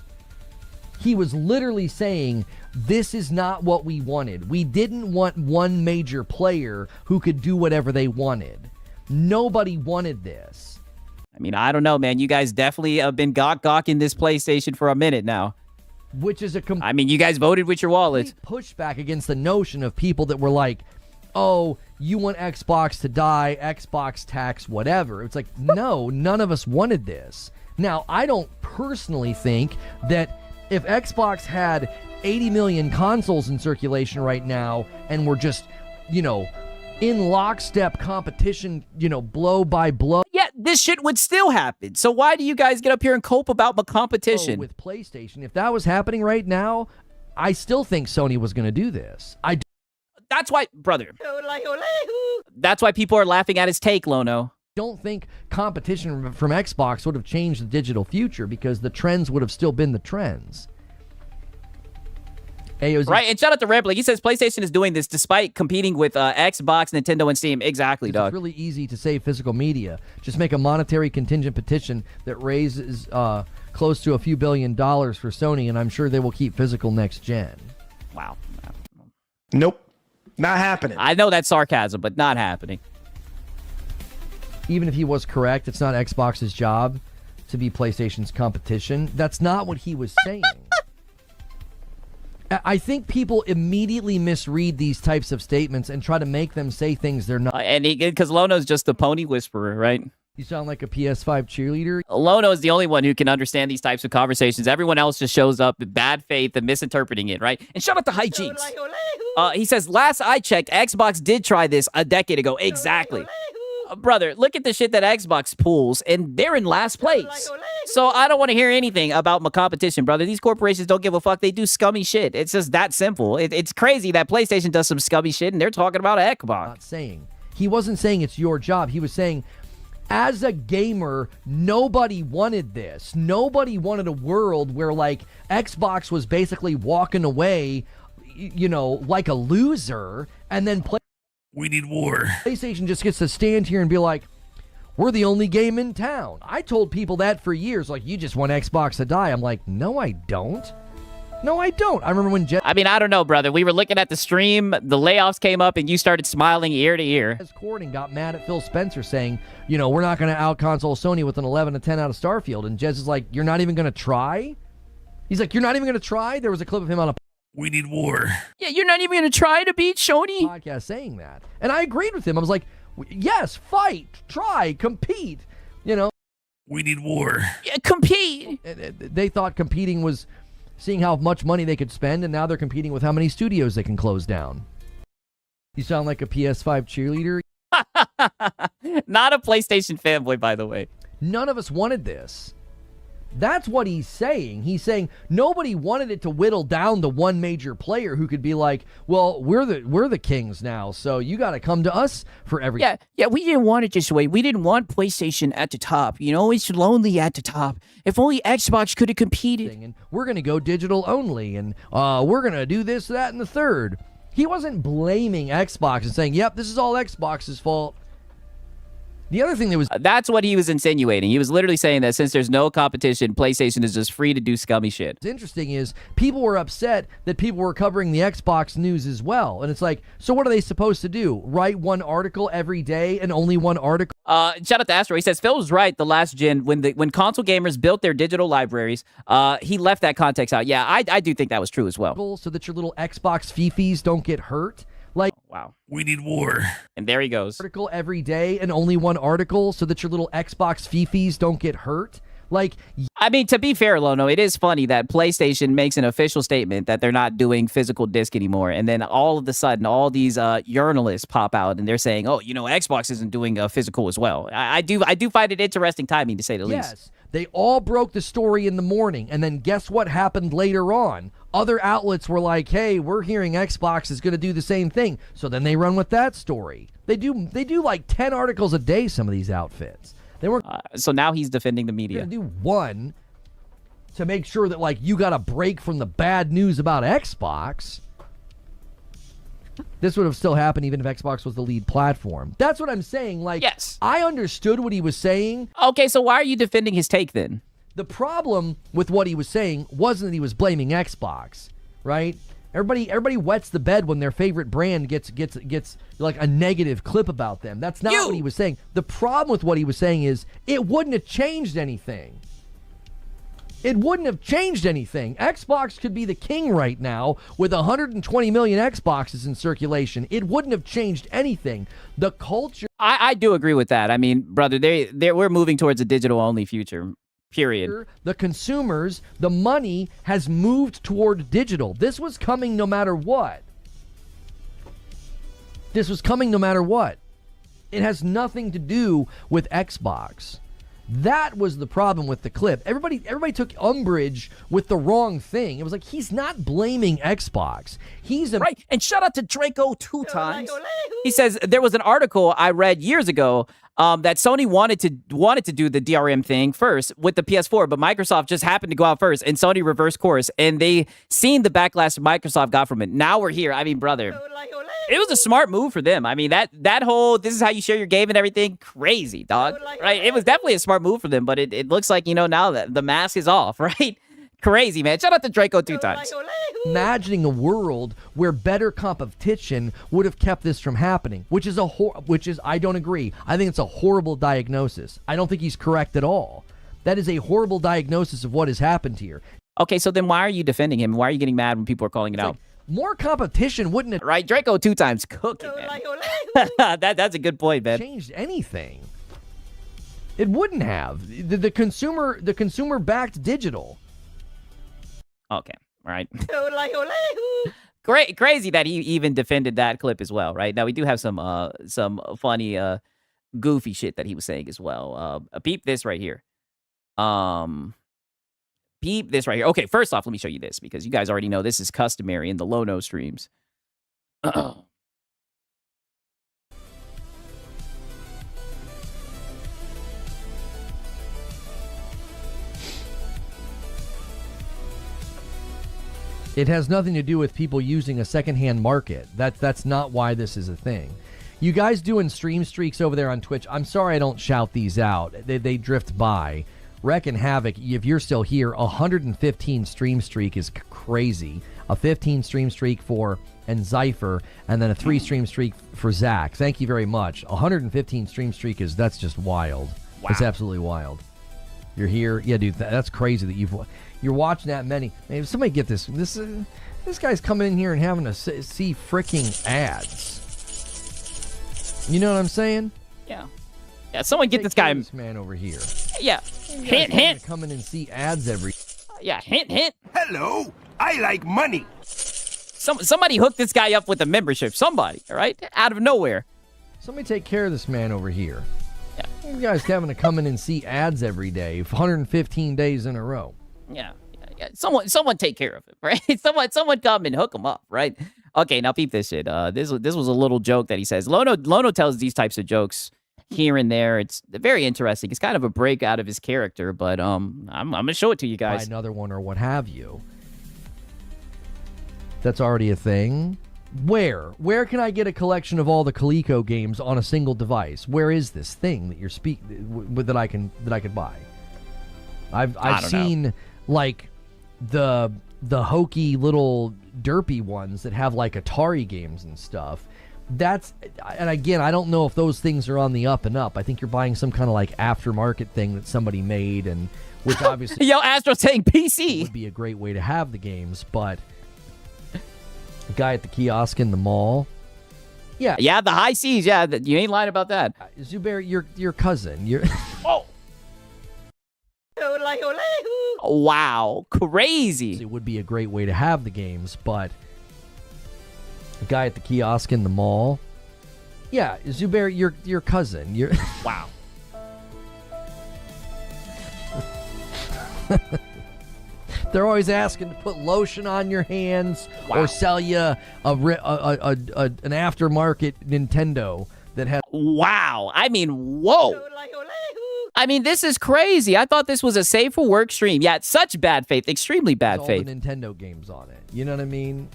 He was literally saying, this is not what we wanted. We didn't want one major player who could do whatever they wanted. Nobody wanted this. I mean, I don't know, man. You guys definitely have been gawking this PlayStation for a minute now. Which is I mean, you guys voted with your wallets. Pushback against the notion of people that were like, oh, you want Xbox to die, Xbox tax, whatever. It's like, no, none of us wanted this. Now, I don't personally think that if Xbox had 80 million consoles in circulation right now and were just, you know, in lockstep competition, you know, blow by blow. Yeah, this shit would still happen. So why do you guys get up here and cope about the competition? With PlayStation, if that was happening right now, I still think Sony was going to do this. That's why, brother. That's why people are laughing at his take, Lono. Don't think competition from Xbox would have changed the digital future because the trends would have still been the trends. Right, and shout out to Rambling. He says PlayStation is doing this despite competing with Xbox, Nintendo, and Steam. Exactly, dog. It's really easy to save physical media. Just make a monetary contingent petition that raises close to a few $1 billion for Sony, and I'm sure they will keep physical next gen. Wow. Nope. Not happening. I know that's sarcasm, but not happening. Even if he was correct, it's not Xbox's job to be PlayStation's competition. That's not what he was saying. I think people immediately misread these types of statements and try to make them say things they're not. And because Lono's just the pony whisperer, right? You sound like a PS5 cheerleader. Lono is the only one who can understand these types of conversations. Everyone else just shows up with bad faith and misinterpreting it, right? And shout out to Hijinks. He says, last I checked, Xbox did try this a decade ago. Exactly. Brother, look at the shit that Xbox pulls, and they're in last place. So I don't want to hear anything about my competition, brother. These corporations don't give a fuck. They do scummy shit. It's just that simple. It's crazy that PlayStation does some scummy shit, and they're talking about Xbox. He wasn't saying it's your job. He was saying, as a gamer, nobody wanted this. Nobody wanted a world where, like, Xbox was basically walking away, you know, like a loser, and then we need war. PlayStation just gets to stand here and be like, we're the only game in town. I told people that for years, like, you just want Xbox to die. I'm like, no, I don't. No, I don't. I remember when I mean, I don't know, brother. We were looking at the stream, the layoffs came up, and you started smiling ear to ear. Jez Corden got mad at Phil Spencer saying, you know, we're not going to out-console Sony with an 11 to 10 out of Starfield. And Jez is like, you're not even going to try? He's like, you're not even going to try? There was a clip of him on a We need war. Yeah, you're not even going to try to beat Sony? podcast saying that. And I agreed with him. I was like, yes, fight, try, compete. You know, We need war. Yeah, compete. they thought competing was seeing how much money they could spend, and now they're competing with how many studios they can close down. You sound like a PS5 cheerleader. Not a PlayStation fanboy, by the way. None of us wanted this. That's what he's saying. He's saying nobody wanted it to whittle down to one major player who could be like, well, we're the kings now, so you got to come to us for everything. Yeah, we didn't want it this way. We didn't want PlayStation at the top. You know, it's lonely at the top. If only Xbox could have competed. And we're going to go digital only, and we're going to do this, that, and the third. He wasn't blaming Xbox and saying, yep, this is all Xbox's fault. The other thing that was... That's what he was insinuating. He was literally saying that since there's no competition, PlayStation is just free to do scummy shit. What's interesting is people were upset that people were covering the Xbox news as well. And it's like, so what are they supposed to do? Write one article every day and only one article? Shout out to Astro. He says, Phil was right the last gen. When console gamers built their digital libraries, he left that context out. Yeah, I do think that was true as well. So that your little Xbox fifis don't get hurt. Like, wow. We need war. And there he goes. Article every day and only one article so that your little Xbox fifis don't get hurt. Like, I mean, to be fair, Lono, it is funny that PlayStation makes an official statement that they're not doing physical disc anymore. And then all of a sudden, all these journalists pop out and they're saying, oh, you know, Xbox isn't doing physical as well. I do find it interesting timing, to say the least. Yes, they all broke the story in the morning. And then guess what happened later on? Other outlets were like, hey, we're hearing Xbox is going to do the same thing. So then they run with that story. They do like 10 articles a day, some of these outfits. They were so now he's defending the media. Going to do one to make sure that, like, you got a break from the bad news about Xbox. This would have still happened even if Xbox was the lead platform. That's what I'm saying. Like, yes. I understood what he was saying. Okay, so why are you defending his take then? The problem with what he was saying wasn't that he was blaming Xbox, right? Everybody wets the bed when their favorite brand gets like a negative clip about them. That's not what he was saying. The problem with what he was saying is it wouldn't have changed anything. It wouldn't have changed anything. Xbox could be the king right now with 120 million Xboxes in circulation. It wouldn't have changed anything. The culture... I do agree with that. I mean, brother, we're moving towards a digital-only future. Period. The consumers, the money has moved toward digital. This was coming no matter what. This was coming no matter what. It has nothing to do with Xbox. That was the problem with the clip. Everybody took umbrage with the wrong thing. It was like, he's not blaming Xbox. He's right. And shout out to Draco 2 times. He says there was an article I read years ago that Sony wanted to do the DRM thing first with the PS4, but Microsoft just happened to go out first, and Sony reversed course, and they seen the backlash Microsoft got from it. Now we're here. I mean, brother, it was a smart move for them. I mean, that whole this is how you share your game and everything, crazy, dog. Right? It was definitely a smart move for them, but it looks like, you know, now that the mask is off, right? Crazy, man. Shout out to Draco 2 times. Imagining a world where better competition would have kept this from happening, which is I don't agree. I think it's a horrible diagnosis. I don't think he's correct at all. That is a horrible diagnosis of what has happened here. Okay, so then why are you defending him? Why are you getting mad when people are calling it out? Like, more competition wouldn't have... Right, Draco 2 times cooking, man. That's a good point, man. Changed anything. It wouldn't have. The consumer backed digital. Okay, all right. Great, crazy that he even defended that clip as well, right? Now we do have some funny, goofy shit that he was saying as well. Peep this right here. Peep this right here. Okay, first off, let me show you this because you guys already know this is customary in the Lono streams. It has nothing to do with people using a secondhand market. That's not why this is a thing. You guys doing stream streaks over there on Twitch, I'm sorry I don't shout these out. They drift by. Wreckin' Havoc, if you're still here, 115 stream streak is crazy. A 15 stream streak for Zypher, and then a 3 stream streak for Zach. Thank you very much. 115 stream streak that's just wild. Wow. It's absolutely wild. You're here. Yeah, dude, that's crazy that you're watching that many. Man, if somebody get this. This guy's coming in here and having to see freaking ads. You know what I'm saying? Yeah. Yeah, someone get this guy. This man over here. Yeah. Hint. Come in and see ads every. Yeah, hint. Hello, I like money. Somebody hook this guy up with a membership. Somebody, all right? Out of nowhere. Somebody take care of this man over here. Yeah. You guys having to come in and see ads every day, 115 days in a row. Yeah. Someone take care of him, right? Someone come and hook him up, right? Okay, now peep this shit. This was a little joke that he says. Lono tells these types of jokes here and there. It's very interesting. It's kind of a break out of his character, but I'm gonna show it to you guys. Buy another one or what have you. That's already a thing. Where can I get a collection of all the Coleco games on a single device? Where is this thing that you're that I could buy? I've seen like the hokey little derpy ones that have like Atari games and stuff. And again, I don't know if those things are on the up and up. I think you're buying some kind of like aftermarket thing that somebody made, and which obviously Yo, Astro saying PC would be a great way to have the games, but the guy at the kiosk in the mall. Yeah, the high seas. Yeah, you ain't lying about that. Zubair, your cousin. Oh. Wow, crazy. It would be a great way to have the games, but the guy at the kiosk in the mall. Yeah, Zubair, your cousin. Wow. They're always asking to put lotion on your hands or sell you an aftermarket Nintendo that has. Wow. I mean, whoa. I mean, this is crazy. I thought this was a safe for work stream. Yeah, it's such bad faith. Extremely bad all faith. The Nintendo games on it. You know what I mean?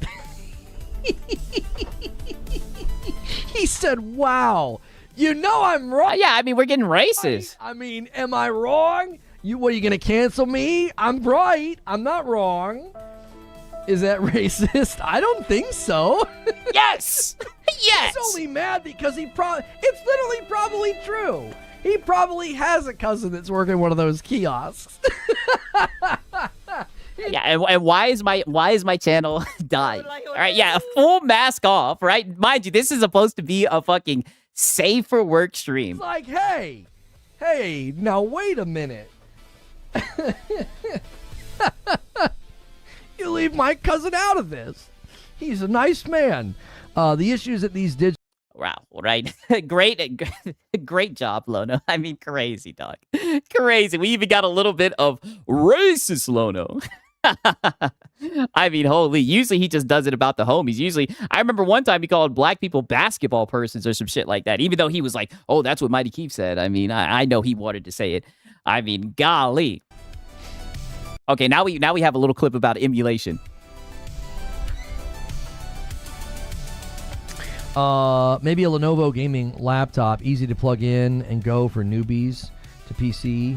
He said, wow. You know I'm wrong. Yeah, I mean, we're getting racist. I mean, am I wrong? What, are you going to cancel me? I'm right. I'm not wrong. Is that racist? I don't think so. Yes. Yes. He's only mad because it's literally probably true. He probably has a cousin that's working one of those kiosks. Yeah, and why is my channel dying? All right, yeah, a full mask off, right? Mind you, this is supposed to be a fucking safe for work stream. It's like, hey, now wait a minute. You leave my cousin out of this. He's a nice man. The issues that these digital. Wow, right? Great job, Lono. I mean, crazy, dog. Crazy. We even got a little bit of racist Lono. I mean, holy. Usually he just does it about the homies. I remember one time he called black people basketball persons or some shit like that, even though he was like, oh, that's what Mighty Keith said. I mean, I know he wanted to say it. I mean, golly. Okay, now we have a little clip about emulation. Maybe a Lenovo gaming laptop, easy to plug in and go for newbies to PC.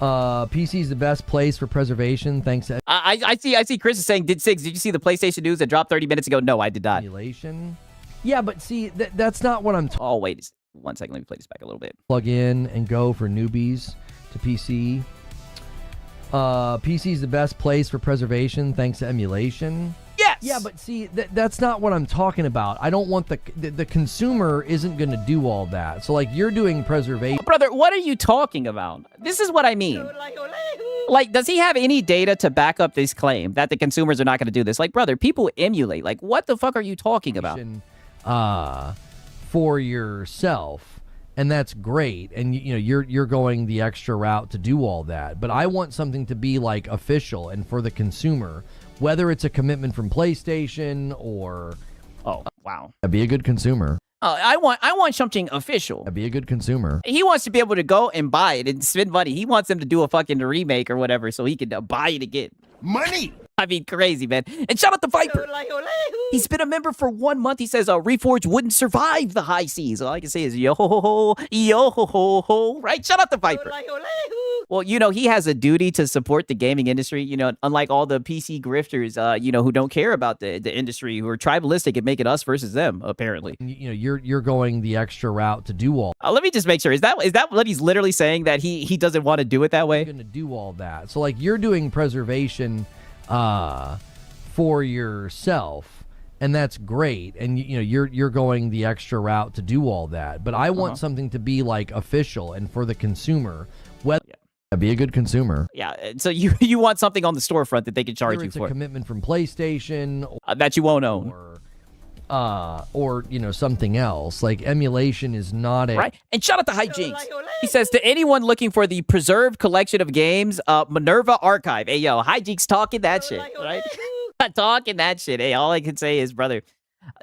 PC is the best place for preservation. Thanks to I see Chris is saying, did you see the PlayStation news that dropped 30 minutes ago? No, I did not. Emulation. Yeah, but see, that's not what I'm talking. Oh, wait 1 second. Let me play this back a little bit. Plug in and go for newbies to PC. PC is the best place for preservation thanks to emulation. Yes. Yeah, but see, that's not what I'm talking about. I don't want the consumer isn't going to do all that. So, like, you're doing preservation. Brother, what are you talking about? This is what I mean. Like, does he have any data to back up this claim that the consumers are not going to do this? Like, brother, people emulate. Like, what the fuck are you talking about? For yourself, and that's great. And you're going the extra route to do all that. But I want something to be like official and for the consumer. Whether it's a commitment from PlayStation or... Oh, wow. Be a good consumer. I want something official. Be a good consumer. He wants to be able to go and buy it and spend money. He wants them to do a fucking remake or whatever so he can buy it again. Money! I mean, crazy, man. And shout out to Viper. He's been a member for 1 month. He says Reforged wouldn't survive the high seas. All I can say is yo ho ho, right? Shout out to Viper. Well, you know, he has a duty to support the gaming industry, you know, unlike all the PC grifters, you know, who don't care about the industry, who are tribalistic and make it us versus them, apparently. You know, you're going the extra route to do all. Let me just make sure. Is that what he's literally saying, that he doesn't want to do it that way? You're going to do all that. So, like, you're doing preservation for yourself, and that's great. And, you know, you're going the extra route to do all that. But I want something to be, like, official and for the consumer. Whether be a good consumer. Yeah, so you want something on the storefront that they can charge Whether you it's for. a commitment from PlayStation. That you won't own. Or, you know, something else. Like, emulation is not a... Right? And shout out to Hijinks. He says, to anyone looking for the preserved collection of games, Minerva Archive. Hey, yo, Hijinks talking that shit, right? Talking that shit. Hey, all I can say is, brother,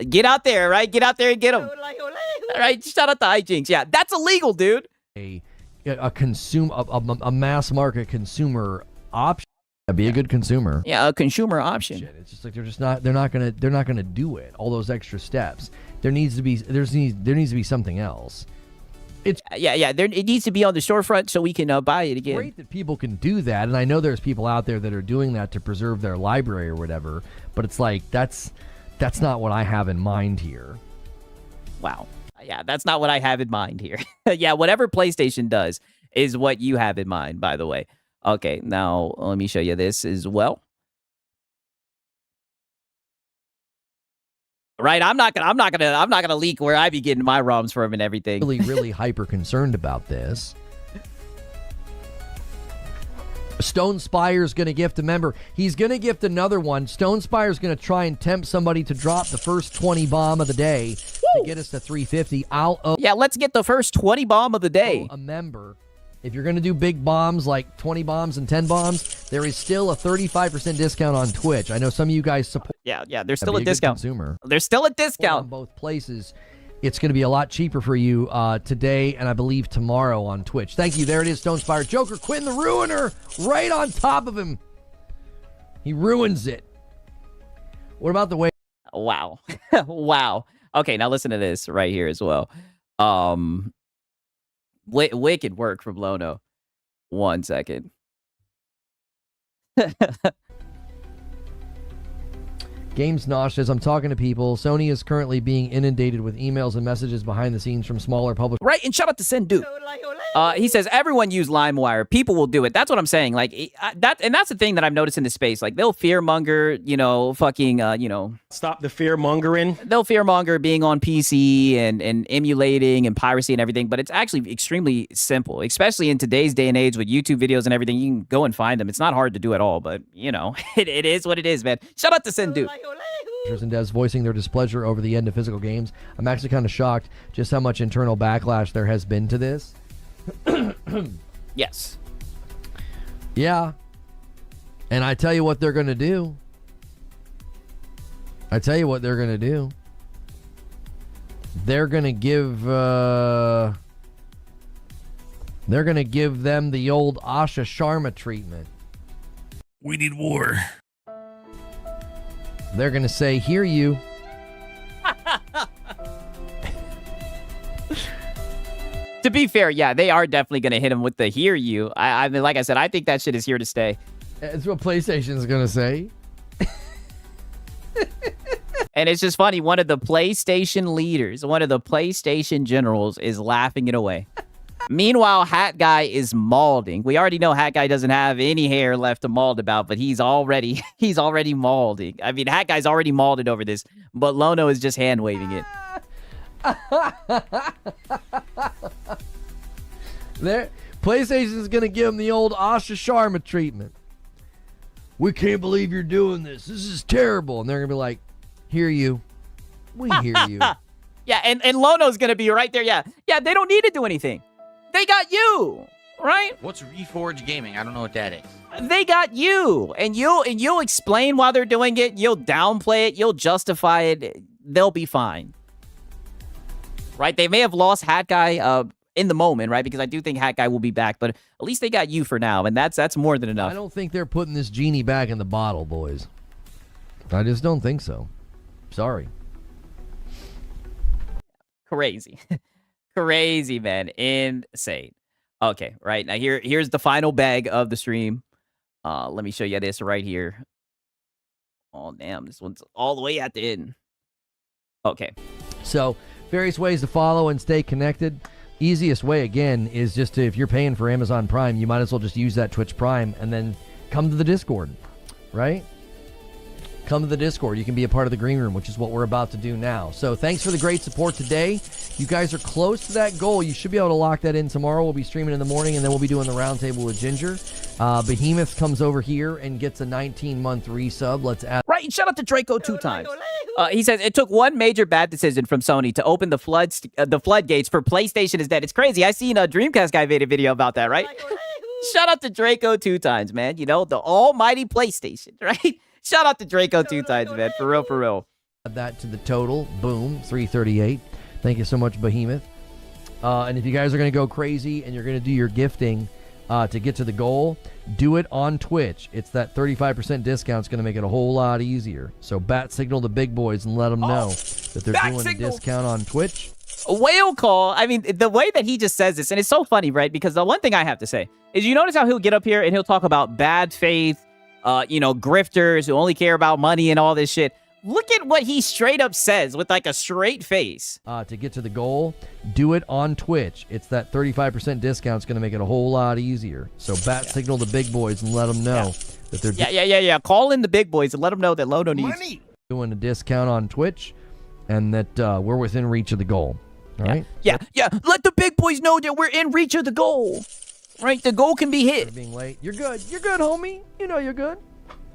get out there, right? Get out there and get them. All right, shout out to Hijinks. Yeah, that's illegal, dude. A mass market consumer option. Be a good consumer. Yeah, a consumer option. It's just like they're not gonna do it. All those extra steps. There needs to be something else. It's it needs to be on the storefront so we can buy it again. Great that people can do that, and I know there's people out there that are doing that to preserve their library or whatever. But it's like that's not what I have in mind here. Wow. Yeah, that's not what I have in mind here. Yeah, whatever PlayStation does is what you have in mind, by the way. Okay, now let me show you this as well. Right, I'm not gonna leak where I be getting my ROMs from and everything. Really hyper concerned about this. Stone Spire's going to gift a member. He's going to gift another one. Stone Spire's going to try and tempt somebody to drop the first 20 bomb of the day to get us to 350. Yeah, let's get the first 20 bomb of the day. A member. If you're going to do big bombs like 20 bombs and 10 bombs, there is still a 35% discount on Twitch. I know some of you guys support. Yeah, there's still a discount. Consumer. There's still a discount on both places. It's going to be a lot cheaper for you today and I believe tomorrow on Twitch. Thank you. There it is, Stone Spire. Joker Quinn the Ruiner right on top of him. He ruins it. What about the way? Wow. Wow. Okay, now listen to this right here as well. Wicked work from Lono. 1 second. Games Nosh says, I'm talking to people. Sony is currently being inundated with emails and messages behind the scenes from smaller publishers. Right, and shout out to Sendu. He says, everyone use LimeWire. People will do it. That's what I'm saying. Like, that's the thing that I've noticed in this space. Like, they'll fearmonger, Stop the fear mongering. They'll fearmonger being on PC and emulating and piracy and everything, but it's actually extremely simple, especially in today's day and age with YouTube videos and everything. You can go and find them. It's not hard to do at all, but, it is what it is, man. Shout out to Sendu. And devs voicing their displeasure over the end of physical games. I'm actually kind of shocked just how much internal backlash there has been to this. Yes. Yeah. And I tell you what they're going to do. They're going to give them the old Asha Sharma treatment. We need war. They're going to say, hear you. To be fair, yeah, they are definitely going to hit him with the hear you. I mean, like I said, I think that shit is here to stay. That's what PlayStation's going to say. And it's just funny. One of the PlayStation leaders, one of the PlayStation generals is laughing it away. Meanwhile, Hat Guy is maulding. We already know Hat Guy doesn't have any hair left to mauld about, but he's already maulding. I mean, Hat Guy's already mauled over this, but Lono is just hand waving it. PlayStation's gonna give him the old Asha Sharma treatment. We can't believe you're doing this. This is terrible. And they're gonna be like, hear you. We hear you. Yeah, and Lono's gonna be right there. Yeah, they don't need to do anything. They got you, right? What's Reforged Gaming? I don't know what that is. They got you, and you'll explain why they're doing it. You'll downplay it. You'll justify it. They'll be fine, right? They may have lost Hat Guy in the moment, right? Because I do think Hat Guy will be back, but at least they got you for now, and that's more than enough. I don't think they're putting this genie back in the bottle, boys. I just don't think so. Sorry. Crazy. Crazy, man. Insane. Okay, right. Now here's the final bag of the stream. Let me show you this right here. Oh, damn. This one's all the way at the end. Okay. So, various ways to follow and stay connected. Easiest way, again, is just to, if you're paying for Amazon Prime, you might as well just use that Twitch Prime and then come to the Discord, right? Come to the Discord. You can be a part of the green room, which is what we're about to do now. So thanks for the great support today. You guys are close to that goal. You should be able to lock that in tomorrow. We'll be streaming in the morning, and then we'll be doing the roundtable with Ginger. Behemoth comes over here and gets a 19-month resub. Let's add. Right, shout out to Draco 2 times. He says, it took one major bad decision from Sony to open the floodgates for PlayStation is dead. It's crazy. I seen a Dreamcast guy made a video about that, right? Shout out to Draco 2 times, man. You know, the almighty PlayStation, right? Shout out to Draco 2 times, man. For real, for real. Add that to the total. Boom, 338. Thank you so much, Behemoth. And if you guys are going to go crazy and you're going to do your gifting to get to the goal, do it on Twitch. It's that 35% discount. It's going to make it a whole lot easier. So bat signal the big boys and let them know that they're doing a discount on Twitch. A whale call. I mean, the way that he just says this, and it's so funny, right? Because the one thing I have to say is, you notice how he'll get up here and he'll talk about bad faith, grifters who only care about money and all this shit. Look at what he straight up says with like a straight face. To get to the goal, do it on Twitch. It's that 35% discount. It's going to make it a whole lot easier. So bat signal the big boys and let them know that they're Yeah. Call in the big boys and let them know that Lono needs doing a discount on Twitch and that we're within reach of the goal. All right? Yeah. Let the big boys know that we're in reach of the goal. Right? The goal can be hit. Being late. You're good. You're good, homie. You know you're good.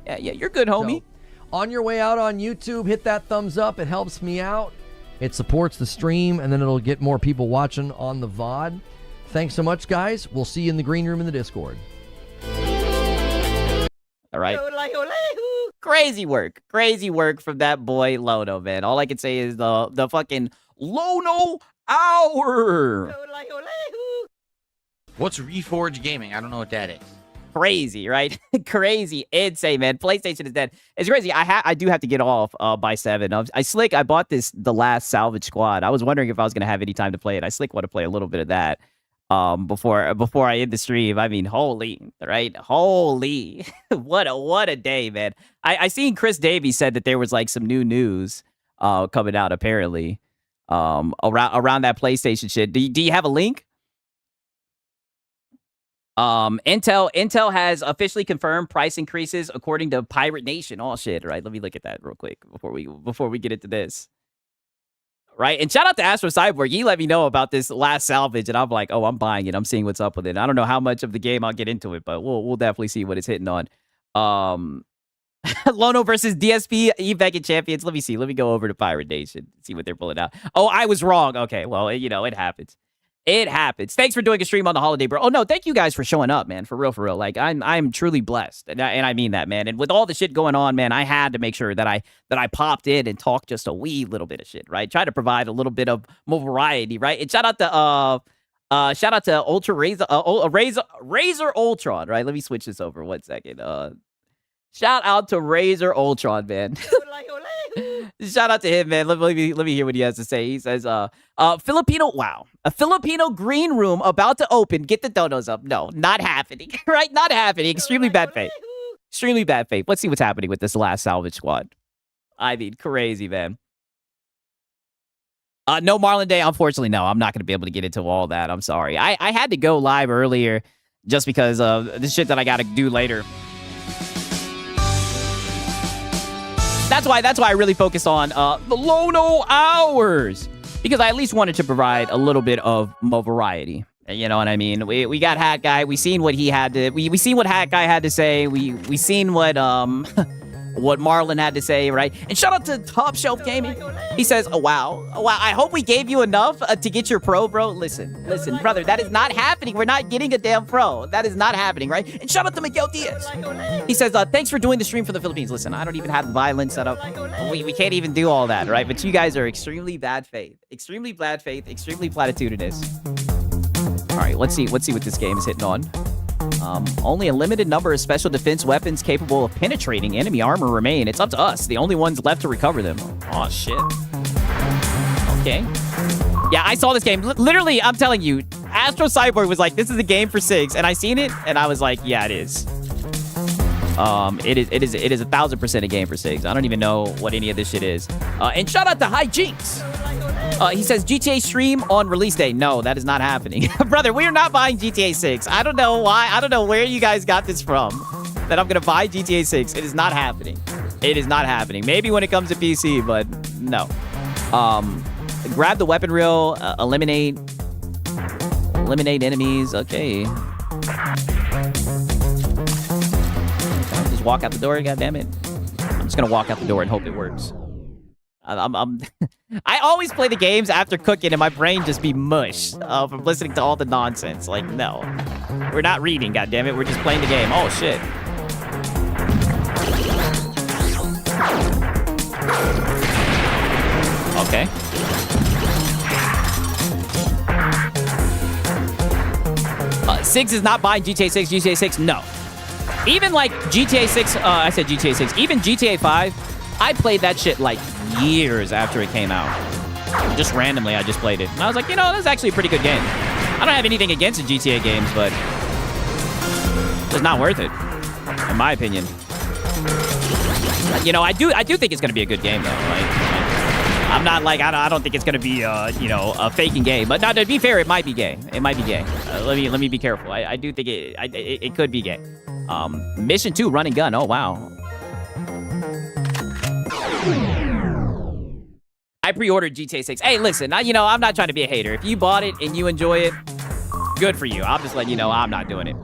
Yeah, you're good, homie. So, on your way out on YouTube, hit that thumbs up. It helps me out. It supports the stream, and then it'll get more people watching on the VOD. Thanks so much, guys. We'll see you in the green room in the Discord. All right. Crazy work from that boy Lono, man. All I can say is the fucking Lono hour. What's Reforge Gaming? I don't know what that is. Crazy, right? Crazy, insane, man. PlayStation is dead. It's crazy. I do have to get off by 7. I bought the last Salvage Squad. I was wondering if I was gonna have any time to play it. I want to play a little bit of that before I end the stream. I mean, holy, right? Holy, what a day, man. I seen Chris Davies said that there was like some new news coming out apparently around that PlayStation shit. Do you have a link? Intel has officially confirmed price increases according to Pirate Nation. Oh shit, right? Let me look at that real quick before we get into this. Right? And shout out to Astro Cyborg. He let me know about this last salvage and I'm like, "Oh, I'm buying it. I'm seeing what's up with it." I don't know how much of the game I'll get into it, but we'll definitely see what it's hitting on. Lono versus DSP Vacant Champions. Let me see. Let me go over to Pirate Nation. See what they're pulling out. Oh, I was wrong. Okay, well, it happens. It happens. Thanks for doing a stream on the holiday, bro. Oh, no, thank you guys for showing up, man. For real. Like, I'm truly blessed. And I mean that, man. And with all the shit going on, man, I had to make sure that I popped in and talked just a wee little bit of shit, right? Try to provide a little bit of more variety, right? And shout out to Ultra Razor Ultron, right? Let me switch this over 1 second. Shout out to Razor Ultron, man. Shout out to him, man. Let me hear what he has to say. He says, a Filipino green room about to open. Get the donos up. No, not happening. Right? Not happening. Extremely bad faith. Extremely bad faith. Let's see what's happening with this last Salvage Squad. I mean, crazy, man. No Marlon Day. Unfortunately, no. I'm not going to be able to get into all that. I'm sorry. I had to go live earlier just because of the shit that I got to do later. That's why I really focused on the Lono hours, because I at least wanted to provide a little bit of more variety. You know what I mean? We got Hat Guy. We seen what he had to. We seen what Hat Guy had to say. We seen what what Marlon had to say, right? And shout out to Top Shelf Gaming. He says, "Oh wow, I hope we gave you enough to get your pro, bro." Listen, brother, that is not happening. We're not getting a damn pro. That is not happening, right? And shout out to Miguel Diaz. He says, "Thanks for doing the stream for the Philippines." Listen, I don't even have the violin set up. We can't even do all that, right? But you guys are extremely bad faith, extremely platitudinous. All right, let's see what this game is hitting on. Only a limited number of special defense weapons capable of penetrating enemy armor remain. It's up to us, the only ones left to recover them. Oh, shit. Okay. Yeah, I saw this game. Literally, I'm telling you, Astro Cyborg was like, this is a game for Sigs. And I seen it, and I was like, yeah, it is. It is 1,000% a game for Sigs. I don't even know what any of this shit is. And shout out to High Jinx. He says GTA stream on release day. No, that is not happening. Brother, we are not buying GTA 6. I don't know why. I don't know where you guys got this from. That I'm going to buy GTA 6. It is not happening. It is not happening. Maybe when it comes to PC, but no. Grab the weapon reel. Eliminate enemies. Okay. Just walk out the door. God damn it. I'm just going to walk out the door and hope it works. I always play the games after cooking and my brain just be mush from listening to all the nonsense. Like, no. We're not reading, goddammit. We're just playing the game. Oh, shit. Okay. Sigs is not buying GTA 6. GTA 6, no. Even like GTA 6, I said GTA 6. Even GTA 5, I played that shit like years after it came out. Just randomly, I just played it. And I was like, you know, that's actually a pretty good game. I don't have anything against the GTA games, but it's not worth it, in my opinion. You know, I do think it's gonna be a good game though. I'm not like I don't think it's gonna be you know, a faking game. But now to be fair, it might be gay. It might be gay. Let me be careful. I do think it could be gay. Mission 2, run and gun. Oh wow. I pre-ordered GTA 6. Hey, listen, you know, I'm not trying to be a hater. If you bought it and you enjoy it, good for you. I'm just letting you know I'm not doing it.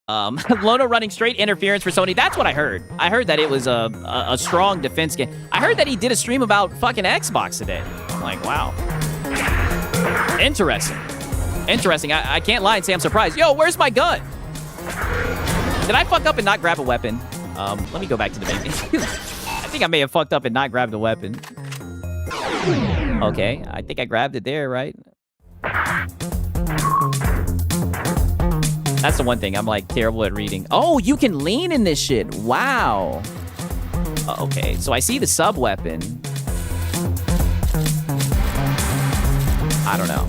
Lono running straight interference for Sony. That's what I heard. I heard that it was a strong defense game. I heard that he did a stream about fucking Xbox today. I'm like, wow. Interesting. Interesting. I can't lie and say I'm surprised. Yo, where's my gun? Did I fuck up and not grab a weapon? Let me go back to the main menu. I think I may have fucked up and not grabbed a weapon. Okay, I think I grabbed it there, right? That's the one thing. I'm like terrible at reading. Oh, you can lean in this shit. Wow. Okay, so I see the sub weapon. I don't know.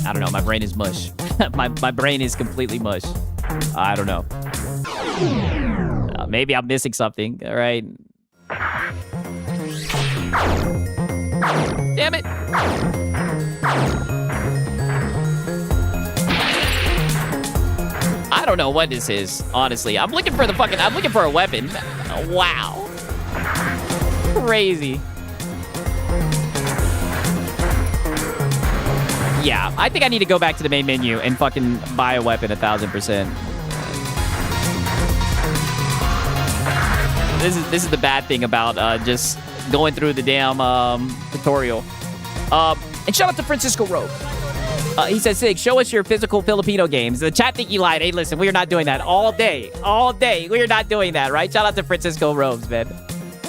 I don't know. My brain is mush. my brain is completely mush. I don't know. Maybe I'm missing something. All right. Damn it. I don't know what this is, honestly. I'm looking for a weapon. Wow. Crazy. Yeah, I think I need to go back to the main menu and fucking buy a weapon 1,000%. This is the bad thing about just going through the damn tutorial. And shout out to Francisco Rowe. He says, Sig, show us your physical Filipino games. The chat think you lied. Hey, listen, we are not doing that all day. All day. We are not doing that, right? Shout out to Francisco Robes, man.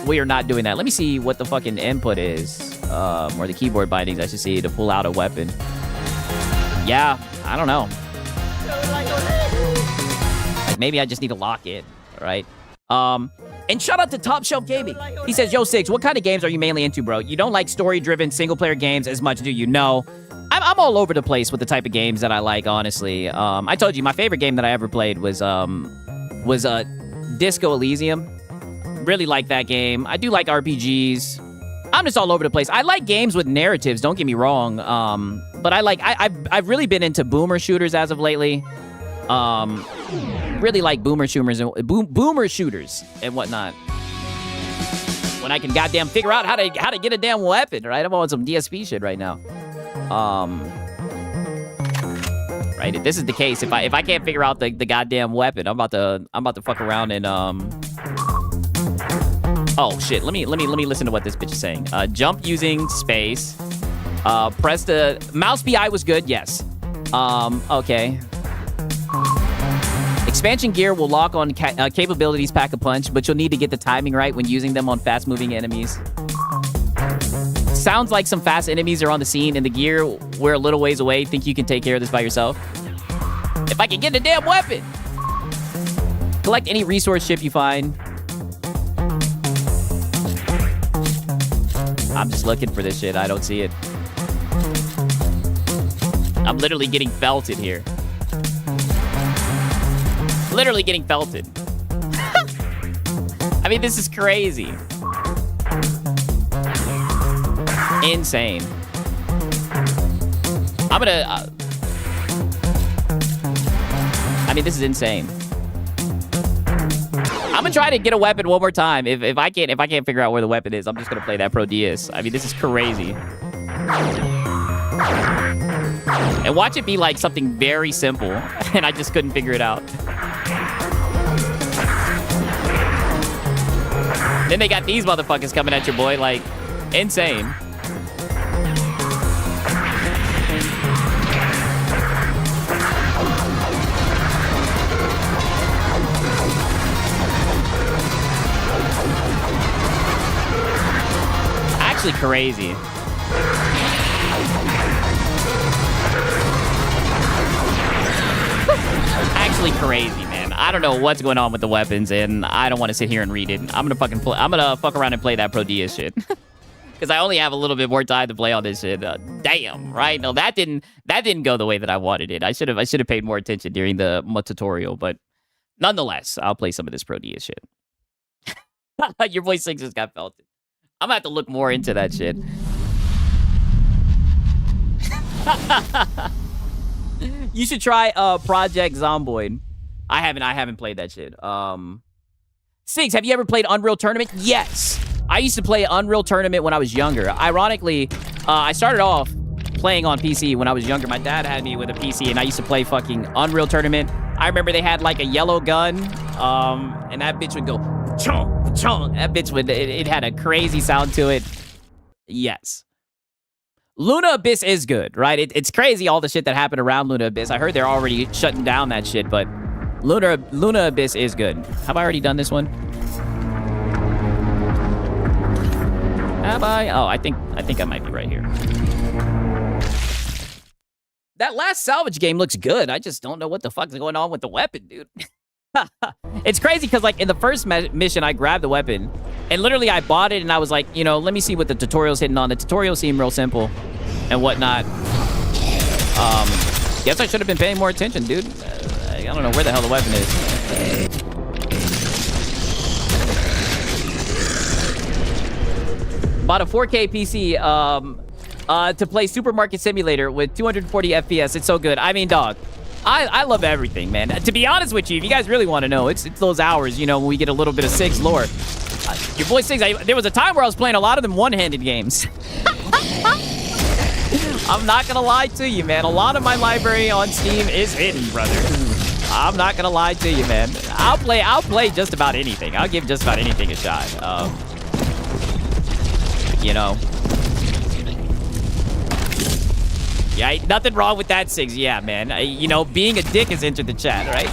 We are not doing that. Let me see what the fucking input is. Or the keyboard bindings, I should see, to pull out a weapon. Yeah, I don't know. Like, maybe I just need to lock it, right? And shout out to Top Shelf Gaming. He says, yo, Sigs, what kind of games are you mainly into, bro? You don't like story-driven single-player games as much, do you? No. I'm all over the place with the type of games that I like, honestly. I told you, my favorite game that I ever played was Disco Elysium. Really like that game. I do like RPGs. I'm just all over the place. I like games with narratives, don't get me wrong. But I've really been into boomer shooters as of lately. Really like boomer shooters and whatnot. When I can goddamn figure out how to get a damn weapon, right? I'm on some DSP shit right now. Right. If this is the case, if I can't figure out the goddamn weapon, I'm about to fuck around and Oh shit! Let me listen to what this bitch is saying. Jump using space. Press the mouse PI was good. Yes. Okay. Expansion gear will lock on capabilities pack a punch, but you'll need to get the timing right when using them on fast-moving enemies. Sounds like some fast enemies are on the scene, and the gear, we're a little ways away. Think you can take care of this by yourself? If I can get a damn weapon! Collect any resource chip you find. I'm just looking for this shit. I don't see it. I'm literally getting felted here. Literally getting felted. I mean, this is crazy. Insane. I'm gonna... I mean, this is insane. I'm gonna try to get a weapon one more time. If I can't figure out where the weapon is, I'm just gonna play that Pro Diaz. I mean, this is crazy. And watch it be like something very simple, and I just couldn't figure it out. Then they got these motherfuckers coming at your boy, like, insane. Actually crazy. Actually crazy, man. I don't know what's going on with the weapons, and I don't want to sit here and read it. I'm gonna fuck around and play that Pro Diaz shit. Because I only have a little bit more time to play on this shit. Damn, right? No, that didn't go the way that I wanted it. I should have paid more attention during the tutorial, but nonetheless, I'll play some of this Pro Diaz shit. Your boy Six just got felted. I'm gonna have to look more into that shit. You should try Project Zomboid. I haven't played that shit. Six, have you ever played Unreal Tournament? Yes. I used to play Unreal Tournament when I was younger. Ironically, I started off playing on PC when I was younger. My dad had me with a PC, and I used to play fucking Unreal Tournament. I remember they had like a yellow gun, and that bitch would go chong, chong. That bitch would, it had a crazy sound to it. Yes. Luna Abyss is good, right? It's crazy all the shit that happened around Luna Abyss. I heard they're already shutting down that shit, but Luna Abyss is good. Have I already done this one? Have I? Oh, I think I might be right here. That last salvage game looks good. I just don't know what the fuck is going on with the weapon, dude. It's crazy because, like, in the first mission, I grabbed the weapon, and literally I bought it, and I was like, you know, let me see what the tutorial's hitting on. The tutorial seemed real simple and whatnot. Guess I should have been paying more attention, dude. I don't know where the hell the weapon is. Bought a 4K PC to play Supermarket Simulator with 240 FPS. It's so good. I mean, dog, I love everything, man. To be honest with you, if you guys really want to know, it's those hours, you know, when we get a little bit of Six lore. Your boy Six, there was a time where I was playing a lot of them one-handed games. I'm not gonna lie to you, man. A lot of my library on Steam is hidden, brother. I'm not gonna lie to you, man. I'll play just about anything. I'll give just about anything a shot. You know. Yeah, ain't nothing wrong with that, Six. Yeah, man. You know, being a dick has entered the chat, right?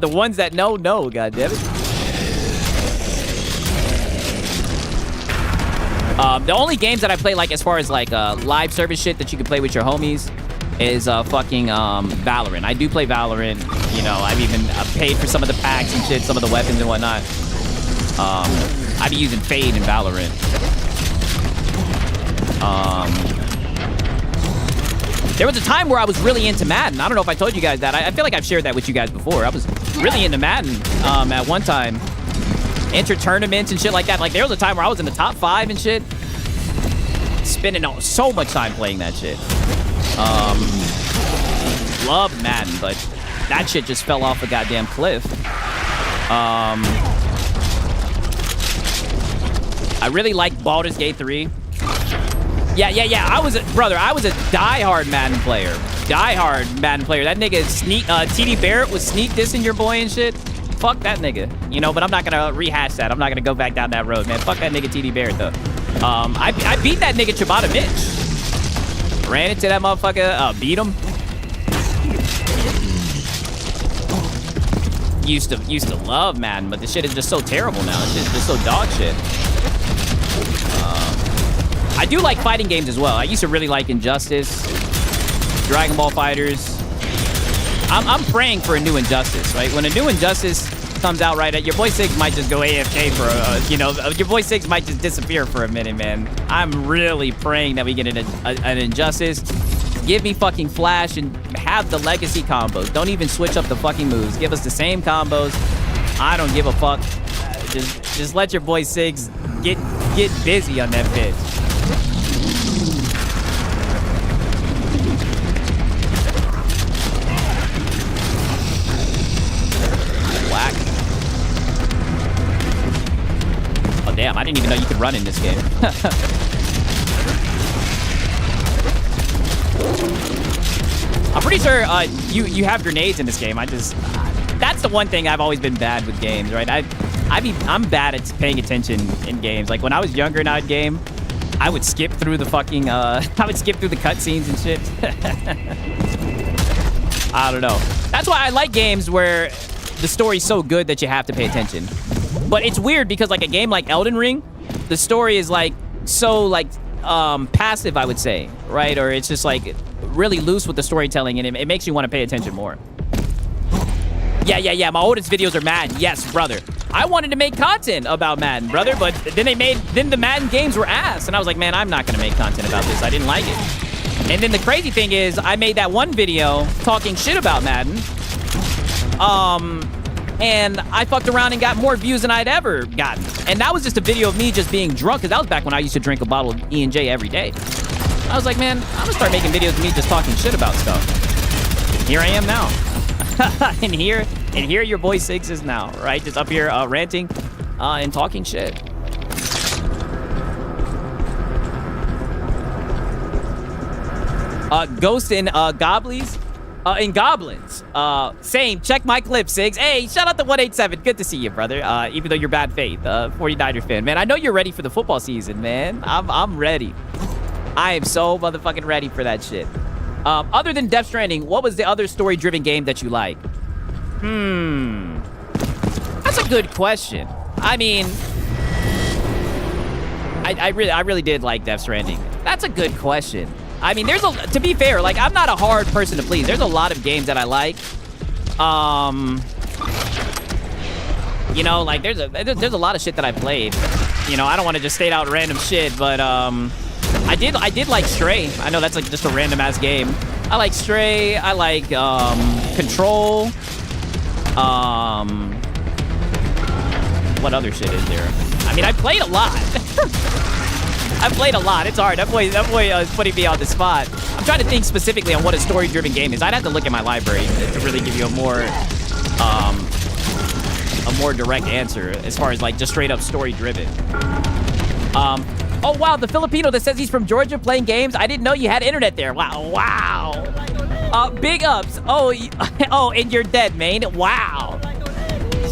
The ones that know, goddammit. The only games that I play, like, as far as, like, live service shit that you can play with your homies is fucking Valorant. I do play Valorant. You know, I've even paid for some of the packs and shit, some of the weapons and whatnot. I've been using Fade in Valorant. There was a time where I was really into Madden. I don't know if I told you guys that. I feel like I've shared that with you guys before. I was really into Madden at one time. Enter tournaments and shit like that. Like, there was a time where I was in the top 5 and shit. Spending so much time playing that shit. Love Madden, but that shit just fell off a goddamn cliff. I really like Baldur's Gate 3. Yeah. I was a diehard Madden player. Diehard Madden player. That nigga TD Barrett was sneak dissing your boy and shit. Fuck that nigga. You know, but I'm not gonna rehash that. I'm not gonna go back down that road, man. Fuck that nigga TD Barrett, though. I beat that nigga Chibata Mitch. Ran into that motherfucker, beat him. Used to love Madden, but the shit is just so terrible now. It's just so dog shit. I do like fighting games as well. I used to really like Injustice, Dragon Ball Fighters. I'm praying for a new Injustice, right? When a new Injustice comes out, right, your boy Six might just go AFK for, you know, your boy Six might just disappear for a minute, man. I'm really praying that we get an Injustice. Give me fucking Flash and have the legacy combos. Don't even switch up the fucking moves. Give us the same combos. I don't give a fuck. Just let your boy Siggs get busy on that bitch. Whack. Oh damn, I didn't even know you could run in this game. I'm pretty sure you have grenades in this game. That's the one thing I've always been bad with games, right? I'm bad at paying attention in games. Like when I was younger and I'd game, I would skip through the fucking I would skip through the cutscenes and shit. I don't know. That's why I like games where the story's so good that you have to pay attention. But it's weird because like a game like Elden Ring, the story is like so like passive, I would say, right? Or it's just like really loose with the storytelling, and it makes you want to pay attention more. Yeah. My oldest videos are Madden. Yes, brother. I wanted to make content about Madden, brother, but then the Madden games were ass, and I was like, man, I'm not gonna make content about this. I didn't like it. And then the crazy thing is, I made that one video talking shit about Madden, and I fucked around and got more views than I'd ever gotten. And that was just a video of me just being drunk, because that was back when I used to drink a bottle of E&J every day. I was like, man, I'm gonna start making videos of me just talking shit about stuff. Here I am now. and here your boy Siggs is now, right? Just up here ranting and talking shit. Ghost and Goblins. Same. Check my clip, Siggs. Hey, shout out to 187. Good to see you, brother. Even though you're bad faith, 49er fan. Man, I know you're ready for the football season, man. I'm ready. I am so motherfucking ready for that shit. Other than Death Stranding, what was the other story-driven game that you like? That's a good question. I mean, I really did like Death Stranding. That's a good question. I mean, to be fair, like, I'm not a hard person to please. There's a lot of games that I like. You know, like, there's a lot of shit that I played. You know, I don't want to just state out random shit, but, I did like Stray. I know that's like just a random ass game. I like Stray. I like Control. What other shit is there? I mean, I played a lot. I played a lot. It's hard. That boy is putting me on the spot. I'm trying to think specifically on what a story-driven game is. I'd have to look at my library to really give you a more direct answer as far as like just straight up story-driven. Oh, wow, the Filipino that says he's from Georgia playing games. I didn't know you had internet there. Wow. Big ups. Oh, and you're dead, man. Wow.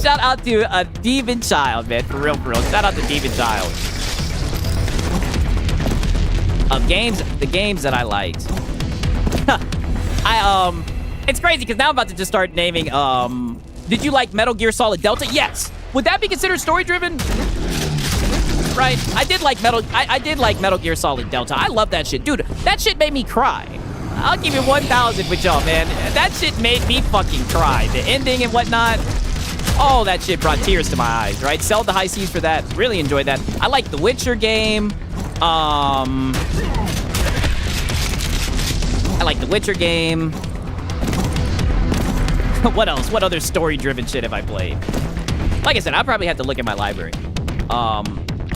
Shout out to a Demon Child, man. For real. Shout out to Demon Child. The games that I liked. It's crazy because now I'm about to just start naming, did you like Metal Gear Solid Delta? Yes. Would that be considered story-driven? Right? I did like Metal Gear Solid Delta. I love that shit. Dude, that shit made me cry. I'll give you 1,000 with y'all, man. That shit made me fucking cry. The ending and whatnot. Oh, that shit brought tears to my eyes, right? Sell the high seas for that. Really enjoyed that. I like the Witcher game. I like the Witcher game. What else? What other story-driven shit have I played? Like I said, I probably have to look at my library.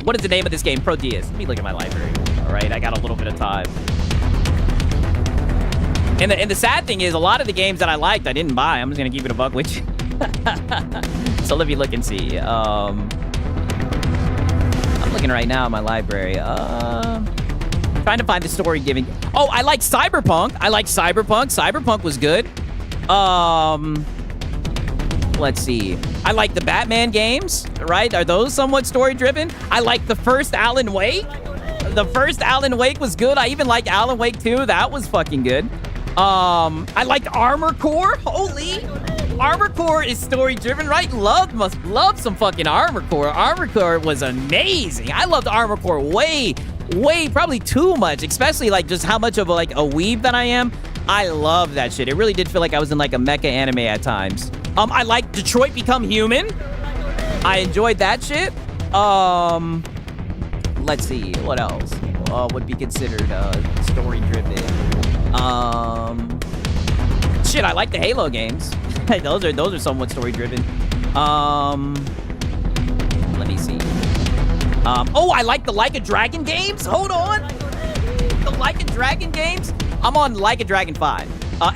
What is the name of this game? Proteus. Let me look at my library. All right, I got a little bit of time. And the sad thing is, a lot of the games that I liked, I didn't buy. I'm just gonna keep it a buck with you. So let me look and see. I'm looking right now at my library. Trying to find the story giving. Oh, I like Cyberpunk. Cyberpunk was good. Let's see. I like the Batman games, right? Are those somewhat story-driven? I like the first Alan Wake. The first Alan Wake was good. I even like Alan Wake 2. That was fucking good. I liked Armor Core. Holy. Armor Core is story-driven, right? Must love some fucking Armor Core. Armor Core was amazing. I loved Armor Core way, probably too much, especially like just how much of a weeb that I am. I love that shit. It really did feel like I was in like a mecha anime at times. I like Detroit Become Human. I enjoyed that shit. Let's see. What else? would be considered story-driven. Shit, I like the Halo games. those are somewhat story-driven. Let me see. Oh, I like the Like a Dragon games. Hold on. The Like a Dragon games. I'm on Like a Dragon 5.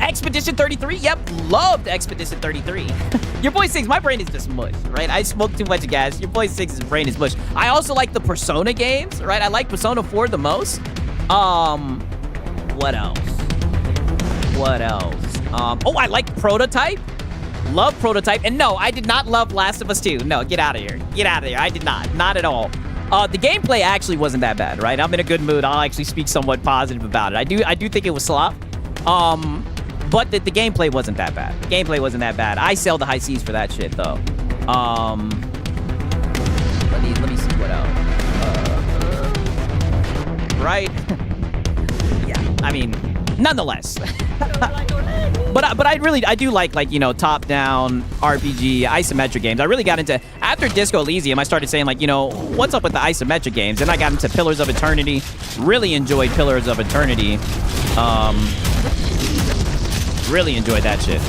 Expedition 33. Yep, loved Expedition 33. Your boy Six, my brain is just mush, right? I smoke too much gas. Your boy Six's brain is mush. I also like the Persona games, right? I like Persona 4 the most. What else? What else? Oh, I like Prototype. Love Prototype. And no, I did not love Last of Us 2. No, get out of here. Get out of here. I did not. Not at all. The gameplay actually wasn't that bad, right? I'm in a good mood. I'll actually speak somewhat positive about it. I do think it was slop. But the gameplay wasn't that bad. The gameplay wasn't that bad. I sailed the high seas for that shit, though. Let me see what else. Right? Yeah. I mean, nonetheless. But I do like, you know, top-down RPG, isometric games. I really got into, after Disco Elysium, I started saying, like, you know, what's up with the isometric games? And I got into Pillars of Eternity. Really enjoyed Pillars of Eternity. Really enjoyed that shit.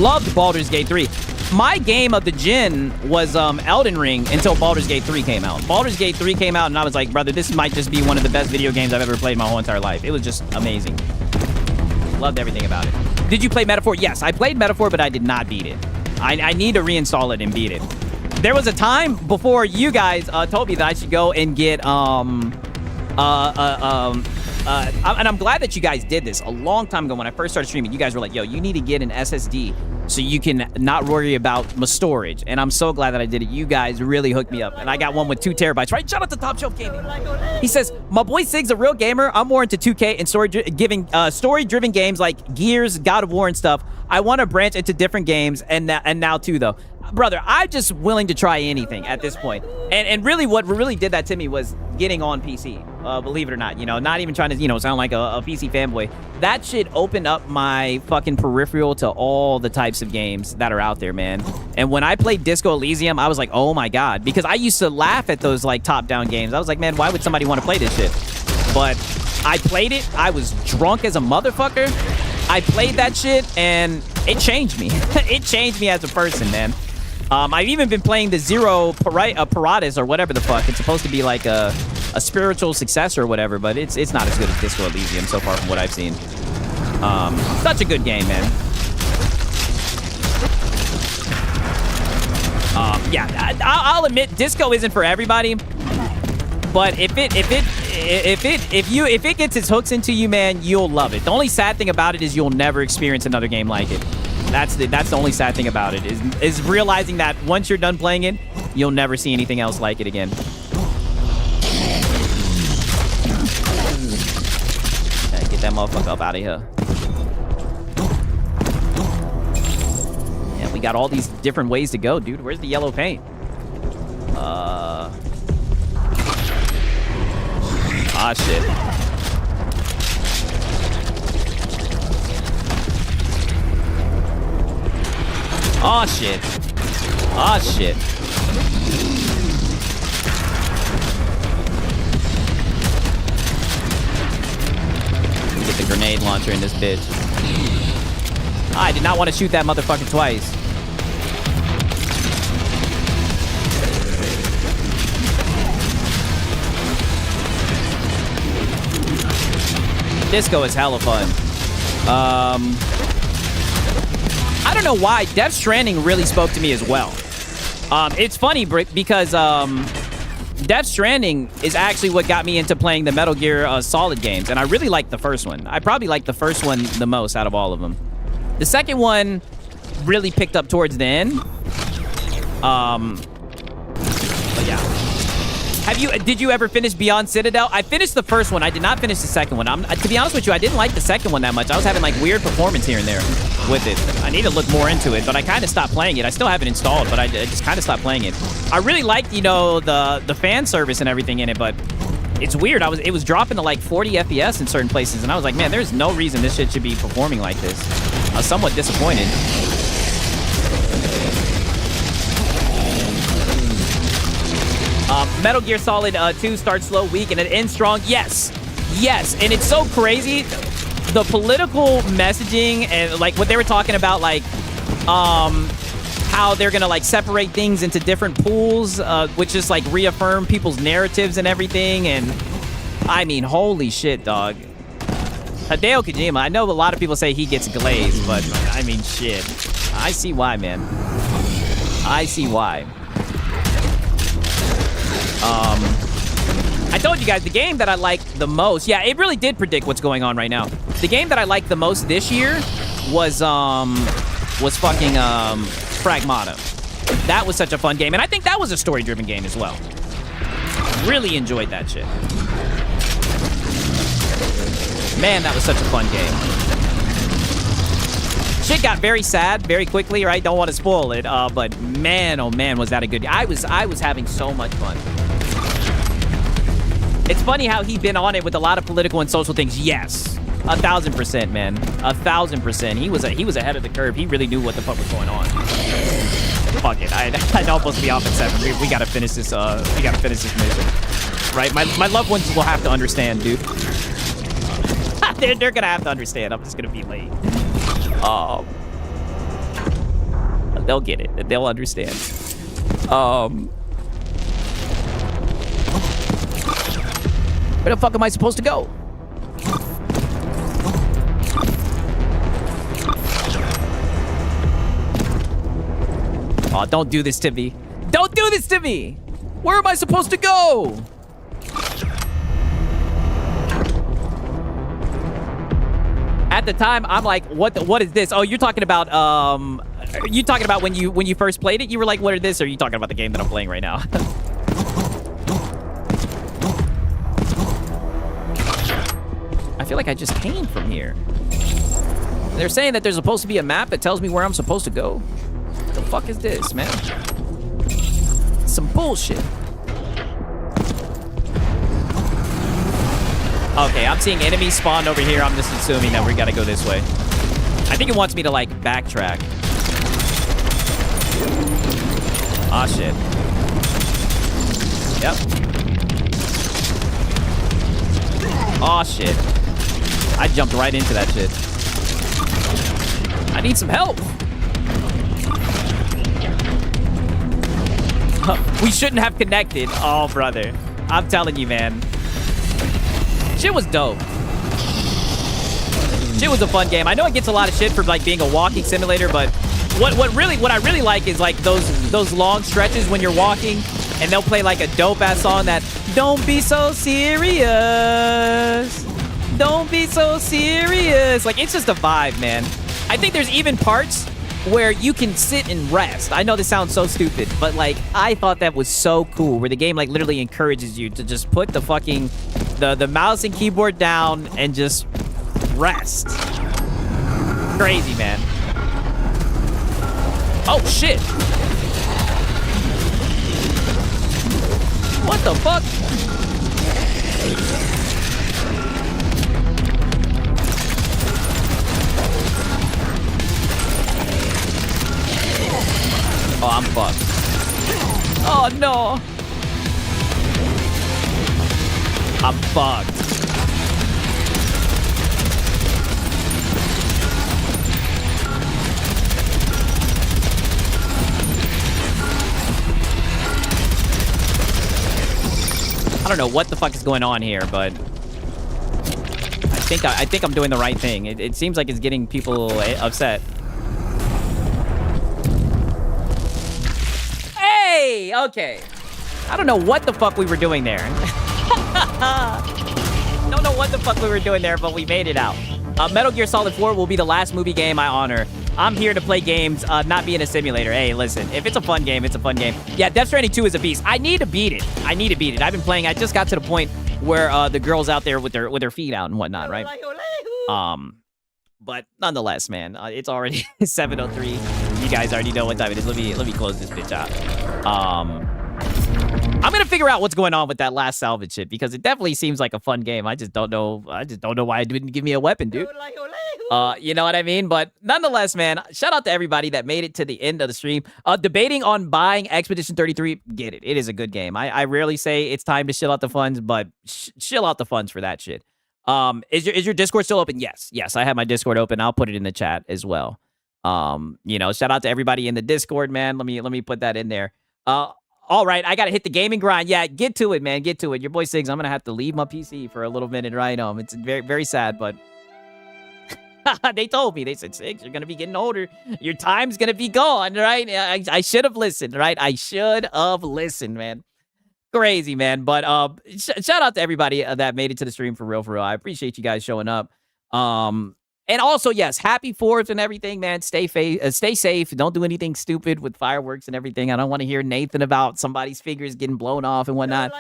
Loved Baldur's Gate 3. My game of the gen was Elden Ring until Baldur's Gate 3 came out. Baldur's Gate 3 came out, and I was like, brother, this might just be one of the best video games I've ever played my whole entire life. It was just amazing. Loved everything about it. Did you play Metaphor? Yes, I played Metaphor, but I did not beat it. I need to reinstall it and beat it. There was a time before you guys told me that I should go and get and I'm glad that you guys did this. A long time ago when I first started streaming, you guys were like, yo, you need to get an SSD so you can not worry about my storage. And I'm so glad that I did it. You guys really hooked me up. And I got one with 2 terabytes, right? Shout out to Top Shelf Gaming. He says, my boy Sig's a real gamer. I'm more into 2K and story-driven games like Gears, God of War, and stuff. I want to branch into different games, and now too, though. Brother, I'm just willing to try anything at this point. And really what really did that to me was getting on PC, believe it or not. You know, not even trying to, you know, sound like a PC fanboy. That shit opened up my fucking peripheral to all the types of games that are out there, man. And when I played Disco Elysium, I was like, oh my God. Because I used to laugh at those, like, top-down games. I was like, man, why would somebody want to play this shit? But I played it. I was drunk as a motherfucker. I played that shit, and it changed me. It changed me as a person, man. I've even been playing the Zero Paratus or whatever the fuck. It's supposed to be like a spiritual successor or whatever, but it's not as good as Disco Elysium so far from what I've seen. Such a good game, man. Yeah, I'll admit Disco isn't for everybody, but if it gets its hooks into you, man, you'll love it. The only sad thing about it is you'll never experience another game like it. That's the only sad thing about it, is realizing that once you're done playing it, you'll never see anything else like it again. Get that motherfucker up out of here. Yeah, we got all these different ways to go, dude. Where's the yellow paint? Ah, shit. Oh shit. Oh shit. Get the grenade launcher in this bitch. I did not want to shoot that motherfucker twice. Disco is hella fun. I don't know why. Death Stranding really spoke to me as well. It's funny because Death Stranding is actually what got me into playing the Metal Gear Solid games, and I really liked the first one. I probably liked the first one the most out of all of them. The second one really picked up towards the end. But yeah. Did you ever finish Beyond Citadel? I finished the first one. I did not finish the second one. To be honest with you, I didn't like the second one that much. I was having like weird performance here and there with it. I need to look more into it, but I kind of stopped playing it. I still have it installed, but I just kind of stopped playing it. I really liked, you know, the fan service and everything in it, but it's weird. It was dropping to like 40 FPS in certain places, and I was like, man, there's no reason this shit should be performing like this. I was somewhat disappointed. Metal Gear Solid 2 starts slow, weak, and it ends strong. Yes. Yes. And it's so crazy. The political messaging and like what they were talking about, like how they're gonna like separate things into different pools, which just like reaffirm people's narratives and everything. And I mean, holy shit, dog. Hideo Kojima, I know a lot of people say he gets glazed, but I mean, shit. I see why, man. I see why. I told you guys, the game that I liked the most, yeah, it really did predict what's going on right now. The game that I liked the most this year was fucking Pragmata. That was such a fun game, and I think that was a story-driven game as well. Really enjoyed that shit. Man, that was such a fun game. Shit got very sad very quickly, right? Don't want to spoil it, but man, oh man, was that a good... I was having so much fun. It's funny how he'd been on it with a lot of political and social things. Yes, 1,000%, man, 1,000%. He was ahead of the curve. He really knew what the fuck was going on. Fuck it, I'd almost be off at 7. We gotta finish this. We gotta finish this mission, right? My loved ones will have to understand, dude. They're gonna have to understand. I'm just gonna be late. They'll get it. They'll understand. Where the fuck am I supposed to go? Oh, don't do this to me. Don't do this to me! Where am I supposed to go? At the time, I'm like, what is this? Oh, you're talking about when you first played it? You were like, what is this? Or are you talking about the game that I'm playing right now? I feel like I just came from here. They're saying that there's supposed to be a map that tells me where I'm supposed to go. What the fuck is this, man? Some bullshit. Okay, I'm seeing enemies spawn over here. I'm just assuming that we gotta go this way. I think it wants me to, like, backtrack. Aw, shit. Yep. Aw, shit. I jumped right into that shit. I need some help. We shouldn't have connected. Oh, brother. I'm telling you, man. Shit was dope. Shit was a fun game. I know it gets a lot of shit for like being a walking simulator, but what I really like is like those long stretches when you're walking and they'll play like a dope ass song that don't be so serious. Don't be so serious. Like, it's just a vibe, man. I think there's even parts where you can sit and rest. I know this sounds so stupid, but like, I thought that was so cool, where the game like literally encourages you to just put the fucking the mouse and keyboard down and just rest. Crazy, man. Oh shit. What the fuck? Oh, I'm fucked. Oh, no. I'm fucked. I don't know what the fuck is going on here, but I think I'm doing the right thing. It seems like it's getting people upset. Hey, okay. I don't know what the fuck we were doing there. Don't know what the fuck we were doing there, but we made it out. Metal Gear Solid 4 will be the last movie game I honor. I'm here to play games, not be in a simulator. Hey, listen, if it's a fun game, it's a fun game. Yeah, Death Stranding 2 is a beast. I need to beat it. I need to beat it. I've been playing. I just got to the point where the girl's out there with their feet out and whatnot, right? But nonetheless, man, it's already 7:03. You guys already know what time it is. Let me close this bitch out. I'm gonna figure out what's going on with that last salvage shit, because it definitely seems like a fun game. I just don't know why it didn't give me a weapon, dude. You know what I mean? But nonetheless, man, shout out to everybody that made it to the end of the stream. Debating on buying Expedition 33, get it. It is a good game. I rarely say it's time to chill out the funds, but chill out the funds for that shit. Is your Discord still open? Yes. Yes, I have my Discord open. I'll put it in the chat as well. Shout out to everybody in the Discord, man. Let me put that in there. All right, I got to hit the gaming grind. Yeah, get to it, man. Get to it. Your boy Siggs, I'm going to have to leave my PC for a little minute right now. It's very, very sad, but they told me. They said, Siggs, you're going to be getting older. Your time's going to be gone, right? I should have listened, right? I should have listened, man. Crazy, man. But shout out to everybody that made it to the stream for real, for real. I appreciate you guys showing up. And also, yes, happy 4th and everything, man. Stay safe. Don't do anything stupid with fireworks and everything. I don't want to hear Nathan about somebody's fingers getting blown off and whatnot.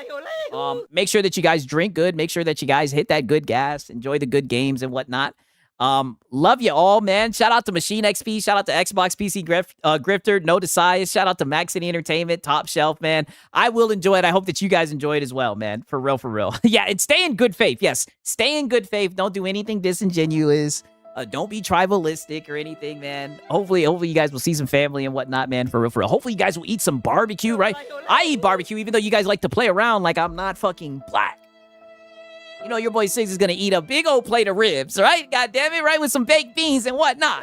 Make sure that you guys drink good. Make sure that you guys hit that good gas. Enjoy the good games and whatnot. Love you all, man. Shout out to Machine XP. Shout out to Xbox PC Grifter. No Desires. Shout out to Max City Entertainment. Top Shelf, man. I will enjoy it. I hope that you guys enjoy it as well, man. For real, for real. Yeah, and stay in good faith. Yes, stay in good faith. Don't do anything disingenuous. Don't be tribalistic or anything, man. Hopefully you guys will see some family and whatnot, man. For real, for real. Hopefully you guys will eat some barbecue, right? I eat barbecue, even though you guys like to play around like I'm not fucking black. You know your boy Siggs is gonna eat a big old plate of ribs, right? God damn it, right? With some baked beans and whatnot.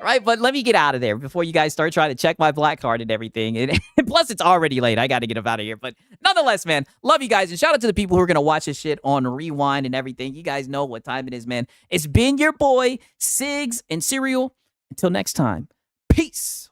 Right, but let me get out of there before you guys start trying to check my black card and everything. And plus, it's already late. I got to get up out of here. But nonetheless, man, love you guys. And shout out to the people who are going to watch this shit on Rewind and everything. You guys know what time it is, man. It's been your boy, Siggs and Cereal. Until next time, peace.